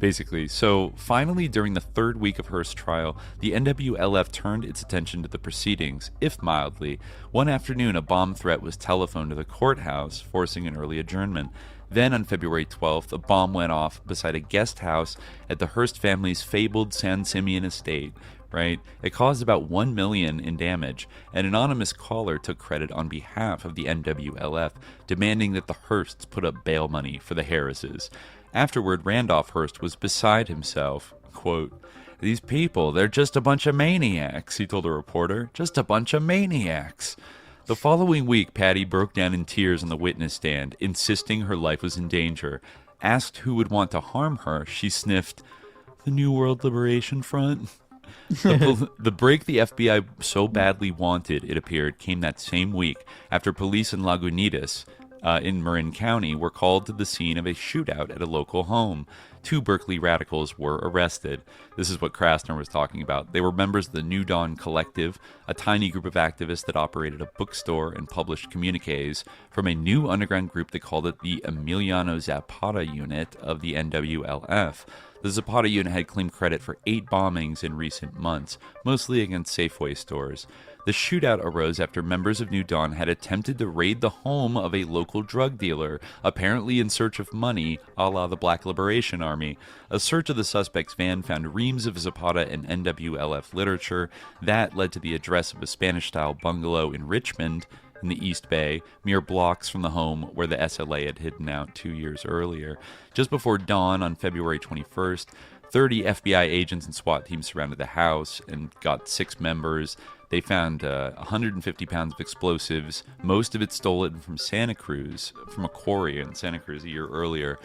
basically. So, finally, during the third week of Hearst's trial, the NWLF turned its attention to the proceedings, if mildly. One afternoon, a bomb threat was telephoned to the courthouse, forcing an early adjournment. Then, on February 12th, a bomb went off beside a guest house at the Hearst family's fabled San Simeon estate. Right? It caused about $1 million in damage. An anonymous caller took credit on behalf of the NWLF, demanding that the Hearsts put up bail money for the Harrises. Afterward, Randolph Hearst was beside himself. Quote, "These people, they're just a bunch of maniacs," he told a reporter. "Just a bunch of maniacs." The following week, Patty broke down in tears on the witness stand, insisting her life was in danger. Asked who would want to harm her, she sniffed, "The New World Liberation Front." The break the FBI so badly wanted, it appeared, came that same week after police in Lagunitas, in Marin County, were called to the scene of a shootout at a local home. 2 Berkeley radicals were arrested. This is what Krassner was talking about. They were members of the New Dawn Collective, a tiny group of activists that operated a bookstore and published communiques from a new underground group that called it the Emiliano Zapata Unit of the NWLF. The Zapata unit had claimed credit for 8 bombings in recent months, mostly against Safeway stores. The shootout arose after members of New Dawn had attempted to raid the home of a local drug dealer, apparently in search of money, a la the Black Liberation Army. A search of the suspect's van found reams of Zapata and NWLF literature. That led to the address of a Spanish-style bungalow in Richmond, in the East Bay, mere blocks from the home where the SLA had hidden out 2 years earlier. Just before dawn on February 21st, 30 FBI agents and SWAT teams surrounded the house and got 6 members. They found 150 pounds of explosives, most of it stolen from Santa Cruz, from a quarry in Santa Cruz a year earlier,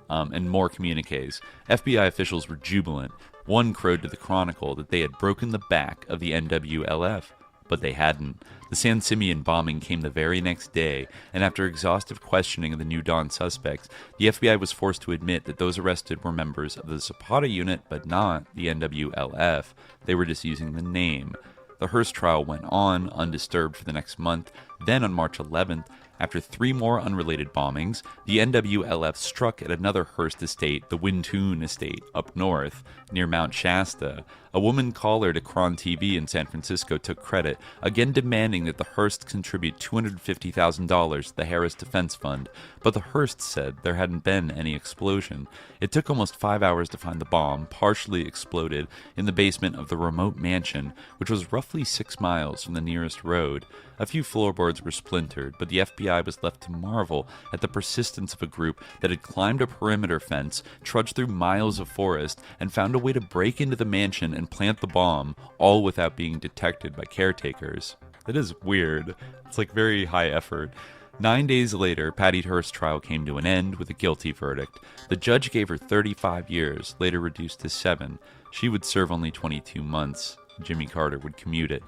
and more communiques. FBI officials were jubilant. One crowed to the Chronicle that they had broken the back of the NWLF, but they hadn't. The San Simeon bombing came the very next day, and after exhaustive questioning of the New Dawn suspects, the FBI was forced to admit that those arrested were members of the Zapata unit, but not the NWLF. They were just using the name. The Hearst trial went on, undisturbed for the next month. Then on March 11th, after 3 more unrelated bombings, the NWLF struck at another Hearst estate, the Wintoon estate, up north, near Mount Shasta. A woman caller to Cron TV in San Francisco took credit, again demanding that the Hearsts contribute $250,000 to the Harris Defense Fund, but the Hearsts said there hadn't been any explosion. It took almost 5 hours to find the bomb, partially exploded, in the basement of the remote mansion, which was roughly 6 miles from the nearest road. A few floorboards were splintered, but the FBI was left to marvel at the persistence of a group that had climbed a perimeter fence, trudged through miles of forest, and found a way to break into the mansion and plant the bomb, all without being detected by caretakers. It is weird. It's like very high effort. 9 days later, Patty Hearst's trial came to an end with a guilty verdict. The judge gave her 35 years, later reduced to 7. She would serve only 22 months. Jimmy Carter would commute it,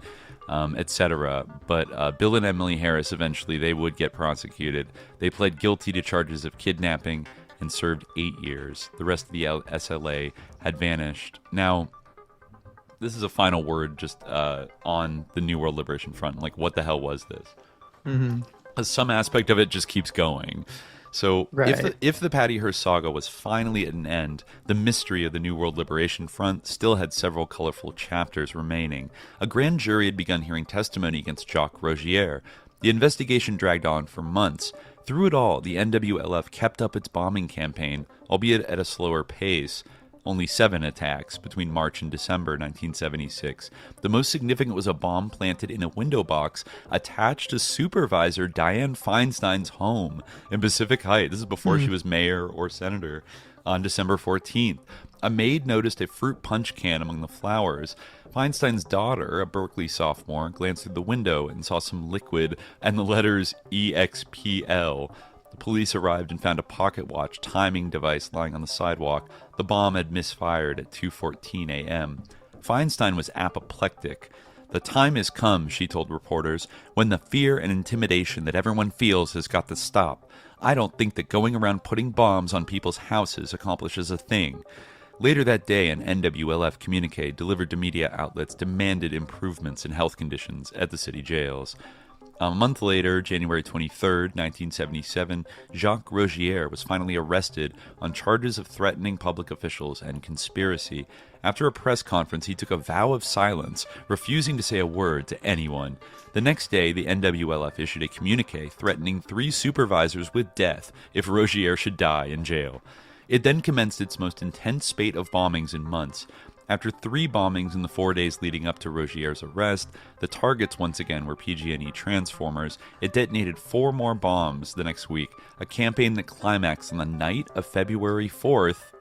etc. But Bill and Emily Harris, eventually, they would get prosecuted. They pled guilty to charges of kidnapping and served 8 years. The rest of the SLA had vanished. Now, this is a final word just on the New World Liberation Front. Like, what the hell was this? Mm-hmm. Some aspect of it just keeps going. So if the Patty Hearst saga was finally at an end, the mystery of the New World Liberation Front still had several colorful chapters remaining. A grand jury had begun hearing testimony against Jacques Rogier. The investigation dragged on for months. Through it all, the NWLF kept up its bombing campaign, albeit at a slower pace. Only 7 attacks between March and December 1976. The most significant was a bomb planted in a window box attached to Supervisor Dianne Feinstein's home in Pacific Heights. This is before she was mayor or senator. On December 14th, a maid noticed a fruit punch can among the flowers. Feinstein's daughter, a Berkeley sophomore, glanced through the window and saw some liquid and the letters EXPL. The police arrived and found a pocket watch timing device lying on the sidewalk. The bomb had misfired at 2:14 a.m. Feinstein was apoplectic. The time has come, she told reporters, when the fear and intimidation that everyone feels has got to stop. I don't think that going around putting bombs on people's houses accomplishes a thing. Later that day, an NWLF communique delivered to media outlets demanded improvements in health conditions at the city jails. A month later, January 23, 1977, Jacques Rogier was finally arrested on charges of threatening public officials and conspiracy. After a press conference, he took a vow of silence, refusing to say a word to anyone. The next day, the NWLF issued a communique threatening 3 supervisors with death if Rogier should die in jail. It then commenced its most intense spate of bombings in months. After 3 bombings in the 4 days leading up to Rogier's arrest, the targets once again were PG&E transformers. It detonated 4 more bombs the next week, a campaign that climaxed on the night of February 4th,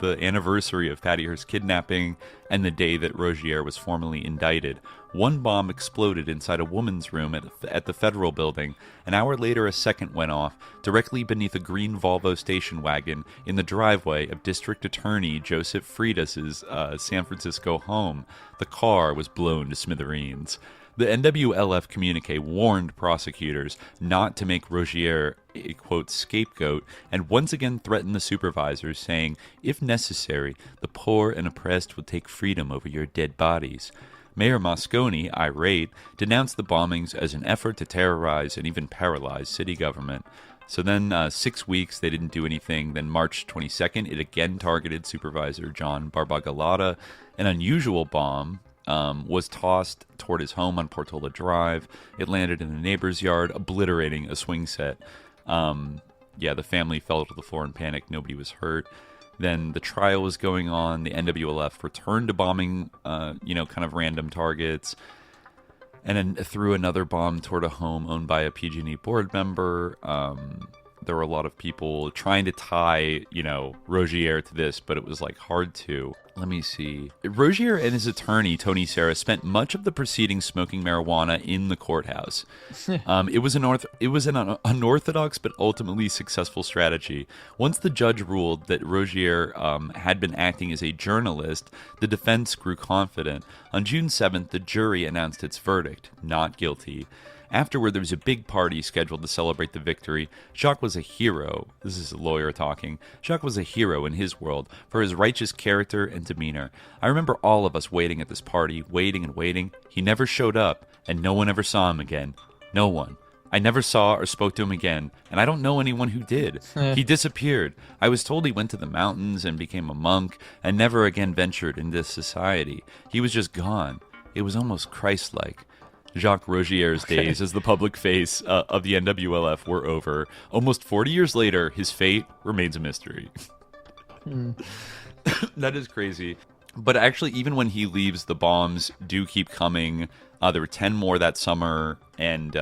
the anniversary of Patty Hearst's kidnapping and the day that Rogier was formally indicted. 1 bomb exploded inside a woman's room at the Federal Building. An hour later, a second went off directly beneath a green Volvo station wagon in the driveway of District Attorney Joseph Freitas' San Francisco home. The car was blown to smithereens. The NWLF communique warned prosecutors not to make Rogier a, quote, scapegoat, and once again threatened the supervisors, saying, if necessary, the poor and oppressed will take freedom over your dead bodies. Mayor Moscone, irate, denounced the bombings as an effort to terrorize and even paralyze city government. So then 6 weeks, they didn't do anything. Then March 22nd, it again targeted Supervisor John Barbagallotta. An unusual bomb was tossed toward his home on Portola Drive. It landed in a neighbor's yard, obliterating a swing set. The family fell to the floor in panic. Nobody was hurt. Then the trial was going on. The NWLF returned to bombing, kind of random targets. And then threw another bomb toward a home owned by a PG&E board member. There were a lot of people trying to tie, Rogier to this, but it was hard to. Let me see. Rogier and his attorney, Tony Serra, spent much of the proceedings smoking marijuana in the courthouse. It was an unorthodox but ultimately successful strategy. Once the judge ruled that Rogier had been acting as a journalist, the defense grew confident. On June 7th, the jury announced its verdict, not guilty. Afterward, there was a big party scheduled to celebrate the victory. Jacques was a hero. This is a lawyer talking. Jacques was a hero in his world for his righteous character and demeanor. I remember all of us waiting at this party, waiting and waiting. He never showed up, and no one ever saw him again. No one. I never saw or spoke to him again, and I don't know anyone who did. He disappeared. I was told he went to the mountains and became a monk and never again ventured into society. He was just gone. It was almost Christ-like. Jacques Rogier's days as the public face of the NWLF were over. Almost 40 years later, his fate remains a mystery. That is crazy. But actually, even when he leaves, the bombs do keep coming. There were 10 more that summer, and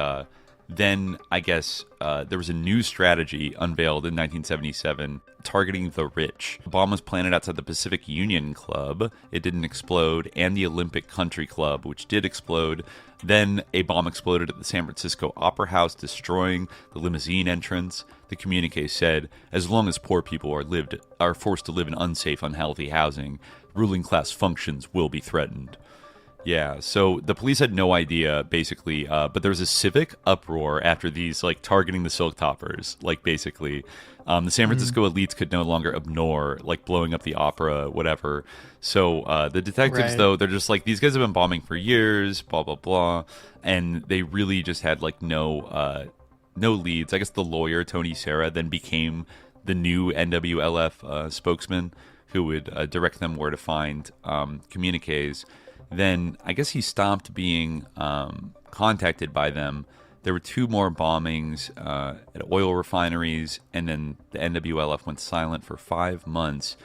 then I guess there was a new strategy unveiled in 1977 targeting the rich. The bomb was planted outside the Pacific Union Club. It didn't explode, and the Olympic Country Club, which did explode. Then a bomb exploded at the San Francisco Opera House, destroying the limousine entrance. The communique said, as long as poor people are forced to live in unsafe, unhealthy housing, ruling class functions will be threatened. Yeah, so the police had no idea, basically, but there was a civic uproar after these, targeting the silk toppers, basically. The San Francisco elites could no longer ignore, blowing up the opera, whatever. So the detectives, though, they're just these guys have been bombing for years, blah, blah, blah, and they really just had, no leads. I guess the lawyer, Tony Serra, then became the new NWLF spokesman who would direct them where to find communiques. Then I guess he stopped being contacted by them. There were 2 more bombings at oil refineries, and then the NWLF went silent for 5 months.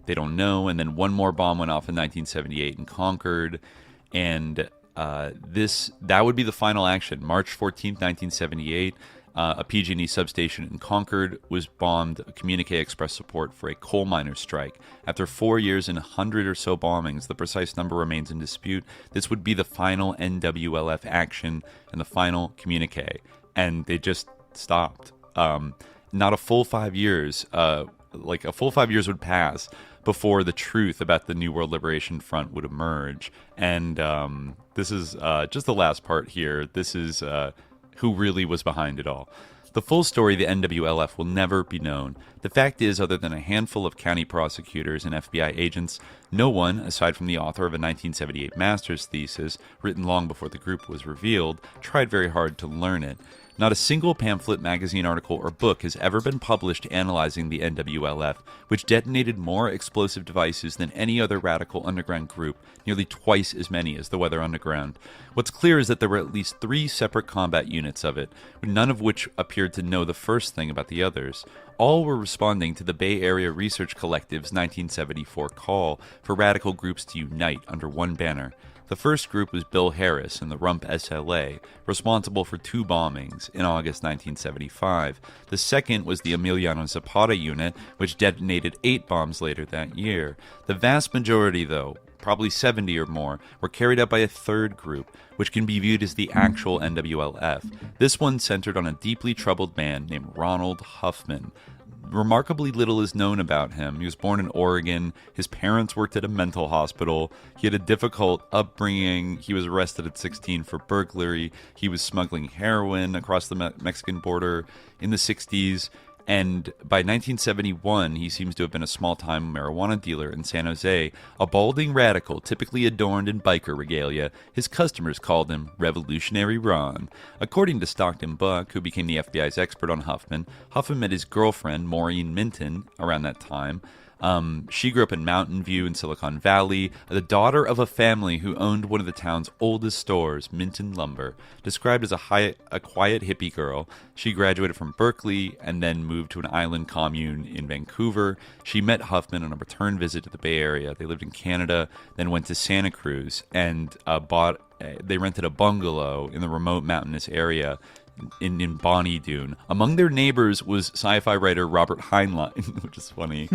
They don't know. And then 1 more bomb went off in 1978 in Concord, and that would be the final action. March 14th, 1978. A PG&E substation in Concord was bombed. A communique expressed support for a coal miners' strike. After 4 years and 100 or so bombings, the precise number remains in dispute. This would be the final NWLF action and the final communique. And they just stopped. Not a full 5 years, a full 5 years would pass before the truth about the New World Liberation Front would emerge. And this is just the last part here. This is who really was behind it all. The full story of the NWLF will never be known. The fact is, other than a handful of county prosecutors and FBI agents, no one, aside from the author of a 1978 master's thesis, written long before the group was revealed, tried very hard to learn it. Not a single pamphlet, magazine article, or book has ever been published analyzing the NWLF, which detonated more explosive devices than any other radical underground group, nearly twice as many as the Weather Underground. What's clear is that there were at least 3 separate combat units of it, none of which appeared to know the first thing about the others. All were responding to the Bay Area Research Collective's 1974 call for radical groups to unite under one banner. The first group was Bill Harris and the Rump SLA, responsible for 2 bombings in August 1975. The second was the Emiliano Zapata unit, which detonated 8 bombs later that year. The vast majority, though, probably 70 or more, were carried out by a third group, which can be viewed as the actual NWLF. This one centered on a deeply troubled man named Ronald Huffman. Remarkably little is known about him. He was born in Oregon. His parents worked at a mental hospital. He had a difficult upbringing. He was arrested at 16 for burglary. He was smuggling heroin across the Mexican border in the 60s. And by 1971, he seems to have been a small-time marijuana dealer in San Jose, a balding radical typically adorned in biker regalia. His customers called him Revolutionary Ron. According to Stockton Buck, who became the FBI's expert on Huffman, Huffman met his girlfriend, Maureen Minton, around that time. She grew up in Mountain View in Silicon Valley, the daughter of a family who owned one of the town's oldest stores, Minton Lumber. Described as a quiet hippie girl, she graduated from Berkeley and then moved to an island commune in Vancouver. She met Huffman on a return visit to the Bay Area. They lived in Canada, then went to Santa Cruz and they rented a bungalow in the remote mountainous area in Bonnie Doon. Among their neighbors was sci-fi writer Robert Heinlein, which is funny.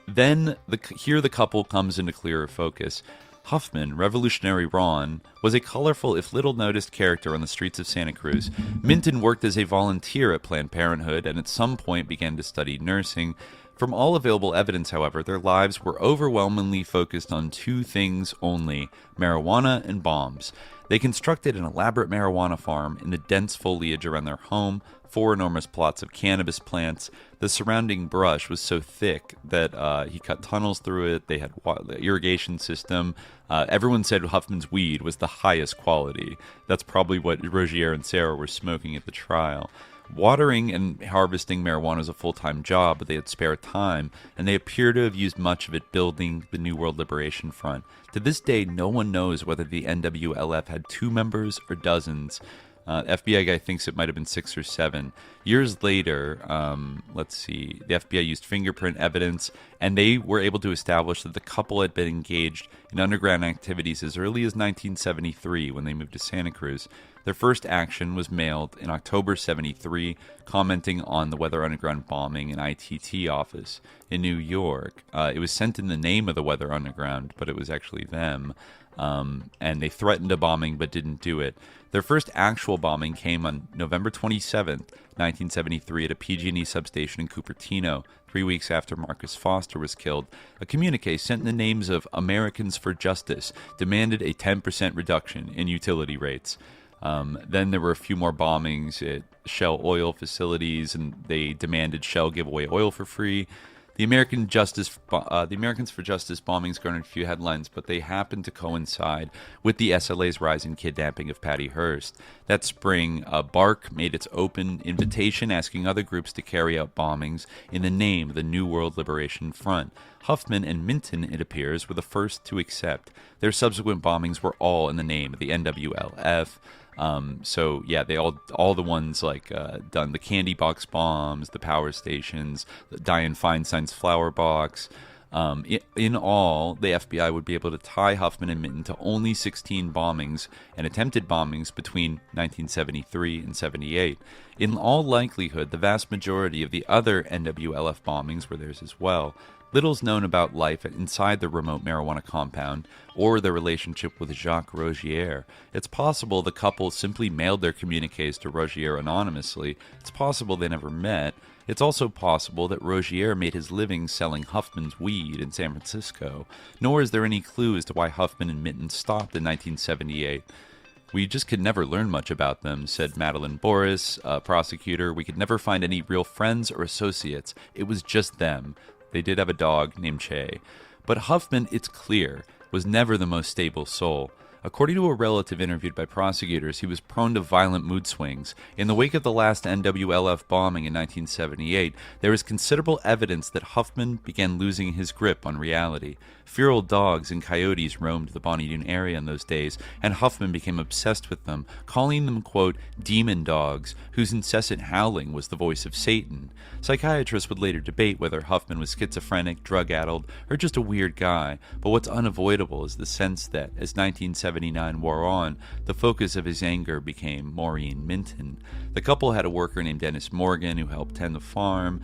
Then the couple comes into clearer focus. Huffman, Revolutionary Ron, was a colorful, if little noticed, character on the streets of Santa Cruz. Minton worked as a volunteer at Planned Parenthood and at some point began to study nursing. From all available evidence, however, their lives were overwhelmingly focused on two things only: marijuana and bombs. They constructed an elaborate marijuana farm in the dense foliage around their home, 4 enormous plots of cannabis plants. The surrounding brush was so thick that he cut tunnels through it. They had irrigation system. Everyone said Huffman's weed was the highest quality. That's probably what Rogier and Sarah were smoking at the trial. Watering and harvesting marijuana is a full-time job, but they had spare time, and they appear to have used much of it building the New World Liberation Front. To this day, no one knows whether the NWLF had 2 members or dozens. FBI guy thinks it might have been 6 or 7. Years later, the FBI used fingerprint evidence, and they were able to establish that the couple had been engaged in underground activities as early as 1973 when they moved to Santa Cruz. Their first action was mailed in October 73, commenting on the Weather Underground bombing in ITT office in New York. It was sent in the name of the Weather Underground, but it was actually them. And they threatened a bombing but didn't do it. Their first actual bombing came on November 27th, 1973 at a PG&E substation in Cupertino, 3 weeks after Marcus Foster was killed. A communique sent in the names of Americans for Justice demanded a 10% reduction in utility rates. Then there were a few more bombings at Shell oil facilities, and they demanded Shell give away oil for free. The Americans for Justice bombings garnered a few headlines, but they happened to coincide with the SLA's rise in kidnapping of Patty Hearst. That spring, BARC made its open invitation asking other groups to carry out bombings in the name of the New World Liberation Front. Huffman and Minton, it appears, were the first to accept. Their subsequent bombings were all in the name of the NWLF. They all the ones done the candy box bombs, the power stations, the Dianne Feinstein's flower box. In all, the FBI would be able to tie Huffman and Minton to only 16 bombings and attempted bombings between 1973 and 78. In all likelihood, the vast majority of the other NWLF bombings were theirs as well. Little's known about life inside the remote marijuana compound or their relationship with Jacques Rogier. It's possible the couple simply mailed their communiques to Rogier anonymously. It's possible they never met. It's also possible that Rogier made his living selling Huffman's weed in San Francisco. Nor is there any clue as to why Huffman and Minton stopped in 1978. We just could never learn much about them, said Madeline Boris, a prosecutor. We could never find any real friends or associates. It was just them. They did have a dog named Che. But Huffman, it's clear, was never the most stable soul. According to a relative interviewed by prosecutors, he was prone to violent mood swings. In the wake of the last NWLF bombing in 1978, there is considerable evidence that Huffman began losing his grip on reality. Feral dogs and coyotes roamed the Bonnie Doon area in those days, and Huffman became obsessed with them, calling them, quote, demon dogs, whose incessant howling was the voice of Satan. Psychiatrists would later debate whether Huffman was schizophrenic, drug-addled, or just a weird guy, but what's unavoidable is the sense that, as 1979 wore on, the focus of his anger became Maureen Minton. The couple had a worker named Dennis Morgan who helped tend the farm.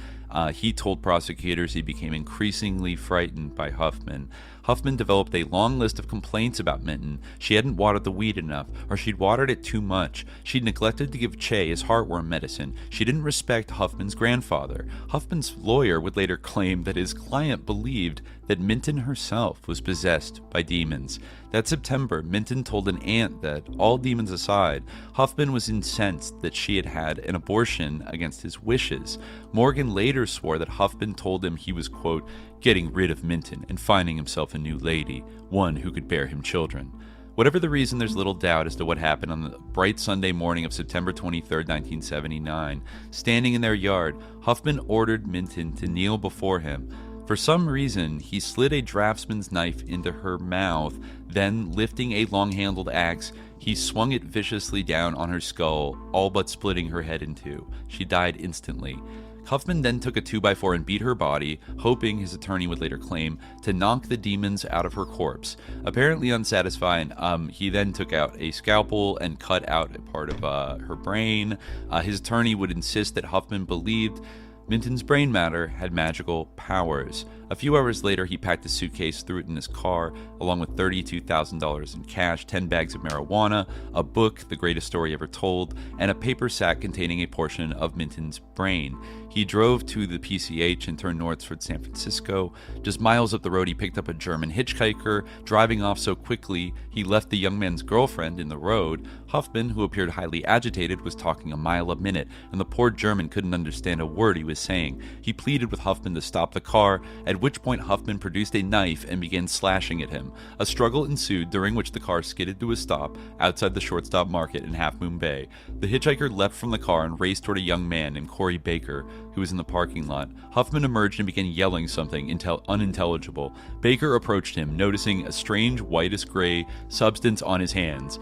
He told prosecutors he became increasingly frightened by Huffman. Huffman developed a long list of complaints about Minton. She hadn't watered the weed enough, or she'd watered it too much. She'd neglected to give Che his heartworm medicine. She didn't respect Huffman's grandfather. Huffman's lawyer would later claim that his client believed that Minton herself was possessed by demons. That September, Minton told an aunt that, all demons aside, Huffman was incensed that she had had an abortion against his wishes. Morgan later swore that Huffman told him he was, quote, getting rid of Minton and finding himself a new lady, one who could bear him children. Whatever the reason, there's little doubt as to what happened on the bright Sunday morning of September 23, 1979. Standing in their yard, Huffman ordered Minton to kneel before him. For some reason, he slid a draftsman's knife into her mouth, then, lifting a long-handled axe, he swung it viciously down on her skull, all but splitting her head in two. She died instantly. Huffman then took a 2x4 and beat her body, hoping, his attorney would later claim, to knock the demons out of her corpse. Apparently unsatisfied, he then took out a scalpel and cut out a part of her brain. His attorney would insist that Huffman believed Minton's brain matter had magical powers. A few hours later, he packed a suitcase, threw it in his car, along with $32,000 in cash, 10 bags of marijuana, a book, The Greatest Story Ever Told, and a paper sack containing a portion of Minton's brain. He drove to the PCH and turned north toward San Francisco. Just miles up the road, he picked up a German hitchhiker, driving off so quickly he left the young man's girlfriend in the road. Huffman, who appeared highly agitated, was talking a mile a minute, and the poor German couldn't understand a word he was saying. He pleaded with Huffman to stop the car, at which point Huffman produced a knife and began slashing at him. A struggle ensued, during which the car skidded to a stop outside the Shortstop Market in Half Moon Bay. The hitchhiker leapt from the car and raced toward a young man named Corey Baker, who was in the parking lot. Huffman emerged and began yelling something unintelligible. Baker approached him, noticing a strange whitish-gray substance on his hands.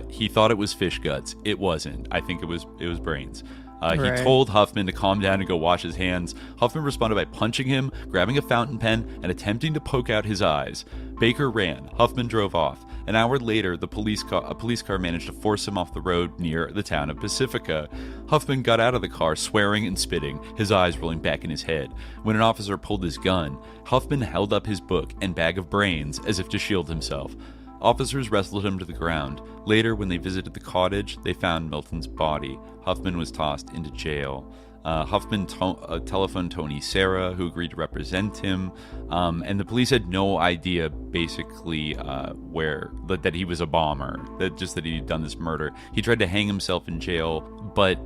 He thought it was fish guts. It wasn't. I think it was brains. He told Huffman to calm down and go wash his hands. Huffman responded by punching him, grabbing a fountain pen, and attempting to poke out his eyes. Baker ran. Huffman drove off. An hour later, a police car managed to force him off the road near the town of Pacifica. Huffman got out of the car, swearing and spitting, his eyes rolling back in his head. When an officer pulled his gun, Huffman held up his book and bag of brains as if to shield himself. Officers wrestled him to the ground. Later, when they visited the cottage, they found Milton's body. Huffman was tossed into jail. Huffman telephoned Tony Serra, who agreed to represent him, and the police had no idea, basically, that he was a bomber, that he'd done this murder. He tried to hang himself in jail, but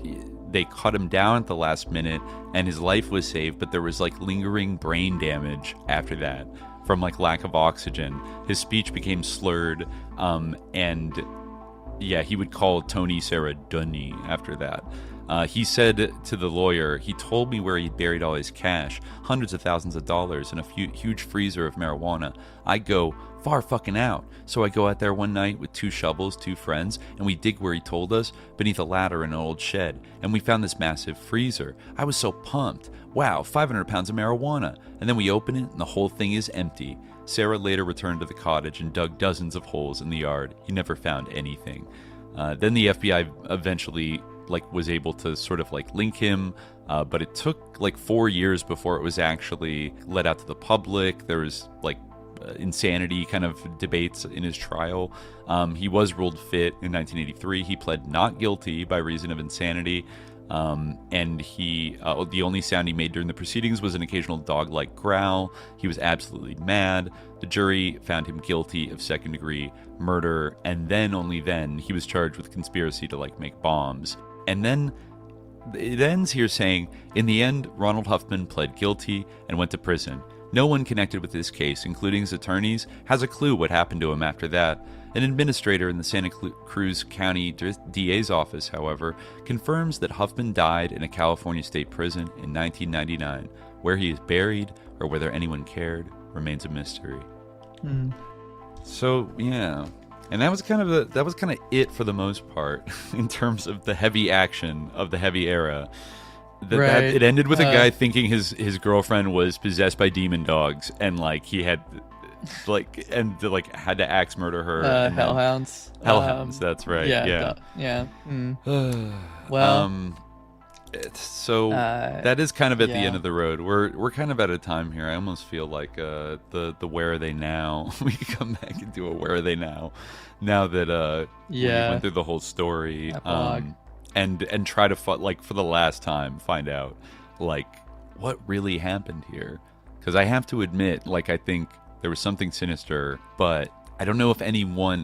they cut him down at the last minute, and his life was saved, but there was, lingering brain damage after that from, lack of oxygen. His speech became slurred, and, yeah, he would call Tony Serra Dunny after that. He said to the lawyer, he told me where he'd buried all his cash, hundreds of thousands of dollars, and a huge freezer of marijuana. I go, far fucking out. So I go out there one night with 2 shovels, 2 friends, and we dig where he told us, beneath a ladder in an old shed, and we found this massive freezer. I was so pumped. Wow, 500 pounds of marijuana. And then we open it, and the whole thing is empty. Sarah later returned to the cottage and dug dozens of holes in the yard. He never found anything. Then the FBI eventually was able to sort of link him, but it took 4 years before it was actually let out to the public. There was insanity kind of debates in his trial. He was ruled fit in 1983. He pled not guilty by reason of insanity. And he, the only sound he made during the proceedings was an occasional dog-like growl. He was absolutely mad. The jury found him guilty of second-degree murder, and then, only then, he was charged with conspiracy to, make bombs. And then it ends here saying, in the end, Ronald Huffman pled guilty and went to prison. No one connected with this case, including his attorneys, has a clue what happened to him after that. An administrator in the Santa Cruz County DA's office, however, confirms that Huffman died in a California state prison in 1999. Where he is buried, or whether anyone cared, remains a mystery. So, yeah. And that was kind of it for the most part in terms of the heavy action of the heavy era. It ended with a guy thinking his girlfriend was possessed by demon dogs, and he had had to axe murder her. Hellhounds. Hellhounds, that's right. Yeah. Well, so that is kind of at the end of the road. We're kind of out of time here. I almost feel like the Where Are They Now? We could come back and do a Where Are They Now? Now that we went through the whole story, and try to for the last time find out what really happened here. Because I have to admit, I think there was something sinister, but I don't know if anyone,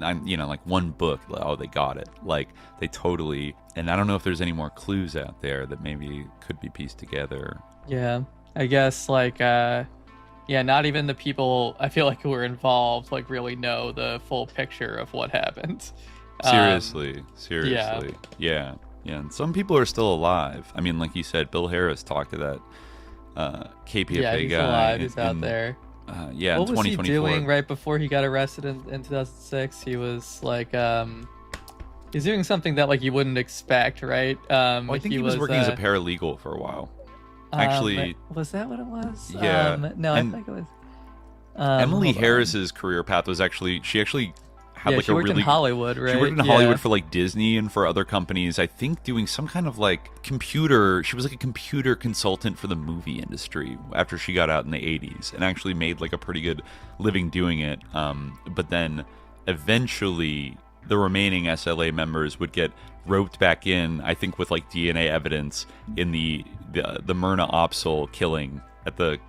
one book, they got it. They totally, and I don't know if there's any more clues out there that maybe could be pieced together. Yeah, I guess, not even the people, I feel who were involved, really know the full picture of what happened. Seriously. Yeah, and some people are still alive. I mean, like you said, Bill Harris talked to Yeah, guy. he's alive. He's out there. Yeah, what in 2024. was he doing right before he got arrested in 2006? He was like, he's doing something that like you wouldn't expect, right? I think he was working as a paralegal for a while. Actually, was that what it was? Yeah. No, I think it was. Emily Harris's career path was she actually had like she a worked really in Hollywood, right? She worked in Hollywood for like Disney and for other companies. I think doing some kind of like computer. She was like a computer consultant for the movie industry after she got out in the 80s, and actually made like a pretty good living doing it. But then eventually the remaining SLA members would get roped back in, I think with like DNA evidence in the Myrna Opsal killing at the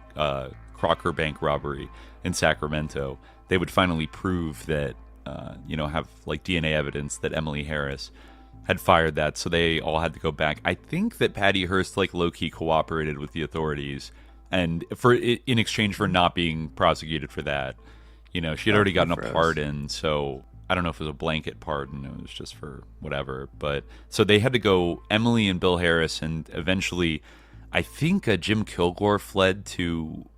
Crocker Bank robbery in Sacramento. They would finally prove that, have like DNA evidence that Emily Harris had fired that, so they all had to go back. I think that Patty Hearst like low-key cooperated with the authorities, and in exchange for not being prosecuted for that. She had already gotten a pardon, so I don't know if it was a blanket pardon, it was just for whatever. But so they had to go, Emily and Bill Harris, and eventually I think Jim Kilgore fled to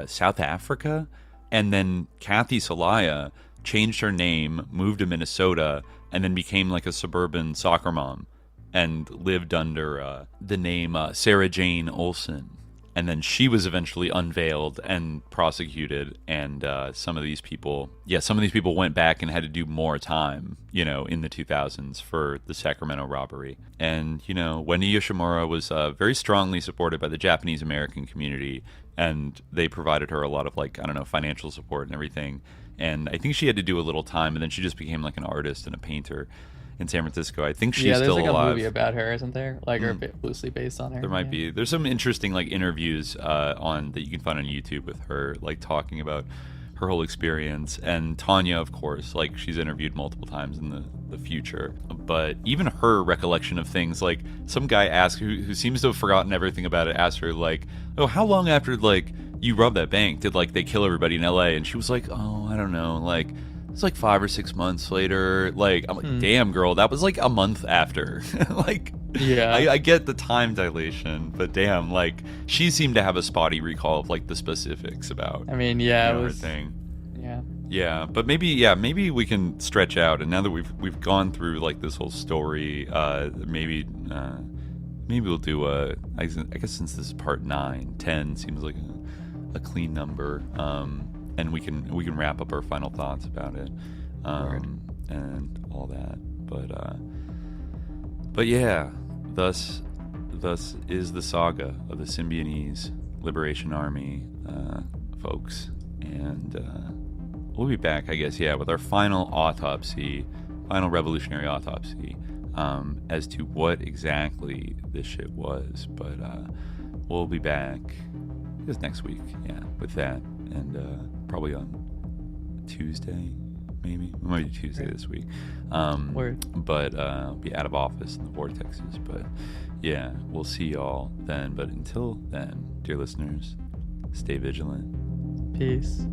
South Africa, and then Kathy Salaya changed her name, moved to Minnesota, and then became like a suburban soccer mom and lived under the name Sarah Jane Olsen. And then she was eventually unveiled and prosecuted, and some of these people went back and had to do more time, in the 2000s for the Sacramento robbery. And, Wendy Yoshimura was very strongly supported by the Japanese American community, and they provided her a lot of, financial support and everything. And I think she had to do a little time, and then she just became, like, an artist and a painter in San Francisco. I think she's still alive. Yeah, there's a movie about her, isn't there? Or loosely based on her. There might be. There's some interesting interviews that you can find on YouTube with her, talking about her whole experience. And Tanya, of course, she's interviewed multiple times in the future. But even her recollection of things, some guy asked who seems to have forgotten everything about it, asked her oh, how long after you robbed that bank did they kill everybody in LA? And she was like, oh, I don't know, it's 5 or 6 months later. I'm like, damn, girl, that was a month after. Yeah, I get the time dilation, but damn, she seemed to have a spotty recall of the specifics about. I mean, yeah, it was thing. Yeah. Yeah, but maybe we can stretch out, and now that we've gone through this whole story, maybe we'll do I guess since this is part 9, 10 seems like a clean number. And we can wrap up our final thoughts about it, and all that. But yeah, thus is the saga of the Symbionese Liberation Army, folks. And we'll be back, I guess, with our final revolutionary autopsy, as to what exactly this shit was. But we'll be back just next week, with that. And probably on Tuesday, maybe. We might do Tuesday this week. But I'll be out of office in the vortexes. But yeah, we'll see y'all then. But until then, dear listeners, stay vigilant. Peace.